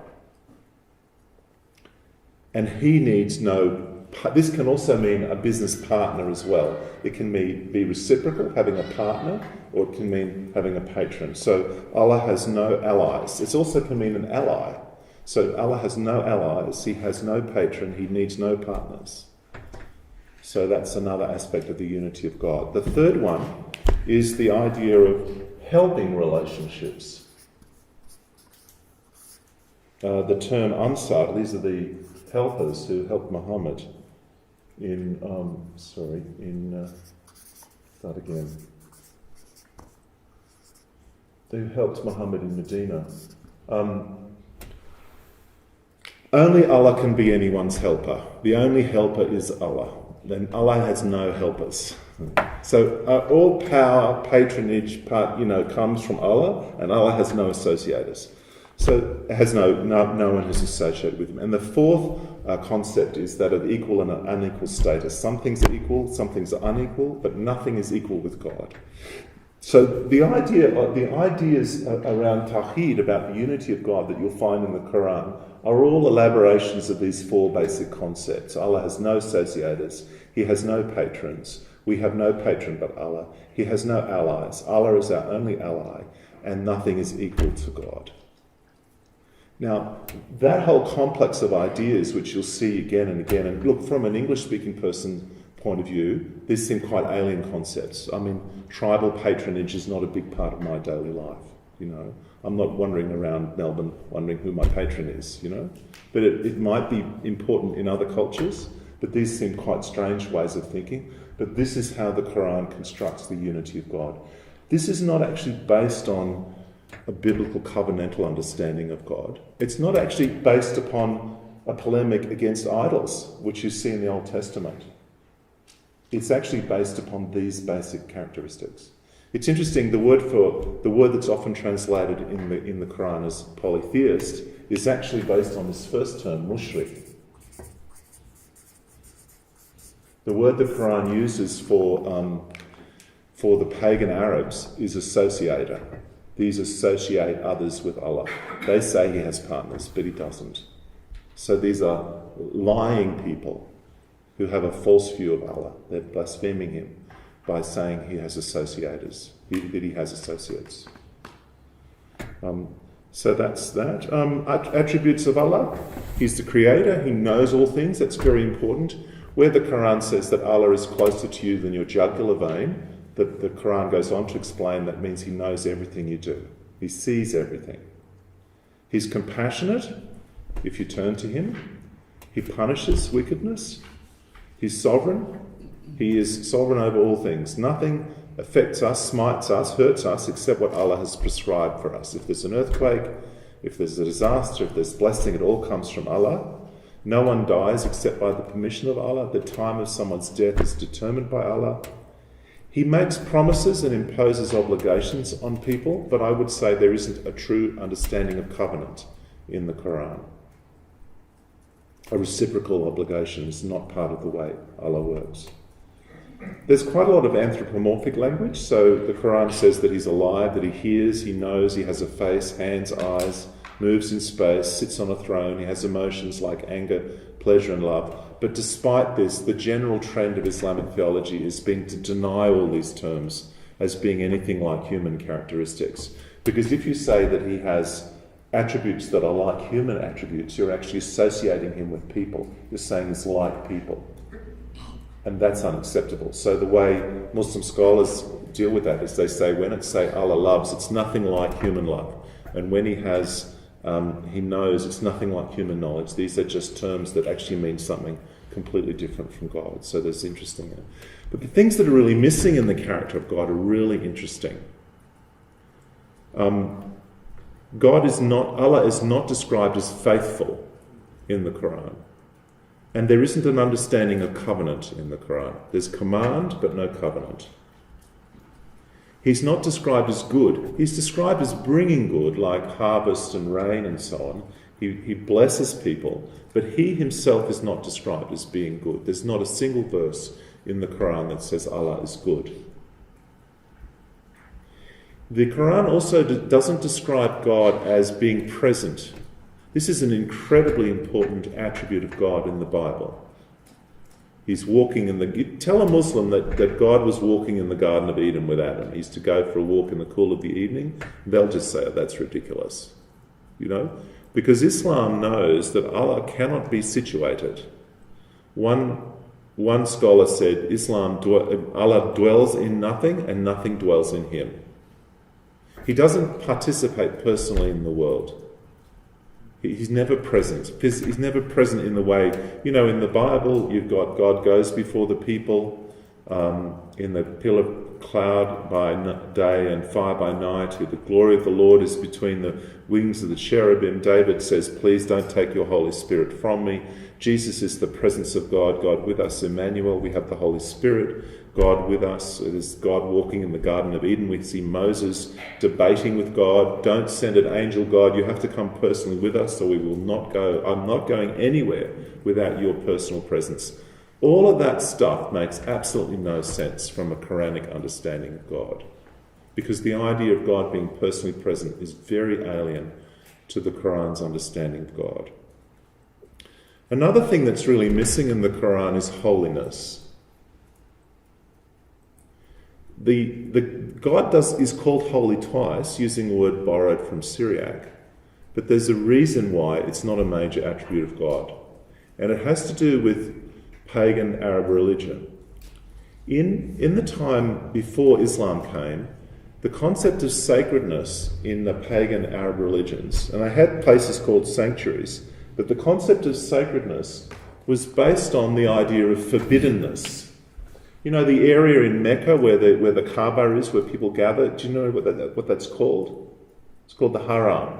And he needs no... This can also mean a business partner as well. It can be reciprocal, having a partner, or it can mean having a patron. So Allah has no allies. It also can mean an ally. So Allah has no allies, he has no patron, he needs no partners. So that's another aspect of the unity of God. The third one is the idea of helping relationships. The term Ansar, these are the helpers who helped Muhammad They helped Muhammad in Medina. Only Allah can be anyone's helper. The only helper is Allah. Then Allah has no helpers. So all power, patronage, comes from Allah, and Allah has no associators. So it has no one who's associated with him. And the fourth concept is that of equal and unequal status. Some things are equal, some things are unequal, but nothing is equal with God. So the ideas around Tawheed, about the unity of God that you'll find in the Quran, are all elaborations of these four basic concepts. Allah has no associators, he has no patrons, we have no patron but Allah, he has no allies, Allah is our only ally, and nothing is equal to God. Now, that whole complex of ideas, which you'll see again and again, and look, from an English-speaking person point of view, these seem quite alien concepts. I mean, tribal patronage is not a big part of my daily life, I'm not wandering around Melbourne wondering who my patron is, But it might be important in other cultures, but these seem quite strange ways of thinking. But this is how the Quran constructs the unity of God. This is not actually based on a biblical covenantal understanding of God. It's not actually based upon a polemic against idols, which you see in the Old Testament. It's actually based upon these basic characteristics. It's interesting, the word that's often translated in the Quran as polytheist is actually based on this first term, mushrik. The word the Quran uses for the pagan Arabs is associator. These associate others with Allah. They say he has partners, but he doesn't. So these are lying people who have a false view of Allah. They're blaspheming him by saying he has associators, that he has associates. So that's that. Attributes of Allah. He's the creator. He knows all things. That's very important. Where the Quran says that Allah is closer to you than your jugular vein, the Quran goes on to explain that means he knows everything you do. He sees everything. He's compassionate if you turn to him. He punishes wickedness. He's sovereign. He is sovereign over all things. Nothing affects us, smites us, hurts us, except what Allah has prescribed for us. If there's an earthquake, if there's a disaster, if there's blessing, it all comes from Allah. No one dies except by the permission of Allah. The time of someone's death is determined by Allah. He makes promises and imposes obligations on people, but I would say there isn't a true understanding of covenant in the Quran. A reciprocal obligation is not part of the way Allah works. There's quite a lot of anthropomorphic language, so the Quran says that he's alive, that he hears, he knows, he has a face, hands, eyes, moves in space, sits on a throne, he has emotions like anger, pleasure and love. But despite this, the general trend of Islamic theology is being to deny all these terms as being anything like human characteristics. Because if you say that he has attributes that are like human attributes, you're actually associating him with people. You're saying he's like people. And that's unacceptable. So the way Muslim scholars deal with that is they say when it say Allah loves, it's nothing like human love. And when he has, he knows, it's nothing like human knowledge. These are just terms that actually mean something completely different from God. So there's interesting. But the things that are really missing in the character of God are really interesting. Allah is not described as faithful in the Quran. And there isn't an understanding of covenant in the Quran. There's command, but no covenant. He's not described as good. He's described as bringing good, like harvest and rain and so on. He blesses people, but he himself is not described as being good. There's not a single verse in the Quran that says Allah is good. The Quran also doesn't describe God as being present. This is an incredibly important attribute of God in the Bible. He's walking in the... Tell a Muslim that God was walking in the Garden of Eden with Adam. He's to go for a walk in the cool of the evening. They'll just say, oh, that's ridiculous. You know? Because Islam knows that Allah cannot be situated. One scholar said, Allah dwells in nothing and nothing dwells in him. He doesn't participate personally in the world. He's never present. He's never present in the way, you know, in the Bible, you've got God goes before the people in the pillar of cloud by day and fire by night. The glory of the Lord is between the wings of the cherubim. David says, please don't take your Holy Spirit from me. Jesus is the presence of God, God with us, Emmanuel. We have the Holy Spirit, God with us. It is God walking in the Garden of Eden. We see Moses debating with God. Don't send an angel, God. You have to come personally with us, or we will not go. I'm not going anywhere without your personal presence. All of that stuff makes absolutely no sense from a Quranic understanding of God, because the idea of God being personally present is very alien to the Quran's understanding of God. Another thing that's really missing in the Quran is holiness. God is called holy twice, using a word borrowed from Syriac, but there's a reason why it's not a major attribute of God, and it has to do with pagan Arab religion. In the time before Islam came, the concept of sacredness in the pagan Arab religions, and they had places called sanctuaries, but the concept of sacredness was based on the idea of forbiddenness. You know, the area in Mecca where the Kaaba is, where people gather, do you know what that's called? It's called the Haram,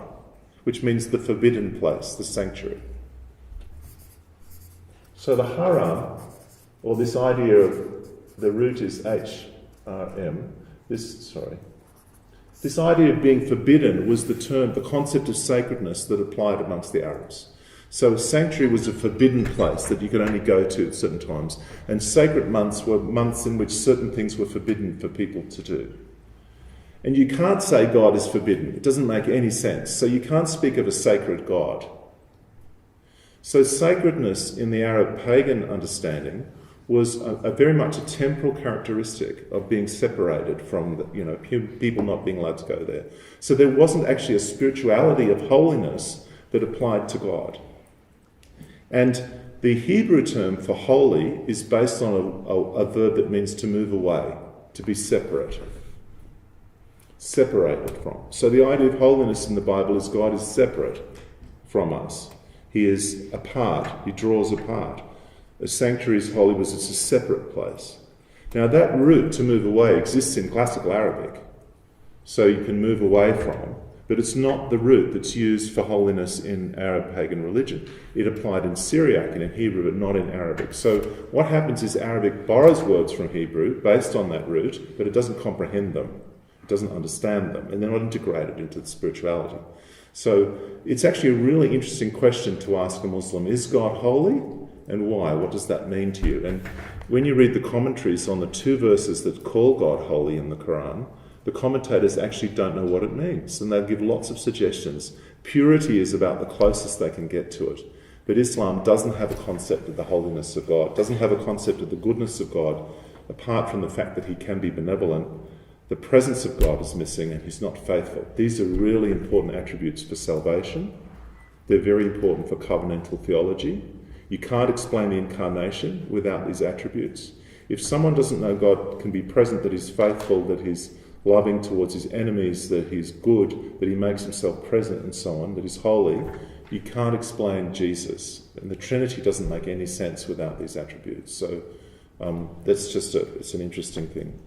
which means the forbidden place, the sanctuary. So the Haram, or this idea of, the root is HRM, this idea of being forbidden was the concept of sacredness that applied amongst the Arabs. So a sanctuary was a forbidden place that you could only go to at certain times, and sacred months were months in which certain things were forbidden for people to do. And you can't say God is forbidden. It doesn't make any sense. So you can't speak of a sacred God. So sacredness in the Arab pagan understanding was a very much a temporal characteristic of being separated from, people not being allowed to go there. So there wasn't actually a spirituality of holiness that applied to God. And the Hebrew term for holy is based on a verb that means to move away, to be separated from. So the idea of holiness in the Bible is God is separate from us. He is apart. He draws apart. A sanctuary is holy because it's a separate place. Now that root to move away exists in classical Arabic. So you can move away from, but it's not the root that's used for holiness in Arab pagan religion. It applied in Syriac and in Hebrew, but not in Arabic. So what happens is Arabic borrows words from Hebrew based on that root, but it doesn't comprehend them. It doesn't understand them, and they're not integrated into the spirituality. So it's actually a really interesting question to ask a Muslim. Is God holy? And why? What does that mean to you? And when you read the commentaries on the 2 verses that call God holy in the Quran, the commentators actually don't know what it means, and they'll give lots of suggestions. Purity is about the closest they can get to it. But Islam doesn't have a concept of the holiness of God, doesn't have a concept of the goodness of God, apart from the fact that he can be benevolent. The presence of God is missing and he's not faithful. These are really important attributes for salvation. They're very important for covenantal theology. You can't explain the incarnation without these attributes. If someone doesn't know God can be present, that he's faithful, that he's loving towards his enemies, that he's good, that he makes himself present and so on, that he's holy, you can't explain Jesus. And the Trinity doesn't make any sense without these attributes. So that's just it's an interesting thing.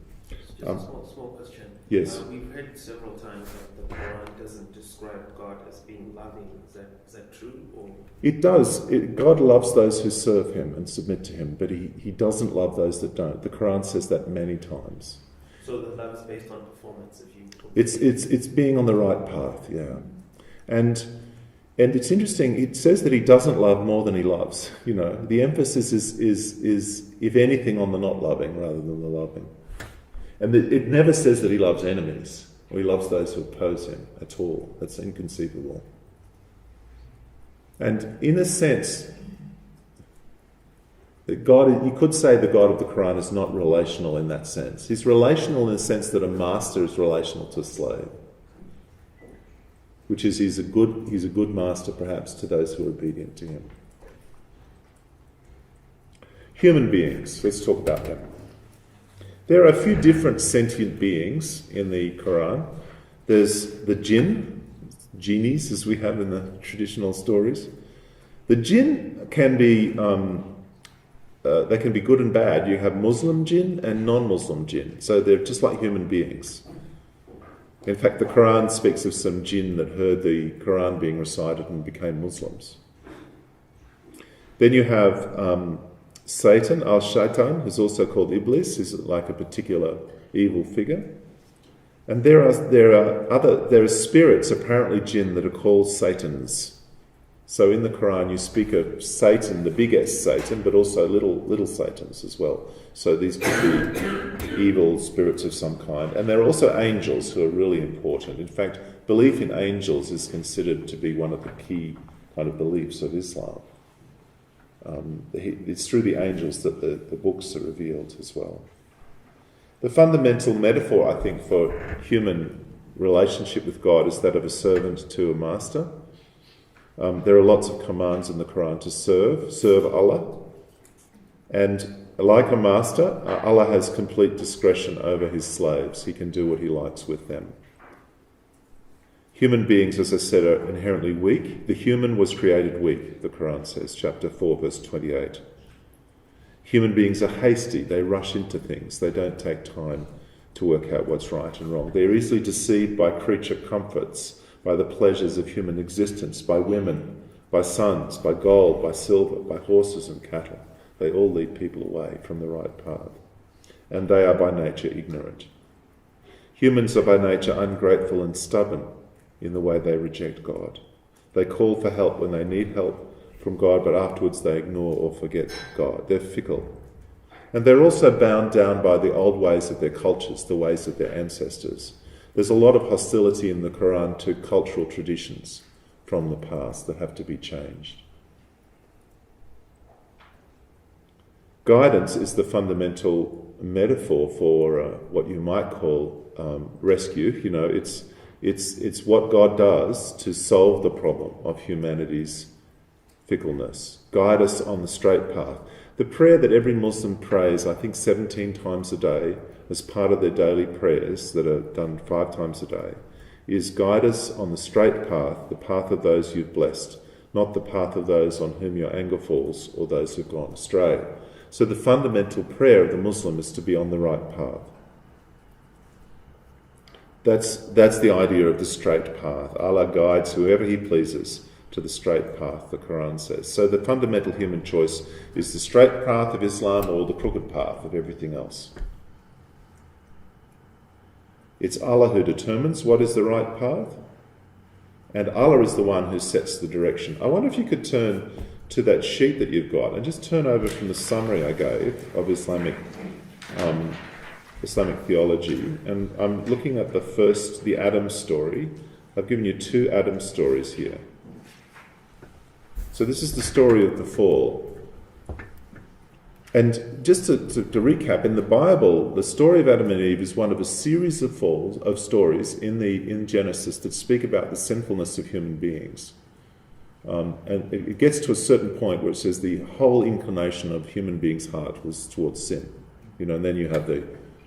Just a small question. Yes. We've heard several times that the Quran doesn't describe God as being loving. Is that true? Or? It does. God loves those who serve him and submit to him, but he doesn't love those that don't. The Quran says that many times. So the love is based on performance. It's being on the right path, yeah. And it's interesting. It says that he doesn't love more than he loves. The emphasis is if anything on the not loving rather than the loving. And it never says that he loves enemies. or he loves those who oppose him at all. That's inconceivable. And in a sense, that God, you could say the God of the Quran is not relational in that sense. He's relational in the sense that a master is relational to a slave, which is he's a good master perhaps to those who are obedient to him. Human beings, let's talk about them. There are a few different sentient beings in the Quran. There's the jinn, genies as we have in the traditional stories. The jinn can be they can be good and bad. You have Muslim jinn and non-Muslim jinn, so they're just like human beings. In fact, the Quran speaks of some jinn that heard the Quran being recited and became Muslims. Then you have Satan, al-Shaitan, who's also called Iblis, is like a particular evil figure. And there are spirits, apparently jinn, that are called Satans. So in the Quran you speak of Satan, the biggest Satan, but also little Satans as well. So these could be evil spirits of some kind. And there are also angels who are really important. In fact, belief in angels is considered to be one of the key kind of beliefs of Islam. It's through the angels that the books are revealed as well. The fundamental metaphor, I think, for human relationship with God is that of a servant to a master. There are lots of commands in the Quran to serve Allah. And like a master, Allah has complete discretion over his slaves. He can do what he likes with them. Human beings, as I said, are inherently weak. The human was created weak, the Quran says, chapter 4, verse 28. Human beings are hasty. They rush into things. They don't take time to work out what's right and wrong. They're easily deceived by creature comforts, by the pleasures of human existence, by women, by sons, by gold, by silver, by horses and cattle. They all lead people away from the right path. And they are by nature ignorant. Humans are by nature ungrateful and stubborn in the way they reject God. They call for help when they need help from God, but afterwards they ignore or forget God. They're fickle. And they're also bound down by the old ways of their cultures, the ways of their ancestors. There's a lot of hostility in the Quran to cultural traditions from the past that have to be changed. Guidance is the fundamental metaphor for what you might call rescue. You know, it's what God does to solve the problem of humanity's fickleness. Guide us on the straight path. The prayer that every Muslim prays, I think 17 times a day, as part of their daily prayers that are done 5 times a day, is guide us on the straight path, the path of those you've blessed, not the path of those on whom your anger falls or those who've gone astray. So the fundamental prayer of the Muslim is to be on the right path. That's the idea of the straight path. Allah guides whoever he pleases to the straight path, the Quran says. So the fundamental human choice is the straight path of Islam or the crooked path of everything else. It's Allah who determines what is the right path, and Allah is the one who sets the direction. I wonder if you could turn to that sheet that you've got and just turn over from the summary I gave of Islamic theology, and I'm looking at the Adam story. I've given you 2 Adam stories here. So this is the story of the fall. And just to recap, in the Bible, the story of Adam and Eve is one of a series of stories in Genesis that speak about the sinfulness of human beings. And it gets to a certain point where it says the whole inclination of human beings' heart was towards sin. You know, and then you have the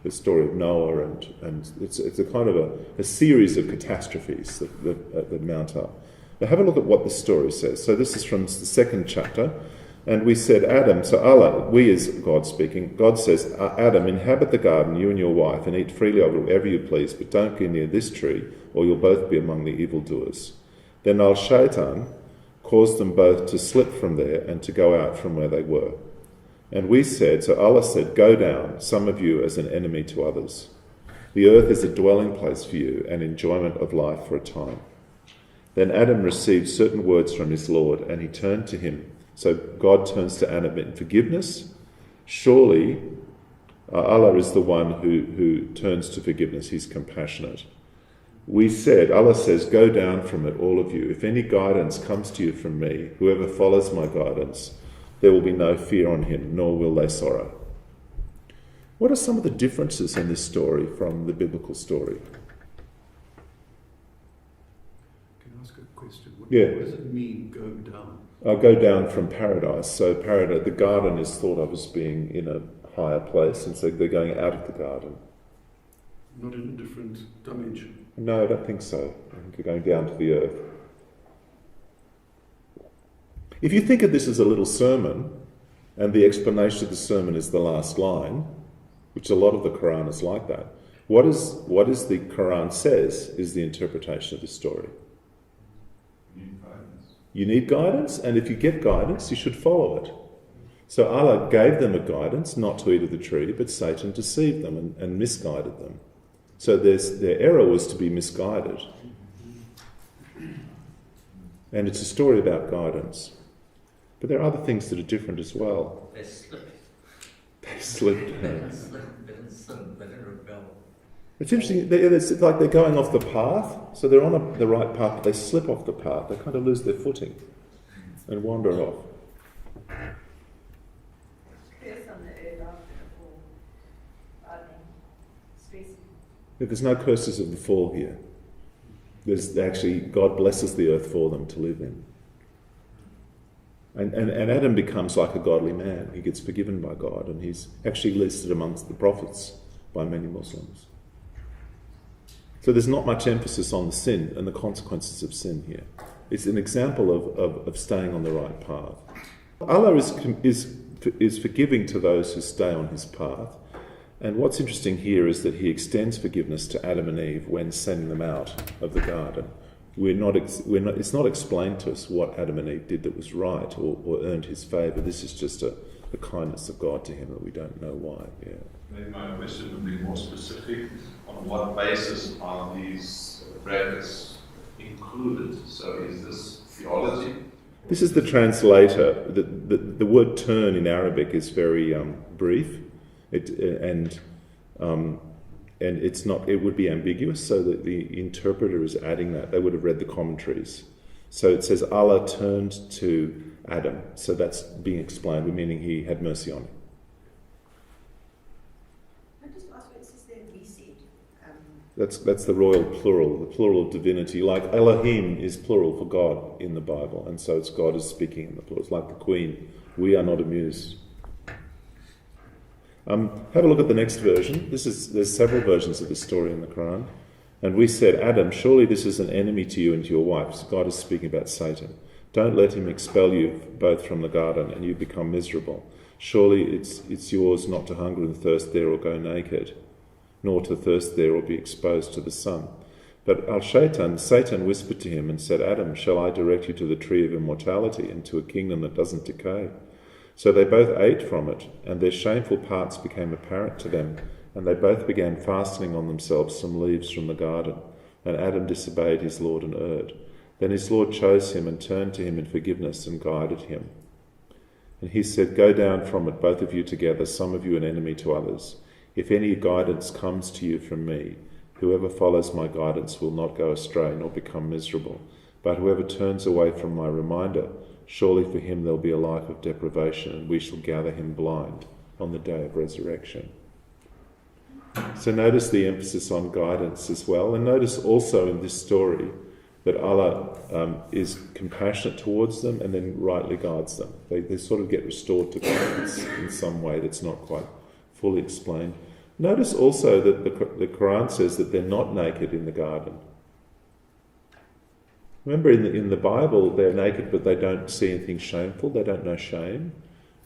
story of Noah, and it's a kind of a series of catastrophes that mount up. Now have a look at what the story says. So this is from the 2nd chapter. And we said, Adam, so Allah, we is God speaking, God says, Adam, inhabit the garden, you and your wife, and eat freely of it wherever you please, but don't go near this tree, or you'll both be among the evildoers. Then al-Shaitan caused them both to slip from there and to go out from where they were. And we said, so Allah said, go down, some of you as an enemy to others. The earth is a dwelling place for you, and enjoyment of life for a time. Then Adam received certain words from his Lord, and he turned to him. So God turns to Adam in forgiveness. Surely Allah is the one who turns to forgiveness. He's compassionate. we said, Allah says, go down from it, all of you. If any guidance comes to you from me, whoever follows my guidance, there will be no fear on him, nor will they sorrow. What are some of the differences in this story from the biblical story? Can I ask a question? What does it mean, go down? Go down from paradise. So paradise, the garden is thought of as being in a higher place, and so they're going out of the garden. Not in a different dimension? No, I don't think so. I think you're going down to the earth. If you think of this as a little sermon, and the explanation of the sermon is the last line, which a lot of the Quran is like that, what is the Quran says is the interpretation of this story. You need guidance, and if you get guidance, you should follow it. So Allah gave them a guidance not to eat of the tree, but Satan deceived them and misguided them. So their error was to be misguided. And it's a story about guidance. But there are other things that are different as well. They slipped. They slipped. They didn't sin, they didn't rebel. It's interesting, it's like they're going off the path, so they're on the right path, but they slip off the path. They kind of lose their footing and wander off. There's no curses of the fall here. There's actually, God blesses the earth for them to live in. And Adam becomes like a godly man. He gets forgiven by God, and he's actually listed amongst the prophets by many Muslims. So there's not much emphasis on the sin and the consequences of sin here. It's an example of staying on the right path. Allah is forgiving to those who stay on his path. And what's interesting here is that he extends forgiveness to Adam and Eve when sending them out of the garden. It's not explained to us what Adam and Eve did that was right or earned his favour. This is just the kindness of God to him that we don't know why. Yeah. Maybe my question would be more specific. On what basis are these brackets included? So is this theology? This is the translator. The word turn in Arabic is very brief. And it's not. It would be ambiguous, so that the interpreter is adding that. They would have read the commentaries. So it says Allah turned to Adam. So that's being explained, meaning he had mercy on him. I just ask what it says there, we said. That's the royal plural, the plural of divinity. Like Elohim is plural for God in the Bible, and so it's God is speaking in the plural. It's like the Queen. We are not amused. Have a look at the next version. There's several versions of this story in the Quran. And we said, Adam, surely this is an enemy to you and to your wife. So God is speaking about Satan. Don't let him expel you both from the garden and you become miserable. Surely it's yours not to hunger and thirst there or go naked, nor to thirst there or be exposed to the sun. But Satan whispered to him and said, Adam, shall I direct you to the tree of immortality and to a kingdom that doesn't decay? So they both ate from it, and their shameful parts became apparent to them, and they both began fastening on themselves some leaves from the garden. And Adam disobeyed his Lord and erred. Then his Lord chose him and turned to him in forgiveness and guided him. And he said, go down from it, both of you together, some of you an enemy to others. If any guidance comes to you from me, whoever follows my guidance will not go astray nor become miserable. But whoever turns away from my reminder, surely for him there'll be a life of deprivation, and we shall gather him blind on the day of resurrection. So notice the emphasis on guidance as well, and notice also in this story that Allah is compassionate towards them and then rightly guides them. They sort of get restored to guidance in some way that's not quite fully explained. Notice also that the Quran says that they're not naked in the garden. Remember, in the Bible, they're naked, but they don't see anything shameful. They don't know shame.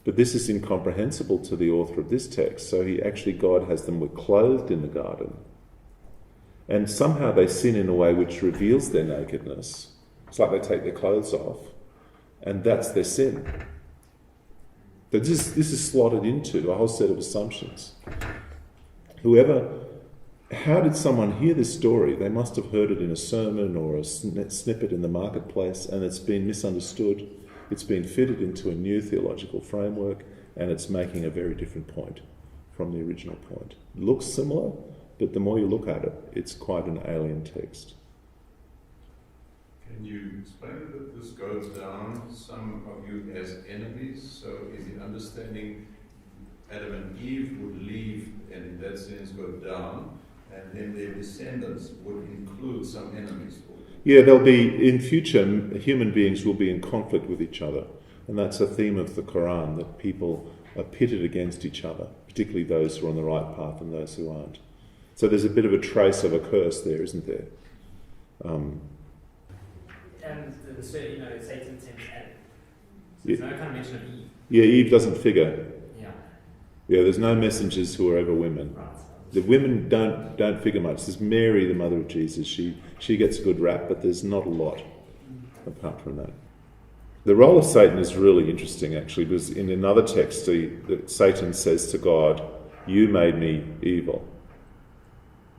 But this is incomprehensible to the author of this text. So God has them clothed in the garden. And somehow they sin in a way which reveals their nakedness. It's like they take their clothes off, and that's their sin. But this is slotted into a whole set of assumptions. How did someone hear this story? They must have heard it in a sermon or a snippet in the marketplace, and it's been misunderstood. It's been fitted into a new theological framework, and it's making a very different point from the original point. It looks similar, but the more you look at it, it's quite an alien text. Can you explain that this goes down, some of you as enemies? So is the understanding Adam and Eve would leave and in that sense go down, and then their descendants would include some enemies? Yeah, there'll be, in future, human beings will be in conflict with each other. And that's a theme of the Quran, that people are pitted against each other, particularly those who are on the right path and those who aren't. So there's a bit of a trace of a curse there, isn't there? And Satan tempts Adam. So there's no kind of mention of Eve. Yeah, Eve doesn't figure. Yeah. Yeah, there's no messengers who are ever women. Right. The women don't figure much. There's Mary, the mother of Jesus. She gets a good rap, but there's not a lot apart from that. The role of Satan is really interesting, actually, because in another text, Satan says to God, "You made me evil."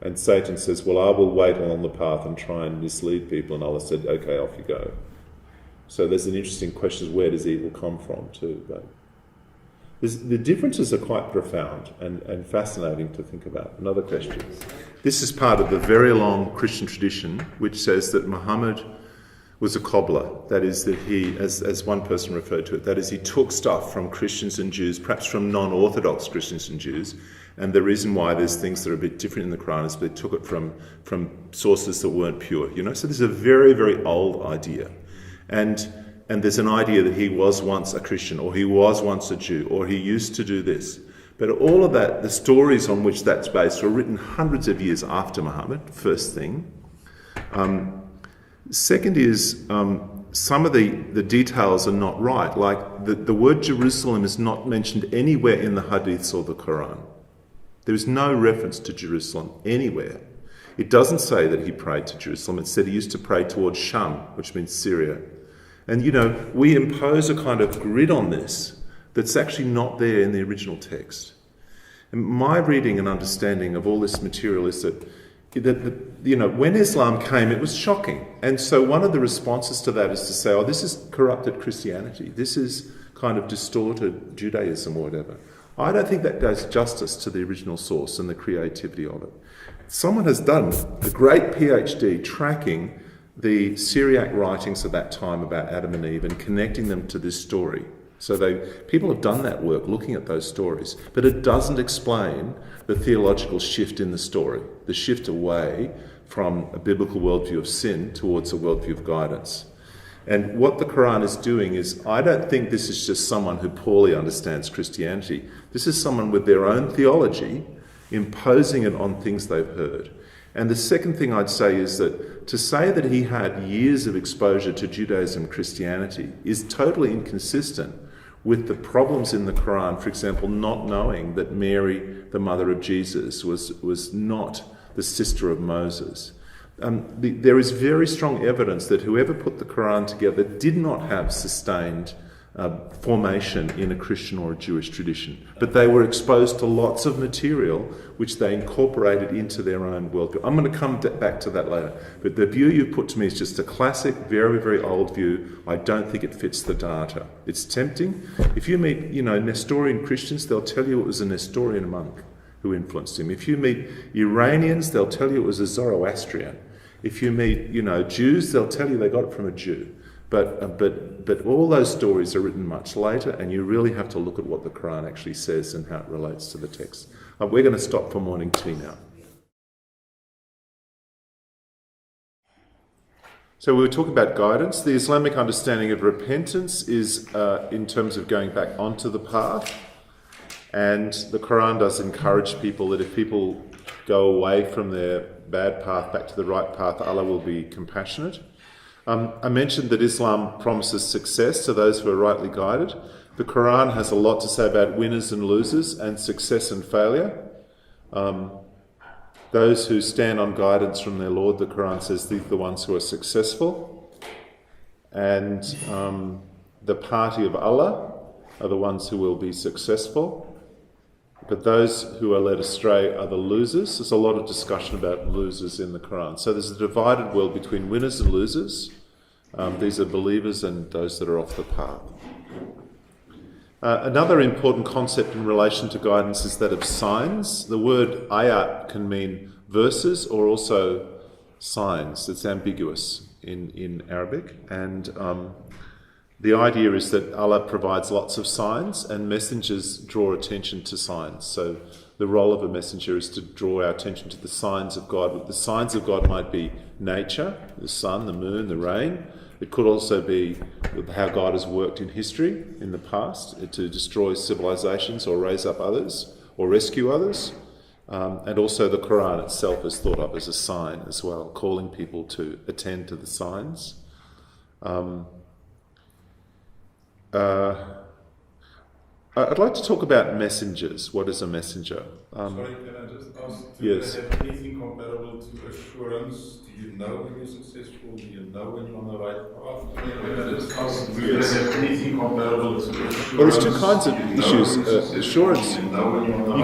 And Satan says, "Well, I will wait along the path and try and mislead people." And Allah said, "Okay, off you go." So there's an interesting question: where does evil come from, too? But the differences are quite profound and fascinating to think about. Another question. This is part of the very long Christian tradition, which says that Muhammad was a cobbler. That is, that he, as one person referred to it, that is, he took stuff from Christians and Jews, perhaps from non-Orthodox Christians and Jews, and the reason why there's things that are a bit different in the Quran is they took it from sources that weren't pure. So there's a very, very old idea. And there's an idea that he was once a Christian, or he was once a Jew, or he used to do this. But all of that, the stories on which that's based, were written hundreds of years after Muhammad, first thing. Second is, some of the details are not right. Like the word Jerusalem is not mentioned anywhere in the Hadiths or the Quran. There is no reference to Jerusalem anywhere. It doesn't say that he prayed to Jerusalem. It said he used to pray towards Sham, which means Syria. And, we impose a kind of grid on this that's actually not there in the original text. And my reading and understanding of all this material is that when Islam came, it was shocking. And so one of the responses to that is to say, oh, this is corrupted Christianity. This is kind of distorted Judaism or whatever. I don't think that does justice to the original source and the creativity of it. Someone has done a great PhD tracking the Syriac writings of that time about Adam and Eve and connecting them to this story. So people have done that work, looking at those stories, but it doesn't explain the theological shift in the story, the shift away from a biblical worldview of sin towards a worldview of guidance. And what the Quran is doing is, I don't think this is just someone who poorly understands Christianity. This is someone with their own theology imposing it on things they've heard. And the second thing I'd say is that to say that he had years of exposure to Judaism and Christianity is totally inconsistent with the problems in the Quran, for example, not knowing that Mary, the mother of Jesus, was not the sister of Moses. There is very strong evidence that whoever put the Quran together did not have sustained formation in a Christian or a Jewish tradition, but they were exposed to lots of material which they incorporated into their own worldview. I'm going to come back to that later, but the view you put to me is just a classic, very, very old view. I don't think it fits the data. It's tempting. If you meet, Nestorian Christians, they'll tell you it was a Nestorian monk who influenced him. If you meet Iranians, they'll tell you it was a Zoroastrian. If you meet, Jews, they'll tell you they got it from a Jew. But all those stories are written much later, and you really have to look at what the Quran actually says and how it relates to the text. We're going to stop for morning tea now. So we were talking about guidance. The Islamic understanding of repentance is in terms of going back onto the path. And the Quran does encourage people that if people go away from their bad path back to the right path, Allah will be compassionate. I mentioned that Islam promises success to those who are rightly guided. The Quran has a lot to say about winners and losers and success and failure. Those who stand on guidance from their Lord, the Quran says, these are the ones who are successful. And the party of Allah are the ones who will be successful. But those who are led astray are the losers. There's a lot of discussion about losers in the Quran. So there's a divided world between winners and losers. These are believers and those that are off the path. Another important concept in relation to guidance is that of signs. The word ayat can mean verses or also signs. It's ambiguous in Arabic, and the idea is that Allah provides lots of signs and messengers draw attention to signs. So the role of a messenger is to draw our attention to the signs of God. The signs of God might be nature, the sun, the moon, the rain. It could also be how God has worked in history in the past to destroy civilizations or raise up others or rescue others. And also the Quran itself is thought of as a sign as well, calling people to attend to the signs. I'd like to talk about messengers. What is a messenger? Sorry, can I just ask, yes. Do they have anything comparable to assurance? Do you know when you're successful? Do you know when you're on the right path? Do they have anything comparable to assurance? Well, there's two kinds of issues. Assurance, you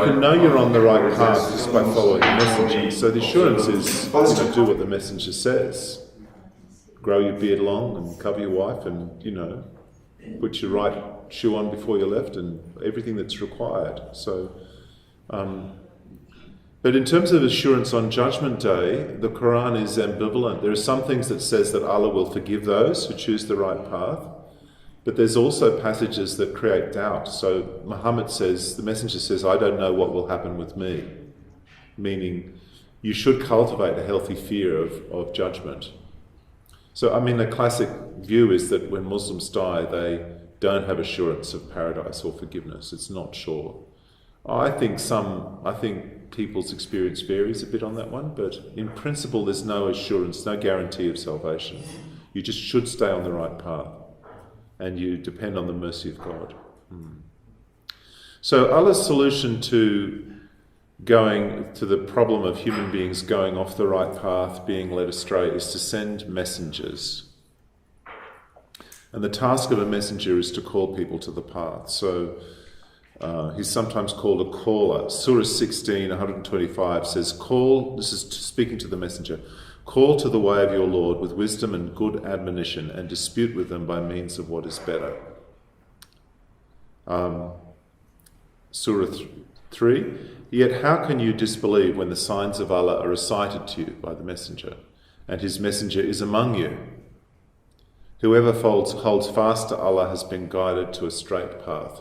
can know you're on the right path just by following the messenger. So the assurance is, do what the messenger says. Grow your beard long and cover your wife and, put your right shoe on before your left and everything that's required. So, but in terms of assurance on Judgment Day, the Quran is ambivalent. There are some things that says that Allah will forgive those who choose the right path, but there's also passages that create doubt. So Muhammad says, the messenger says, I don't know what will happen with me, meaning you should cultivate a healthy fear of judgment. So, the classic view is that when Muslims die, they don't have assurance of paradise or forgiveness. It's not sure. I think people's experience varies a bit on that one, but in principle there's no assurance, no guarantee of salvation. You just should stay on the right path and you depend on the mercy of God. So Allah's solution to going to the problem of human beings going off the right path, being led astray, is to send messengers. And the task of a messenger is to call people to the path. So he's sometimes called a caller. Surah 16, 125 says, call, this is speaking to the messenger, call to the way of your Lord with wisdom and good admonition and dispute with them by means of what is better. Surah 3, yet how can you disbelieve when the signs of Allah are recited to you by the messenger, and his messenger is among you? Whoever holds fast to Allah has been guided to a straight path.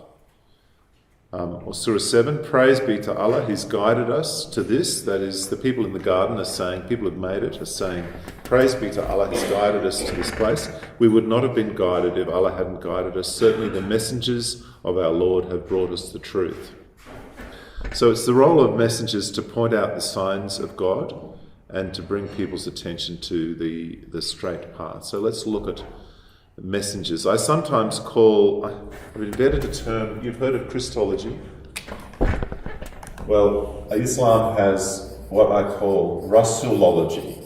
Or Surah 7, praise be to Allah, he's guided us to this. That is, the people in the garden are saying, people have made it, are saying, praise be to Allah, he's guided us to this place. We would not have been guided if Allah hadn't guided us. Certainly the messengers of our Lord have brought us the truth. So it's the role of messengers to point out the signs of God and to bring people's attention to the straight path. So let's look at messengers. I sometimes I've invented a term, you've heard of Christology? Well, Islam has what I call Rasulology.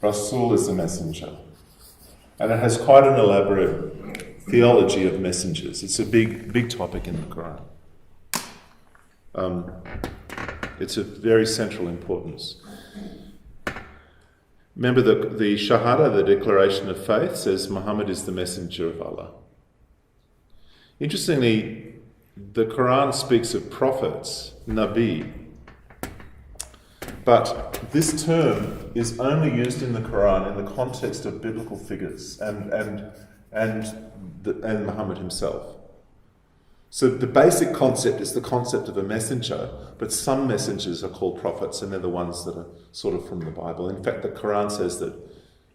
Rasul is the messenger. And it has quite an elaborate theology of messengers. It's a big topic in the Quran. It's of very central importance. Remember the Shahada, the declaration of faith, says Muhammad is the messenger of Allah. Interestingly, the Quran speaks of prophets, Nabi, but this term is only used in the Quran in the context of biblical figures and Muhammad himself. So the basic concept is the concept of a messenger, but some messengers are called prophets, and they're the ones that are sort of from the Bible. In fact, the Quran says that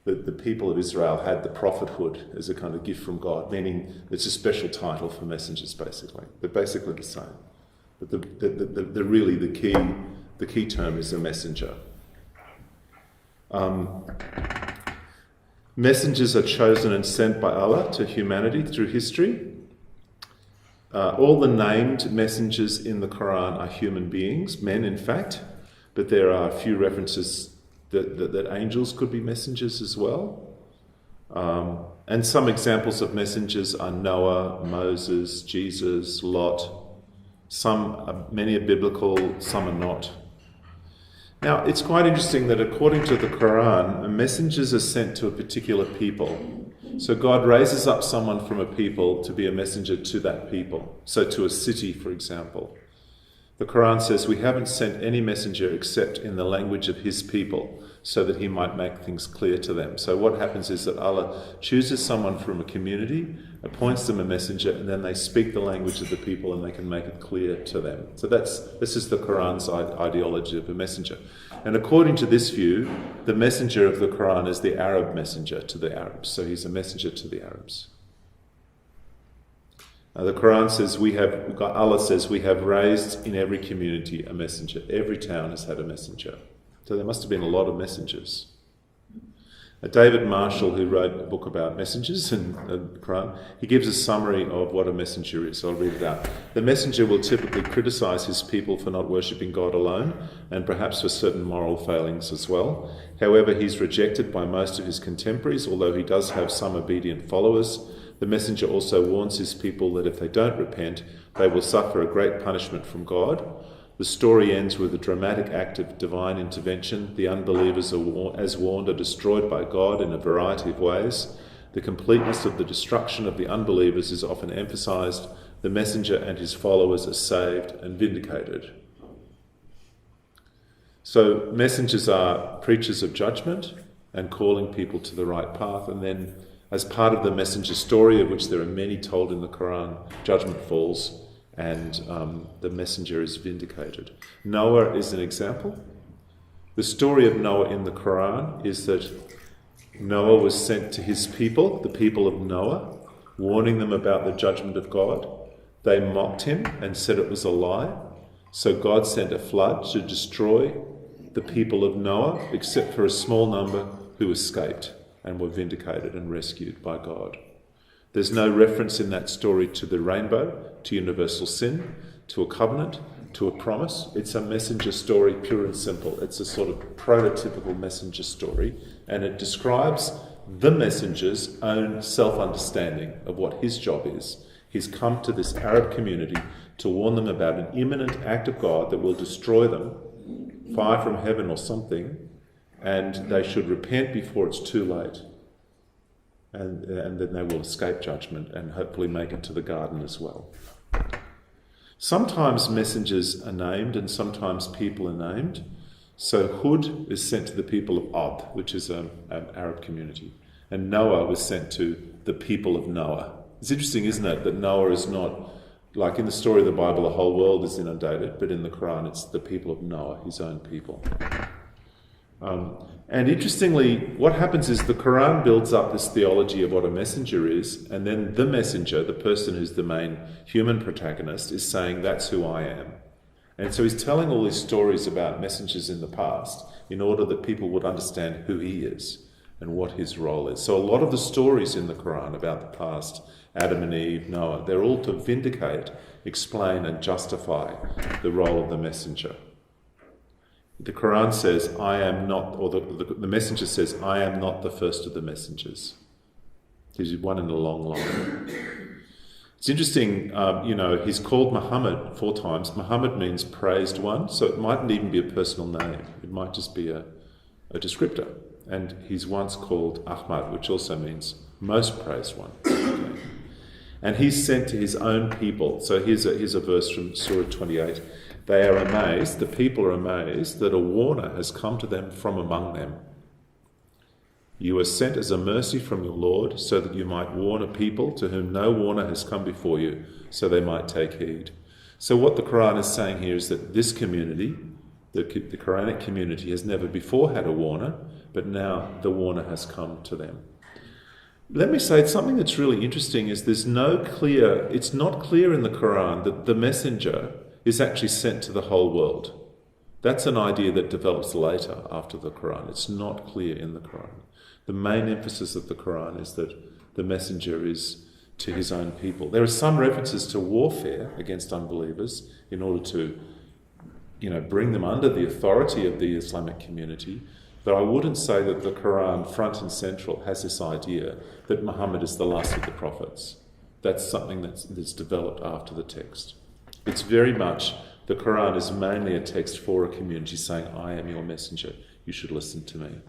the people of Israel had the prophethood as a kind of gift from God, meaning it's a special title for messengers, basically. They're basically the same. But the key term is a messenger. Messengers are chosen and sent by Allah to humanity through history. All the named messengers in the Quran are human beings, men in fact, but there are a few references that angels could be messengers as well. And some examples of messengers are Noah, Moses, Jesus, Lot. Many are biblical, some are not. Now, it's quite interesting that according to the Quran, messengers are sent to a particular people. So God raises up someone from a people to be a messenger to that people. So to a city, for example. The Quran says, we haven't sent any messenger except in the language of his people, so that he might make things clear to them. So what happens is that Allah chooses someone from a community, appoints them a messenger, and then they speak the language of the people and they can make it clear to them. So this is the Quran's ideology of a messenger. And according to this view, the messenger of the Quran is the Arab messenger to the Arabs. So he's a messenger to the Arabs. The Quran says Allah says we have raised in every community a messenger. Every town has had a messenger. So there must have been a lot of messengers. David Marshall, who wrote a book about messengers in the Quran, he gives a summary of what a messenger is. I'll read it out. The messenger will typically criticize his people for not worshipping God alone, and perhaps for certain moral failings as well. However, he's rejected by most of his contemporaries, although he does have some obedient followers. The messenger also warns his people that if they don't repent, they will suffer a great punishment from God. The story ends with a dramatic act of divine intervention. The unbelievers, as warned, are destroyed by God in a variety of ways. The completeness of the destruction of the unbelievers is often emphasized. The messenger and his followers are saved and vindicated. So messengers are preachers of judgment and calling people to the right path, and then as part of the messenger story, of which there are many told in the Quran, judgment falls and the messenger is vindicated. Noah is an example. The story of Noah in the Quran is that Noah was sent to his people, the people of Noah, warning them about the judgment of God. They mocked him and said it was a lie. So God sent a flood to destroy the people of Noah, except for a small number who escaped and were vindicated and rescued by God. There's no reference in that story to the rainbow, to universal sin, to a covenant, to a promise. It's a messenger story, pure and simple. It's a sort of prototypical messenger story, and it describes the messenger's own self-understanding of what his job is. He's come to this Arab community to warn them about an imminent act of God that will destroy them, fire from heaven or something, and they should repent before it's too late. And then they will escape judgment and hopefully make it to the garden as well. Sometimes messengers are named and sometimes people are named. So Hud is sent to the people of Ad, which is an Arab community. And Noah was sent to the people of Noah. It's interesting, isn't it, that Noah is not, like in the story of the Bible, the whole world is inundated, but in the Quran it's the people of Noah, his own people. And interestingly, what happens is the Quran builds up this theology of what a messenger is, and then the messenger, the person who's the main human protagonist, is saying, that's who I am. And so he's telling all these stories about messengers in the past in order that people would understand who he is and what his role is. So a lot of the stories in the Quran about the past, Adam and Eve, Noah, they're all to vindicate, explain and justify the role of the messenger. The Quran says, I am not, or the messenger says, I am not the first of the messengers. He's one in a long line. It's interesting, he's called Muhammad 4 times. Muhammad means praised one, so it mightn't even be a personal name. It might just be a descriptor. And he's once called Ahmad, which also means most praised one. And he's sent to his own people. So here's a verse from Surah 28. They are amazed, the people are amazed, that a warner has come to them from among them. You are sent as a mercy from your Lord, so that you might warn a people to whom no warner has come before you, so they might take heed. So what the Quran is saying here is that this community, the Quranic community, has never before had a warner, but now the warner has come to them. Let me say, something that's really interesting is it's not clear in the Quran that the messenger is actually sent to the whole world. That's an idea that develops later after the Quran. It's not clear in the Quran. The main emphasis of the Quran is that the messenger is to his own people. There are some references to warfare against unbelievers in order to, bring them under the authority of the Islamic community. But I wouldn't say that the Quran, front and central, has this idea that Muhammad is the last of the prophets. That's something that's developed after the text. It's very much, the Quran is mainly a text for a community saying, I am your messenger, you should listen to me.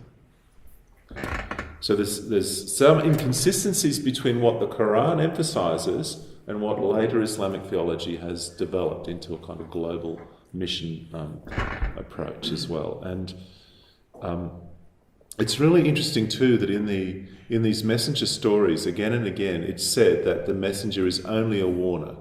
So there's some inconsistencies between what the Quran emphasizes and what later Islamic theology has developed into a kind of global mission approach as well. And it's really interesting too that in these messenger stories, again and again, it's said that the messenger is only a warner.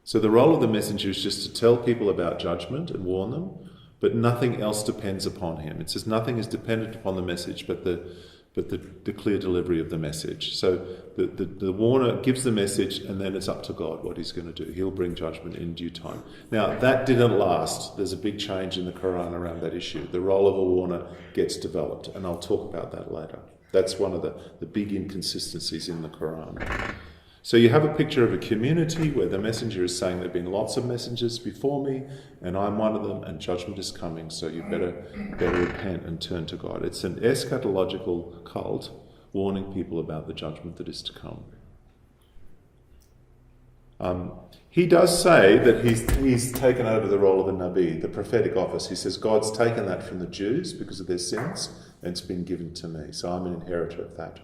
So the role of the messenger is just to tell people about judgment and warn them, but nothing else depends upon him. It says nothing is dependent upon the message, but the clear delivery of the message. So the warner gives the message, and then it's up to God what he's going to do. He'll bring judgment in due time. Now, that didn't last. There's a big change in the Quran around that issue. The role of a warner gets developed, and I'll talk about that later. That's one of the big inconsistencies in the Quran. So you have a picture of a community where the messenger is saying there have been lots of messengers before me, and I'm one of them, and judgment is coming, so you better repent and turn to God. It's an eschatological cult warning people about the judgment that is to come. He does say that he's taken over the role of a Nabi, the prophetic office. He says God's taken that from the Jews because of their sins, and it's been given to me. So I'm an inheritor of that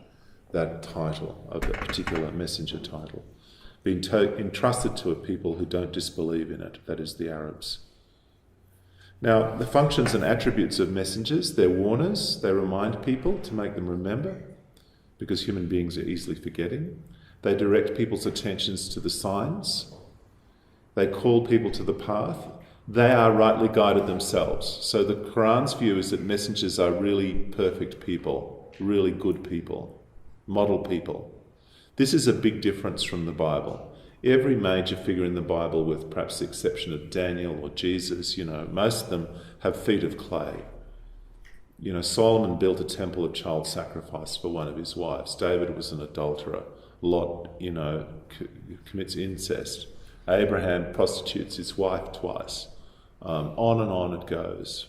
title, of that particular messenger title, being entrusted to a people who don't disbelieve in it, that is the Arabs. Now, the functions and attributes of messengers, they're warners, they remind people to make them remember, because human beings are easily forgetting. They direct people's attentions to the signs. They call people to the path. They are rightly guided themselves. So the Quran's view is that messengers are really perfect people, really good people, model people. This is a big difference from the Bible. Every major figure in the Bible, with perhaps the exception of Daniel or Jesus, most of them have feet of clay. Solomon built a temple of child sacrifice for one of his wives. David was an adulterer. Lot, commits incest. Abraham prostitutes his wife twice. On and on it goes,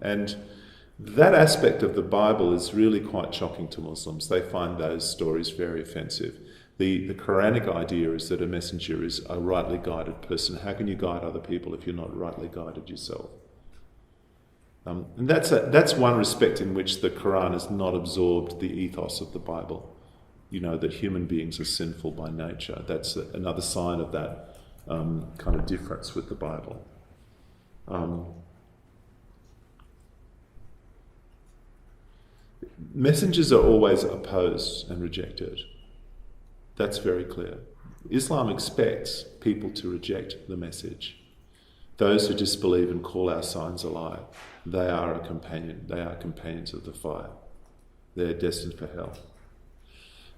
And that aspect of the Bible is really quite shocking to Muslims. They find those stories very offensive. The Quranic idea is that a messenger is a rightly guided person. How can you guide other people if you're not rightly guided yourself? And that's one respect in which the Quran has not absorbed the ethos of the Bible. That human beings are sinful by nature. That's another sign of that kind of difference with the Bible. Messengers are always opposed and rejected. That's very clear. Islam expects people to reject the message. Those who disbelieve and call our signs a lie, they are a companion. They are companions of the fire. They're destined for hell.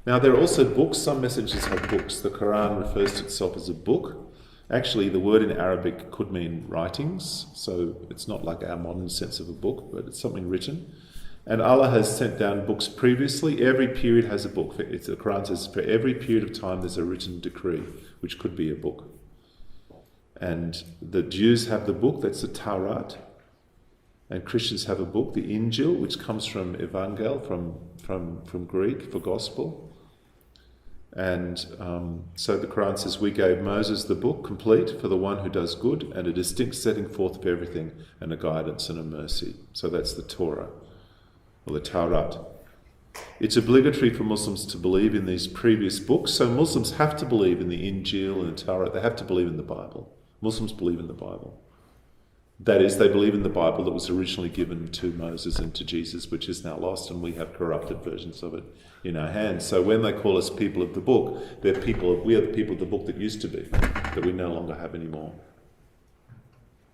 Now, there are also books. Some messages have books. The Quran refers to itself as a book. Actually, the word in Arabic could mean writings, so it's not like our modern sense of a book, but it's something written. And Allah has sent down books previously. Every period has a book. The Quran says for every period of time there's a written decree, which could be a book. And the Jews have the book, that's the Taurat. And Christians have a book, the Injil, which comes from Evangel, from Greek for gospel. And so the Quran says, we gave Moses the book complete for the one who does good, and a distinct setting forth of everything, and a guidance and a mercy. So that's the Torah, or the Taurat. It's obligatory for Muslims to believe in these previous books. So Muslims have to believe in the Injil and the Taurat. They have to believe in the Bible. Muslims believe in the Bible. That is, they believe in the Bible that was originally given to Moses and to Jesus, which is now lost, and we have corrupted versions of it in our hands. So when they call us people of the book, we are the people of the book that used to be, that we no longer have anymore.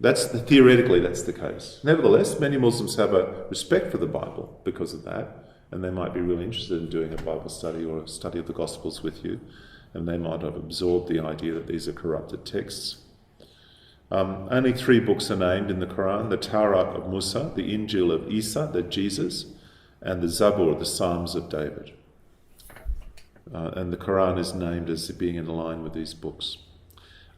Theoretically, that's the case. Nevertheless, many Muslims have a respect for the Bible because of that, and they might be really interested in doing a Bible study or a study of the Gospels with you, and they might have absorbed the idea that these are corrupted texts. Only 3 books are named in the Quran: the Taurat of Musa, the Injil of Isa, that Jesus, and the Zabur, the Psalms of David. And the Quran is named as being in line with these books.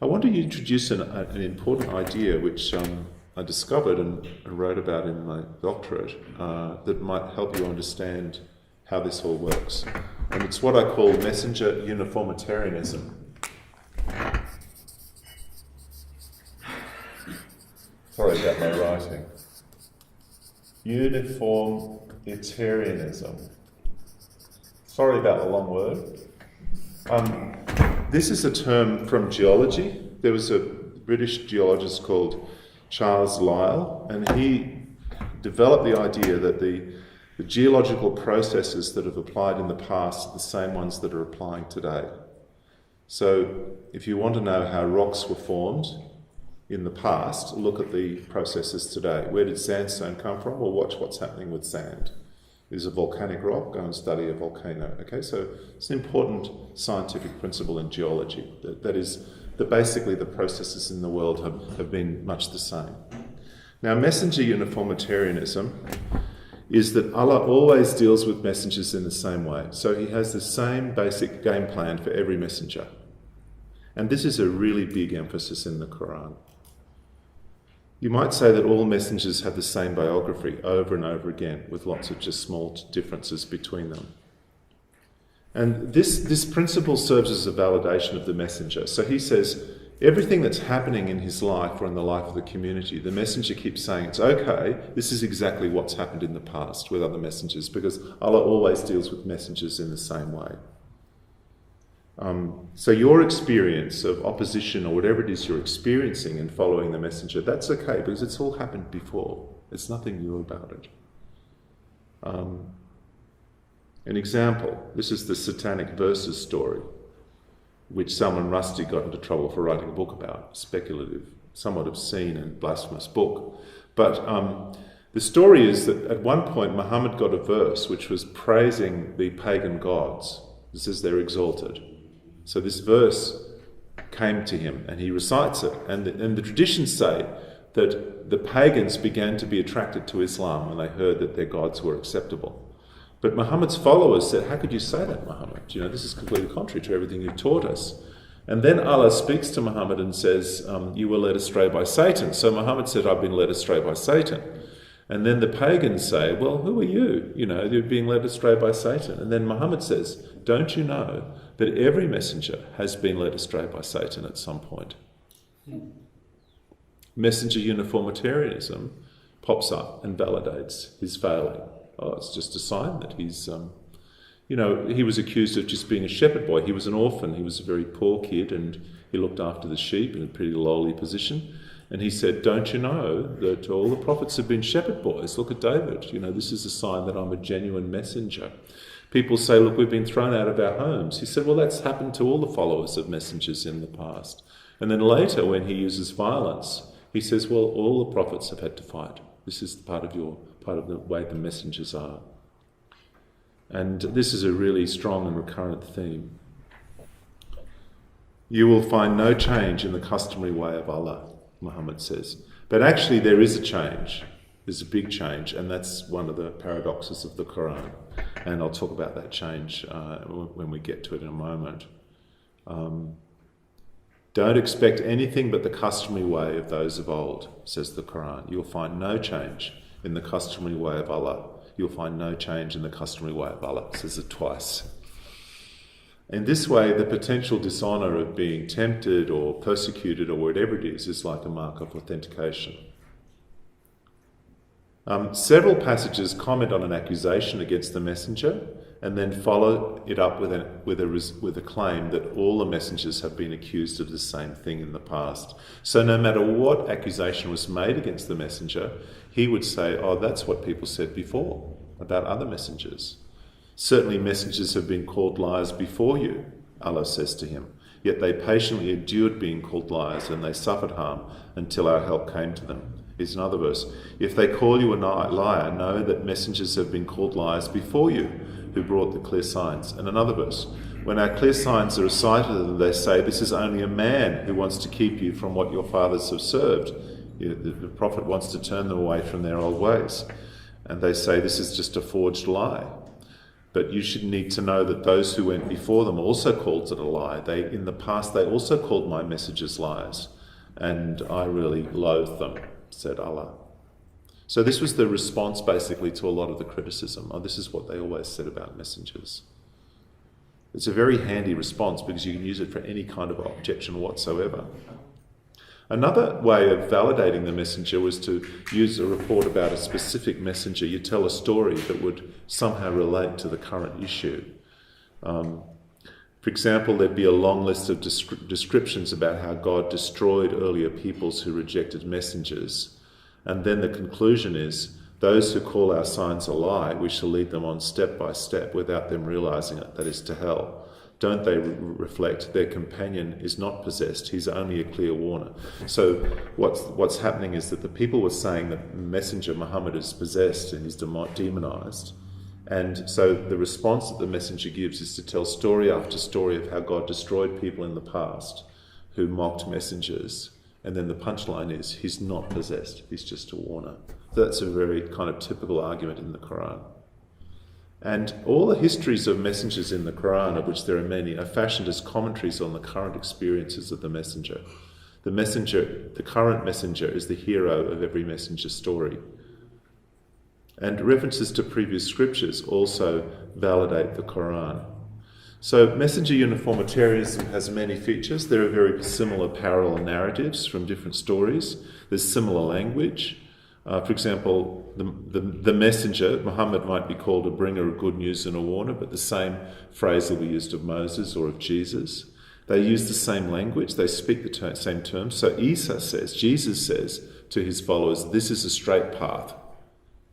I want to introduce an important idea which I discovered and wrote about in my doctorate that might help you understand how this all works. And it's what I call messenger uniformitarianism. Sorry about my writing. Uniformitarianism. Sorry about the long word. This is a term from geology. There was a British geologist called Charles Lyell, and he developed the idea that the geological processes that have applied in the past are the same ones that are applying today. So if you want to know how rocks were formed in the past, look at the processes today. Where did sandstone come from? Well, watch what's happening with sand. Is a volcanic rock, go and study a volcano. Okay, so it's an important scientific principle in geology. That is, that basically the processes in the world have been much the same. Now, messenger uniformitarianism is that Allah always deals with messengers in the same way. So he has the same basic game plan for every messenger. And this is a really big emphasis in the Quran. You might say that all messengers have the same biography over and over again, with lots of just small differences between them. And this principle serves as a validation of the messenger. So he says, everything that's happening in his life or in the life of the community, the messenger keeps saying, it's okay, this is exactly what's happened in the past with other messengers, because Allah always deals with messengers in the same way. So your experience of opposition or whatever it is you're experiencing in following the messenger, that's okay, because it's all happened before. There's nothing new about it. An example, this is the Satanic Verses story, which Salman Rushdie got into trouble for writing a book about, speculative, somewhat obscene and blasphemous book. But the story is that at one point Muhammad got a verse which was praising the pagan gods. This is they're exalted. So this verse came to him and he recites it. And the traditions say that the pagans began to be attracted to Islam when they heard that their gods were acceptable. But Muhammad's followers said, how could you say that, Muhammad? You know, this is completely contrary to everything you've taught us. And then Allah speaks to Muhammad and says, you were led astray by Satan. So Muhammad said, I've been led astray by Satan. And then the pagans say, well, who are you? You know, you're being led astray by Satan. And then Muhammad says, don't you know that every messenger has been led astray by Satan at some point? Messenger uniformitarianism pops up and validates his failing. Oh, it's just a sign that he's, he was accused of just being a shepherd boy. He was an orphan. He was a very poor kid and he looked after the sheep in a pretty lowly position. And he said, don't you know that all the prophets have been shepherd boys? Look at David. You know, this is a sign that I'm a genuine messenger. People say, look, we've been thrown out of our homes. He said, well, that's happened to all the followers of messengers in the past. And then later, when he uses violence, he says, well, all the prophets have had to fight. This is part of the way the messengers are. And this is a really strong and recurrent theme. You will find no change in the customary way of Allah, Muhammad says. But actually there is a change. There's a big change, and that's one of the paradoxes of the Quran. And I'll talk about that change when we get to it in a moment. Don't expect anything but the customary way of those of old, says the Quran. You'll find no change in the customary way of Allah. You'll find no change in the customary way of Allah, says it twice. In this way, the potential dishonour of being tempted or persecuted or whatever it is like a mark of authentication. Several passages comment on an accusation against the messenger and then follow it up with a claim that all the messengers have been accused of the same thing in the past. So no matter what accusation was made against the messenger, he would say, oh, that's what people said before about other messengers. Certainly messengers have been called liars before you, Allah says to him, yet they patiently endured being called liars and they suffered harm until our help came to them. Here's another verse. If they call you a liar, know that messengers have been called liars before you, who brought the clear signs. And another verse. When our clear signs are recited to them, they say, this is only a man who wants to keep you from what your fathers have served. The prophet wants to turn them away from their old ways. And they say, this is just a forged lie. But you should need to know that those who went before them also called it a lie. In the past, they also called my messengers liars. And I really loathe them, said Allah. So this was the response basically to a lot of the criticism. Oh, this is what they always said about messengers. It's a very handy response because you can use it for any kind of objection whatsoever. Another way of validating the messenger was to use a report about a specific messenger. You tell a story that would somehow relate to the current issue. For For example, there'd be a long list of descriptions about how God destroyed earlier peoples who rejected messengers. And then the conclusion is, those who call our signs a lie, we shall lead them on step by step without them realizing it, that is to hell. Don't they reflect their companion is not possessed, he's only a clear warner. So what's happening is that the people were saying that messenger Muhammad is possessed and he's demonized. And so the response that the messenger gives is to tell story after story of how God destroyed people in the past who mocked messengers. And then the punchline is, he's not possessed, he's just a warner. So that's a very kind of typical argument in the Quran. And all the histories of messengers in the Quran, of which there are many, are fashioned as commentaries on the current experiences of the messenger. The current messenger is the hero of every messenger story. And references to previous scriptures also validate the Quran. So messenger uniformitarianism has many features. There are very similar parallel narratives from different stories. There's similar language. For example, the messenger, Muhammad, might be called a bringer of good news and a warner, but the same phrase will be used of Moses or of Jesus. They use the same language, they speak the same terms. So Jesus says to his followers, this is a straight path,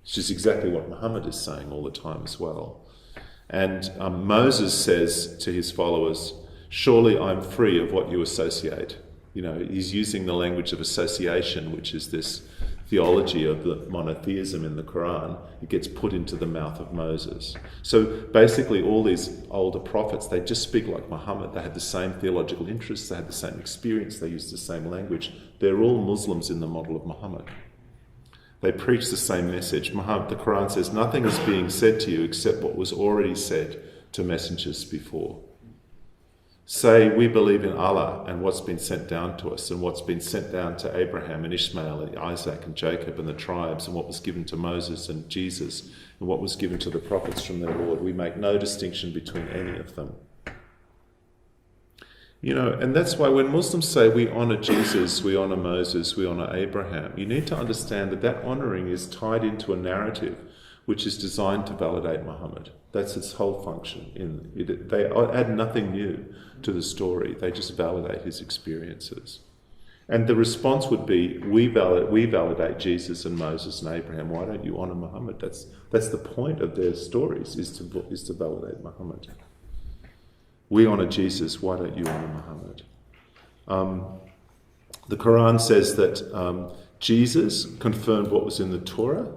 which is exactly what Muhammad is saying all the time as well. And Moses says to his followers, surely I'm free of what you associate. You know, he's using the language of association, which is this theology of the monotheism in the Quran. It gets put into the mouth of Moses. So basically all these older prophets, they just speak like Muhammad. They had the same theological interests, they had the same experience, they used the same language. They're all Muslims in the model of Muhammad. They preach the same message. The Quran says, nothing is being said to you except what was already said to messengers before. Say, we believe in Allah and what's been sent down to us and what's been sent down to Abraham and Ishmael and Isaac and Jacob and the tribes and what was given to Moses and Jesus and what was given to the prophets from their Lord. We make no distinction between any of them. You know, and that's why when Muslims say we honour Jesus, we honour Moses, we honour Abraham, you need to understand that that honouring is tied into a narrative which is designed to validate Muhammad. That's its whole function. They add nothing new to the story. They just validate his experiences. And the response would be, we validate Jesus and Moses and Abraham. Why don't you honour Muhammad? That's the point of their stories, is to validate Muhammad. We honour Jesus, why don't you honour Muhammad? The Quran says that Jesus confirmed what was in the Torah,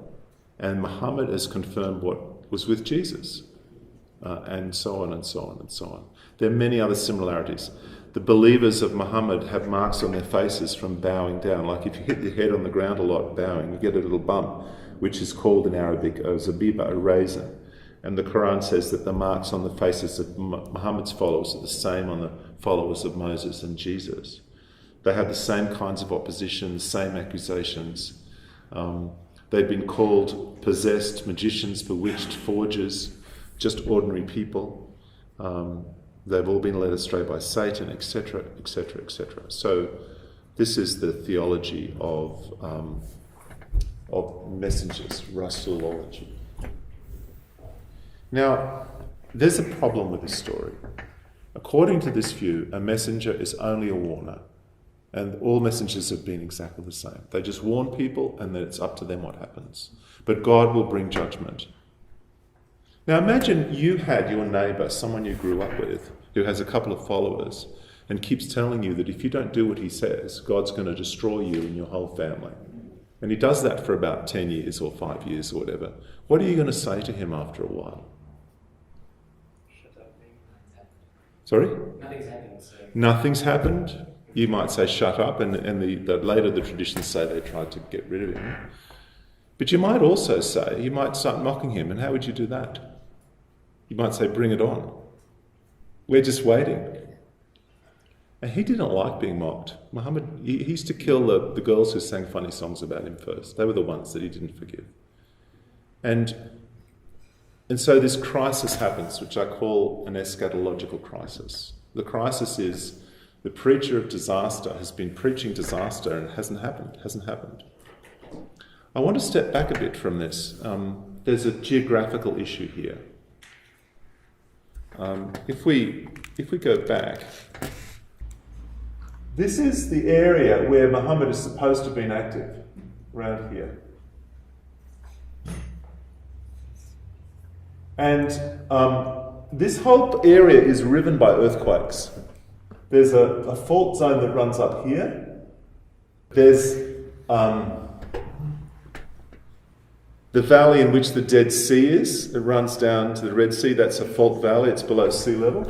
and Muhammad has confirmed what was with Jesus, and so on and so on and so on. There are many other similarities. The believers of Muhammad have marks on their faces from bowing down. Like if you hit your head on the ground a lot bowing, you get a little bump, which is called in Arabic a zabiba, a razor. And the Quran says that the marks on the faces of Muhammad's followers are the same on the followers of Moses and Jesus. They have the same kinds of opposition, same accusations. They've been called possessed, magicians, bewitched, forgers, just ordinary people. They've all been led astray by Satan, etc., etc., etc. So this is the theology of messengers, Rasulology. Now, there's a problem with this story. According to this view, a messenger is only a warner, and all messengers have been exactly the same. They just warn people, and then it's up to them what happens. But God will bring judgment. Now imagine you had your neighbour, someone you grew up with, who has a couple of followers, and keeps telling you that if you don't do what he says, God's going to destroy you and your whole family. And he does that for about 10 years or 5 years or whatever. What are you going to say to him after a while? Sorry? Nothing's happened. So. Nothing's happened. You might say, shut up, and later the traditions say they tried to get rid of him. But you might also say, you might start mocking him, and how would you do that? You might say, bring it on. We're just waiting. And he didn't like being mocked. Muhammad, he used to kill the girls who sang funny songs about him first. They were the ones that he didn't forgive. And so this crisis happens, which I call an eschatological crisis. The crisis is the preacher of disaster has been preaching disaster and it hasn't happened. I want to step back a bit from this. There's a geographical issue here. If we go back, this is the area where Muhammad is supposed to have been active, around here. And this whole area is riven by earthquakes. There's a fault zone that runs up here. There's the valley in which the Dead Sea is. It runs down to the Red Sea. That's a fault valley. It's below sea level.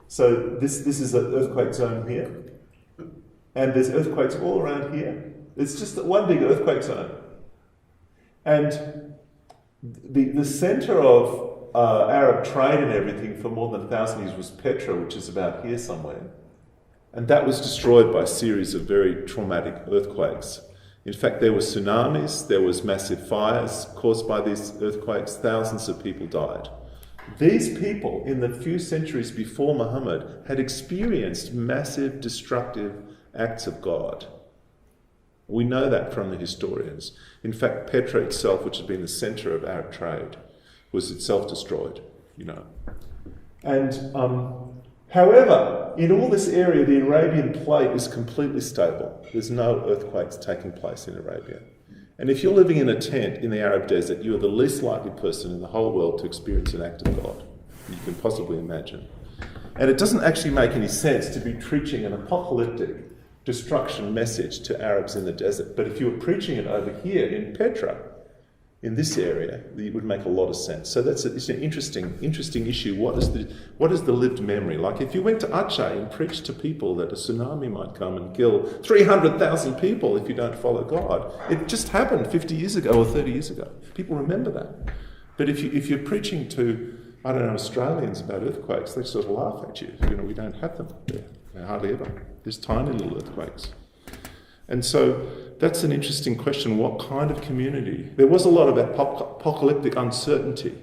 So this is an earthquake zone here. And there's earthquakes all around here. It's just one big earthquake zone. And the centre of Arab trade and everything for more than 1,000 years was Petra, which is about here somewhere. And that was destroyed by a series of very traumatic earthquakes. In fact, there were tsunamis, there was massive fires caused by these earthquakes, thousands of people died. These people, in the few centuries before Muhammad, had experienced massive destructive acts of God. We know that from the historians. In fact, Petra itself, which had been the centre of Arab trade, was itself destroyed, And, however, in all this area, the Arabian plate is completely stable. There's no earthquakes taking place in Arabia. And if you're living in a tent in the Arab desert, you are the least likely person in the whole world to experience an act of God you can possibly imagine. And it doesn't actually make any sense to be preaching an apocalyptic destruction message to Arabs in the desert. But if you were preaching it over here in Petra, in this area, it would make a lot of sense. So it's an interesting issue. What is the lived memory? Like if you went to Aceh and preached to people that a tsunami might come and kill 300,000 people if you don't follow God. It just happened 50 years ago or 30 years ago. People remember that. But if you're preaching to, I don't know, Australians about earthquakes, they sort of laugh at you. We don't have them there. They're hardly ever. There's tiny little earthquakes. And so that's an interesting question. What kind of community? There was a lot of apocalyptic uncertainty,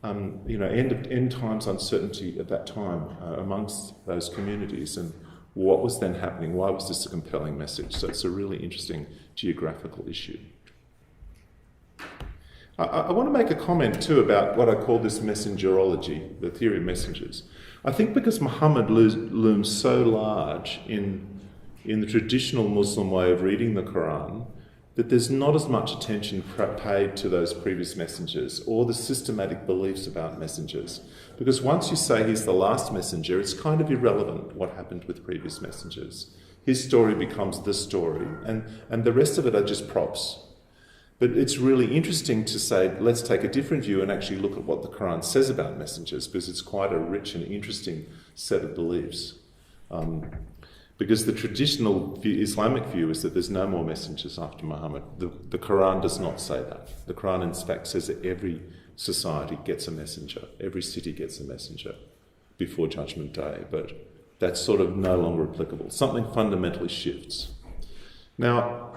end times uncertainty at that time amongst those communities. And what was then happening? Why was this a compelling message? So it's a really interesting geographical issue. I want to make a comment too about what I call this messengerology, the theory of messengers. I think because Muhammad looms so large in the traditional Muslim way of reading the Quran, that there's not as much attention paid to those previous messengers or the systematic beliefs about messengers. Because once you say he's the last messenger, it's kind of irrelevant what happened with previous messengers. His story becomes the story, and the rest of it are just props. But it's really interesting to say, let's take a different view and actually look at what the Quran says about messengers, because it's quite a rich and interesting set of beliefs. Because the traditional Islamic view is that there's no more messengers after Muhammad. The Quran does not say that. The Quran, in fact, says that every society gets a messenger. Every city gets a messenger before Judgment Day. But that's sort of no longer applicable. Something fundamentally shifts. Now,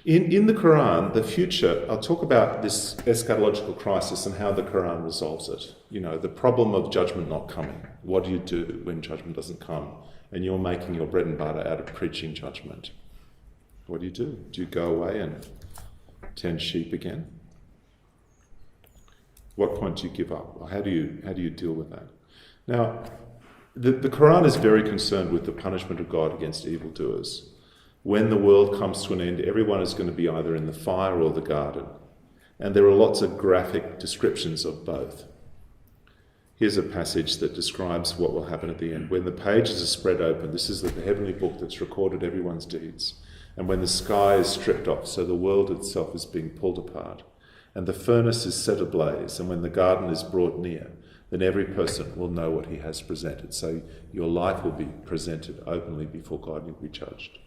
in the Quran, the future, I'll talk about this eschatological crisis and how the Quran resolves it. The problem of judgment not coming. What do you do when judgment doesn't come? And you're making your bread and butter out of preaching judgment. What do? Do you go away and tend sheep again? What point do you give up? Or how do you deal with that? Now, the Quran is very concerned with the punishment of God against evildoers. When the world comes to an end, everyone is going to be either in the fire or the garden. And there are lots of graphic descriptions of both. Here's a passage that describes what will happen at the end. When the pages are spread open, this is the heavenly book that's recorded everyone's deeds. And when the sky is stripped off, so the world itself is being pulled apart, and the furnace is set ablaze, and when the garden is brought near, then every person will know what he has presented. So your life will be presented openly before God and you'll be judged.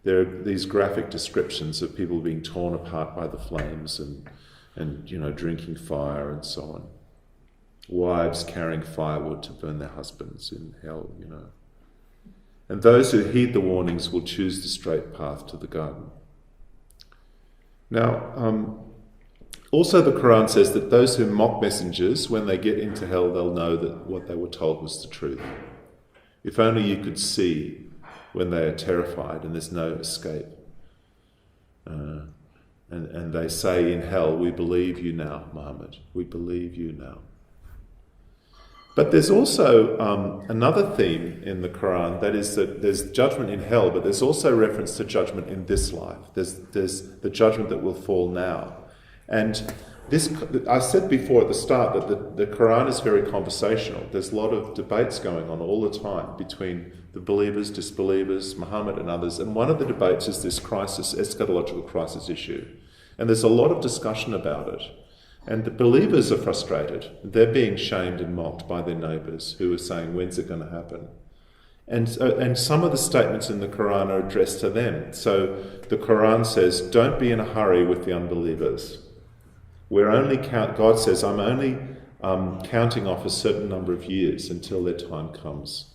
There are these graphic descriptions of people being torn apart by the flames and drinking fire and so on. Wives carrying firewood to burn their husbands in hell, And those who heed the warnings will choose the straight path to the garden. Now, also the Quran says that those who mock messengers, when they get into hell, they'll know that what they were told was the truth. If only you could see when they are terrified and there's no escape. And they say in hell, we believe you now, Muhammad. We believe you now. But there's also another theme in the Quran, that is that there's judgment in hell, but there's also reference to judgment in this life. There's the judgment that will fall now. And this, I said before at the start that the Quran is very conversational. There's a lot of debates going on all the time between the believers, disbelievers, Muhammad and others. And one of the debates is this crisis, eschatological crisis issue. And there's a lot of discussion about it. And the believers are frustrated. They're being shamed and mocked by their neighbours who are saying, when's it going to happen? And some of the statements in the Quran are addressed to them. So the Quran says, don't be in a hurry with the unbelievers. God says, I'm only counting off a certain number of years until their time comes.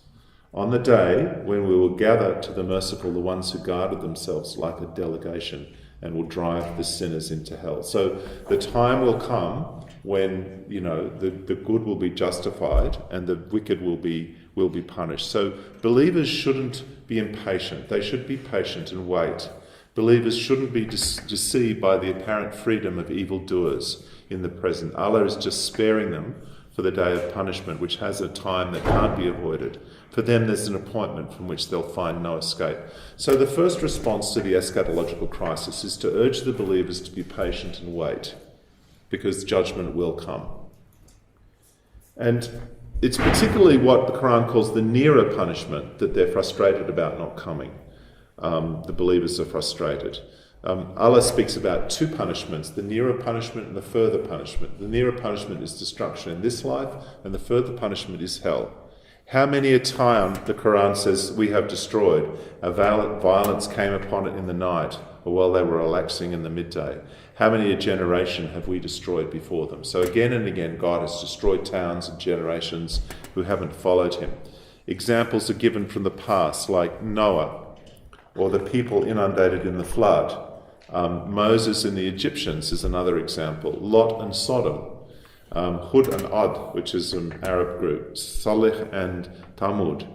On the day when we will gather to the merciful the ones who guarded themselves like a delegation, and will drive the sinners into hell. So the time will come when, the good will be justified and the wicked will be punished. So believers shouldn't be impatient. They should be patient and wait. Believers shouldn't be deceived by the apparent freedom of evildoers in the present. Allah is just sparing them for the day of punishment, which has a time that can't be avoided. For them, there's an appointment from which they'll find no escape. So the first response to the eschatological crisis is to urge the believers to be patient and wait, because judgment will come. And it's particularly what the Quran calls the nearer punishment that they're frustrated about not coming. The believers are frustrated. Allah speaks about two punishments, the nearer punishment and the further punishment. The nearer punishment is destruction in this life, and the further punishment is hell. How many a time, the Quran says, we have destroyed, a violence came upon it in the night, or while they were relaxing in the midday. How many a generation have we destroyed before them? So again and again, God has destroyed towns and generations who haven't followed him. Examples are given from the past, like Noah, or the people inundated in the flood. Moses and the Egyptians is another example. Lot and Sodom. Hud and Ad, which is an Arab group. Salih and Thamud.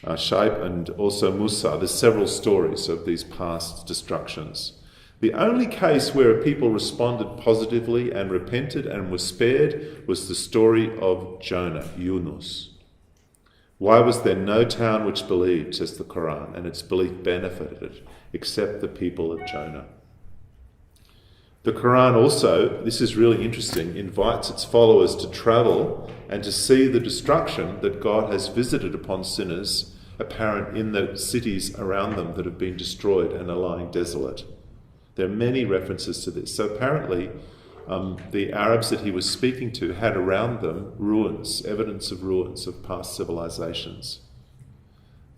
Shaib and also Musa. There's several stories of these past destructions. The only case where people responded positively and repented and were spared was the story of Jonah, Yunus. Why was there no town which believed, says the Quran, and its belief benefited it, except the people of Jonah? The Quran also, this is really interesting, invites its followers to travel and to see the destruction that God has visited upon sinners, apparent in the cities around them that have been destroyed and are lying desolate. There are many references to this. So apparently, the Arabs that he was speaking to had around them ruins, evidence of ruins of past civilizations.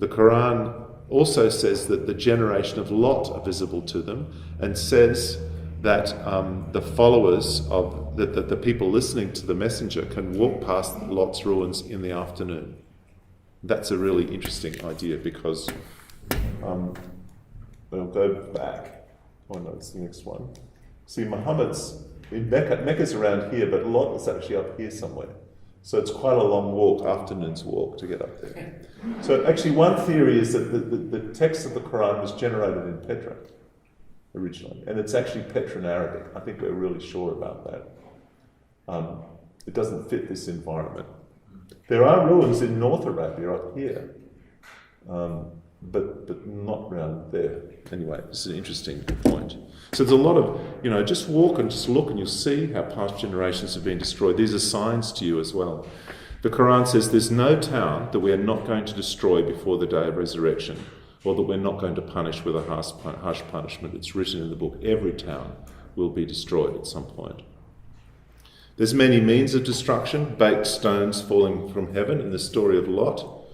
The Quran also says that the generation of Lot are visible to them, and says that the followers of the people listening to the messenger can walk past Lot's ruins in the afternoon. That's a really interesting idea, because I'll go back. Oh no, it's the next one. See, Muhammad's in Mecca. Mecca's around here, but Lot is actually up here somewhere. So it's quite a long walk, afternoon's walk, to get up there. So actually, one theory is that the text of the Quran was generated in Petra originally, and it's actually Petran Arabic. I think we're really sure about that. It doesn't fit this environment. There are ruins in North Arabia up here, but not around there. Anyway, this is an interesting point. So there's a lot of, just walk and just look and you'll see how past generations have been destroyed. These are signs to you as well. The Quran says there's no town that we are not going to destroy before the day of resurrection, or that we're not going to punish with a harsh punishment. It's written in the book. Every town will be destroyed at some point. There's many means of destruction, baked stones falling from heaven in the story of Lot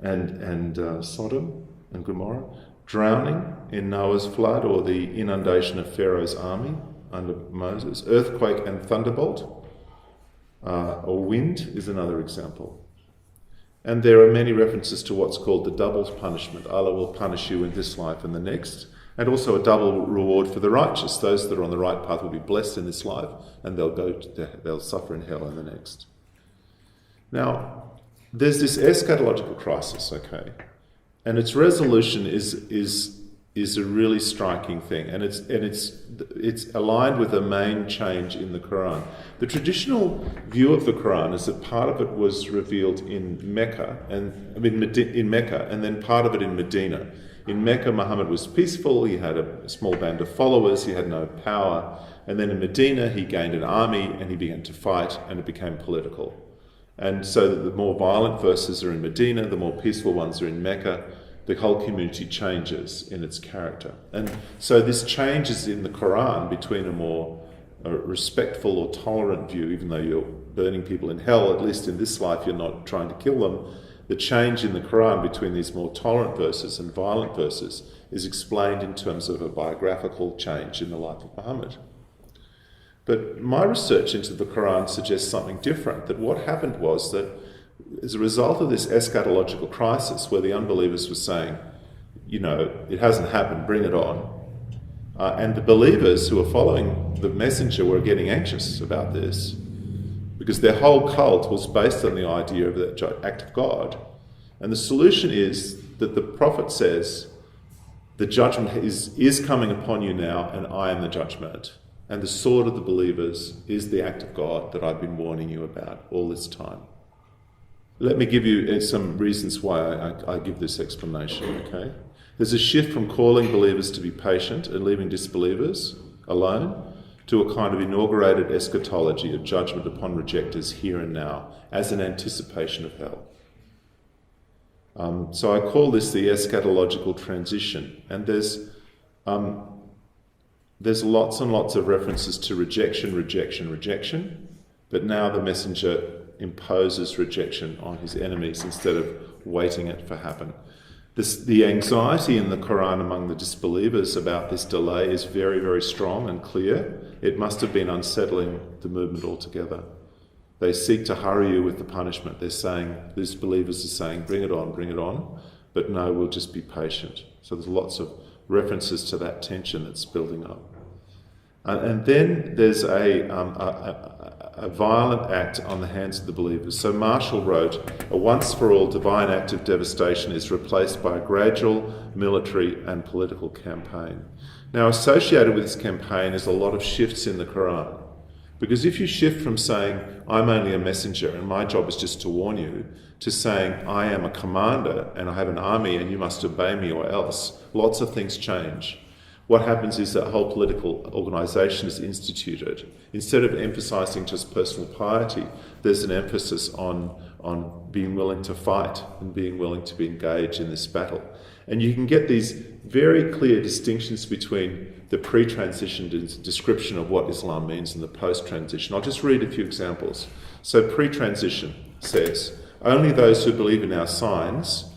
and Sodom and Gomorrah, drowning in Noah's flood, or the inundation of Pharaoh's army under Moses, earthquake and thunderbolt, or wind is another example. And there are many references to what's called the double punishment. Allah will punish you in this life and the next, and also a double reward for the righteous. Those that are on the right path will be blessed in this life, and they'll suffer in hell in the next. Now, there's this eschatological crisis, okay, and its resolution is is a really striking thing, and it's aligned with a main change in the Quran. The traditional view of the Quran is that part of it was revealed in Mecca, in Mecca, and then part of it in Medina. In Mecca, Muhammad was peaceful, he had a small band of followers, he had no power, and then in Medina he gained an army and he began to fight, and it became political. And so that the more violent verses are in Medina, the more peaceful ones are in Mecca. The whole community changes in its character. And so this changes in the Quran between a more respectful or tolerant view, even though you're burning people in hell, at least in this life you're not trying to kill them. The change in the Quran between these more tolerant verses and violent verses is explained in terms of a biographical change in the life of Muhammad. But my research into the Quran suggests something different, that what happened was that as a result of this eschatological crisis where the unbelievers were saying, it hasn't happened, bring it on, and the believers who were following the messenger were getting anxious about this because their whole cult was based on the idea of the act of God. And the solution is that the prophet says, the judgment is coming upon you now, and I am the judgment. And the sword of the believers is the act of God that I've been warning you about all this time. Let me give you some reasons why I give this explanation, okay? There's a shift from calling believers to be patient and leaving disbelievers alone to a kind of inaugurated eschatology of judgment upon rejectors here and now as an anticipation of hell. So I call this the eschatological transition. And there's lots and lots of references to rejection, but now the messenger imposes rejection on his enemies instead of waiting it for happen. The anxiety in the Quran among the disbelievers about this delay is very, very strong and clear. It must have been unsettling the movement altogether. They seek to hurry you with the punishment. These believers are saying, bring it on, but no, we'll just be patient. So there's lots of references to that tension that's building up. And then there's a violent act on the hands of the believers. So Marshall wrote, a once-for-all divine act of devastation is replaced by a gradual military and political campaign. Now, associated with this campaign is a lot of shifts in the Quran. Because if you shift from saying, I'm only a messenger and my job is just to warn you, to saying, I am a commander and I have an army and you must obey me or else, lots of things change. What happens is that a whole political organisation is instituted. Instead of emphasising just personal piety, there's an emphasis on being willing to fight and being willing to be engaged in this battle. And you can get these very clear distinctions between the pre-transition description of what Islam means and the post-transition. I'll just read a few examples. So pre-transition says, only those who believe in our signs,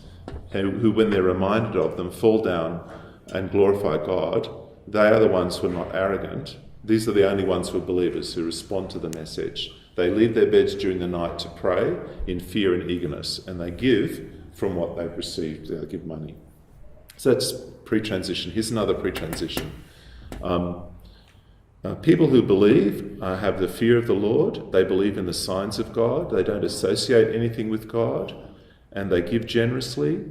who when they're reminded of them fall down and glorify God, they are the ones who are not arrogant. These are the only ones who are believers, who respond to the message. They leave their beds during the night to pray in fear and eagerness, and they give from what they've received. They give money. So that's pre-transition. Here's another pre-transition. People who believe have the fear of the Lord. They believe in the signs of God. They don't associate anything with God, and they give generously.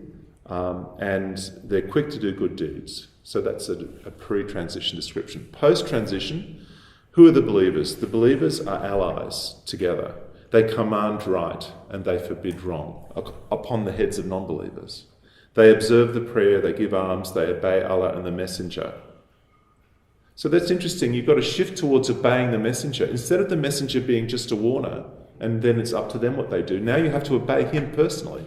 And they're quick to do good deeds. So that's a pre-transition description. Post-transition, who are the believers? The believers are allies together. They command right and they forbid wrong upon the heads of non-believers. They observe the prayer, they give alms, they obey Allah and the messenger. So that's interesting. You've got to shift towards obeying the messenger. Instead of the messenger being just a warner and then it's up to them what they do, now you have to obey him personally.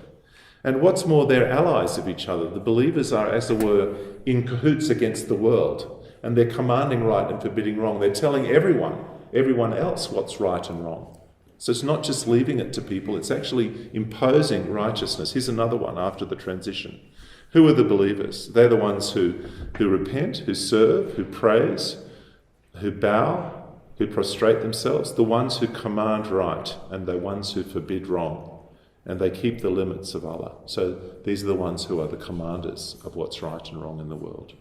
And what's more, they're allies of each other. The believers are, as it were, in cahoots against the world. And they're commanding right and forbidding wrong. They're telling everyone else what's right and wrong. So it's not just leaving it to people, it's actually imposing righteousness. Here's another one after the transition. Who are the believers? They're the ones who repent, who serve, who praise, who bow, who prostrate themselves. The ones who command right and the ones who forbid wrong. And they keep the limits of Allah. So these are the ones who are the commanders of what's right and wrong in the world.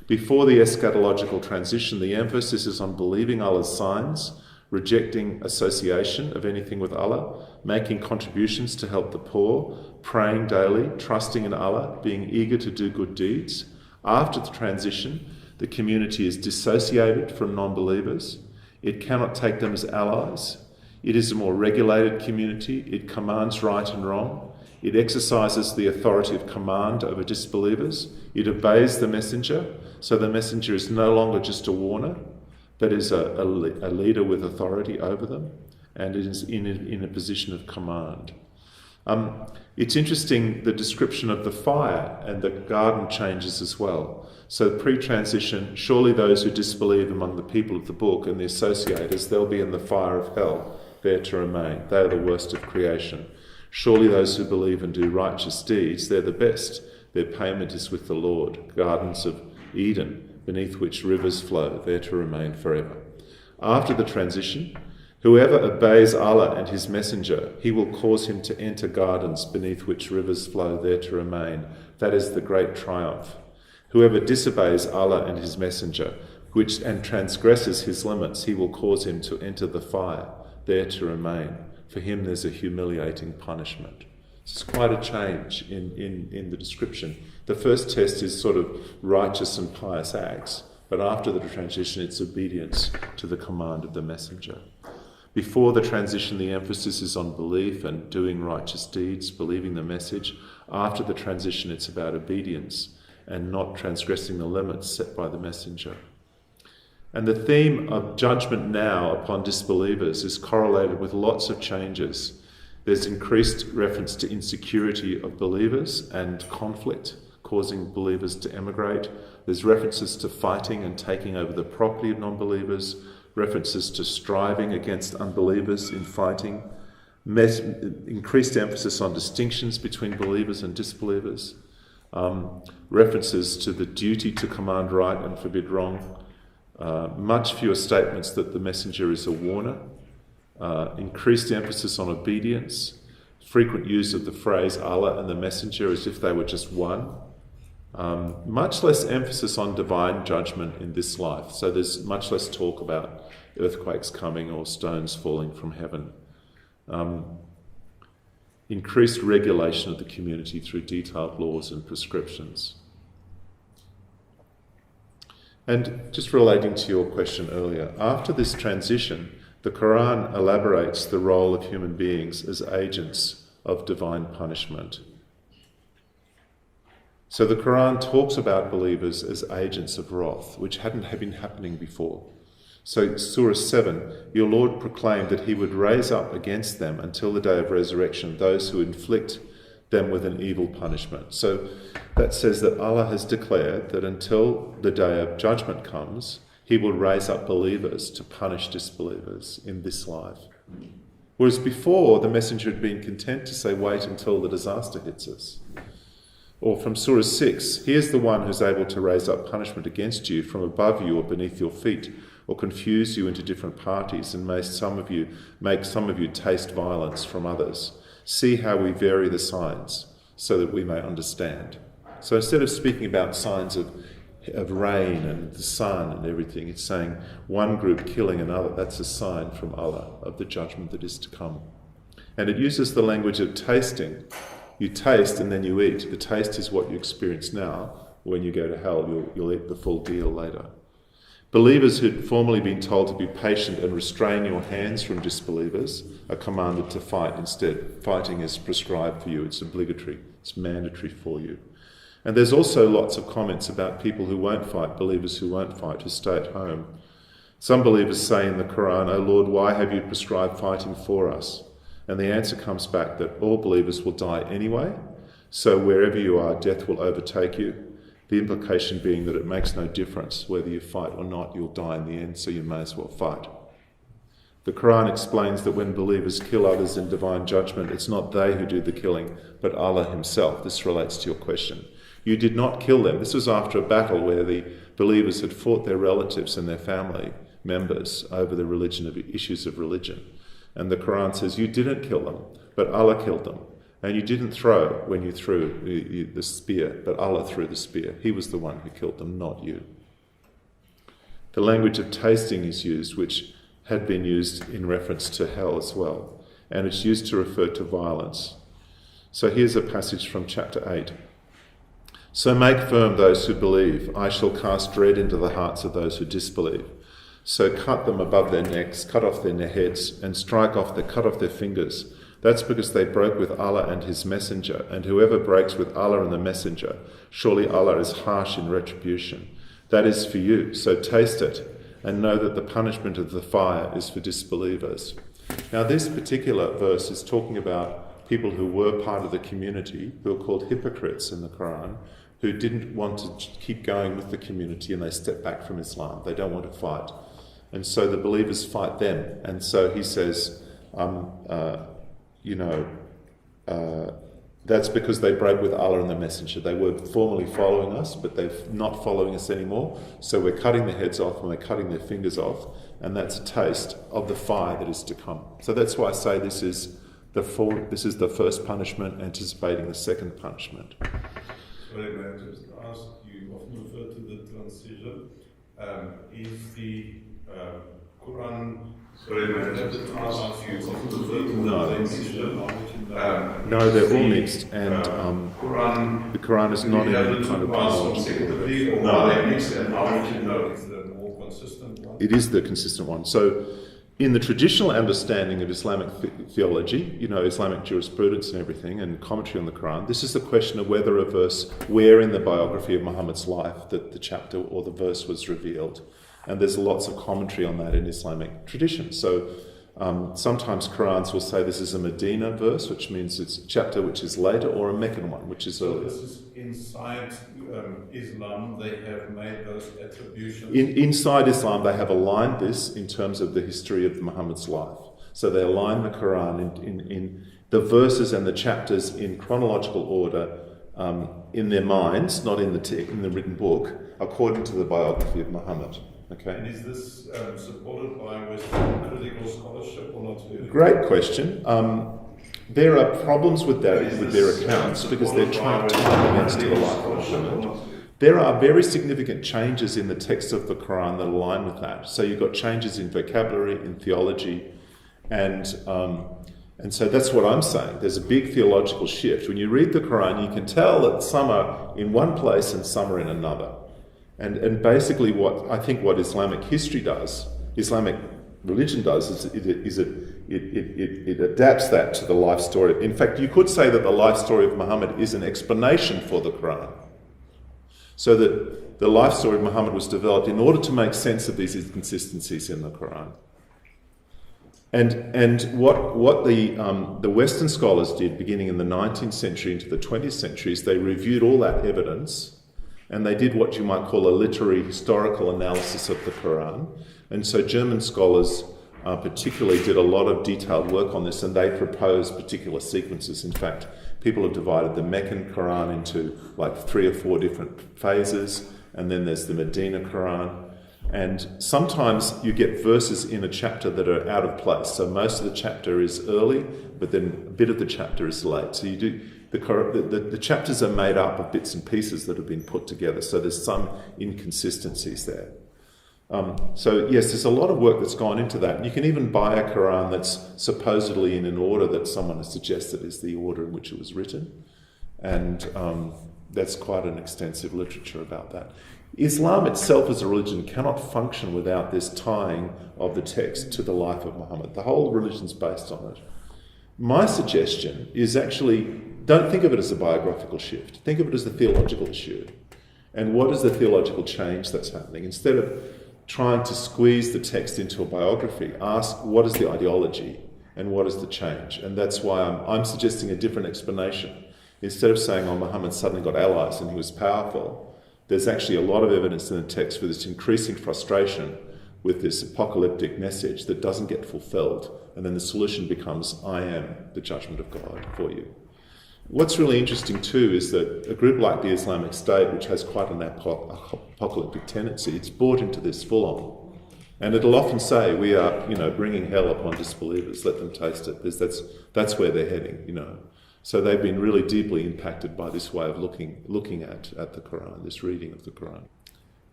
Before the eschatological transition, the emphasis is on believing Allah's signs, rejecting association of anything with Allah, making contributions to help the poor, praying daily, trusting in Allah, being eager to do good deeds. After the transition, the community is dissociated from non-believers. It cannot take them as allies. It is a more regulated community. It commands right and wrong. It exercises the authority of command over disbelievers. It obeys the messenger, so the messenger is no longer just a warner, but is a leader with authority over them, and it is in a position of command. It's interesting, the description of the fire and the garden changes as well. So pre-transition, surely those who disbelieve among the people of the book and the associators, they'll be in the fire of hell, there to remain. They are the worst of creation. Surely those who believe and do righteous deeds, they're the best. Their payment is with the Lord. Gardens of Eden, beneath which rivers flow, there to remain forever. After the transition, whoever obeys Allah and his messenger, he will cause him to enter gardens beneath which rivers flow, there to remain. That is the great triumph. Whoever disobeys Allah and his messenger, and transgresses his limits, he will cause him to enter the fire, there to remain. For him there's a humiliating punishment. It's quite a change in the description. The first test is sort of righteous and pious acts, but after the transition it's obedience to the command of the messenger. Before the transition, the emphasis is on belief and doing righteous deeds, believing the message. After the transition, it's about obedience and not transgressing the limits set by the messenger. And the theme of judgment now upon disbelievers is correlated with lots of changes. There's increased reference to insecurity of believers and conflict, causing believers to emigrate. There's references to fighting and taking over the property of non-believers, references to striving against unbelievers in fighting, increased emphasis on distinctions between believers and disbelievers, references to the duty to command right and forbid wrong, much fewer statements that the messenger is a warner, increased emphasis on obedience, frequent use of the phrase Allah and the messenger as if they were just one, much less emphasis on divine judgment in this life. So there's much less talk about earthquakes coming or stones falling from heaven. Increased regulation of the community through detailed laws and prescriptions. And just relating to your question earlier, after this transition, the Quran elaborates the role of human beings as agents of divine punishment. So the Quran talks about believers as agents of wrath, which hadn't been happening before. So Surah 7, your Lord proclaimed that he would raise up against them until the day of resurrection those who inflict them with an evil punishment. So that says that Allah has declared that until the day of judgment comes, he will raise up believers to punish disbelievers in this life. Whereas before, the messenger had been content to say, wait until the disaster hits us. Or from Surah 6, he is the one who's able to raise up punishment against you from above you or beneath your feet, or confuse you into different parties and make some of you taste violence from others. See how we vary the signs so that we may understand. So instead of speaking about signs of rain and the sun and everything, it's saying one group killing another, that's a sign from Allah of the judgment that is to come. And it uses the language of tasting. You taste and then you eat. The taste is what you experience now. When you go to hell, you'll eat the full deal later. Believers who'd formerly been told to be patient and restrain your hands from disbelievers are commanded to fight instead. Fighting is prescribed for you. It's obligatory. It's mandatory for you. And there's also lots of comments about people who won't fight, believers who won't fight, who stay at home. Some believers say in the Quran, "O Lord, why have you prescribed fighting for us?" And the answer comes back that all believers will die anyway, so wherever you are, death will overtake you. The implication being that it makes no difference whether you fight or not, you'll die in the end, so you may as well fight. The Quran explains that when believers kill others in divine judgment, it's not they who do the killing, but Allah himself. This relates to your question. You did not kill them. This was after a battle where the believers had fought their relatives and their family members over the issues of religion. And the Quran says you didn't kill them, but Allah killed them. And you didn't throw when you threw the spear, but Allah threw the spear. He was the one who killed them, not you. The language of tasting is used, which had been used in reference to hell as well. And it's used to refer to violence. So here's a passage from chapter 8. So make firm those who believe. I shall cast dread into the hearts of those who disbelieve. So cut them above their necks, cut off their heads, and cut off their fingers. That's because they broke with Allah and his messenger, and whoever breaks with Allah and the messenger, surely Allah is harsh in retribution. That is for you, so taste it, and know that the punishment of the fire is for disbelievers. Now this particular verse is talking about people who were part of the community, who are called hypocrites in the Quran, who didn't want to keep going with the community and they stepped back from Islam. They don't want to fight. And so the believers fight them. And so he says, that's because they broke with Allah and the messenger. They were formerly following us, but they're not following us anymore. So we're cutting their heads off and we're cutting their fingers off. And that's a taste of the fire that is to come. So that's why I say this is the first punishment, anticipating the second punishment. Sorry, may I just ask, you often refer to the transition. Is the Quran... Sorry, may I just ask, you often refer to the transition? No, they're all mixed, and the Quran is not in any kind of chronological. No, it is the consistent one. So, in the traditional understanding of Islamic theology, Islamic jurisprudence and everything, and commentary on the Quran, this is the question of whether a verse, where in the biography of Muhammad's life that the chapter or the verse was revealed. And there's lots of commentary on that in Islamic tradition. So sometimes Qurans will say this is a Medina verse, which means it's a chapter which is later, or a Meccan one, which is earlier. So this is inside Islam, they have made those attributions? Inside Islam, they have aligned this in terms of the history of Muhammad's life. So they align the Quran in the verses and the chapters in chronological order in their minds, not in the written book, according to the biography of Muhammad. Okay. And is this supported by Western critical scholarship or not really? Great question. There are problems with their accounts because they're trying to tie events to the life of Muhammad. There are very significant changes in the text of the Quran that align with that. So you've got changes in vocabulary, in theology, and so that's what I'm saying. There's a big theological shift. When you read the Quran, you can tell that some are in one place and some are in another. And basically what Islamic history does, Islamic religion does, is it adapts that to the life story. In fact, you could say that the life story of Muhammad is an explanation for the Quran. So that the life story of Muhammad was developed in order to make sense of these inconsistencies in the Quran. And what the Western scholars did, beginning in the 19th century into the 20th century, is they reviewed all that evidence. And they did what you might call a literary historical analysis of the Quran. And so German scholars particularly did a lot of detailed work on this, and they proposed particular sequences. In fact, people have divided the Meccan Quran into like 3 or 4 different phases, and then there's the Medina Quran. And sometimes you get verses in a chapter that are out of place. So most of the chapter is early, but then a bit of the chapter is late. So you do... The chapters are made up of bits and pieces that have been put together, so there's some inconsistencies there. So yes, there's a lot of work that's gone into that. You can even buy a Quran that's supposedly in an order that someone has suggested is the order in which it was written, and that's quite an extensive literature about that. Islam itself as a religion cannot function without this tying of the text to the life of Muhammad. The whole religion's based on it. My suggestion is actually, don't think of it as a biographical shift. Think of it as a theological issue. And what is the theological change that's happening? Instead of trying to squeeze the text into a biography, ask what is the ideology and what is the change? And that's why I'm suggesting a different explanation. Instead of saying, Muhammad suddenly got allies and he was powerful, there's actually a lot of evidence in the text for this increasing frustration with this apocalyptic message that doesn't get fulfilled. And then the solution becomes, I am the judgment of God for you. What's really interesting too is that a group like the Islamic State, which has quite an apocalyptic tendency, it's bought into this full on. And it'll often say, we are, bringing hell upon disbelievers, let them taste it. That's where they're heading, So they've been really deeply impacted by this way of looking at the Quran, this reading of the Quran.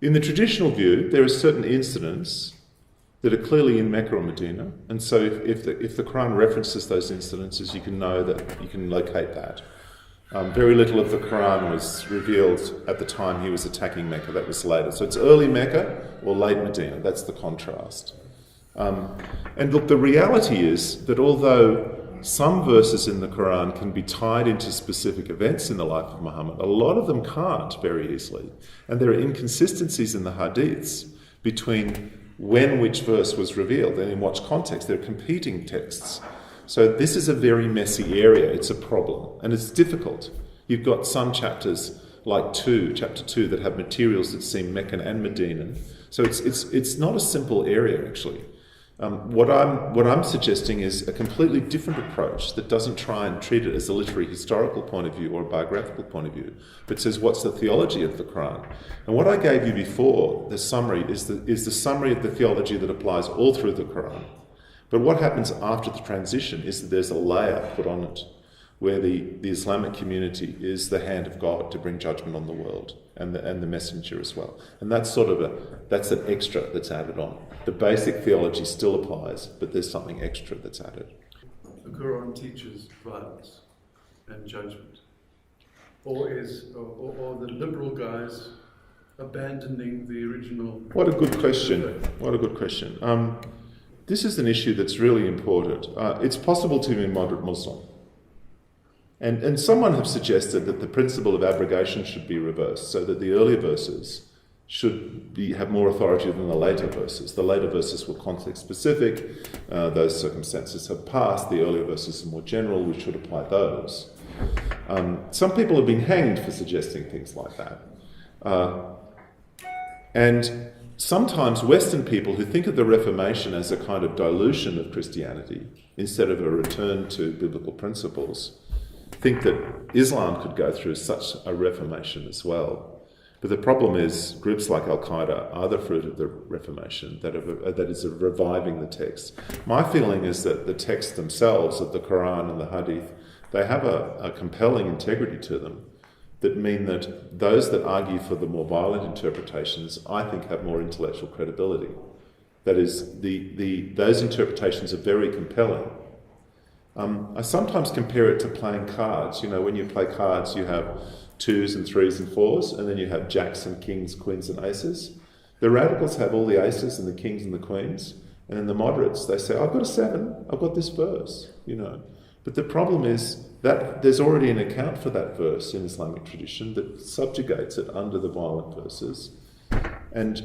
In the traditional view, there are certain incidents that are clearly in Mecca or Medina, and so if the Quran references those incidences, you can know that, you can locate that. Very little of the Quran was revealed at the time he was attacking Mecca. That was later. So it's early Mecca or late Medina. That's the contrast. And look, the reality is that although some verses in the Quran can be tied into specific events in the life of Muhammad, a lot of them can't very easily. And there are inconsistencies in the hadiths between when which verse was revealed and in what context. There are competing texts. So this is a very messy area. It's a problem. And it's difficult. You've got some chapters, like chapter 2, that have materials that seem Meccan and Medinan. So it's not a simple area, actually. What I'm suggesting is a completely different approach that doesn't try and treat it as a literary historical point of view or a biographical point of view, but says what's the theology of the Quran. And what I gave you before, the summary, is the summary of the theology that applies all through the Quran. But what happens after the transition is that there's a layer put on it where the Islamic community is the hand of God to bring judgment on the world and the messenger as well. And that's that's an extra that's added on. The basic theology still applies, but there's something extra that's added. The Quran teaches violence and judgment, or the liberal guys abandoning the original? What a good question. This is an issue that's really important. It's possible to be a moderate Muslim. And someone have suggested that the principle of abrogation should be reversed, so that the earlier verses should have more authority than the later verses. The later verses were context-specific. Those circumstances have passed. The earlier verses are more general. We should apply those. Some people have been hanged for suggesting things like that. And sometimes Western people who think of the Reformation as a kind of dilution of Christianity instead of a return to biblical principles think that Islam could go through such a reformation as well. But the problem is groups like Al-Qaeda are the fruit of the Reformation that is reviving the text. My feeling is that the texts themselves of the Quran and the Hadith, they have a compelling integrity to them that mean that those that argue for the more violent interpretations, I think, have more intellectual credibility. That is, those interpretations are very compelling. I sometimes compare it to playing cards. You know, when you play cards, you have 2s and 3s and 4s, and then you have jacks and kings, queens and aces. The radicals have all the aces and the kings and the queens, and then the moderates, they say, I've got a 7, I've got this verse, you know. But the problem is that there's already an account for that verse in Islamic tradition that subjugates it under the violent verses. And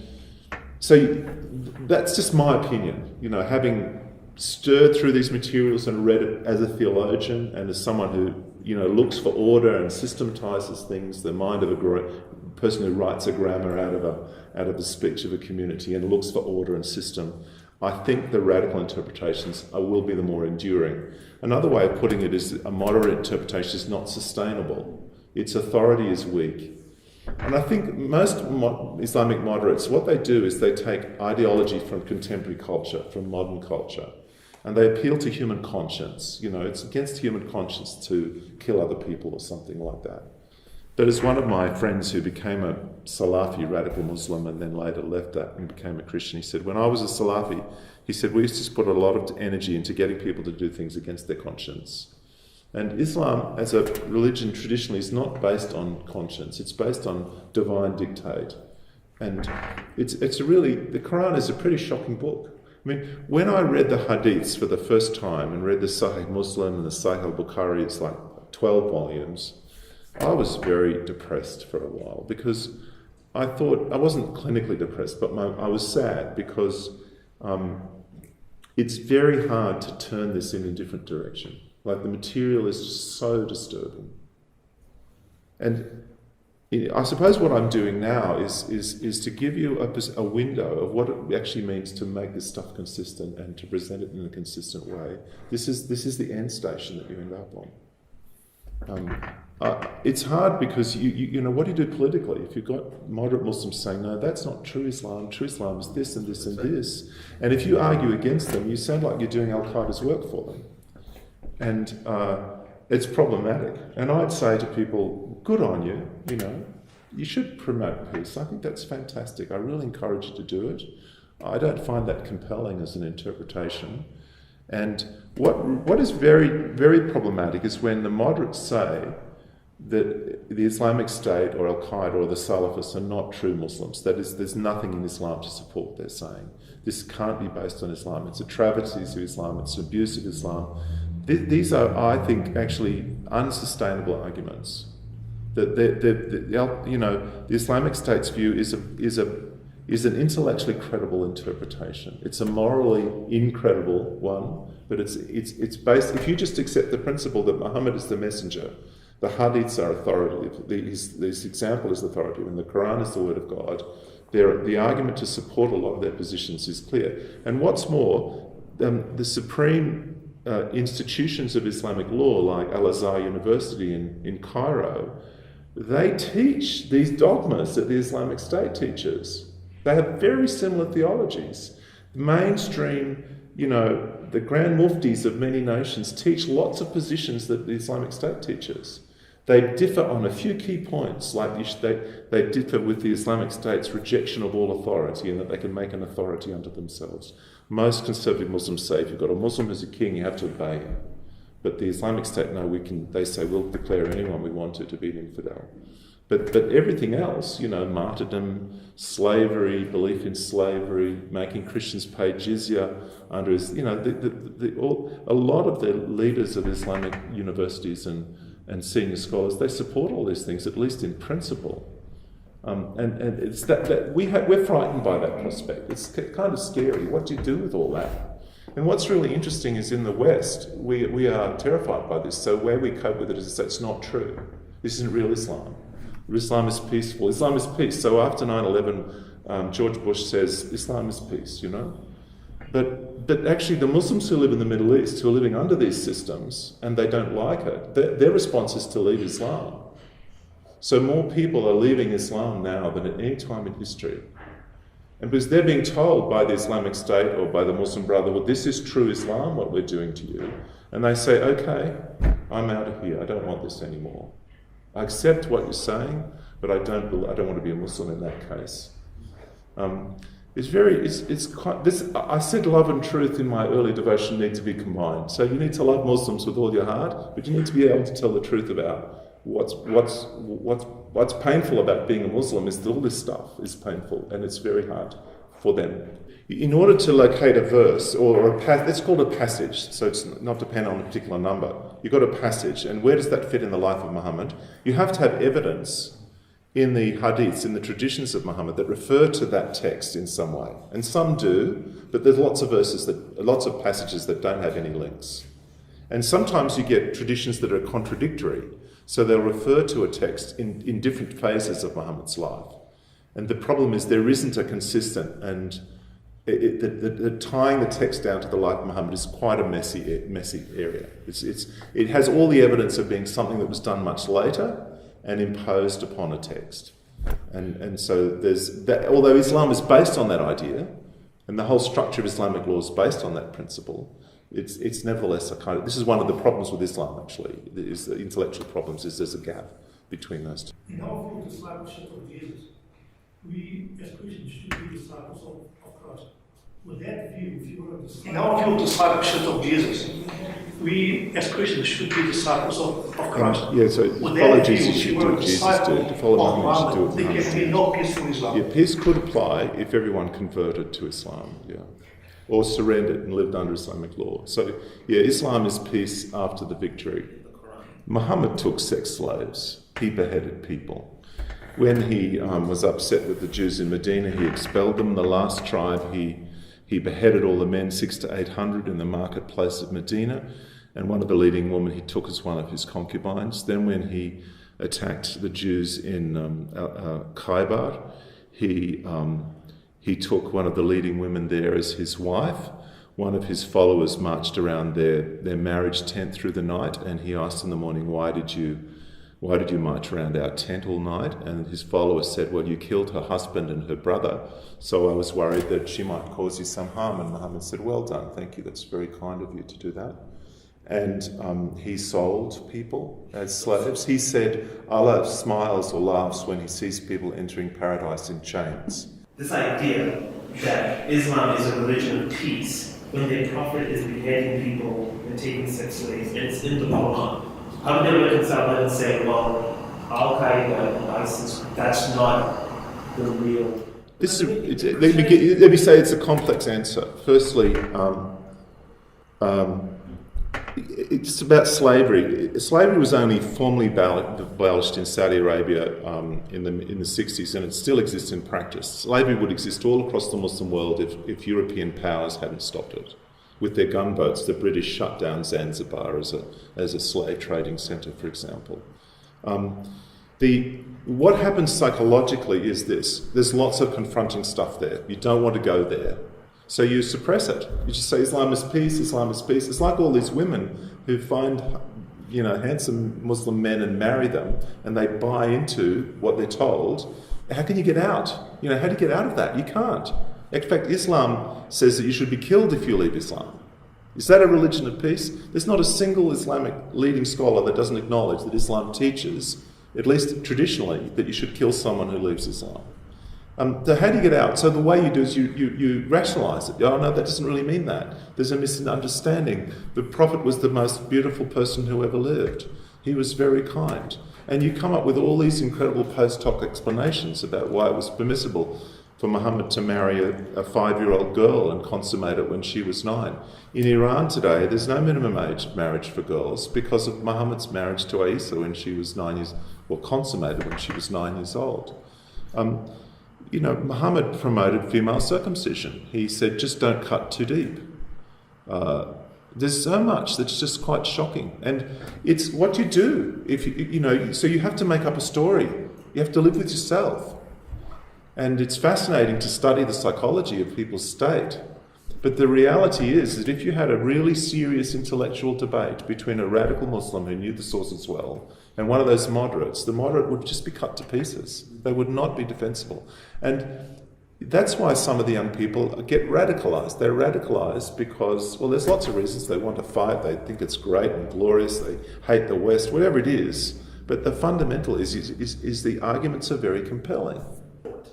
so that's just my opinion, you know, having stirred through these materials and read it as a theologian and as someone who, you know, looks for order and systematizes things, the mind of a person who writes a grammar out of the speech of a community and looks for order and system. I think the radical interpretations will be the more enduring. Another way of putting it is a moderate interpretation is not sustainable. Its authority is weak. And I think most Islamic moderates, what they do is they take ideology from contemporary culture, from modern culture, and they appeal to human conscience. You know, it's against human conscience to kill other people or something like that. But as one of my friends who became a Salafi radical Muslim and then later left that and became a Christian, he said, when I was a Salafi, he said, we used to put a lot of energy into getting people to do things against their conscience. And Islam, as a religion, traditionally is not based on conscience. It's based on divine dictate. And it's really, the Quran is a pretty shocking book. I mean, when I read the Hadiths for the first time and read the Sahih Muslim and the Sahih al-Bukhari, it's like 12 volumes, I was very depressed for a while because I thought, I wasn't clinically depressed, but I was sad because it's very hard to turn this in a different direction. Like, the material is just so disturbing. And I suppose what I'm doing now is to give you a window of what it actually means to make this stuff consistent and to present it in a consistent way. This is the end station that you end up on. It's hard because you know, what do you do politically if you've got moderate Muslims saying, no, that's not true Islam is this and this and this, and if you argue against them, you sound like you're doing Al-Qaeda's work for them. And it's problematic. And I'd say to people, good on you, you know, you should promote peace. I think that's fantastic. I really encourage you to do it. I don't find that compelling as an interpretation. And what is very, very problematic is when the moderates say that the Islamic State or Al-Qaeda or the Salafists are not true Muslims. That is, there's nothing in Islam to support what they're saying. This can't be based on Islam. It's a travesty to Islam. It's an abuse of Islam. These are, I think, actually unsustainable arguments. That the Islamic State's view is an intellectually credible interpretation. It's a morally incredible one, but it's based. If you just accept the principle that Muhammad is the messenger, the hadiths are authoritative. This example is authoritative, and the Quran is the word of God. The argument to support a lot of their positions is clear. And what's more, the supreme institutions of Islamic law, like Al-Azhar University in Cairo, they teach these dogmas that the Islamic State teaches. They have very similar theologies. Mainstream, the Grand Muftis of many nations teach lots of positions that the Islamic State teaches. They differ on a few key points, like they differ with the Islamic State's rejection of all authority and that they can make an authority unto themselves. Most conservative Muslims say if you've got a Muslim who's a king, you have to obey him. But the Islamic State, no, they say we'll declare anyone we want to be an infidel. But everything else, martyrdom, slavery, belief in slavery, making Christians pay jizya under his, a lot of the leaders of Islamic universities and senior scholars, they support all these things, at least in principle. And it's that we're frightened by that prospect. It's kind of scary. What do you do with all that? And what's really interesting is in the West, we are terrified by this. So where we cope with it is to say it's not true. This isn't real Islam. Islam is peaceful. Islam is peace. So after 9/11, George Bush says Islam is peace, But actually the Muslims who live in the Middle East, who are living under these systems, and they don't like it, their response is to leave Islam. So more people are leaving Islam now than at any time in history. And because they're being told by the Islamic State or by the Muslim Brotherhood, this is true Islam, what we're doing to you. And they say, okay, I'm out of here. I don't want this anymore. I accept what you're saying, but I don't want to be a Muslim in that case. I said love and truth in my early devotion need to be combined. So you need to love Muslims with all your heart, but you need to be able to tell the truth about what's painful about being a Muslim is that all this stuff is painful and it's very hard for them. In order to locate a verse or a passage, it's called a passage, so it's not dependent on a particular number. You've got a passage, and where does that fit in the life of Muhammad? You have to have evidence in the hadiths, in the traditions of Muhammad, that refer to that text in some way. And some do, but there's lots of passages that don't have any links. And sometimes you get traditions that are contradictory, so they'll refer to a text in different phases of Muhammad's life. And the problem is there isn't a consistent, and tying the text down to the life of Muhammad is quite a messy area. It has all the evidence of being something that was done much later and imposed upon a text. And so there's that, although Islam is based on that idea, and the whole structure of Islamic law is based on that principle, it's nevertheless this is one of the problems with Islam, actually, is the intellectual problems, is there's a gap between those two. In our view, discipleship of Jesus, we as Christians should be disciples of Christ. With that view, if you were a disciple... In our view, discipleship of Jesus, we as Christians should be disciples of Christ. So follow Jesus, you should do what Jesus did. To follow Muhammad, you should do what Muhammad did. No peace from Islam. Yeah, peace could apply if everyone converted to Islam, or surrendered and lived under Islamic law. So, Islam is peace after the victory. Muhammad took sex slaves. He beheaded people. When he was upset with the Jews in Medina, he expelled them. The last tribe, he beheaded all the men, 600 to 800, in the marketplace of Medina. And one of the leading women he took as one of his concubines. Then when he attacked the Jews in Khaybar, he took one of the leading women there as his wife. One of his followers marched around their marriage tent through the night, and he asked in the morning, why did you march around our tent all night? And his follower said, well, you killed her husband and her brother, so I was worried that she might cause you some harm. And Muhammad said, well done, thank you, that's very kind of you to do that. And he sold people as slaves. He said, Allah smiles or laughs when he sees people entering paradise in chains. This idea that Islam is a religion of peace, when their prophet is beheading people and taking sex slaves, and it's in the Quran. how do they reconcile that and say, well, Al Qaeda and ISIS, that's not the real. Let me say it's a complex answer. Firstly, it's about slavery. Slavery was only formally abolished in Saudi Arabia in the 60s, and it still exists in practice. Slavery would exist all across the Muslim world if European powers hadn't stopped it. With their gunboats, the British shut down Zanzibar as a slave trading centre, for example. What happens psychologically is this. There's lots of confronting stuff there. You don't want to go there. So you suppress it. You just say Islam is peace, Islam is peace. It's like all these women who find, handsome Muslim men and marry them, and they buy into what they're told. How can you get out? How do you get out of that? You can't. In fact, Islam says that you should be killed if you leave Islam. Is that a religion of peace? There's not a single Islamic leading scholar that doesn't acknowledge that Islam teaches, at least traditionally, that you should kill someone who leaves Islam. So how do you get out? So the way you do is you rationalise it. Oh no, that doesn't really mean that. There's a misunderstanding. The Prophet was the most beautiful person who ever lived. He was very kind. And you come up with all these incredible post hoc explanations about why it was permissible for Muhammad to marry a 5-year-old girl and consummate it when she was 9. In Iran today, there's no minimum age of marriage for girls because of Muhammad's marriage to Isa when she was consummated when she was 9 years old. Muhammad promoted female circumcision. He said, just don't cut too deep. There's so much that's just quite shocking. And it's what you do. So you have to make up a story. You have to live with yourself. And it's fascinating to study the psychology of people's state. But the reality is that if you had a really serious intellectual debate between a radical Muslim who knew the sources well and one of those moderates, the moderate would just be cut to pieces. They would not be defensible. And that's why some of the young people get radicalised. They're radicalised because, there's lots of reasons. They want to fight, they think it's great and glorious, they hate the West, whatever it is. But the fundamental is the arguments are very compelling.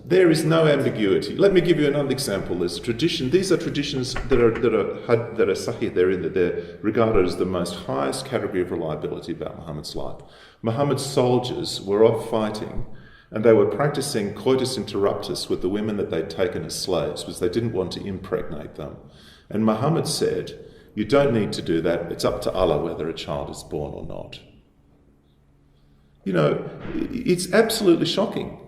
There is no ambiguity. Let me give you another example. There's tradition. These are traditions that are sahih. They're regarded as the most highest category of reliability about Muhammad's life. Muhammad's soldiers were off fighting, and they were practicing coitus interruptus with the women that they'd taken as slaves because they didn't want to impregnate them. And Muhammad said, "You don't need to do that. It's up to Allah whether a child is born or not." It's absolutely shocking.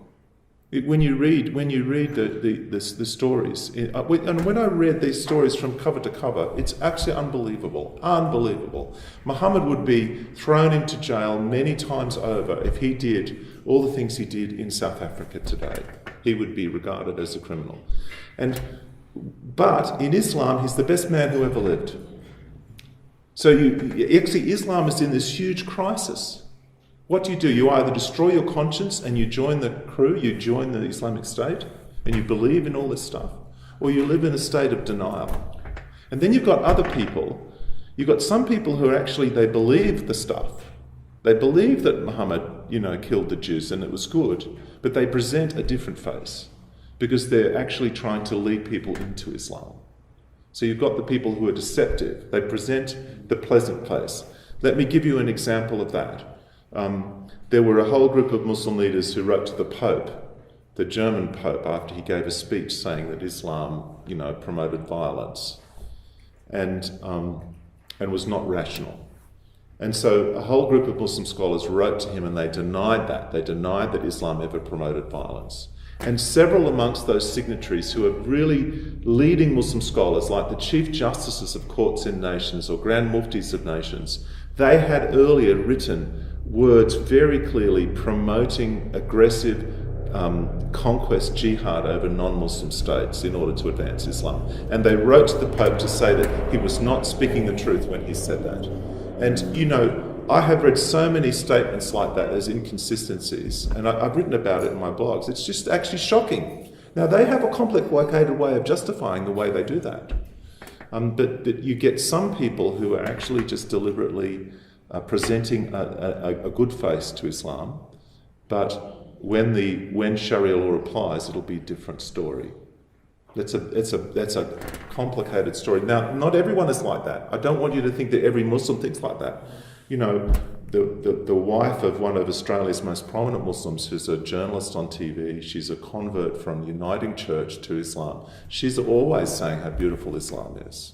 When you read the stories, and when I read these stories from cover to cover, it's actually unbelievable. Muhammad would be thrown into jail many times over if he did all the things he did in South Africa today. He would be regarded as a criminal. But in Islam, he's the best man who ever lived. So Islam is in this huge crisis. What do? You either destroy your conscience and you join the crew, you join the Islamic State, and you believe in all this stuff, or you live in a state of denial. And then you've got other people. You've got some people who they believe the stuff. They believe that Muhammad, killed the Jews and it was good, but they present a different face because they're actually trying to lead people into Islam. So you've got the people who are deceptive. They present the pleasant face. Let me give you an example of that. There were a whole group of Muslim leaders who wrote to the Pope, the German Pope, after he gave a speech saying that Islam, promoted violence and was not rational. And so a whole group of Muslim scholars wrote to him and they denied that. They denied that Islam ever promoted violence. And several amongst those signatories who are really leading Muslim scholars, like the chief justices of courts in nations or grand muftis of nations, they had earlier written words very clearly promoting aggressive conquest jihad over non-Muslim states in order to advance Islam. And they wrote to the Pope to say that he was not speaking the truth when he said that. And, I have read so many statements like that as inconsistencies, and I've written about it in my blogs. It's just actually shocking. Now, they have a complicated way of justifying the way they do that. But you get some people who are actually just deliberately presenting a good face to Islam, but when Sharia law applies, it'll be a different story. That's a complicated story. Now, not everyone is like that. I don't want you to think that every Muslim thinks like that. the wife of one of Australia's most prominent Muslims, who's a journalist on TV, she's a convert from Uniting Church to Islam. She's always saying how beautiful Islam is.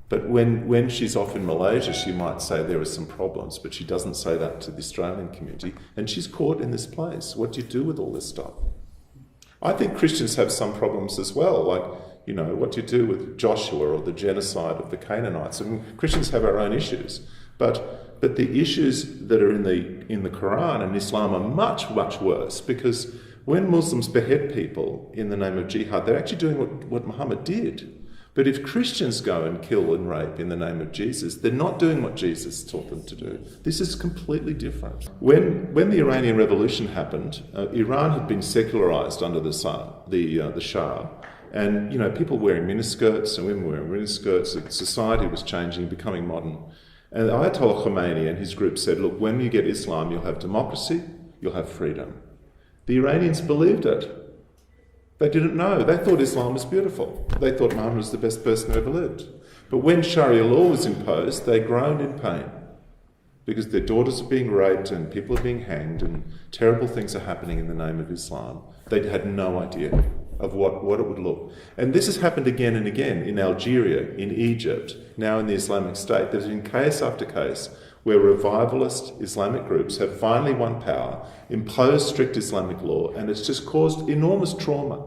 But when she's off in Malaysia, she might say there are some problems, but she doesn't say that to the Australian community. And she's caught in this place. What do you do with all this stuff? I think Christians have some problems as well, like, what do you do with Joshua or the genocide of the Canaanites? I mean, Christians have our own issues, but the issues that are in the Quran and Islam are much, much worse, because when Muslims behead people in the name of jihad, they're actually doing what Muhammad did. But if Christians go and kill and rape in the name of Jesus, they're not doing what Jesus taught them to do. This is completely different. When the Iranian Revolution happened, Iran had been secularized under the Shah, and people wearing miniskirts and women wearing miniskirts. Society was changing, becoming modern. And Ayatollah Khomeini and his group said, look, when you get Islam, you'll have democracy, you'll have freedom. The Iranians believed it. They didn't know. They thought Islam was beautiful. They thought Muhammad was the best person who ever lived. But when Sharia law was imposed, they groaned in pain because their daughters are being raped and people are being hanged and terrible things are happening in the name of Islam. They had no idea of what it would look. And this has happened again and again in Algeria, in Egypt, now in the Islamic State. There's been case after case where revivalist Islamic groups have finally won power, imposed strict Islamic law, and it's just caused enormous trauma.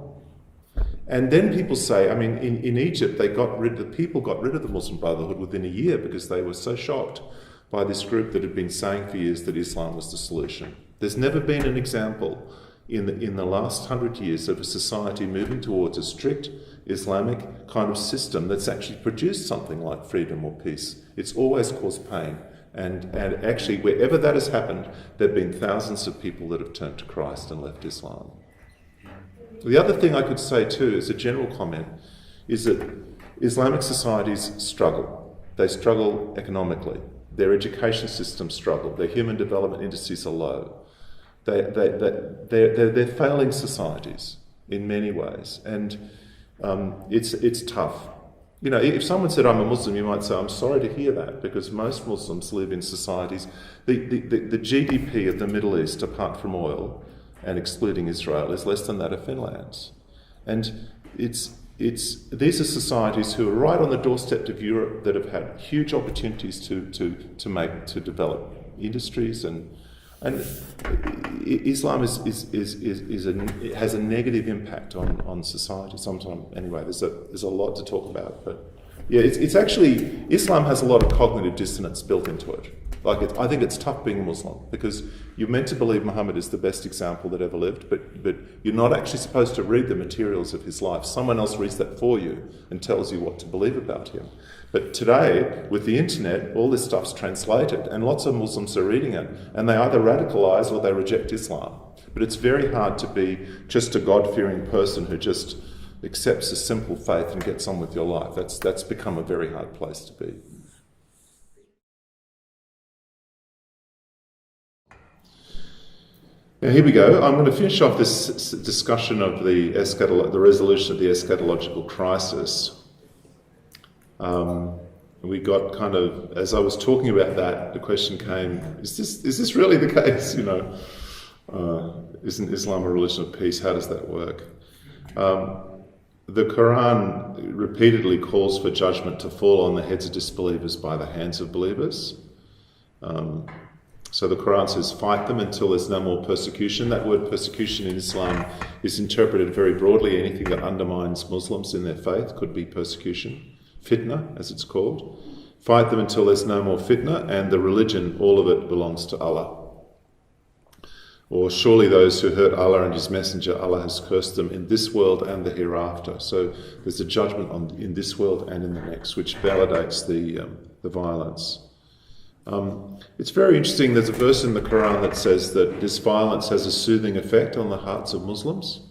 And then people say, in Egypt, the people got rid of the Muslim Brotherhood within a year because they were so shocked by this group that had been saying for years that Islam was the solution. There's never been an example in the last 100 years of a society moving towards a strict Islamic kind of system that's actually produced something like freedom or peace. It's always caused pain. And actually, wherever that has happened, there have been thousands of people that have turned to Christ and left Islam. The other thing I could say too, as a general comment, is that Islamic societies struggle. They struggle economically. Their education systems struggle. Their human development indices are low. They're failing societies in many ways, and it's tough. If someone said, I'm a Muslim, you might say, I'm sorry to hear that, because most Muslims live in societies. The GDP of the Middle East, apart from oil and excluding Israel, is less than that of Finland's. And these are societies who are right on the doorstep of Europe that have had huge opportunities to develop industries, and Islam has a negative impact on society sometimes. Anyway, there's a lot to talk about, but yeah, it's actually, Islam has a lot of cognitive dissonance built into it. I think it's tough being a Muslim because you're meant to believe Muhammad is the best example that ever lived, but you're not actually supposed to read the materials of his life. Someone else reads that for you and tells you what to believe about him. But today, with the internet, all this stuff's translated, and lots of Muslims are reading it, and they either radicalise or they reject Islam. But it's very hard to be just a God-fearing person who just accepts a simple faith and gets on with your life. That's become a very hard place to be. Now here we go. I'm going to finish off this discussion of the resolution of the eschatological crisis. We got kind of, as I was talking about that, the question came: Is this really the case? Isn't Islam a religion of peace? How does that work? The Quran repeatedly calls for judgment to fall on the heads of disbelievers by the hands of believers. So the Quran says, fight them until there's no more persecution. That word persecution in Islam is interpreted very broadly. Anything that undermines Muslims in their faith could be persecution. Fitna, as it's called. Fight them until there's no more fitna, and the religion, all of it belongs to Allah. Or surely those who hurt Allah and His Messenger, Allah has cursed them in this world and the hereafter. So there's a judgment in this world and in the next, which validates the violence. It's very interesting. There's a verse in the Quran that says that this violence has a soothing effect on the hearts of Muslims.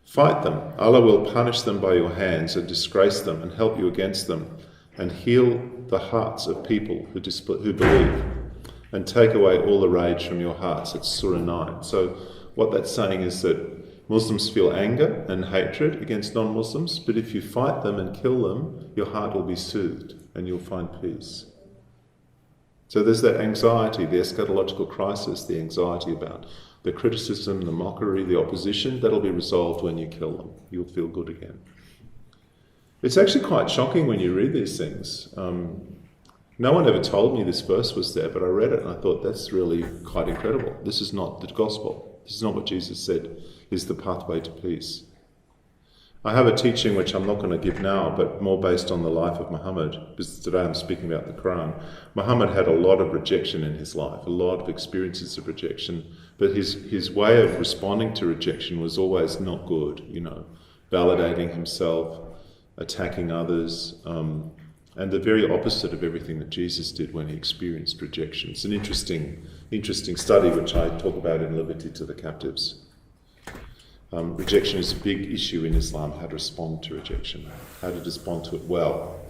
Fight them. Allah will punish them by your hands and disgrace them and help you against them and heal the hearts of people who believe and take away all the rage from your hearts. It's Surah 9. So what that's saying is that Muslims feel anger and hatred against non-Muslims, but if you fight them and kill them, your heart will be soothed and you'll find peace. So there's that anxiety, the eschatological crisis, the anxiety about the criticism, the mockery, the opposition. That'll be resolved when you kill them. You'll feel good again. It's actually quite shocking when you read these things. No one ever told me this verse was there, but I read it and I thought, that's really quite incredible. This is not the gospel. This is not what Jesus said is the pathway to peace. I have a teaching which I'm not going to give now, but more based on the life of Muhammad, because today I'm speaking about the Quran. Muhammad had a lot of rejection in his life, a lot of experiences of rejection, but his way of responding to rejection was always not good, validating himself, attacking others, and the very opposite of everything that Jesus did when he experienced rejection. It's an interesting study which I talk about in Liberty to the Captives. Rejection is a big issue in Islam, how to respond to rejection, how to respond to it well.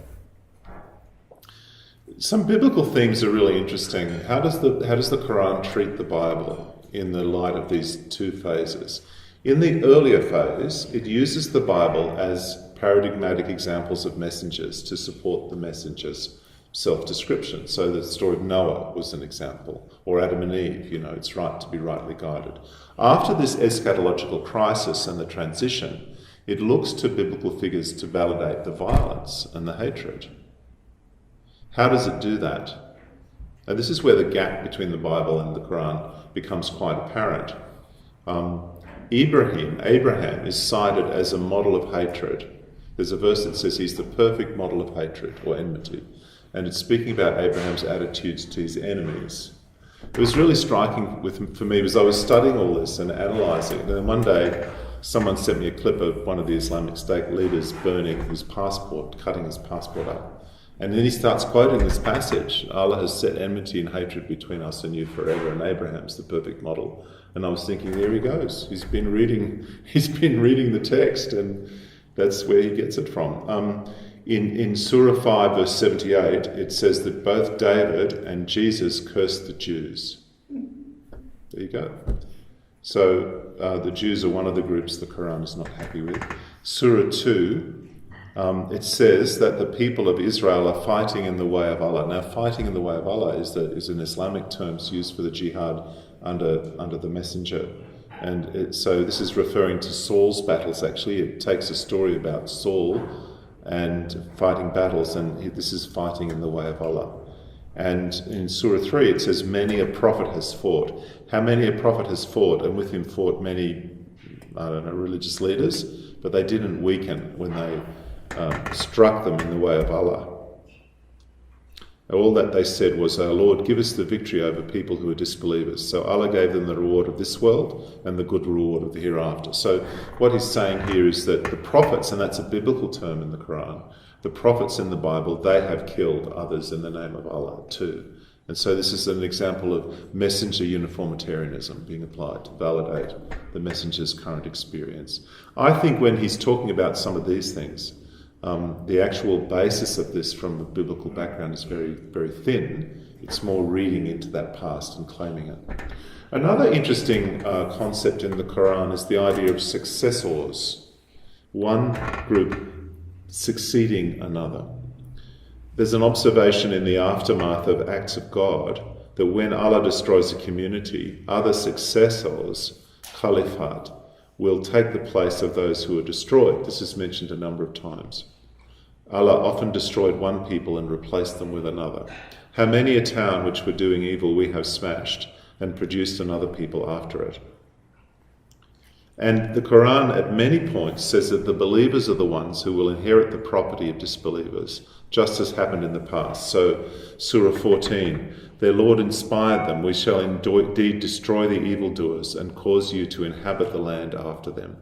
Some biblical themes are really interesting. How does the Quran treat the Bible in the light of these two phases? In the earlier phase, it uses the Bible as paradigmatic examples of messengers to support the messenger's self-description. So the story of Noah was an example, or Adam and Eve, it's right to be rightly guided. After this eschatological crisis and the transition, it looks to biblical figures to validate the violence and the hatred. How does it do that? And this is where the gap between the Bible and the Quran becomes quite apparent. Abraham is cited as a model of hatred. There's a verse that says he's the perfect model of hatred or enmity. And it's speaking about Abraham's attitudes to his enemies. It was really striking for me because I was studying all this and analysing it. And then one day, someone sent me a clip of one of the Islamic State leaders burning his passport, cutting his passport up. And then he starts quoting this passage, Allah has set enmity and hatred between us and you forever, and Abraham's the perfect model. And I was thinking, there he goes. He's been reading the text, and that's where he gets it from. In Surah 5, verse 78, it says that both David and Jesus cursed the Jews. There you go. So the Jews are one of the groups the Quran is not happy with. Surah 2, it says that the people of Israel are fighting in the way of Allah. Now, fighting in the way of Allah is an Islamic term used for the jihad under the messenger. And so this is referring to Saul's battles, actually. It takes a story about Saul and fighting battles, and this is fighting in the way of Allah. And in Surah 3 it says, many a prophet has fought. How many a prophet has fought? And with him fought many, religious leaders, but they didn't weaken when they struck them in the way of Allah. All that they said was, our Lord, give us the victory over people who are disbelievers. So Allah gave them the reward of this world and the good reward of the hereafter. So what he's saying here is that the prophets, and that's a biblical term in the Quran, the prophets in the Bible, they have killed others in the name of Allah too. And so this is an example of messenger uniformitarianism being applied to validate the messenger's current experience. I think when he's talking about some of these things, the actual basis of this from the biblical background is very, very thin. It's more reading into that past and claiming it. Another interesting concept in the Quran is the idea of successors. One group succeeding another. There's an observation in the aftermath of acts of God that when Allah destroys a community, other successors, caliphate, will take the place of those who are destroyed. This is mentioned a number of times. Allah often destroyed one people and replaced them with another. How many a town which were doing evil we have smashed and produced another people after it. And the Quran at many points says that the believers are the ones who will inherit the property of disbelievers, just as happened in the past. So Surah 14, their Lord inspired them, we shall indeed destroy the evildoers and cause you to inhabit the land after them.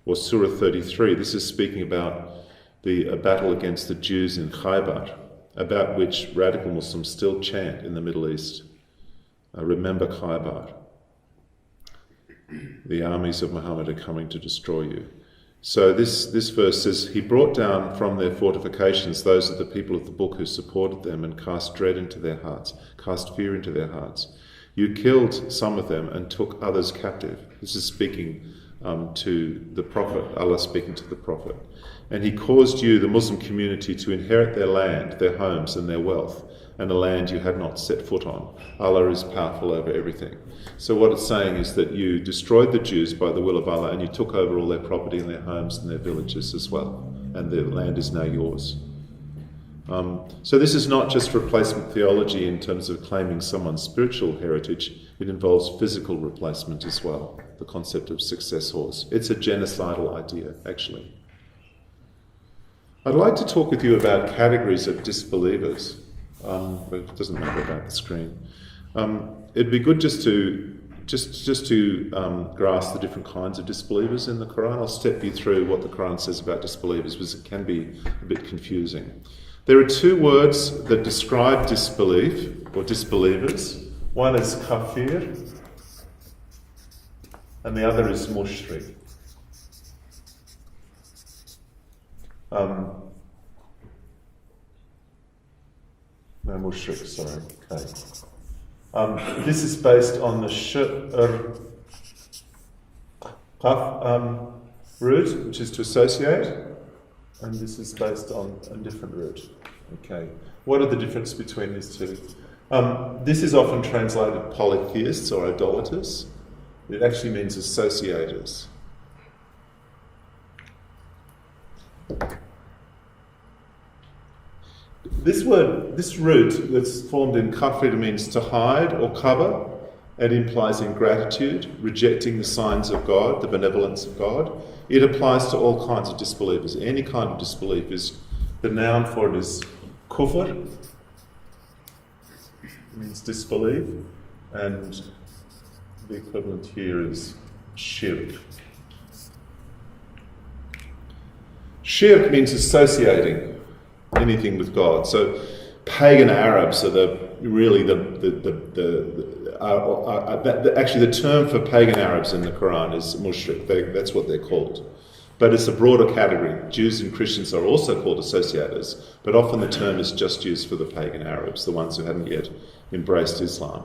Or Surah 33, this is speaking about a battle against the Jews in Khaybar, about which radical Muslims still chant in the Middle East. Remember Khaybar. The armies of Muhammad are coming to destroy you. So this verse says, he brought down from their fortifications those of the people of the book who supported them and cast dread into their hearts, cast fear into their hearts. You killed some of them and took others captive. This is speaking to the Prophet, Allah speaking to the Prophet. And he caused you, the Muslim community, to inherit their land, their homes and their wealth. and a land you had not set foot on. Allah is powerful over everything. So what it's saying is that you destroyed the Jews by the will of Allah, and you took over all their property and their homes and their villages as well, and the land is now yours. So this is not just replacement theology in terms of claiming someone's spiritual heritage, it involves physical replacement as well, the concept of successors. It's a genocidal idea, actually. I'd like to talk with you about categories of disbelievers. It doesn't matter about the screen. It'd be good just to grasp the different kinds of disbelievers in the Quran. I'll step you through what the Quran says about disbelievers, because it can be a bit confusing. There are two words that describe disbelief or disbelievers. One is kafir, and the other is mushrik. No, mushrik, sorry. Okay. This is based on the qaf root, which is to associate, and this is based on a different root. Okay. What are the differences between these two? This is often translated polytheists or idolaters. It actually means associators. This root that's formed in kafir means to hide or cover. It implies ingratitude, rejecting the signs of God, the benevolence of God. It applies to all kinds of disbelievers. Any kind of disbelief is, the noun for it is kufr, means disbelief, and the equivalent here is shirk. Shirk means associating anything with God. So pagan Arabs are actually the term for pagan Arabs in the Quran is mushrik. That's what they're called. But it's a broader category. Jews and Christians are also called associators, but often the term is just used for the pagan Arabs, the ones who hadn't yet embraced Islam.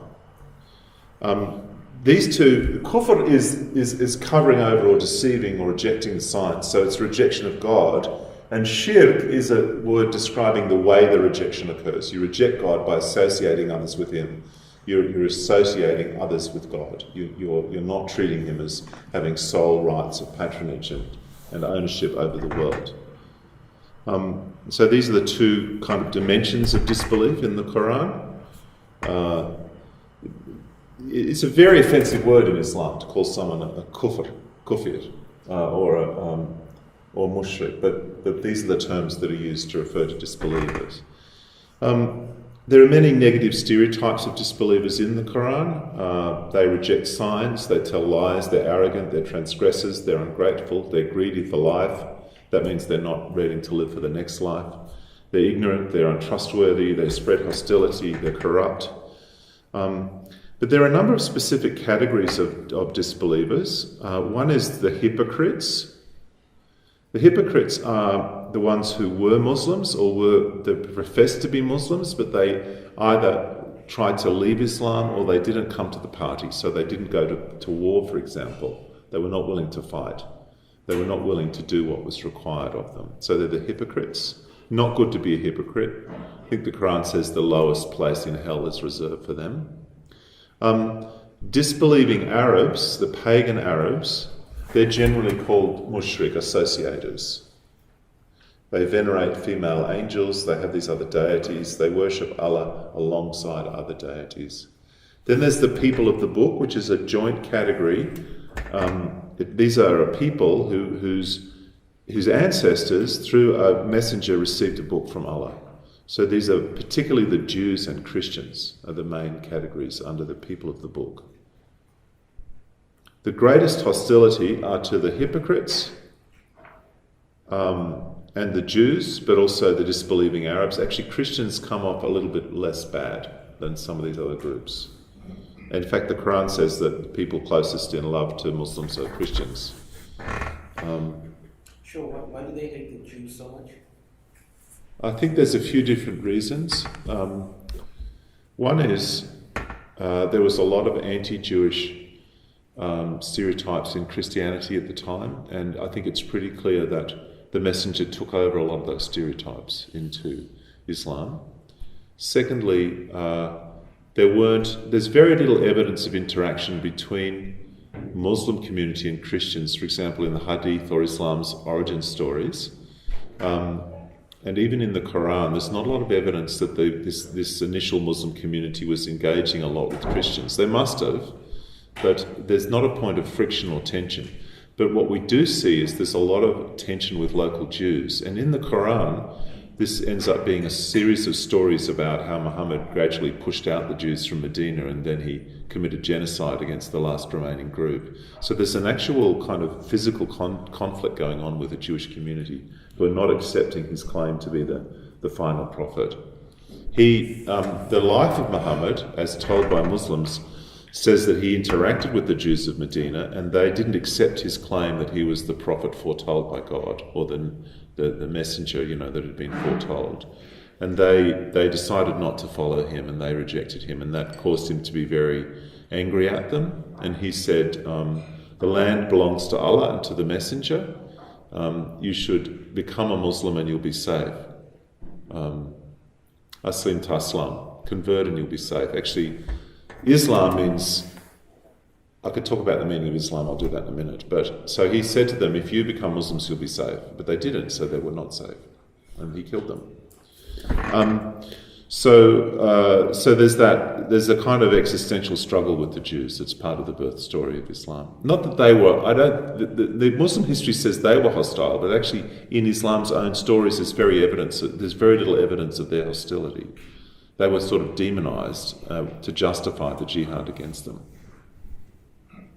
These two, kufr is covering over or deceiving or rejecting the signs, so it's rejection of God. And shirk is a word describing the way the rejection occurs. You reject God by associating others with Him. You're associating others with God. You're not treating Him as having sole rights of patronage and ownership over the world. So these are the two kind of dimensions of disbelief in the Quran. It's a very offensive word in Islam to call someone a kufir, or mushrik, but these are the terms that are used to refer to disbelievers. There are many negative stereotypes of disbelievers in the Quran. They reject signs, they tell lies, they're arrogant, they're transgressors, they're ungrateful, they're greedy for life. That means they're not ready to live for the next life. They're ignorant, they're untrustworthy, they spread hostility, they're corrupt. But there are a number of specific categories of disbelievers. One is the hypocrites. The hypocrites are the ones who were Muslims or they professed to be Muslims, but they either tried to leave Islam or they didn't come to the party. So they didn't go to war, for example. They were not willing to fight. They were not willing to do what was required of them. So they're the hypocrites. Not good to be a hypocrite. I think the Quran says the lowest place in hell is reserved for them. Disbelieving Arabs, the pagan Arabs, they're generally called mushrik, associators. They venerate female angels, they have these other deities, they worship Allah alongside other deities. Then there's the people of the book, which is a joint category. These are a people whose ancestors, through a messenger, received a book from Allah. So these are particularly the Jews and Christians are the main categories under the people of the book. The greatest hostility are to the hypocrites and the Jews, but also the disbelieving Arabs. Actually, Christians come off a little bit less bad than some of these other groups. In fact, the Quran says that the people closest in love to Muslims are Christians. Sure, why do they hate the Jews so much? I think there's a few different reasons. One is there was a lot of anti-Jewish stereotypes in Christianity at the time, and I think it's pretty clear that the messenger took over a lot of those stereotypes into Islam. Secondly, there's very little evidence of interaction between Muslim community and Christians, for example, in the Hadith or Islam's origin stories. And even in the Quran, there's not a lot of evidence that this initial Muslim community was engaging a lot with Christians. They must have, but there's not a point of friction or tension. But what we do see is there's a lot of tension with local Jews. And in the Quran, this ends up being a series of stories about how Muhammad gradually pushed out the Jews from Medina, and then he committed genocide against the last remaining group. So there's an actual kind of physical conflict going on with the Jewish community who are not accepting his claim to be the final prophet. The life of Muhammad, as told by Muslims, says that he interacted with the Jews of Medina and they didn't accept his claim that he was the prophet foretold by God, or the messenger, that had been foretold. And they decided not to follow him, and they rejected him, and that caused him to be very angry at them. And he said, the land belongs to Allah and to the messenger. You should become a Muslim and you'll be safe. Aslim taslam, convert and you'll be safe. Actually, Islam means, I could talk about the meaning of Islam, I'll do that in a minute. But so he said to them, if you become Muslims, you'll be safe. But they didn't, so they were not safe. And he killed them. So there's a kind of existential struggle with the Jews that's part of the birth story of Islam. Not that they were, the Muslim history says they were hostile, but actually in Islam's own stories there's very little evidence of their hostility. They were sort of demonized to justify the jihad against them.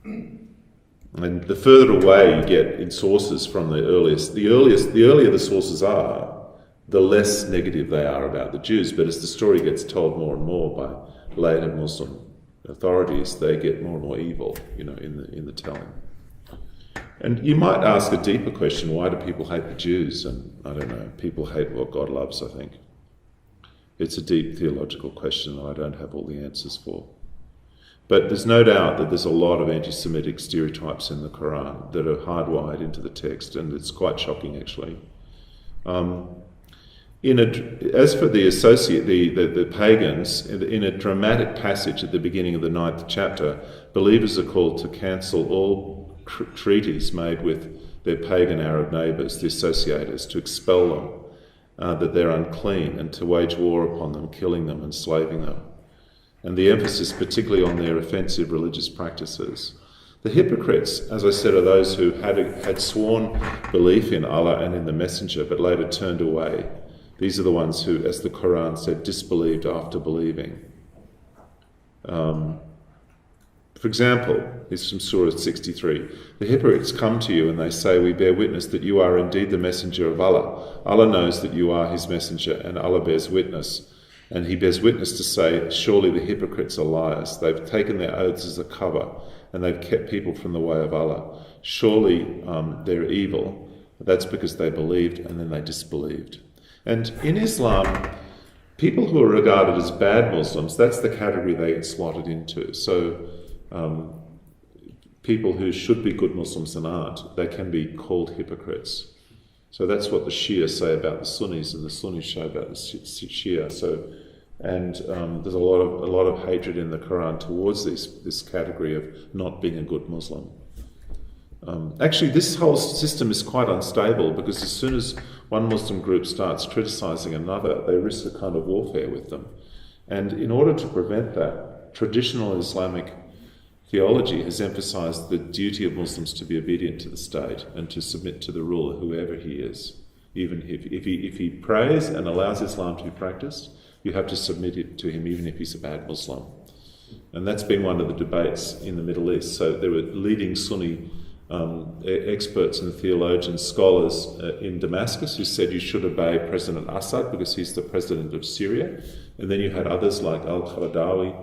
And the further away you get in sources from the earlier the sources are, the less negative they are about the Jews. But as the story gets told more and more by later Muslim authorities, they get more and more evil, in the telling. And you might ask a deeper question: why do people hate the Jews? And I don't know. People hate what God loves, I think. It's a deep theological question that I don't have all the answers for. But there's no doubt that there's a lot of anti-Semitic stereotypes in the Quran that are hardwired into the text, and it's quite shocking, actually. As for the pagans, in a dramatic passage at the beginning of the 9th chapter, believers are called to cancel all treaties made with their pagan Arab neighbours, the associators, to expel them, that they're unclean, and to wage war upon them, killing them, enslaving them. And the emphasis particularly on their offensive religious practices. The hypocrites, as I said, are those who had sworn belief in Allah and in the Messenger, but later turned away. These are the ones who, as the Quran said, disbelieved after believing. For example, this is from Surah 63. The hypocrites come to you and they say, we bear witness that you are indeed the messenger of Allah. Allah knows that you are his messenger, and Allah bears witness. And he bears witness to say, surely the hypocrites are liars. They've taken their oaths as a cover, and they've kept people from the way of Allah. Surely they're evil. That's because they believed and then they disbelieved. And in Islam, people who are regarded as bad Muslims, that's the category they get slotted into. So people who should be good Muslims and aren't, they can be called hypocrites. So that's what the Shia say about the Sunnis, and the Sunnis say about the Shia. There's a lot of hatred in the Quran towards this category of not being a good Muslim. Actually, this whole system is quite unstable, because as soon as one Muslim group starts criticising another, they risk a kind of warfare with them. And in order to prevent that, traditional Islamic theology has emphasised the duty of Muslims to be obedient to the state and to submit to the ruler, whoever he is. Even if he prays and allows Islam to be practiced, you have to submit it to him, even if he's a bad Muslim. And that's been one of the debates in the Middle East. So there were leading Sunni experts and theologians, scholars in Damascus who said you should obey President Assad because he's the president of Syria. And then you had others like Al-Qaradawi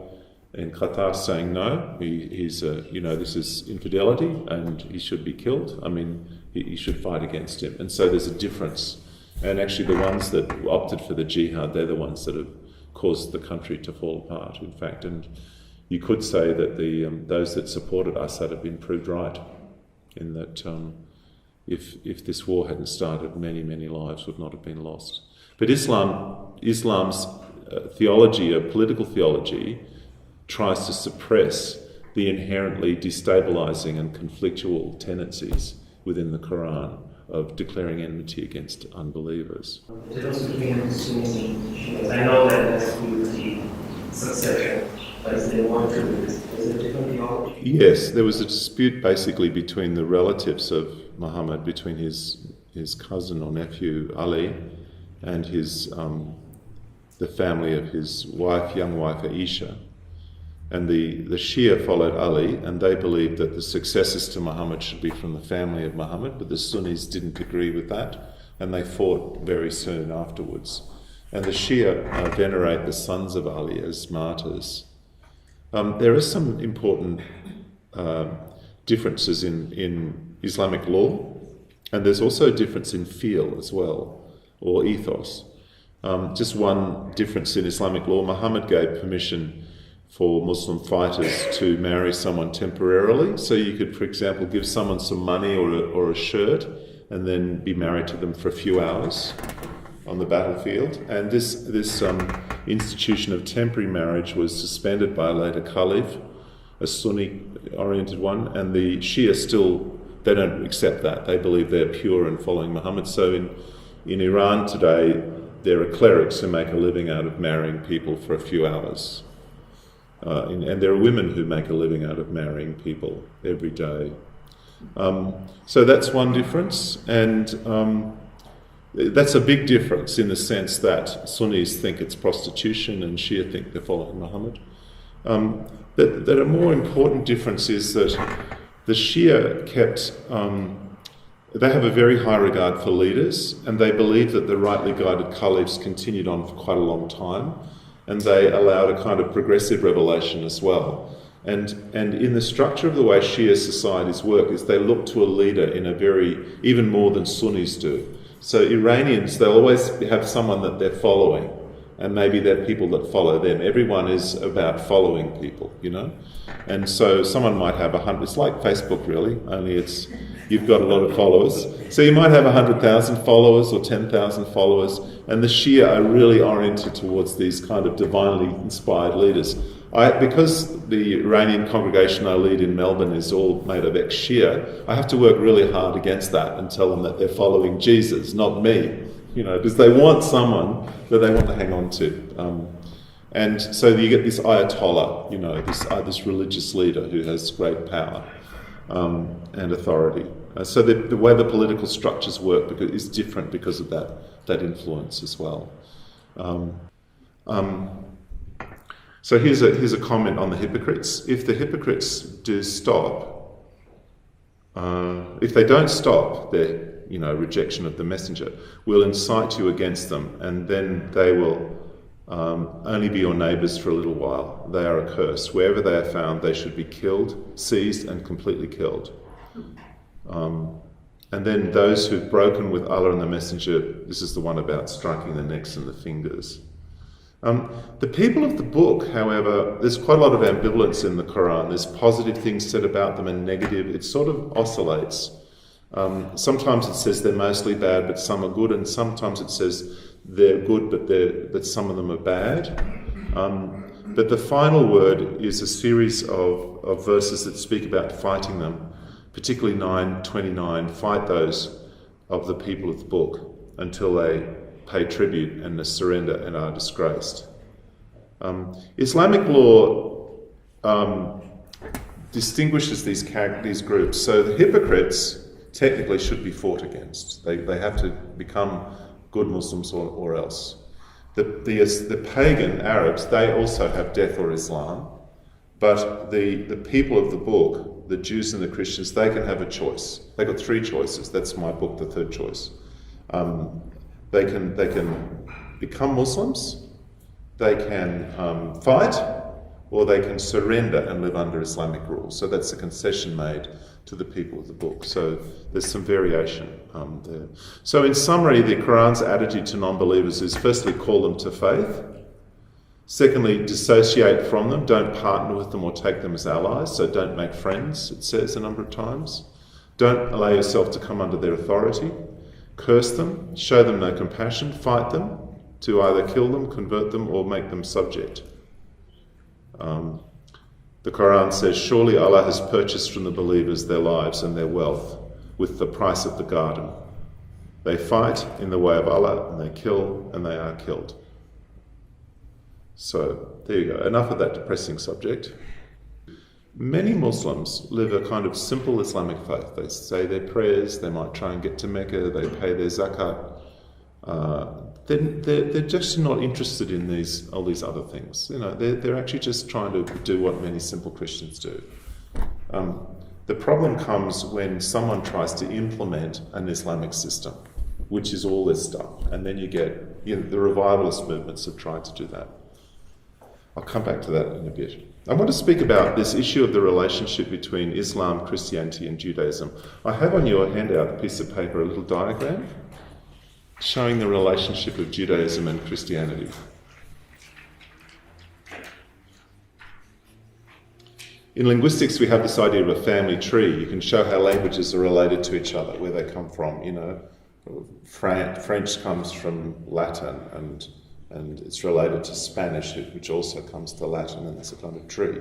in Qatar saying no, this is infidelity and he should be killed. I mean, he should fight against him. And so there's a difference. And actually the ones that opted for the jihad, they're the ones that have caused the country to fall apart, in fact. And you could say that those that supported Assad have been proved right, in that if this war hadn't started, many, many lives would not have been lost. But Islam's theology, a political theology, tries to suppress the inherently destabilizing and conflictual tendencies within the Quran of declaring enmity against unbelievers. The difference between Sunnis and Shias. I know that that's the succession, but is there more to it? Is it different theology? Yes, there was a dispute basically between the relatives of Muhammad, between his cousin or nephew Ali and the family of his young wife Aisha. And the Shia followed Ali, and they believed that the successors to Muhammad should be from the family of Muhammad, but the Sunnis didn't agree with that, and they fought very soon afterwards. And the Shia venerate the sons of Ali as martyrs. There are some important differences in Islamic law, and there's also a difference in feel as well, or ethos. Just one difference in Islamic law: Muhammad gave permission for Muslim fighters to marry someone temporarily. So you could, for example, give someone some money or a shirt and then be married to them for a few hours on the battlefield. And this institution of temporary marriage was suspended by a later caliph, a Sunni-oriented one, and the Shia they don't accept that. They believe they're pure and following Muhammad. So in Iran today, there are clerics who make a living out of marrying people for a few hours. And there are women who make a living out of marrying people every day. So that's one difference, and that's a big difference in the sense that Sunnis think it's prostitution and Shia think they're following Muhammad. That a more important difference is that the Shia they have a very high regard for leaders, and they believe that the rightly guided caliphs continued on for quite a long time, and they allowed a kind of progressive revelation as well. And in the structure of the way Shia societies work is they look to a leader in even more than Sunnis do. So Iranians, they'll always have someone that they're following, and maybe they're people that follow them. Everyone is about following people, And so someone might have 100, it's like Facebook really, only you've got a lot of followers. So you might have 100,000 followers or 10,000 followers, and the Shia are really oriented towards these kind of divinely inspired leaders. Because the Iranian congregation I lead in Melbourne is all made of ex-Shia, I have to work really hard against that and tell them that they're following Jesus, not me, because they want someone that they want to hang on to. And so you get this Ayatollah, this religious leader who has great power and authority. So the way the political structures work is different because of that influence as well. So here's a comment on the hypocrites. If the hypocrites do stop, if they don't stop their rejection of the messenger, we'll incite you against them, and then they will only be your neighbours for a little while. They are a curse. Wherever they are found, they should be killed, seized, and completely killed. And then those who've broken with Allah and the messenger, this is the one about striking the necks and the fingers. The people of the book, however, there's quite a lot of ambivalence in the Quran. There's positive things said about them and negative. It sort of oscillates. Sometimes it says they're mostly bad, but some are good, and sometimes it says they're good, but some of them are bad. But the final word is a series of verses that speak about fighting them, particularly 9:29. Fight those of the people of the book until they pay tribute and surrender and are disgraced. Islamic law distinguishes these groups. So the hypocrites technically should be fought against. They have to become good Muslims or else. The pagan Arabs, they also have death or Islam, but the people of the book, the Jews and the Christians, they can have a choice. They've got three choices. That's my book, the third choice. They can become Muslims, they can fight, or they can surrender and live under Islamic rule. So that's a concession made to the people of the book. So there's some variation there. So in summary, the Quran's attitude to non-believers is firstly, call them to faith. Secondly, dissociate from them. Don't partner with them or take them as allies. So don't make friends, it says a number of times. Don't allow yourself to come under their authority. Curse them, show them no compassion, fight them, to either kill them, convert them, or make them subject. The Quran says, surely Allah has purchased from the believers their lives and their wealth with the price of the garden. They fight in the way of Allah, and they kill, and they are killed. So, there you go. Enough of that depressing subject. Many Muslims live a kind of simple Islamic faith. They say their prayers, they might try and get to Mecca, they pay their zakat. They're just not interested in all these other things. They're actually just trying to do what many simple Christians do. The problem comes when someone tries to implement an Islamic system, which is all this stuff, and then you get the revivalist movements have tried to do that. I'll come back to that in a bit. I want to speak about this issue of the relationship between Islam, Christianity, and Judaism. I have on your handout a piece of paper, a little diagram, showing the relationship of Judaism and Christianity. In linguistics, we have this idea of a family tree. You can show how languages are related to each other, where they come from. French comes from Latin, and it's related to Spanish, which also comes to Latin, and it's a kind of tree.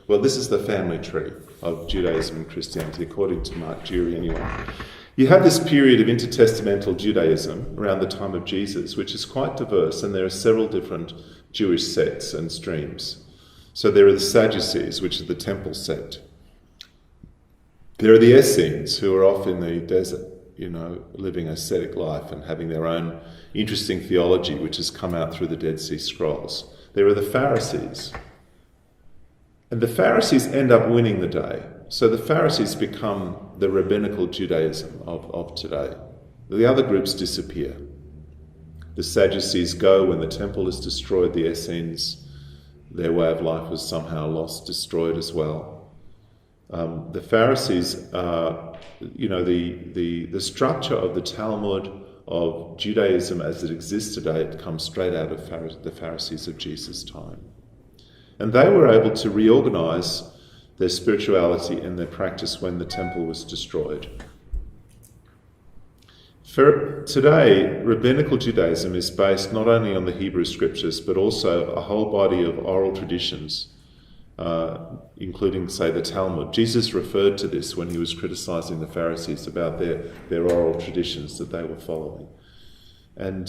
Well, this is the family tree of Judaism and Christianity, according to Mark Durie anyway. You have this period of intertestamental Judaism around the time of Jesus, which is quite diverse, and there are several different Jewish sects and streams. So there are the Sadducees, which is the temple sect. There are the Essenes, who are off in the desert, living ascetic life and having their own interesting theology, which has come out through the Dead Sea Scrolls. There are the Pharisees. And the Pharisees end up winning the day. So the Pharisees become the rabbinical Judaism of today. The other groups disappear. The Sadducees go when the temple is destroyed. The Essenes, their way of life was somehow lost, destroyed as well. The Pharisees, the structure of the Talmud of Judaism as it exists today, it comes straight out of the Pharisees of Jesus' time. And they were able to reorganize their spirituality and their practice when the temple was destroyed. For today, rabbinical Judaism is based not only on the Hebrew scriptures, but also a whole body of oral traditions, including, say, the Talmud. Jesus referred to this when he was criticizing the Pharisees about their oral traditions that they were following. And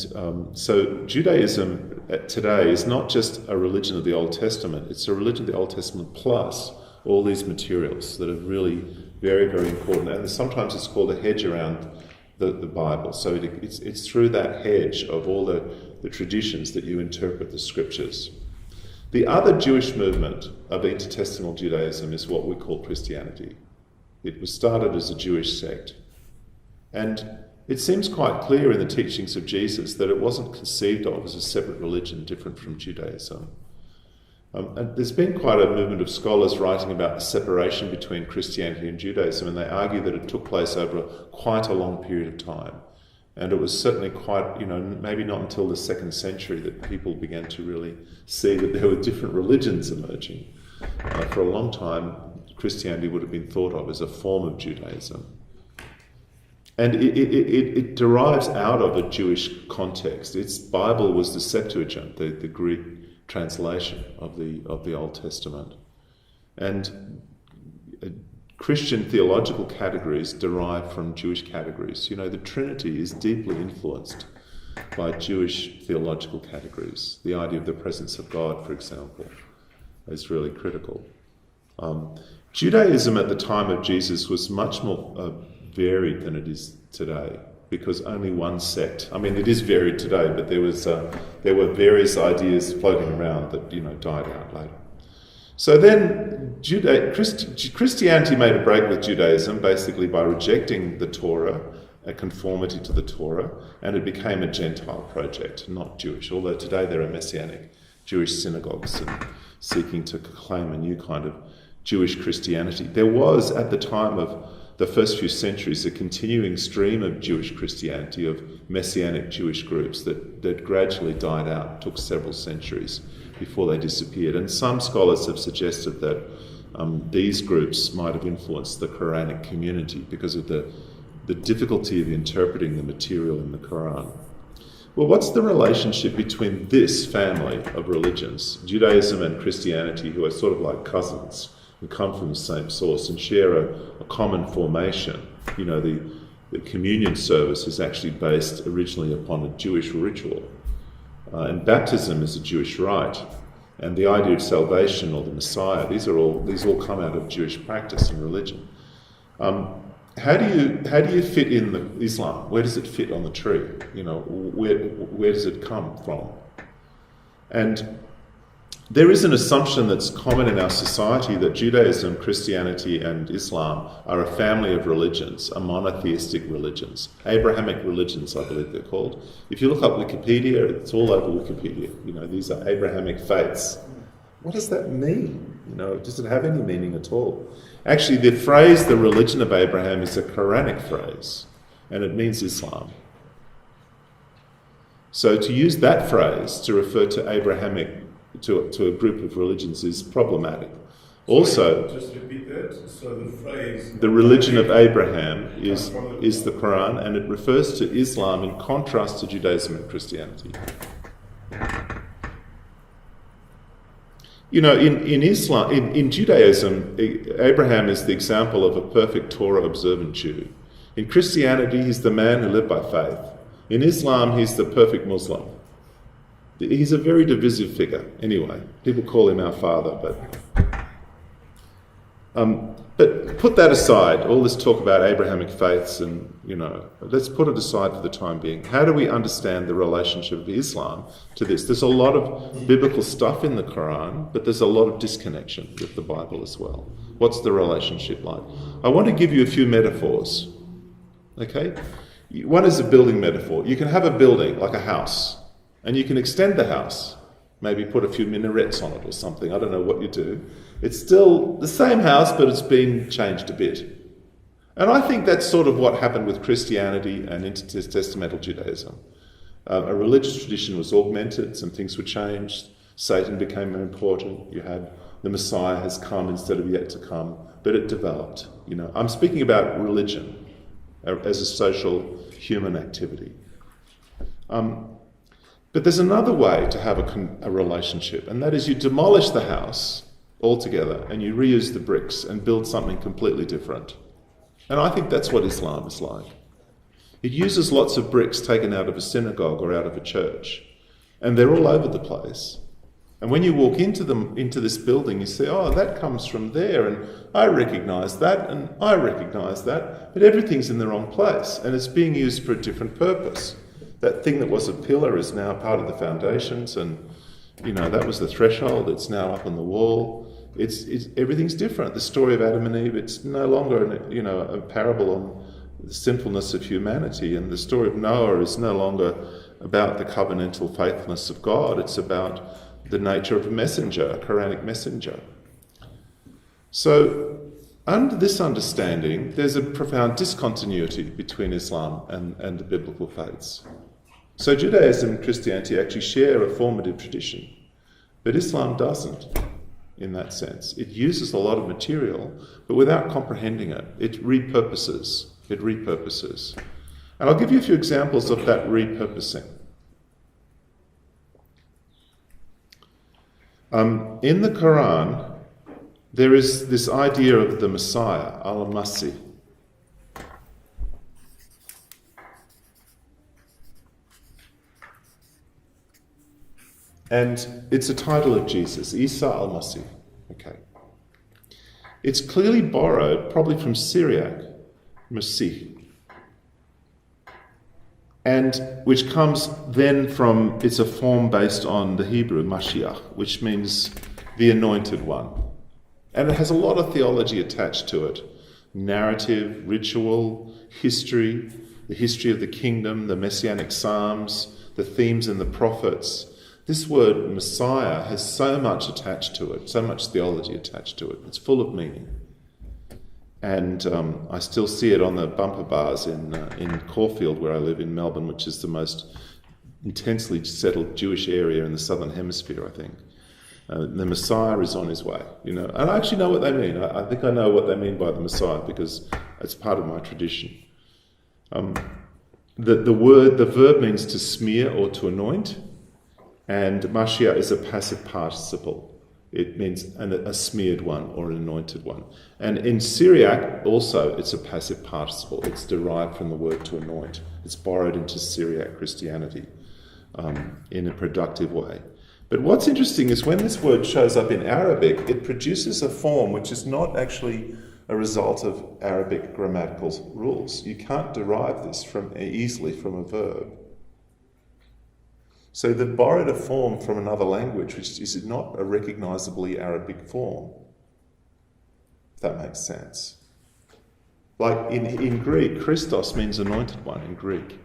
so Judaism today is not just a religion of the Old Testament, it's a religion of the Old Testament plus all these materials that are really very, very important. And sometimes it's called a hedge around the Bible. So it's through that hedge of all the traditions that you interpret the scriptures. The other Jewish movement of intertestamental Judaism is what we call Christianity. It was started as a Jewish sect. And it seems quite clear in the teachings of Jesus that it wasn't conceived of as a separate religion different from Judaism. And there's been quite a movement of scholars writing about the separation between Christianity and Judaism, and they argue that it took place over quite a long period of time. And it was certainly quite, maybe not until the 2nd century that people began to really see that there were different religions emerging. For a long time, Christianity would have been thought of as a form of Judaism. And it derives out of a Jewish context. Its Bible was the Septuagint, the Greek translation of the Old Testament. And Christian theological categories derive from Jewish categories. The Trinity is deeply influenced by Jewish theological categories. The idea of the presence of God, for example, is really critical. Judaism at the time of Jesus was much more varied than it is today, because only one sect. It is varied today, but there were various ideas floating around that died out later. So then Christianity made a break with Judaism, basically by rejecting the Torah, a conformity to the Torah, and it became a Gentile project, not Jewish, although today there are Messianic Jewish synagogues and seeking to claim a new kind of Jewish Christianity. There was, at the time of the first few centuries, a continuing stream of Jewish Christianity, of Messianic Jewish groups that gradually died out, took several centuries before they disappeared. And some scholars have suggested that these groups might have influenced the Quranic community because of the difficulty of interpreting the material in the Quran. well, what's the relationship between this family of religions, Judaism and Christianity, who are sort of like cousins, who come from the same source and share a common formation? You know, the communion service is actually based originally upon a Jewish ritual. And baptism is a Jewish rite. And the idea of salvation or the Messiah, these all come out of Jewish practice and religion. How do you fit in Islam? Where does it fit on the tree? You know, where does it come from? And there is an assumption that's common in our society that Judaism, Christianity, and Islam are a family of religions, are monotheistic religions. Abrahamic religions, I believe they're called. If you look up Wikipedia, it's all over Wikipedia. You know, these are Abrahamic faiths. What does that mean? You know, does it have any meaning at all? Actually, the phrase, the religion of Abraham, is a Quranic phrase, and it means Islam. So to use that phrase to refer to Abrahamic, to a group of religions is problematic. Also, just repeat that. So the phrase, the religion of Abraham is the Quran, and it refers to Islam in contrast to Judaism and Christianity. You know, in Islam, in Judaism, Abraham is the example of a perfect Torah observant Jew. In Christianity, he's the man who lived by faith. In Islam, he's the perfect Muslim. He's a very divisive figure. Anyway, people call him our father, but put that aside, all this talk about Abrahamic faiths and, you know, let's put it aside for the time being. How do we understand the relationship of Islam to this? There's a lot of biblical stuff in the Quran, but there's a lot of disconnection with the Bible as well. What's the relationship like? I want to give you a few metaphors, okay? One is a building metaphor. You can have a building, like a house, and you can extend the house, maybe put a few minarets on it or something. I don't know what you do. It's still the same house, but it's been changed a bit. And I think that's sort of what happened with Christianity and intertestamental Judaism. A religious tradition was augmented, some things were changed, Satan became more important, you had the Messiah has come instead of yet to come, but it developed. You know, I'm speaking about religion as a social human activity. But there's another way to have a relationship, and that is you demolish the house altogether and you reuse the bricks and build something completely different. And I think that's what Islam is like. It uses lots of bricks taken out of a synagogue or out of a church, and they're all over the place. And when you walk into this building, you say, oh, that comes from there, and I recognise that, and I recognise that, but everything's in the wrong place, and it's being used for a different purpose. That thing that was a pillar is now part of the foundations, and you know that was the threshold. It's now up on the wall. It's everything's different. The story of Adam and Eve, it's no longer a parable on the sinfulness of humanity, and the story of Noah is no longer about the covenantal faithfulness of God. It's about the nature of a messenger, a Quranic messenger. So, under this understanding, there's a profound discontinuity between Islam and the biblical faiths. So Judaism and Christianity actually share a formative tradition, but Islam doesn't in that sense. It uses a lot of material, but without comprehending it, it repurposes. And I'll give you a few examples of that repurposing. In the Quran, there is this idea of the Messiah, al-Masih. And it's a title of Jesus, Isa al-Masih. Okay. It's clearly borrowed, probably from Syriac, Masih, and which comes then from, it's a form based on the Hebrew, Mashiach, which means the anointed one. And it has a lot of theology attached to it. Narrative, ritual, history, the history of the kingdom, the messianic psalms, the themes in the prophets. This word Messiah has so much attached to it, so much theology attached to it. It's full of meaning. And I still see it on the bumper bars in Caulfield, where I live in Melbourne, which is the most intensely settled Jewish area in the Southern Hemisphere, I think. The Messiah is on his way, you know. And I actually know what they mean. I think I know what they mean by the Messiah because it's part of my tradition. the verb means to smear or to anoint, and Mashiach is a passive participle. It means a smeared one or an anointed one. And in Syriac also it's a passive participle. It's derived from the word to anoint. It's borrowed into Syriac Christianity in a productive way. But what's interesting is when this word shows up in Arabic, it produces a form which is not actually a result of Arabic grammatical rules. You can't derive this easily from a verb. So they've borrowed a form from another language which is not a recognisably Arabic form, if that makes sense. Like in Greek, Christos means anointed one in Greek.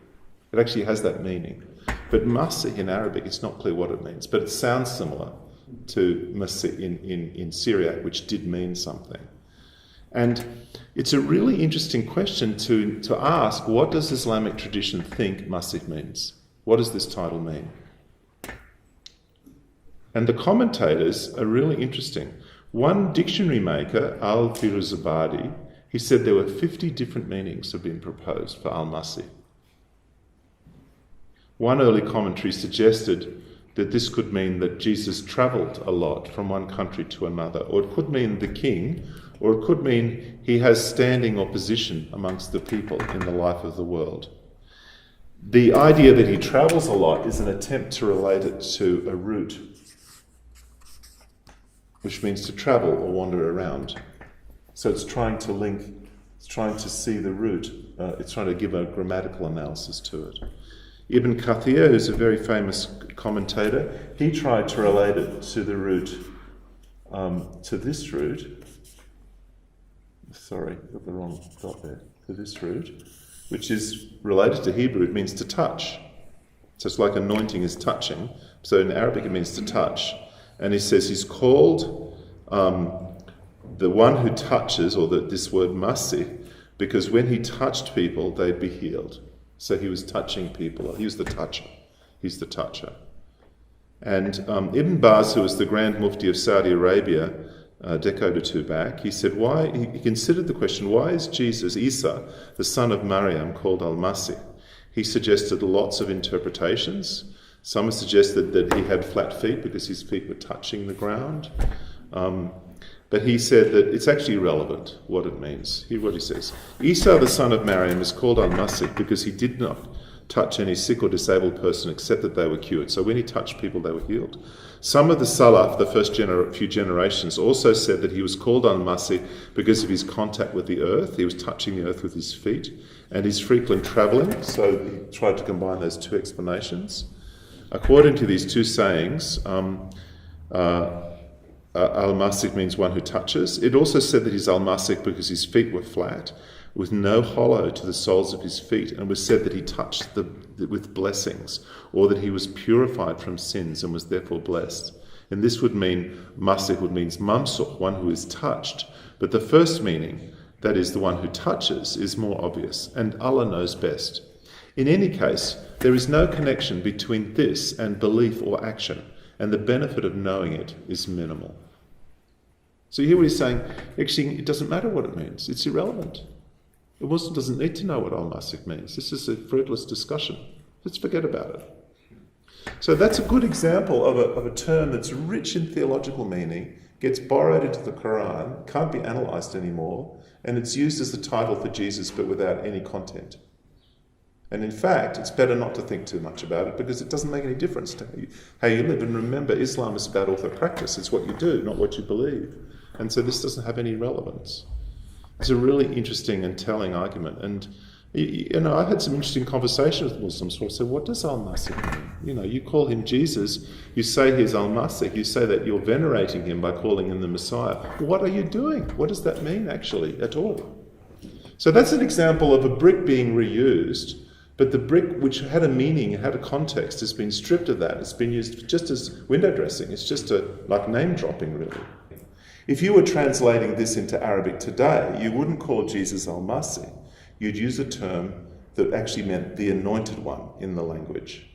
It actually has that meaning. But Masih in Arabic, it's not clear what it means, but it sounds similar to Masih in Syriac, which did mean something. And it's a really interesting question to ask, what does Islamic tradition think Masih means? What does this title mean? And the commentators are really interesting. One dictionary maker, Al-Firuzabadi, he said there were 50 different meanings have been proposed for Al-Masih. One early commentary suggested that this could mean that Jesus travelled a lot from one country to another, or it could mean the king, or it could mean he has standing or position amongst the people in the life of the world. The idea that he travels a lot is an attempt to relate it to a route, which means to travel or wander around. So it's trying to link, it's trying to see the route, it's trying to give a grammatical analysis to it. Ibn Kathir, who's a very famous commentator, he tried to relate it to the route, to this route. Sorry, got the wrong dot there. To this route, which is related to Hebrew, it means to touch. So it's like anointing is touching. So in Arabic it means to touch. And he says he's called the one who touches, or this word masih, because when he touched people, they'd be healed. So he was touching people. He was the toucher. He's the toucher. And Ibn Baz, who was the Grand Mufti of Saudi Arabia a decade or two back, he said, he considered the question, why is Jesus, Isa, the son of Maryam, called Al-Masih? He suggested lots of interpretations. Some have suggested that he had flat feet because his feet were touching the ground. But he said that it's actually irrelevant what it means. Here's what he says. Isa, the son of Maryam, is called Al-Masih because he did not touch any sick or disabled person except that they were cured. So when he touched people, they were healed. Some of the Salaf, the first few generations, also said that he was called Al-Masih because of his contact with the earth. He was touching the earth with his feet and his frequent travelling. So he tried to combine those two explanations. According to these two sayings, Al-Masih means one who touches. It also said that he's Al-Masih because his feet were flat, with no hollow to the soles of his feet, and was said that he touched with blessings, or that he was purified from sins and was therefore blessed. And this would mean, Masih would mean mamsuh, one who is touched. But the first meaning, that is the one who touches, is more obvious, and Allah knows best. In any case, there is no connection between this and belief or action, and the benefit of knowing it is minimal. So you hear what he's saying? Actually, it doesn't matter what it means. It's irrelevant. A Muslim doesn't need to know what Al-Masih means. This is a fruitless discussion. Let's forget about it. So that's a good example of a term that's rich in theological meaning, gets borrowed into the Quran, can't be analysed anymore, and it's used as the title for Jesus but without any content. And in fact, it's better not to think too much about it because it doesn't make any difference to how you live. And remember, Islam is about orthopractice. It's what you do, not what you believe. And so this doesn't have any relevance. It's a really interesting and telling argument. And, I had some interesting conversations with Muslims where I said, what does Al-Masih mean? You call him Jesus, you say he's Al-Masih, you say that you're venerating him by calling him the Messiah. What are you doing? What does that mean, actually, at all? So that's an example of a brick being reused, but the brick which had a meaning, had a context, has been stripped of that. It's been used just as window dressing. It's just like name dropping, really. If you were translating this into Arabic today, you wouldn't call Jesus Al-Masih. You'd use a term that actually meant the anointed one in the language,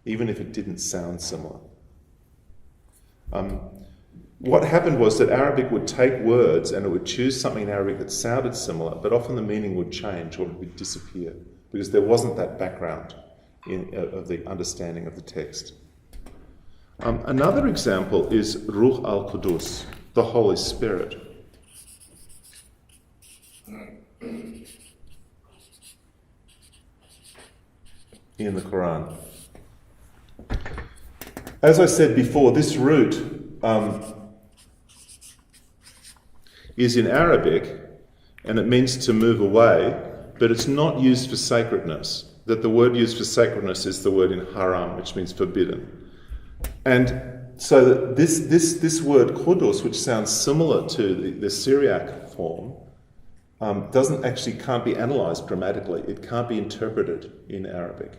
even if it didn't sound similar. What happened was that Arabic would take words and it would choose something in Arabic that sounded similar, but often the meaning would change or it would disappear because there wasn't that background of the understanding of the text. Another example is Ruh al-Qudus, the Holy Spirit. In the Quran. As I said before, this root is in Arabic, and it means to move away, but it's not used for sacredness. That the word used for sacredness is the word in haram, which means forbidden. And so this word Qudus, which sounds similar to the Syriac form, can't be analysed grammatically. It can't be interpreted in Arabic.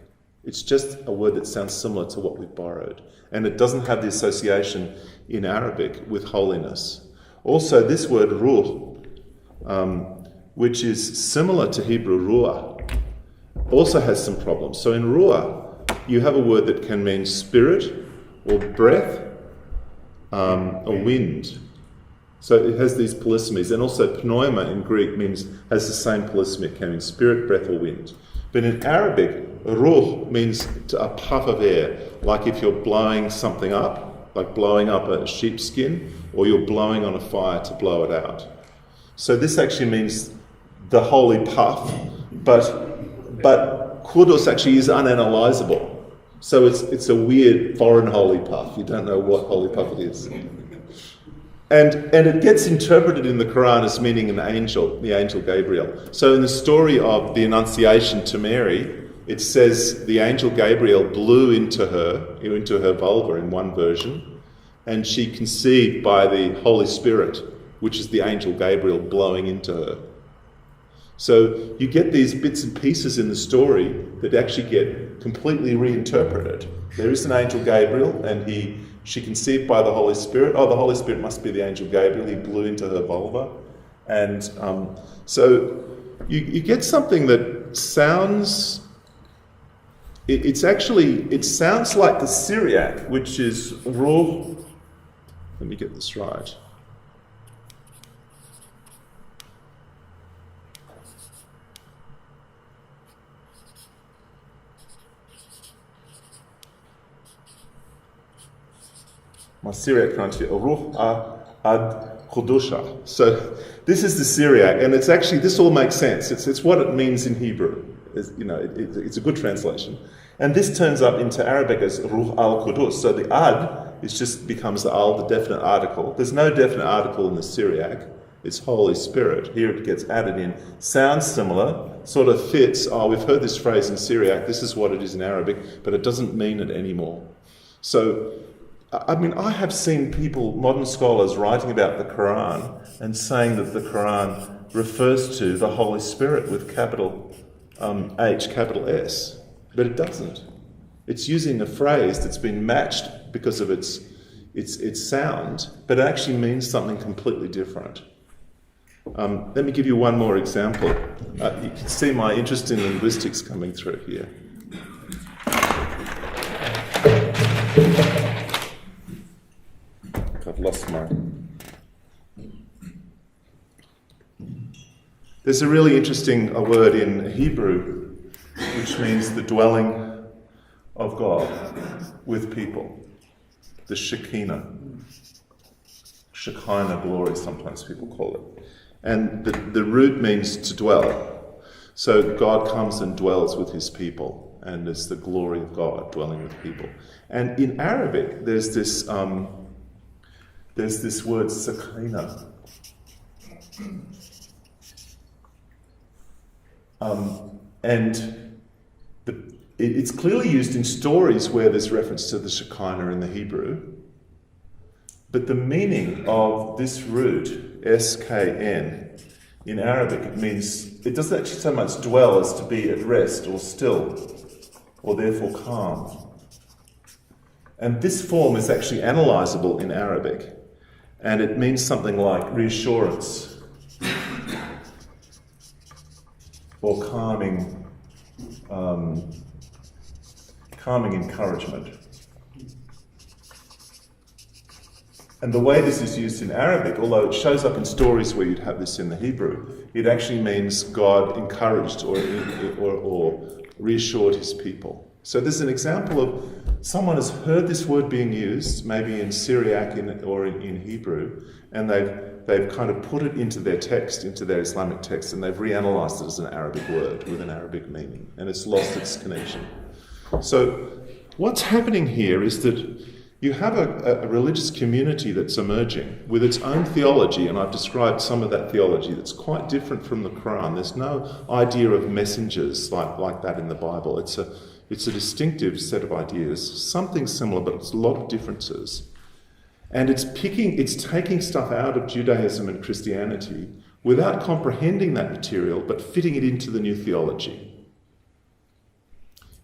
It's just a word that sounds similar to what we've borrowed. And it doesn't have the association in Arabic with holiness. Also, this word ruh, which is similar to Hebrew ruah, also has some problems. So in ruah, you have a word that can mean spirit or breath or wind. So it has these polysemies. And also pneuma in Greek has the same polysemy. It can mean spirit, breath or wind. But in Arabic, ruh means a puff of air, like if you're blowing something up, like blowing up a sheepskin, or you're blowing on a fire to blow it out. So this actually means the holy puff, but Qudus actually is unanalysable. So it's a weird foreign holy puff. You don't know what holy puff it is. And it gets interpreted in the Quran as meaning an angel, the angel Gabriel. So in the story of the Annunciation to Mary, it says the angel Gabriel blew into her vulva in one version, and she conceived by the Holy Spirit, which is the angel Gabriel blowing into her. So you get these bits and pieces in the story that actually get completely reinterpreted. There is an angel Gabriel, and she conceived by the Holy Spirit. Oh, the Holy Spirit must be the angel Gabriel. He blew into her vulva. And so you get something that sounds... It sounds like the Syriac, which is ruh... Let me get this right. My Syriac pronunciation, Ruh ad Qudusha. So this is the Syriac, and it's actually, this all makes sense. It's what it means in Hebrew. It's a good translation. And this turns up into Arabic as Ruh al-Qudus. So the ad becomes the al, the definite article. There's no definite article in the Syriac. It's Holy Spirit. Here it gets added in. Sounds similar, sort of fits. Oh, we've heard this phrase in Syriac. This is what it is in Arabic, but it doesn't mean it anymore. So, I mean, I have seen people, modern scholars, writing about the Quran and saying that the Quran refers to the Holy Spirit with capital H, capital S, but it doesn't. It's using a phrase that's been matched because of its sound, but it actually means something completely different. Let me give you one more example. You can see my interest in linguistics coming through here. I've lost my... There's a really interesting word in Hebrew which means the dwelling of God with people. The Shekinah. Shekinah glory, sometimes people call it. And the root means to dwell. So God comes and dwells with his people, and it's the glory of God dwelling with people. And in Arabic, there's this word sakina. It's clearly used in stories where there's reference to the Shekinah in the Hebrew. But the meaning of this root, S-K-N, in Arabic, it doesn't actually so much dwell as to be at rest or still, or therefore calm. And this form is actually analysable in Arabic. And it means something like reassurance or calming encouragement. And the way this is used in Arabic, although it shows up in stories where you'd have this in the Hebrew, it actually means God encouraged or reassured his people. So there's an example of someone has heard this word being used, maybe in Syriac or in Hebrew, and they've kind of put it into their text, into their Islamic text, and they've reanalyzed it as an Arabic word with an Arabic meaning, and it's lost its connection. So what's happening here is that you have a religious community that's emerging with its own theology, and I've described some of that theology that's quite different from the Quran. There's no idea of messengers like that in the Bible. It's a distinctive set of ideas, something similar, but it's a lot of differences. And it's taking stuff out of Judaism and Christianity without comprehending that material, but fitting it into the new theology.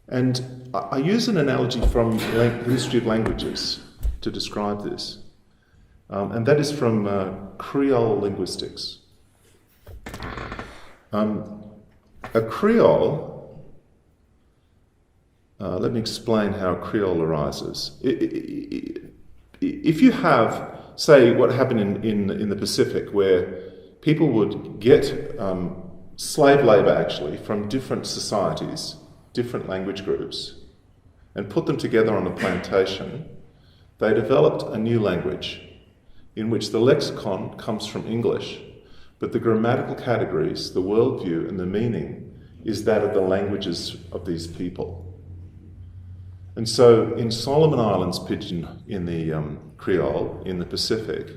And I use an analogy from the history of languages to describe this, and that is from Creole linguistics. A Creole, let me explain how a Creole arises. If you have, say, what happened in the Pacific, where people would get slave labour actually from different societies, different language groups, and put them together on a plantation, they developed a new language in which the lexicon comes from English, but the grammatical categories, the worldview and the meaning is that of the languages of these people. And so in Solomon Islands Pidgin, in the Creole, in the Pacific,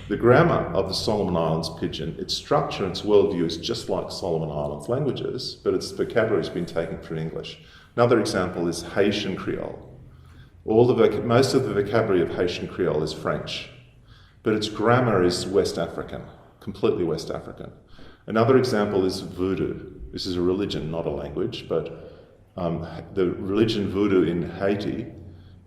the grammar of the Solomon Islands Pidgin, its structure and its worldview is just like Solomon Islands languages, but its vocabulary has been taken from English. Another example is Haitian Creole. Most of the vocabulary of Haitian Creole is French, but its grammar is West African, completely West African. Another example is Voodoo. This is a religion, not a language, but the religion Voodoo in Haiti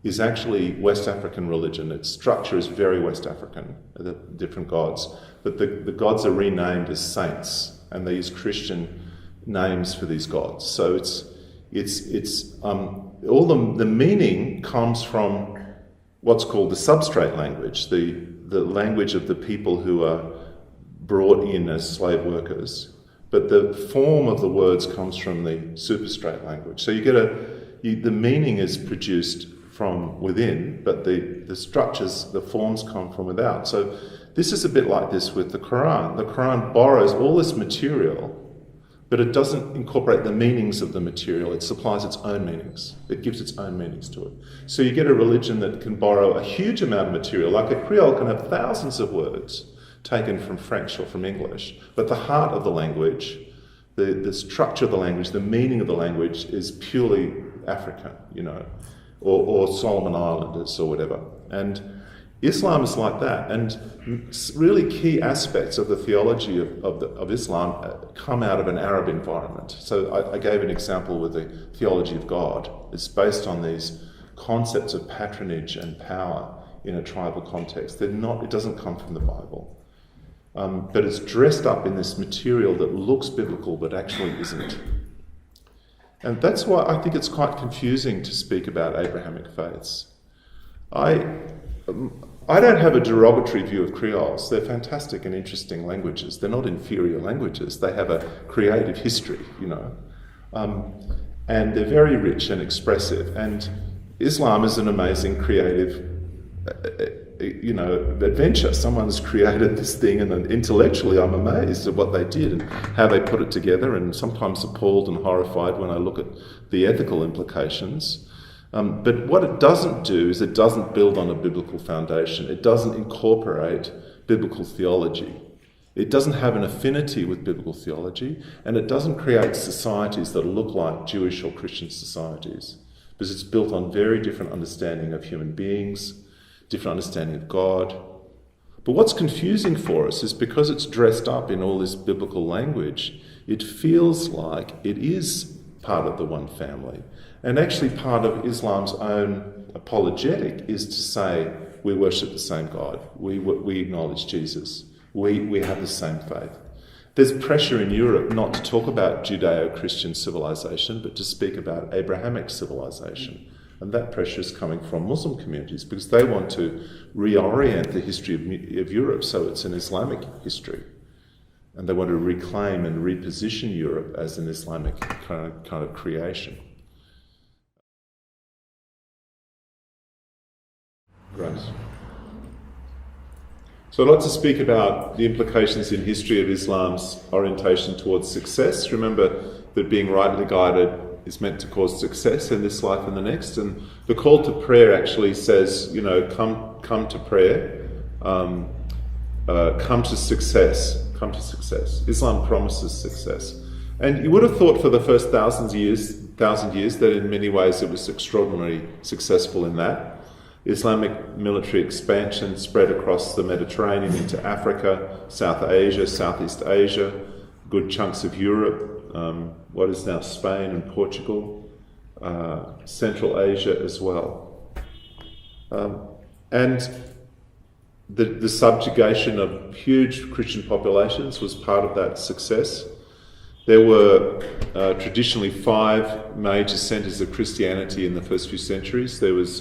is actually West African religion. Its structure is very West African, the different gods, but the gods are renamed as saints, and they use Christian names for these gods. So all the meaning comes from what's called the substrate language, the language of the people who are brought in as slave workers, but the form of the words comes from the superstrate language. So you get the meaning is produced from within, but the structures, the forms come from without. So this is a bit like this with the Quran. The Quran borrows all this material, but it doesn't incorporate the meanings of the material. It supplies its own meanings. It gives its own meanings to it. So you get a religion that can borrow a huge amount of material, like a Creole can have thousands of words taken from French or from English, but the heart of the language, the structure of the language, the meaning of the language is purely African, or Solomon Islanders or whatever. And Islam is like that, and really key aspects of the theology of Islam come out of an Arab environment. So I gave an example with the theology of God. It's based on these concepts of patronage and power in a tribal context. It doesn't come from the Bible. But it's dressed up in this material that looks biblical but actually isn't. And that's why I think it's quite confusing to speak about Abrahamic faiths. I don't have a derogatory view of Creoles. They're fantastic and interesting languages. They're not inferior languages. They have a creative history, and they're very rich and expressive. And Islam is an amazing creative adventure. Someone's created this thing, and intellectually I'm amazed at what they did and how they put it together, and sometimes appalled and horrified when I look at the ethical implications. But what it doesn't do is it doesn't build on a biblical foundation. It doesn't incorporate biblical theology. It doesn't have an affinity with biblical theology, and it doesn't create societies that look like Jewish or Christian societies, because it's built on very different understanding of human beings, different understanding of God. But what's confusing for us is because it's dressed up in all this biblical language, it feels like it is part of the one family. And actually part of Islam's own apologetic is to say we worship the same God, we acknowledge Jesus, we have the same faith. There's pressure in Europe not to talk about Judeo-Christian civilization, but to speak about Abrahamic civilization. And that pressure is coming from Muslim communities because they want to reorient the history of Europe so it's an Islamic history. And they want to reclaim and reposition Europe as an Islamic kind of creation. Great. So I'd like to speak about the implications in history of Islam's orientation towards success. Remember that being rightly guided is meant to cause success in this life and the next. And the call to prayer actually says, come to prayer, come to success. Come to success. Islam promises success. And you would have thought for the first thousand years that in many ways it was extraordinarily successful in that. Islamic military expansion spread across the Mediterranean into Africa, South Asia, Southeast Asia, good chunks of Europe, what is now Spain and Portugal, Central Asia as well. And the subjugation of huge Christian populations was part of that success. There were traditionally 5 major centres of Christianity in the first few centuries. There was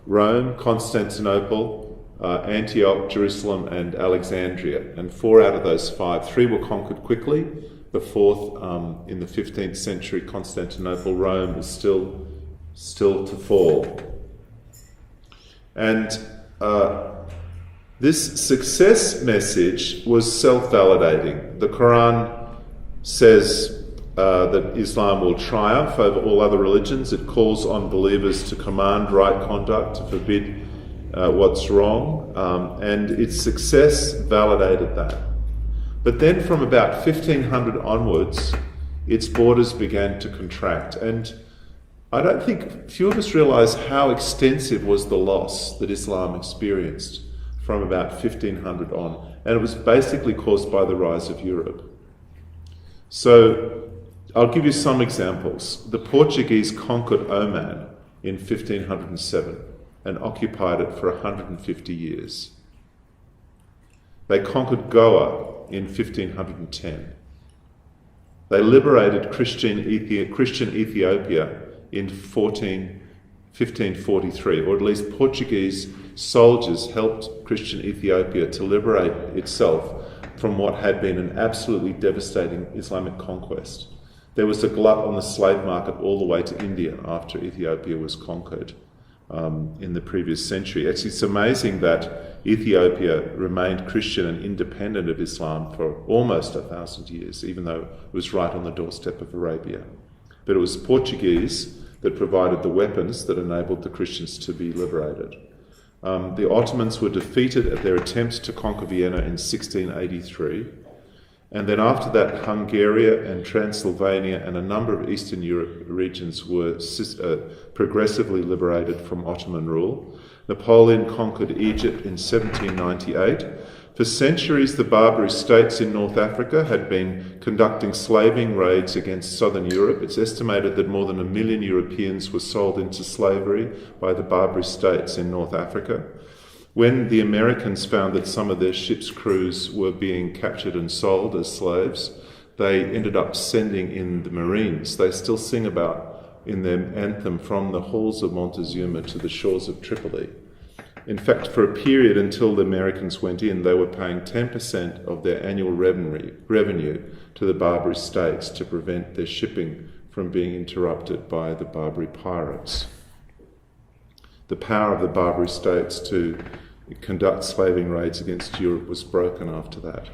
Rome, Constantinople, Antioch, Jerusalem and Alexandria. And 4 out of those 5, 3 were conquered quickly. The 4th, in the 15th century, Constantinople, Rome was still to fall. And this success message was self-validating. The Quran says that Islam will triumph over all other religions. It calls on believers to command right conduct, to forbid what's wrong, and its success validated that. But then from about 1500 onwards, its borders began to contract. And I don't think few of us realise how extensive was the loss that Islam experienced from about 1500 on. And it was basically caused by the rise of Europe. So I'll give you some examples. The Portuguese conquered Oman in 1507 and occupied it for 150 years. They conquered Goa in 1510. They liberated Christian Ethiopia in 1543, or at least Portuguese soldiers helped Christian Ethiopia to liberate itself from what had been an absolutely devastating Islamic conquest. There was a glut on the slave market all the way to India after Ethiopia was conquered in the previous century. Actually, it's amazing that Ethiopia remained Christian and independent of Islam for almost 1,000 years, even though it was right on the doorstep of Arabia. But it was Portuguese that provided the weapons that enabled the Christians to be liberated. The Ottomans were defeated at their attempt to conquer Vienna in 1683. And then after that, Hungary and Transylvania and a number of Eastern Europe regions were progressively liberated from Ottoman rule. Napoleon conquered Egypt in 1798. For centuries, the Barbary states in North Africa had been conducting slaving raids against southern Europe. It's estimated that more than 1 million Europeans were sold into slavery by the Barbary states in North Africa. When the Americans found that some of their ships' crews were being captured and sold as slaves, they ended up sending in the Marines. They still sing about in their anthem, "From the halls of Montezuma to the shores of Tripoli." In fact, for a period until the Americans went in, they were paying 10% of their annual revenue to the Barbary states to prevent their shipping from being interrupted by the Barbary pirates. The power of the Barbary states to conduct slaving raids against Europe was broken after that.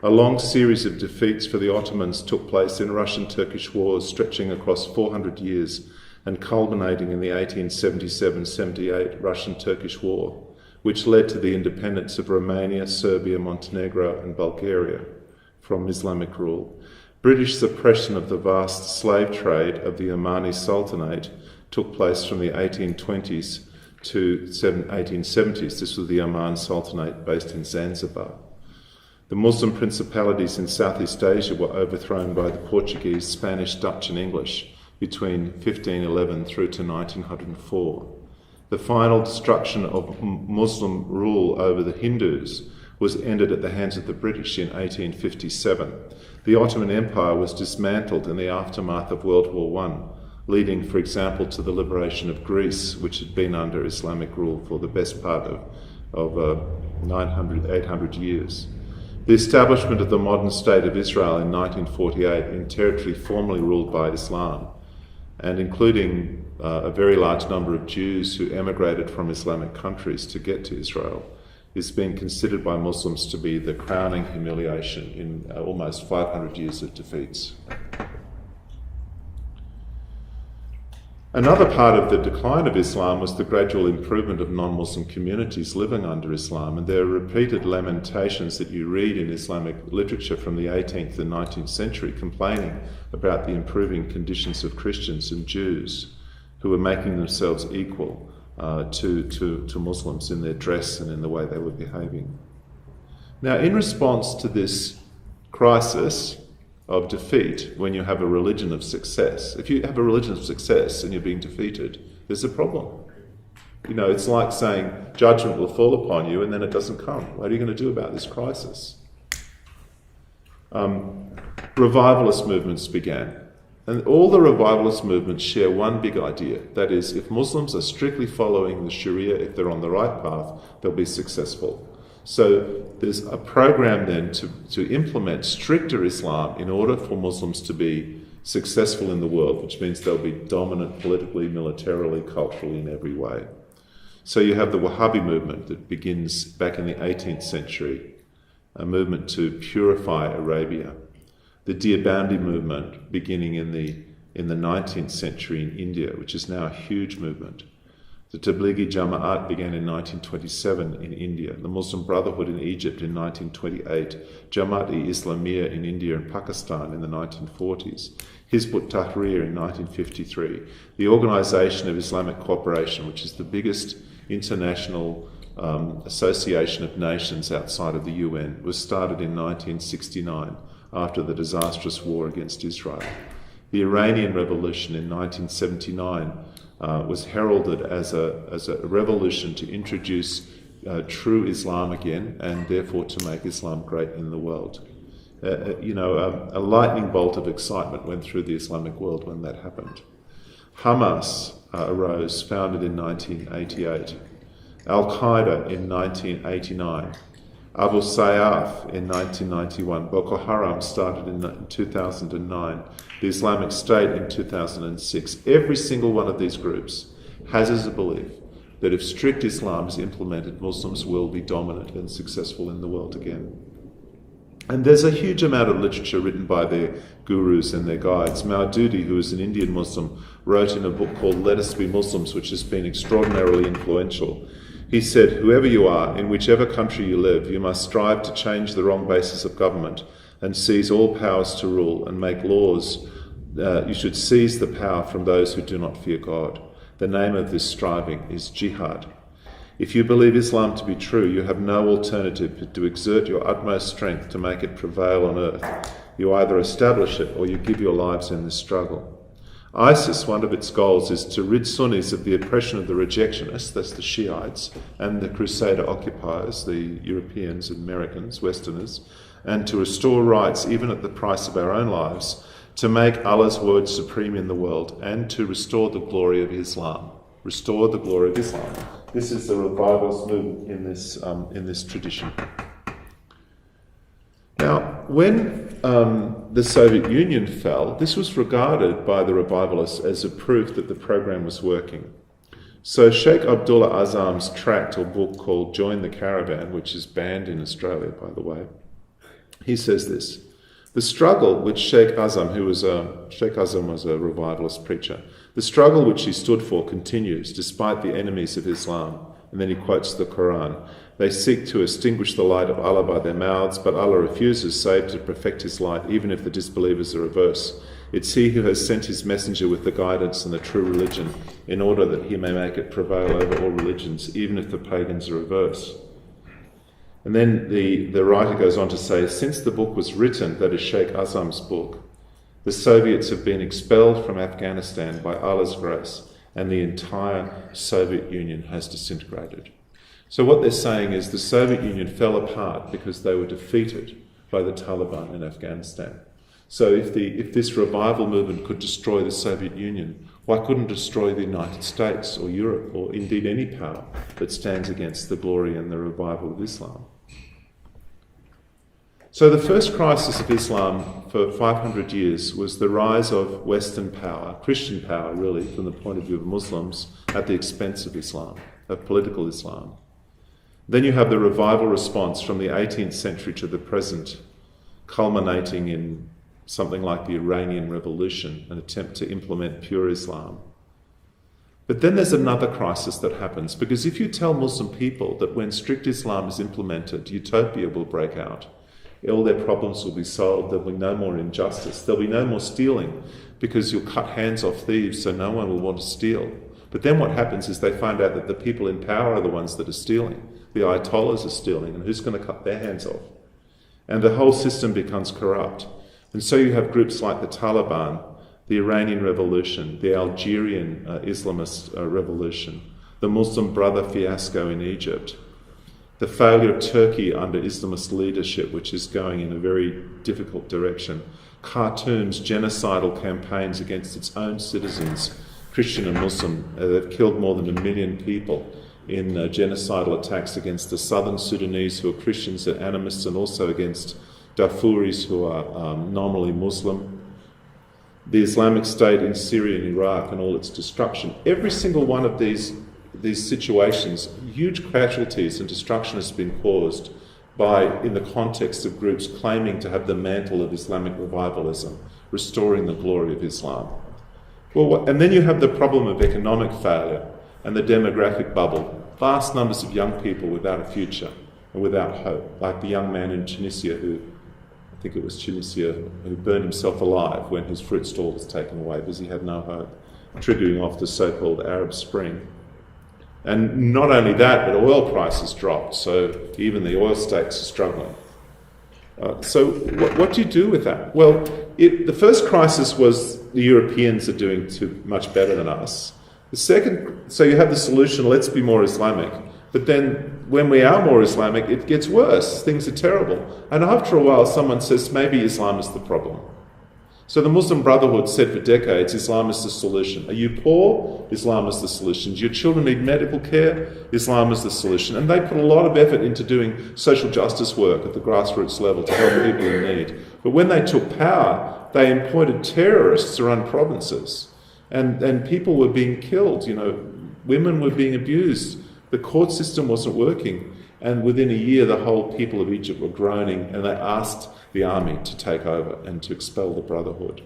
A long series of defeats for the Ottomans took place in Russian-Turkish wars stretching across 400 years and culminating in the 1877-78 Russian-Turkish War, which led to the independence of Romania, Serbia, Montenegro and Bulgaria from Islamic rule. British suppression of the vast slave trade of the Omani Sultanate took place from the 1820s to 1870s. This was the Oman Sultanate based in Zanzibar. The Muslim principalities in Southeast Asia were overthrown by the Portuguese, Spanish, Dutch and English between 1511 through to 1904. The final destruction of Muslim rule over the Hindus was ended at the hands of the British in 1857. The Ottoman Empire was dismantled in the aftermath of World War I, leading, for example, to the liberation of Greece, which had been under Islamic rule for the best part of 800 years. The establishment of the modern state of Israel in 1948 in territory formerly ruled by Islam, and including a very large number of Jews who emigrated from Islamic countries to get to Israel, is being considered by Muslims to be the crowning humiliation in almost 500 years of defeats. Another part of the decline of Islam was the gradual improvement of non-Muslim communities living under Islam, and there are repeated lamentations that you read in Islamic literature from the 18th and 19th century complaining about the improving conditions of Christians and Jews who were making themselves equal to Muslims in their dress and in the way they were behaving. Now, in response to this crisis of defeat, when you have a religion of success, if you have a religion of success and you're being defeated, there's a problem. You know, it's like saying judgment will fall upon you and then it doesn't come. What are you going to do about this crisis? Revivalist movements began. And all the revivalist movements share one big idea. That is, if Muslims are strictly following the Sharia, if they're on the right path, they'll be successful. So there's a program then to implement stricter Islam in order for Muslims to be successful in the world, which means they'll be dominant politically, militarily, culturally, in every way. So you have the Wahhabi movement that begins back in the 18th century, a movement to purify Arabia. The Deobandi movement beginning in the 19th century in India, which is now a huge movement. The Tablighi Jama'at began in 1927 in India, the Muslim Brotherhood in Egypt in 1928, Jamaat-e-Islamiyya in India and Pakistan in the 1940s, Hizb ut-Tahrir in 1953, the Organisation of Islamic Cooperation, which is the biggest international association of nations outside of the UN, was started in 1969 after the disastrous war against Israel. The Iranian Revolution in 1979 was heralded as a revolution to introduce true Islam again, and therefore to make Islam great in the world. A lightning bolt of excitement went through the Islamic world when that happened. Hamas arose, founded in 1988. Al-Qaeda in 1989. Abu Sayyaf in 1991, Boko Haram started in 2009, the Islamic State in 2006. Every single one of these groups has as a belief that if strict Islam is implemented, Muslims will be dominant and successful in the world again. And there's a huge amount of literature written by their gurus and their guides. Maududi, who is an Indian Muslim, wrote in a book called Let Us Be Muslims, which has been extraordinarily influential. He said, whoever you are, in whichever country you live, you must strive to change the wrong basis of government and seize all powers to rule and make laws. You should seize the power from those who do not fear God. The name of this striving is jihad. If you believe Islam to be true, you have no alternative but to exert your utmost strength to make it prevail on earth. You either establish it or you give your lives in this struggle. ISIS, one of its goals is to rid Sunnis of the oppression of the rejectionists, that's the Shiites, and the Crusader occupiers, the Europeans, Americans, Westerners, and to restore rights, even at the price of our own lives, to make Allah's word supreme in the world, and to restore the glory of Islam. Restore the glory of Islam. This is the revivalist movement in this tradition. Now, when the Soviet Union fell, this was regarded by the revivalists as a proof that the program was working. So Sheikh Abdullah Azam's tract or book called Join the Caravan, which is banned in Australia, by the way, he says this: the struggle which Sheikh Azam was a revivalist preacher, the struggle which he stood for continues despite the enemies of Islam. And then he quotes the Quran. They seek to extinguish the light of Allah by their mouths, but Allah refuses save to perfect his light, even if the disbelievers are averse. It's he who has sent his messenger with the guidance and the true religion, in order that he may make it prevail over all religions, even if the pagans are averse. And then the writer goes on to say, since the book was written, that is Sheikh Azam's book, the Soviets have been expelled from Afghanistan by Allah's grace, and the entire Soviet Union has disintegrated. So what they're saying is the Soviet Union fell apart because they were defeated by the Taliban in Afghanistan. So if this revival movement could destroy the Soviet Union, why couldn't it destroy the United States or Europe or indeed any power that stands against the glory and the revival of Islam? So the first crisis of Islam for 500 years was the rise of Western power, Christian power really, from the point of view of Muslims, at the expense of Islam, of political Islam. Then you have the revival response from the 18th century to the present, culminating in something like the Iranian Revolution, an attempt to implement pure Islam. But then there's another crisis that happens, because if you tell Muslim people that when strict Islam is implemented, utopia will break out, all their problems will be solved, there'll be no more injustice, there'll be no more stealing, because you'll cut hands off thieves so no one will want to steal. But then what happens is they find out that the people in power are the ones that are stealing. The Ayatollahs are stealing, and who's going to cut their hands off? And the whole system becomes corrupt. And so you have groups like the Taliban, the Iranian Revolution, the Algerian Islamist revolution, the Muslim Brother fiasco in Egypt, the failure of Turkey under Islamist leadership, which is going in a very difficult direction, Khartoum's genocidal campaigns against its own citizens, Christian and Muslim. They've killed more than 1 million people in genocidal attacks against the southern Sudanese who are Christians and animists, and also against Darfuris who are nominally Muslim. The Islamic State in Syria and Iraq and all its destruction. Every single one of these situations, huge casualties and destruction has been caused in the context of groups claiming to have the mantle of Islamic revivalism, restoring the glory of Islam. And then you have the problem of economic failure and the demographic bubble. Vast numbers of young people without a future and without hope, like the young man in Tunisia who burned himself alive when his fruit stall was taken away because he had no hope, triggering off the so-called Arab Spring. And not only that, but oil prices dropped, so even the oil states are struggling. So what do you do with that? Well, the first crisis was the Europeans are doing too much better than us. The second, so you have the solution, let's be more Islamic. But then when we are more Islamic, it gets worse. Things are terrible. And after a while, someone says, maybe Islam is the problem. So the Muslim Brotherhood said for decades, Islam is the solution. Are you poor? Islam is the solution. Do your children need medical care? Islam is the solution. And they put a lot of effort into doing social justice work at the grassroots level to help people in need. But when they took power, they appointed terrorists to run provinces. And people were being killed, women were being abused. The court system wasn't working. And within a year, the whole people of Egypt were groaning, and they asked the army to take over and to expel the Brotherhood.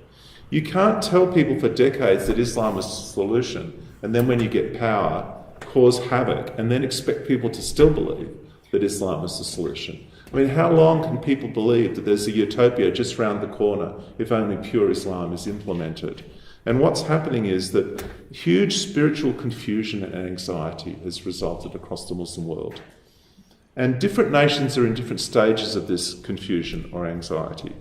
You can't tell people for decades that Islam is the solution, and then when you get power, cause havoc, and then expect people to still believe that Islam is the solution. I mean, how long can people believe that there's a utopia just round the corner if only pure Islam is implemented? And what's happening is that huge spiritual confusion and anxiety has resulted across the Muslim world. And different nations are in different stages of this confusion or anxiety.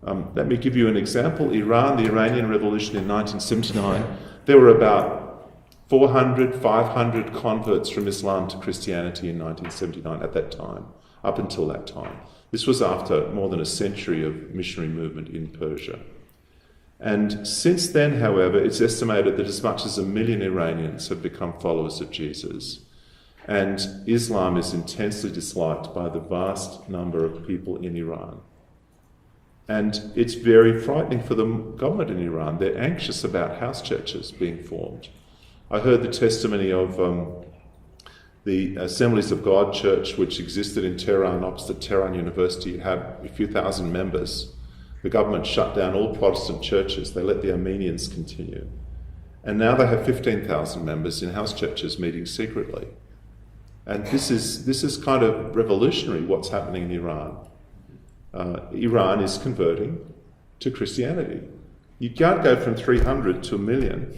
Let me give you an example. Iran, the Iranian Revolution in 1979, there were about 400, 500 converts from Islam to Christianity in 1979 at that time, up until that time. This was after more than a century of missionary movement in Persia. And since then, however, it's estimated that as much as 1 million Iranians have become followers of Jesus. And Islam is intensely disliked by the vast number of people in Iran. And it's very frightening for the government in Iran. They're anxious about house churches being formed. I heard the testimony of the Assemblies of God Church, which existed in Tehran, opposite Tehran University. It had a few thousand members. The government shut down all Protestant churches. They let the Armenians continue. And now they have 15,000 members in house churches meeting secretly. And this is kind of revolutionary, what's happening in Iran. Iran is converting to Christianity. You can't go from 300 to 1 million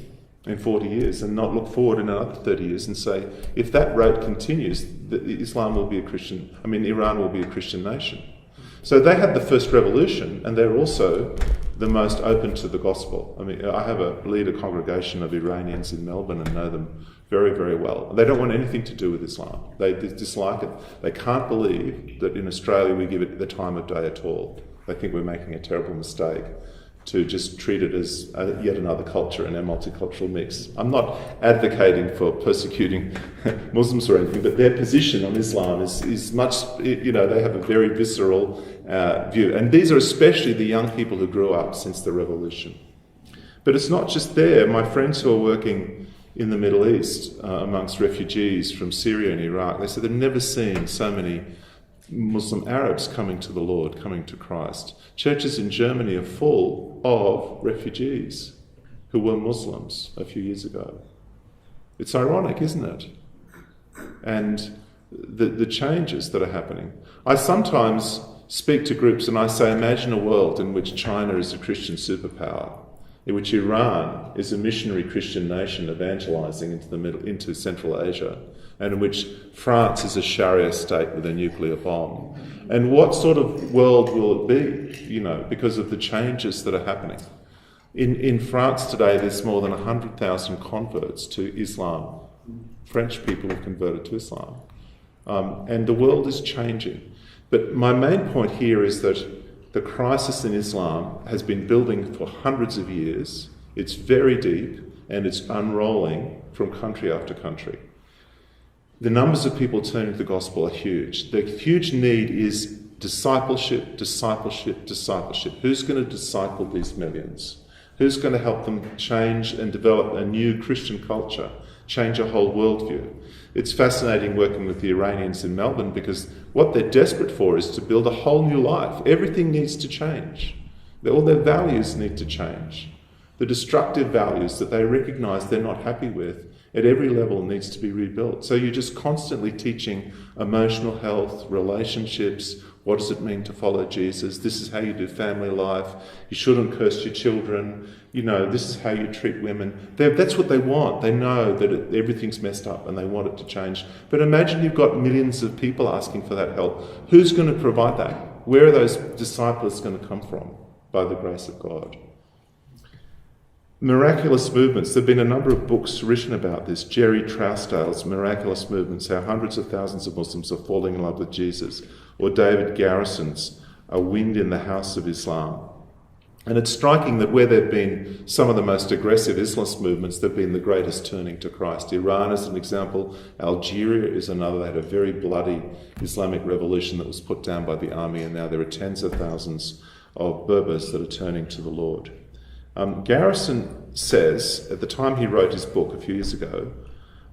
in 40 years and not look forward in another 30 years and say, if that rate continues, Iran will be a Christian nation. So they had the first revolution, and they're also the most open to the gospel. I mean, I lead a congregation of Iranians in Melbourne and know them very, very well. They don't want anything to do with Islam. They dislike it. They can't believe that in Australia we give it the time of day at all. They think we're making a terrible mistake to just treat it as yet another culture in our multicultural mix. I'm not advocating for persecuting Muslims or anything, but their position on Islam is much, they have a very visceral view. And these are especially the young people who grew up since the revolution. But it's not just there. My friends who are working in the Middle East amongst refugees from Syria and Iraq, they said they've never seen so many Muslim Arabs coming to the Lord, coming to Christ. Churches in Germany are full of refugees who were Muslims a few years ago. It's ironic, isn't it? And the changes that are happening. I sometimes speak to groups and I say, imagine a world in which China is a Christian superpower, in which Iran is a missionary Christian nation evangelizing into Central Asia, and in which France is a Sharia state with a nuclear bomb. And what sort of world will it be, because of the changes that are happening? In France today, there's more than 100,000 converts to Islam. French people have converted to Islam. And the world is changing. But my main point here is that the crisis in Islam has been building for hundreds of years. It's very deep, and it's unrolling from country after country. The numbers of people turning to the gospel are huge. The huge need is discipleship, discipleship, discipleship. Who's going to disciple these millions? Who's going to help them change and develop a new Christian culture, change a whole worldview? It's fascinating working with the Iranians in Melbourne because what they're desperate for is to build a whole new life. Everything needs to change. All their values need to change. The destructive values that they recognise they're not happy with at every level needs to be rebuilt. So you're just constantly teaching emotional health, relationships, what does it mean to follow Jesus, this is how you do family life, you shouldn't curse your children, this is how you treat women. That's what they want. They know that everything's messed up and they want it to change. But imagine you've got millions of people asking for that help. Who's going to provide that? Where are those disciples going to come from? By the grace of God. Miraculous movements. There have been a number of books written about this. Jerry Trousdale's Miraculous Movements, How Hundreds of Thousands of Muslims Are Falling in Love with Jesus, or David Garrison's A Wind in the House of Islam. And it's striking that where there have been some of the most aggressive Islamist movements, there have been the greatest turning to Christ. Iran is an example. Algeria is another. They had a very bloody Islamic revolution that was put down by the army, and now there are tens of thousands of Berbers that are turning to the Lord. Garrison says, at the time he wrote his book a few years ago,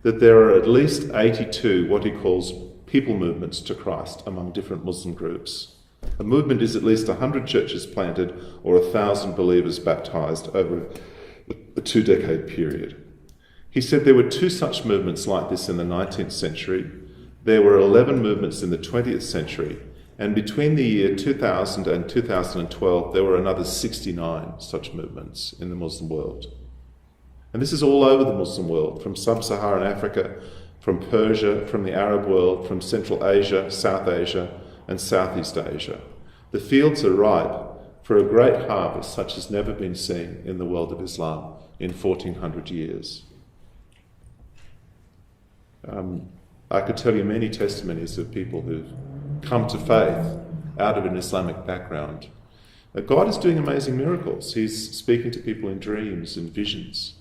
that there are at least 82 what he calls people movements to Christ among different Muslim groups. A movement is at least 100 churches planted or 1,000 believers baptised over a 2-decade period. He said there were 2 such movements like this in the 19th century. There were 11 movements in the 20th century. And between the year 2000 and 2012, there were another 69 such movements in the Muslim world. And this is all over the Muslim world, from sub-Saharan Africa, from Persia, from the Arab world, from Central Asia, South Asia, and Southeast Asia. The fields are ripe for a great harvest such as never been seen in the world of Islam in 1400 years. I could tell you many testimonies of people who've come to faith out of an Islamic background. God is doing amazing miracles. He's speaking to people in dreams and visions.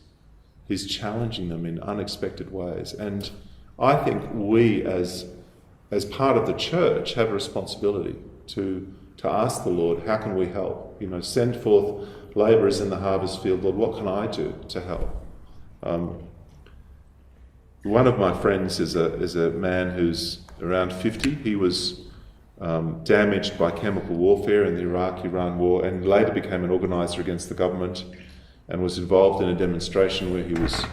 He's challenging them in unexpected ways. And I think we, as part of the church, have a responsibility to ask the Lord, how can we help? Send forth labourers in the harvest field. Lord, what can I do to help? One of my friends is a man who's around 50. He was damaged by chemical warfare in the Iraq-Iran war and later became an organiser against the government and was involved in a demonstration where he was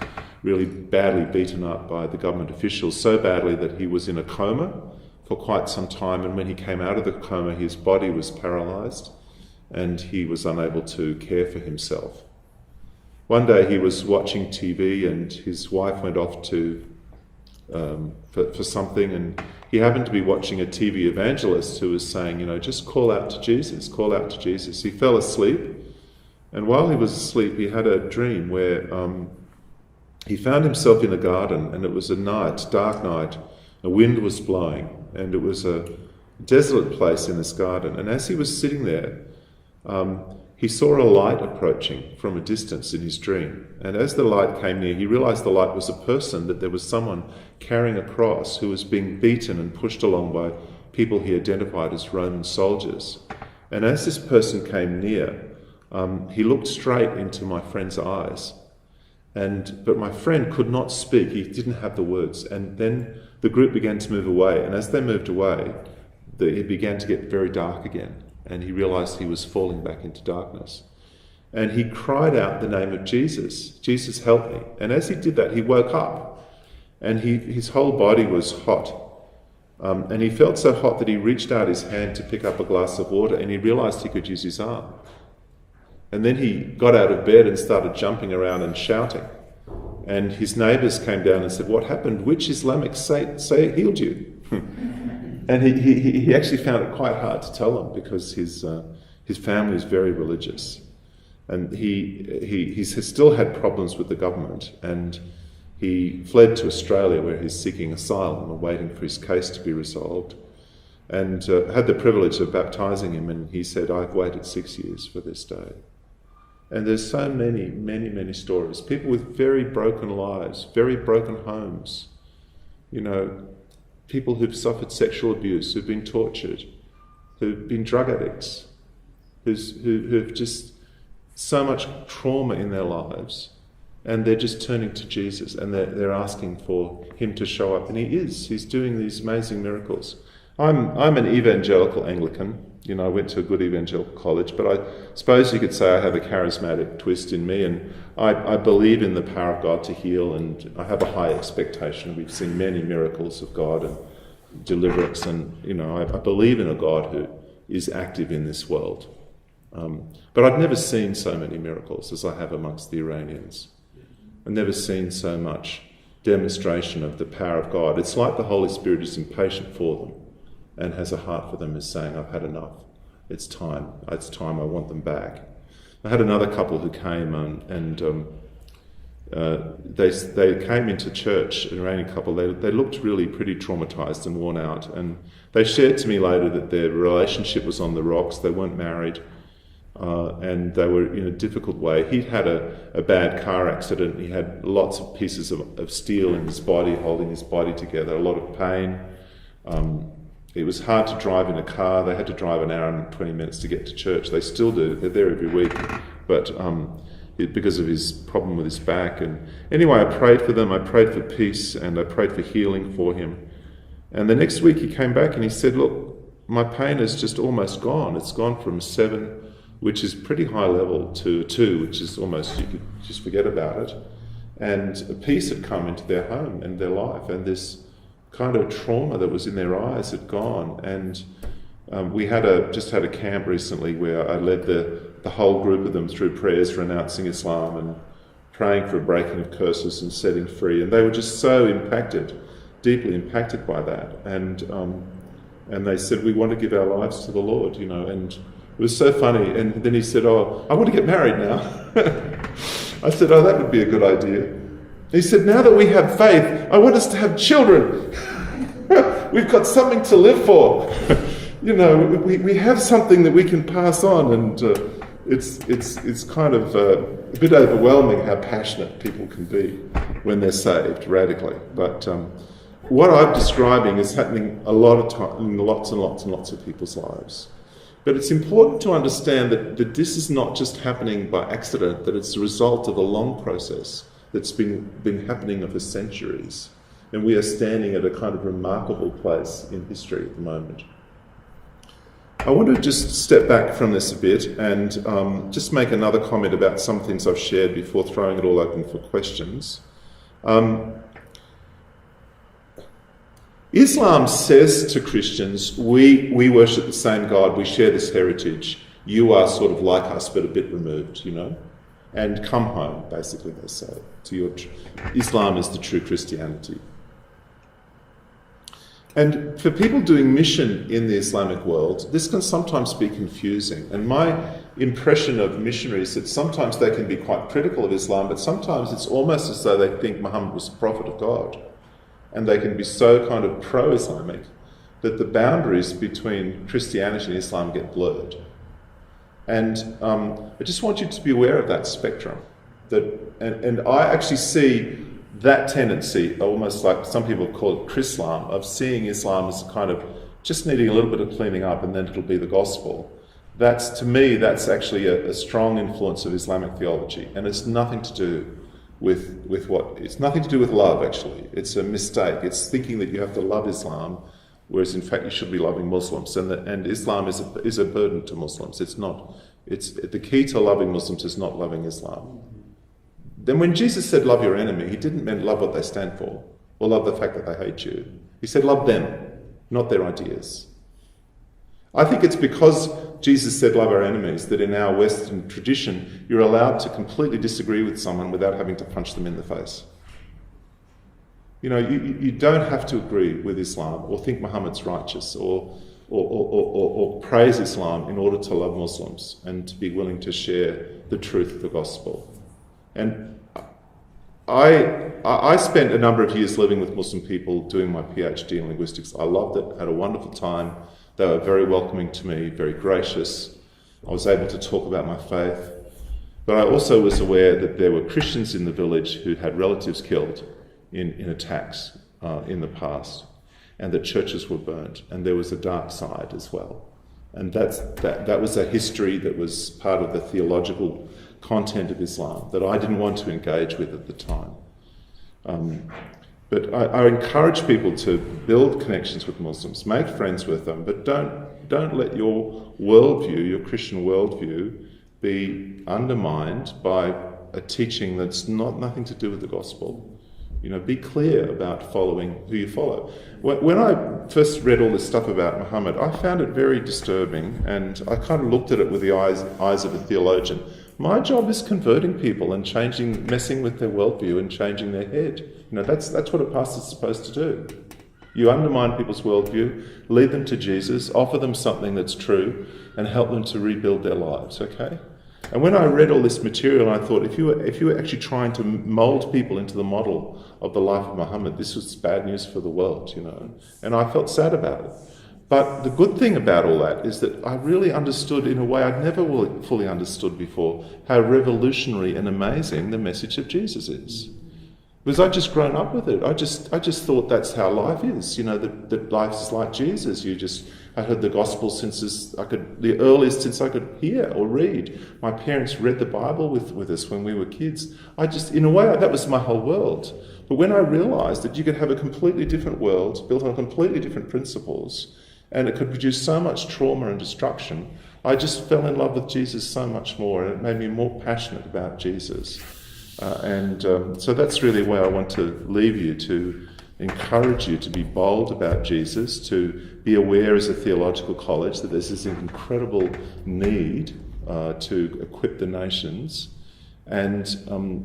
really badly beaten up by the government officials, so badly that he was in a coma for quite some time, and when he came out of the coma his body was paralysed and he was unable to care for himself. One day he was watching TV and his wife went off to for something, and he happened to be watching a TV evangelist who was saying, just call out to Jesus, call out to Jesus. He fell asleep, and while he was asleep he had a dream where he found himself in a garden, and it was a night, dark night, a wind was blowing, and it was a desolate place in this garden. And as he was sitting there, he saw a light approaching from a distance in his dream. And as the light came near, he realized the light was a person, that there was someone carrying a cross who was being beaten and pushed along by people he identified as Roman soldiers. And as this person came near, he looked straight into my friend's eyes. But my friend could not speak, he didn't have the words. And then the group began to move away. And as they moved away, it began to get very dark again. And he realized he was falling back into darkness. And he cried out the name of Jesus. Jesus, help me. And as he did that, he woke up. And his whole body was hot. And he felt so hot that he reached out his hand to pick up a glass of water, and he realized he could use his arm. And then he got out of bed and started jumping around and shouting. And his neighbours came down and said, "What happened? Which Islamic saint healed you?" And he actually found it quite hard to tell them, because his family is very religious. And he still had problems with the government, and he fled to Australia, where he's seeking asylum and waiting for his case to be resolved, and had the privilege of baptising him. And he said, "I've waited 6 years for this day." And there's so many stories. People with very broken lives, very broken homes. People who've suffered sexual abuse, who've been tortured, who've been drug addicts, who've just so much trauma in their lives. And they're just turning to Jesus, and they're asking for him to show up. And he is. He's doing these amazing miracles. I'm an evangelical Anglican. I went to a good evangelical college, but I suppose you could say I have a charismatic twist in me, and I believe in the power of God to heal, and I have a high expectation. We've seen many miracles of God and deliverance, and I believe in a God who is active in this world. But I've never seen so many miracles as I have amongst the Iranians. I've never seen so much demonstration of the power of God. It's like the Holy Spirit is impatient for them and has a heart for them, is saying, "I've had enough. It's time. I want them back." I had another couple who came and they came into church, an Iranian couple. They looked really pretty traumatized and worn out, and they shared to me later that their relationship was on the rocks. They weren't married. And they were in a difficult way. He'd had a bad car accident. He had lots of pieces of steel in his body, holding his body together, a lot of pain. It was hard to drive in a car. They had to drive an hour and 20 minutes to get to church. They still do. They're there every week. But because of his problem with his back. And anyway, I prayed for them. I prayed for peace, and I prayed for healing for him. And the next week he came back and he said, "Look, my pain is just almost gone. It's gone from 7, which is pretty high level, to 2, which is almost, you could just forget about it." And a peace had come into their home and their life, and this kind of trauma that was in their eyes had gone. And we just had a camp recently where I led the whole group of them through prayers renouncing Islam and praying for a breaking of curses and setting free. And they were just so impacted, deeply impacted by that. And they said, "We want to give our lives to the Lord," and it was so funny. And then he said, "Oh, I want to get married now." I said, "Oh, that would be a good idea." He said, "Now that we have faith, I want us to have children. We've got something to live for." We have something that we can pass on. And it's kind of a bit overwhelming how passionate people can be when they're saved radically. But what I'm describing is happening a lot of time in lots and lots and lots of people's lives. But it's important to understand that this is not just happening by accident, that it's the result of a long process that's been happening for centuries. And we are standing at a kind of remarkable place in history at the moment. I want to just step back from this a bit and just make another comment about some things I've shared before throwing it all open for questions. Islam says to Christians, we worship the same God, we share this heritage, you are sort of like us but a bit removed, and come home, basically they say. Islam is the true Christianity. And for people doing mission in the Islamic world, this can sometimes be confusing. And my impression of missionaries is that sometimes they can be quite critical of Islam, but sometimes it's almost as though they think Muhammad was a prophet of God. And they can be so kind of pro-Islamic that the boundaries between Christianity and Islam get blurred. And I just want you to be aware of that spectrum. And I actually see that tendency, almost like some people call it Chrislam, of seeing Islam as kind of just needing a little bit of cleaning up and then it'll be the gospel. To me, that's actually a strong influence of Islamic theology, and it's nothing to do it's nothing to do with love, actually. It's a mistake. It's thinking that you have to love Islam, whereas in fact you should be loving Muslims, and Islam is a burden to Muslims. It's not. It's the key to loving Muslims is not loving Islam. Then when Jesus said love your enemy, he didn't mean love what they stand for, or love the fact that they hate you. He said love them, not their ideas. I think it's because Jesus said love our enemies that in our Western tradition you're allowed to completely disagree with someone without having to punch them in the face. You know, you don't have to agree with Islam or think Muhammad's righteous or praise Islam in order to love Muslims and to be willing to share the truth of the gospel. And I spent a number of years living with Muslim people doing my PhD in linguistics. I loved it, had a wonderful time. They were very welcoming to me, very gracious. I was able to talk about my faith. But I also was aware that there were Christians in the village who had relatives killed in attacks in the past, and that churches were burnt, and there was a dark side as well. And that was a history that was part of the theological content of Islam that I didn't want to engage with at the time. But I encourage people to build connections with Muslims, make friends with them, but don't let your worldview, your Christian worldview, be undermined by a teaching that's nothing to do with the gospel. You know, be clear about following who you follow. When I first read all this stuff about Muhammad, I found it very disturbing, and I kind of looked at it with the eyes of a theologian. My job is converting people and messing with their worldview and changing their head. You know, that's what a pastor's supposed to do. You undermine people's worldview, lead them to Jesus, offer them something that's true, and help them to rebuild their lives, okay? And when I read all this material, I thought, if you were actually trying to mould people into the model of the life of Muhammad, this was bad news for the world, you know. And I felt sad about it. But the good thing about all that is that I really understood in a way I'd never fully understood before how revolutionary and amazing the message of Jesus is. Because I'd just grown up with it. I just thought that's how life is, you know, that life is like Jesus. I heard the gospel the earliest since I could hear or read. My parents read the Bible with us when we were kids. In a way, that was my whole world. But when I realised that you could have a completely different world built on completely different principles, and it could produce so much trauma and destruction, I just fell in love with Jesus so much more, and it made me more passionate about Jesus. So that's really where I want to leave you, to encourage you to be bold about Jesus, to be aware as a theological college that there's this incredible need to equip the nations, and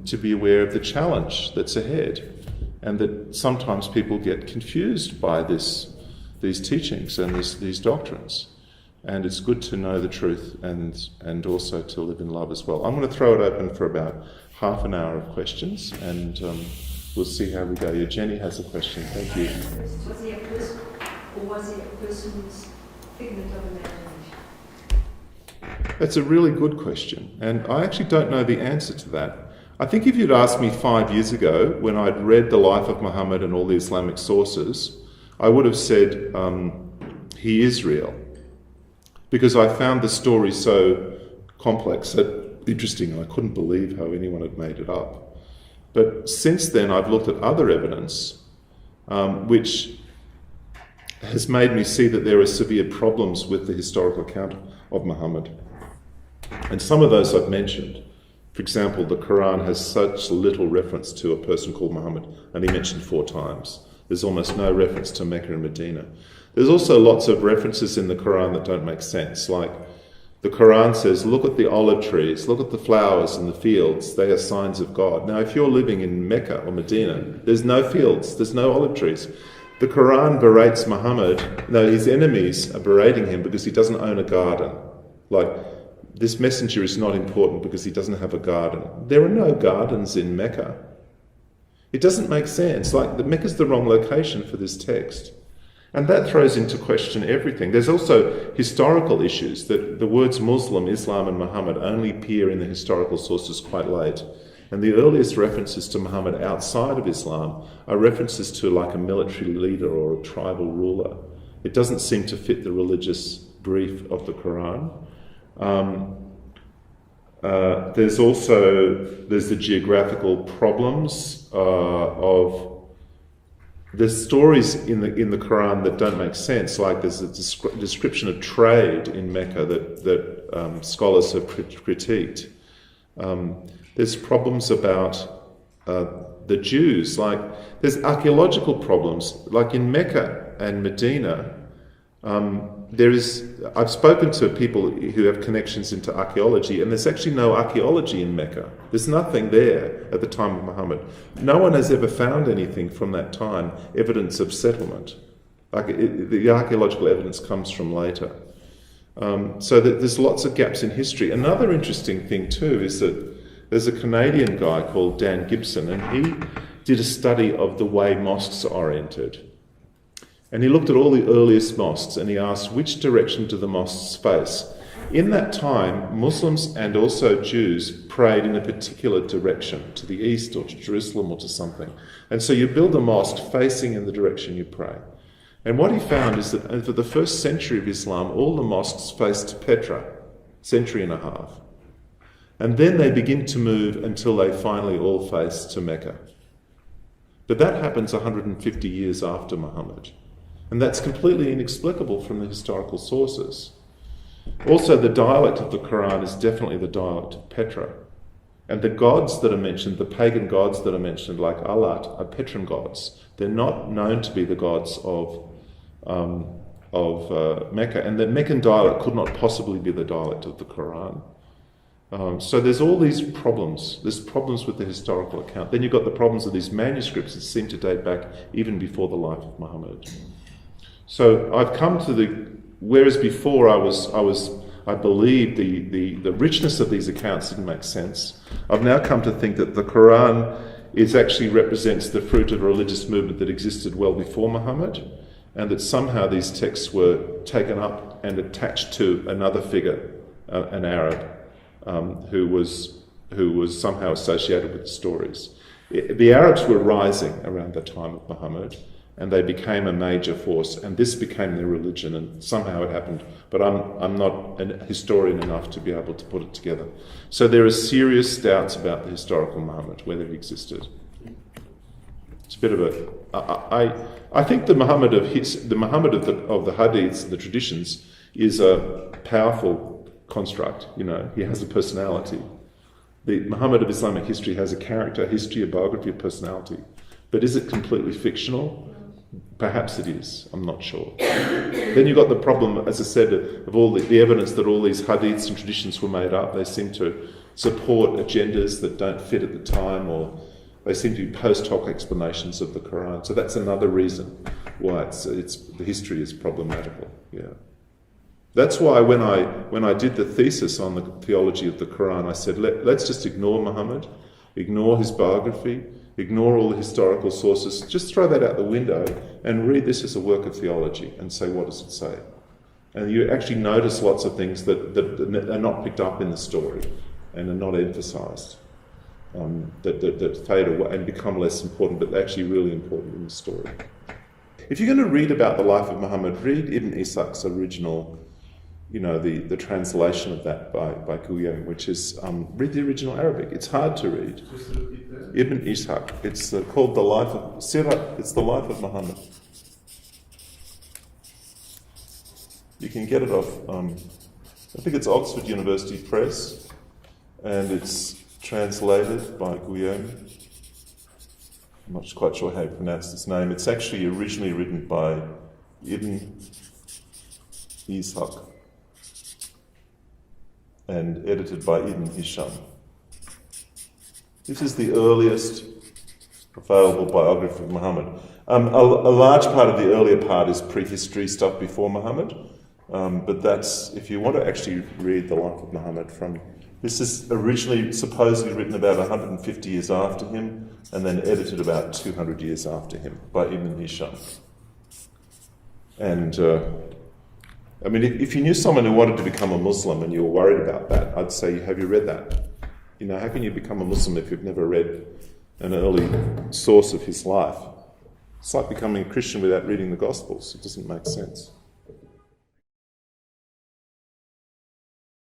to be aware of the challenge that's ahead, and that sometimes people get confused by these teachings and these doctrines. And it's good to know the truth and also to live in love as well. I'm going to throw it open for about half an hour of questions, and we'll see how we go. Yeah, Jenny has a question. Thank you. Was he a person, or was he a person's figment of imagination? That's a really good question, and I actually don't know the answer to that. I think if you'd asked me 5 years ago, when I'd read the life of Muhammad and all the Islamic sources, I would have said he is real, because I found the story so complex, so interesting. I couldn't believe how anyone had made it up. But since then, I've looked at other evidence, which has made me see that there are severe problems with the historical account of Muhammad. And some of those I've mentioned. For example, the Quran has such little reference to a person called Muhammad, only mentioned 4 times. There's almost no reference to Mecca and Medina. There's also lots of references in the Quran that don't make sense, like the Quran says, look at the olive trees, look at the flowers in the fields, they are signs of God. Now, if you're living in Mecca or Medina, there's no fields, there's no olive trees. The Quran berates Muhammad, his enemies are berating him because he doesn't own a garden. Like, this messenger is not important because he doesn't have a garden. There are no gardens in Mecca. It doesn't make sense. Like, Mecca's the wrong location for this text. And that throws into question everything. There's also historical issues, that the words Muslim, Islam and Muhammad only appear in the historical sources quite late. And the earliest references to Muhammad outside of Islam are references to like a military leader or a tribal ruler. It doesn't seem to fit the religious brief of the Quran. There's the geographical problems of there's stories in the Quran that don't make sense. Like there's a description of trade in Mecca that scholars have critiqued. There's problems about the Jews. Like there's archaeological problems. Like in Mecca and Medina, I've spoken to people who have connections into archaeology, and there's actually no archaeology in Mecca. There's nothing there at the time of Muhammad. No one has ever found anything from that time, evidence of settlement. The archaeological evidence comes from later. So there's lots of gaps in history. Another interesting thing too is that there's a Canadian guy called Dan Gibson, and he did a study of the way mosques are entered. And he looked at all the earliest mosques and he asked, which direction do the mosques face? In that time, Muslims and also Jews prayed in a particular direction, to the east or to Jerusalem or to something. And so you build a mosque facing in the direction you pray. And what he found is that for the first century of Islam, all the mosques faced Petra, century and a half. And then they begin to move until they finally all face to Mecca. But that happens 150 years after Muhammad. And that's completely inexplicable from the historical sources. Also, the dialect of the Quran is definitely the dialect of Petra. And the gods that are mentioned, the pagan gods that are mentioned, like Allat, are Petran gods. They're not known to be the gods of Mecca. And the Meccan dialect could not possibly be the dialect of the Quran. So there's all these problems. There's problems with the historical account. Then you've got the problems of these manuscripts that seem to date back even before the life of Muhammad. So I've come to whereas before I believed the richness of these accounts didn't make sense. I've now come to think that the Quran actually represents the fruit of a religious movement that existed well before Muhammad, and that somehow these texts were taken up and attached to another figure, an Arab, who was somehow associated with the stories. The Arabs were rising around the time of Muhammad, and they became a major force, and this became their religion, and somehow it happened. But I'm not a historian enough to be able to put it together. So there are serious doubts about the historical Muhammad, whether he existed. It's a bit of I think the Muhammad of the hadiths, the traditions, is a powerful construct. You know, he has a personality. The Muhammad of Islamic history has a character, a history, a biography, a personality. But is it completely fictional? Perhaps it is. I'm not sure. Then you've got the problem, as I said, of all the evidence that all these hadiths and traditions were made up. They seem to support agendas that don't fit at the time, or they seem to be post hoc explanations of the Quran. So that's another reason why the history is problematical. Yeah. That's why when I did the thesis on the theology of the Quran, I said, let's just ignore Muhammad, ignore his biography, ignore all the historical sources, just throw that out the window and read this as a work of theology and say, what does it say? And you actually notice lots of things that are not picked up in the story and are not emphasised, that fade away and become less important, but they're actually really important in the story. If you're going to read about the life of Muhammad, read Ibn Ishaq's original, the translation of that by Guillaume, which is, read the original Arabic. It's hard to read. Ibn Ishaq. It's called the life of Sirah. It's the life of Muhammad. You can get it off, I think it's Oxford University Press, and it's translated by Guillaume. I'm not quite sure how you pronounce his name. It's actually originally written by Ibn Ishaq and edited by Ibn Hisham. This is the earliest available biography of Muhammad. A large part of the earlier part is prehistory stuff before Muhammad, but that's, if you want to actually read the life of Muhammad this is originally supposedly written about 150 years after him, and then edited about 200 years after him by Ibn Hisham. And I mean, if you knew someone who wanted to become a Muslim and you were worried about that, I'd say, have you read that? You know, how can you become a Muslim if you've never read an early source of his life? It's like becoming a Christian without reading the Gospels. It doesn't make sense.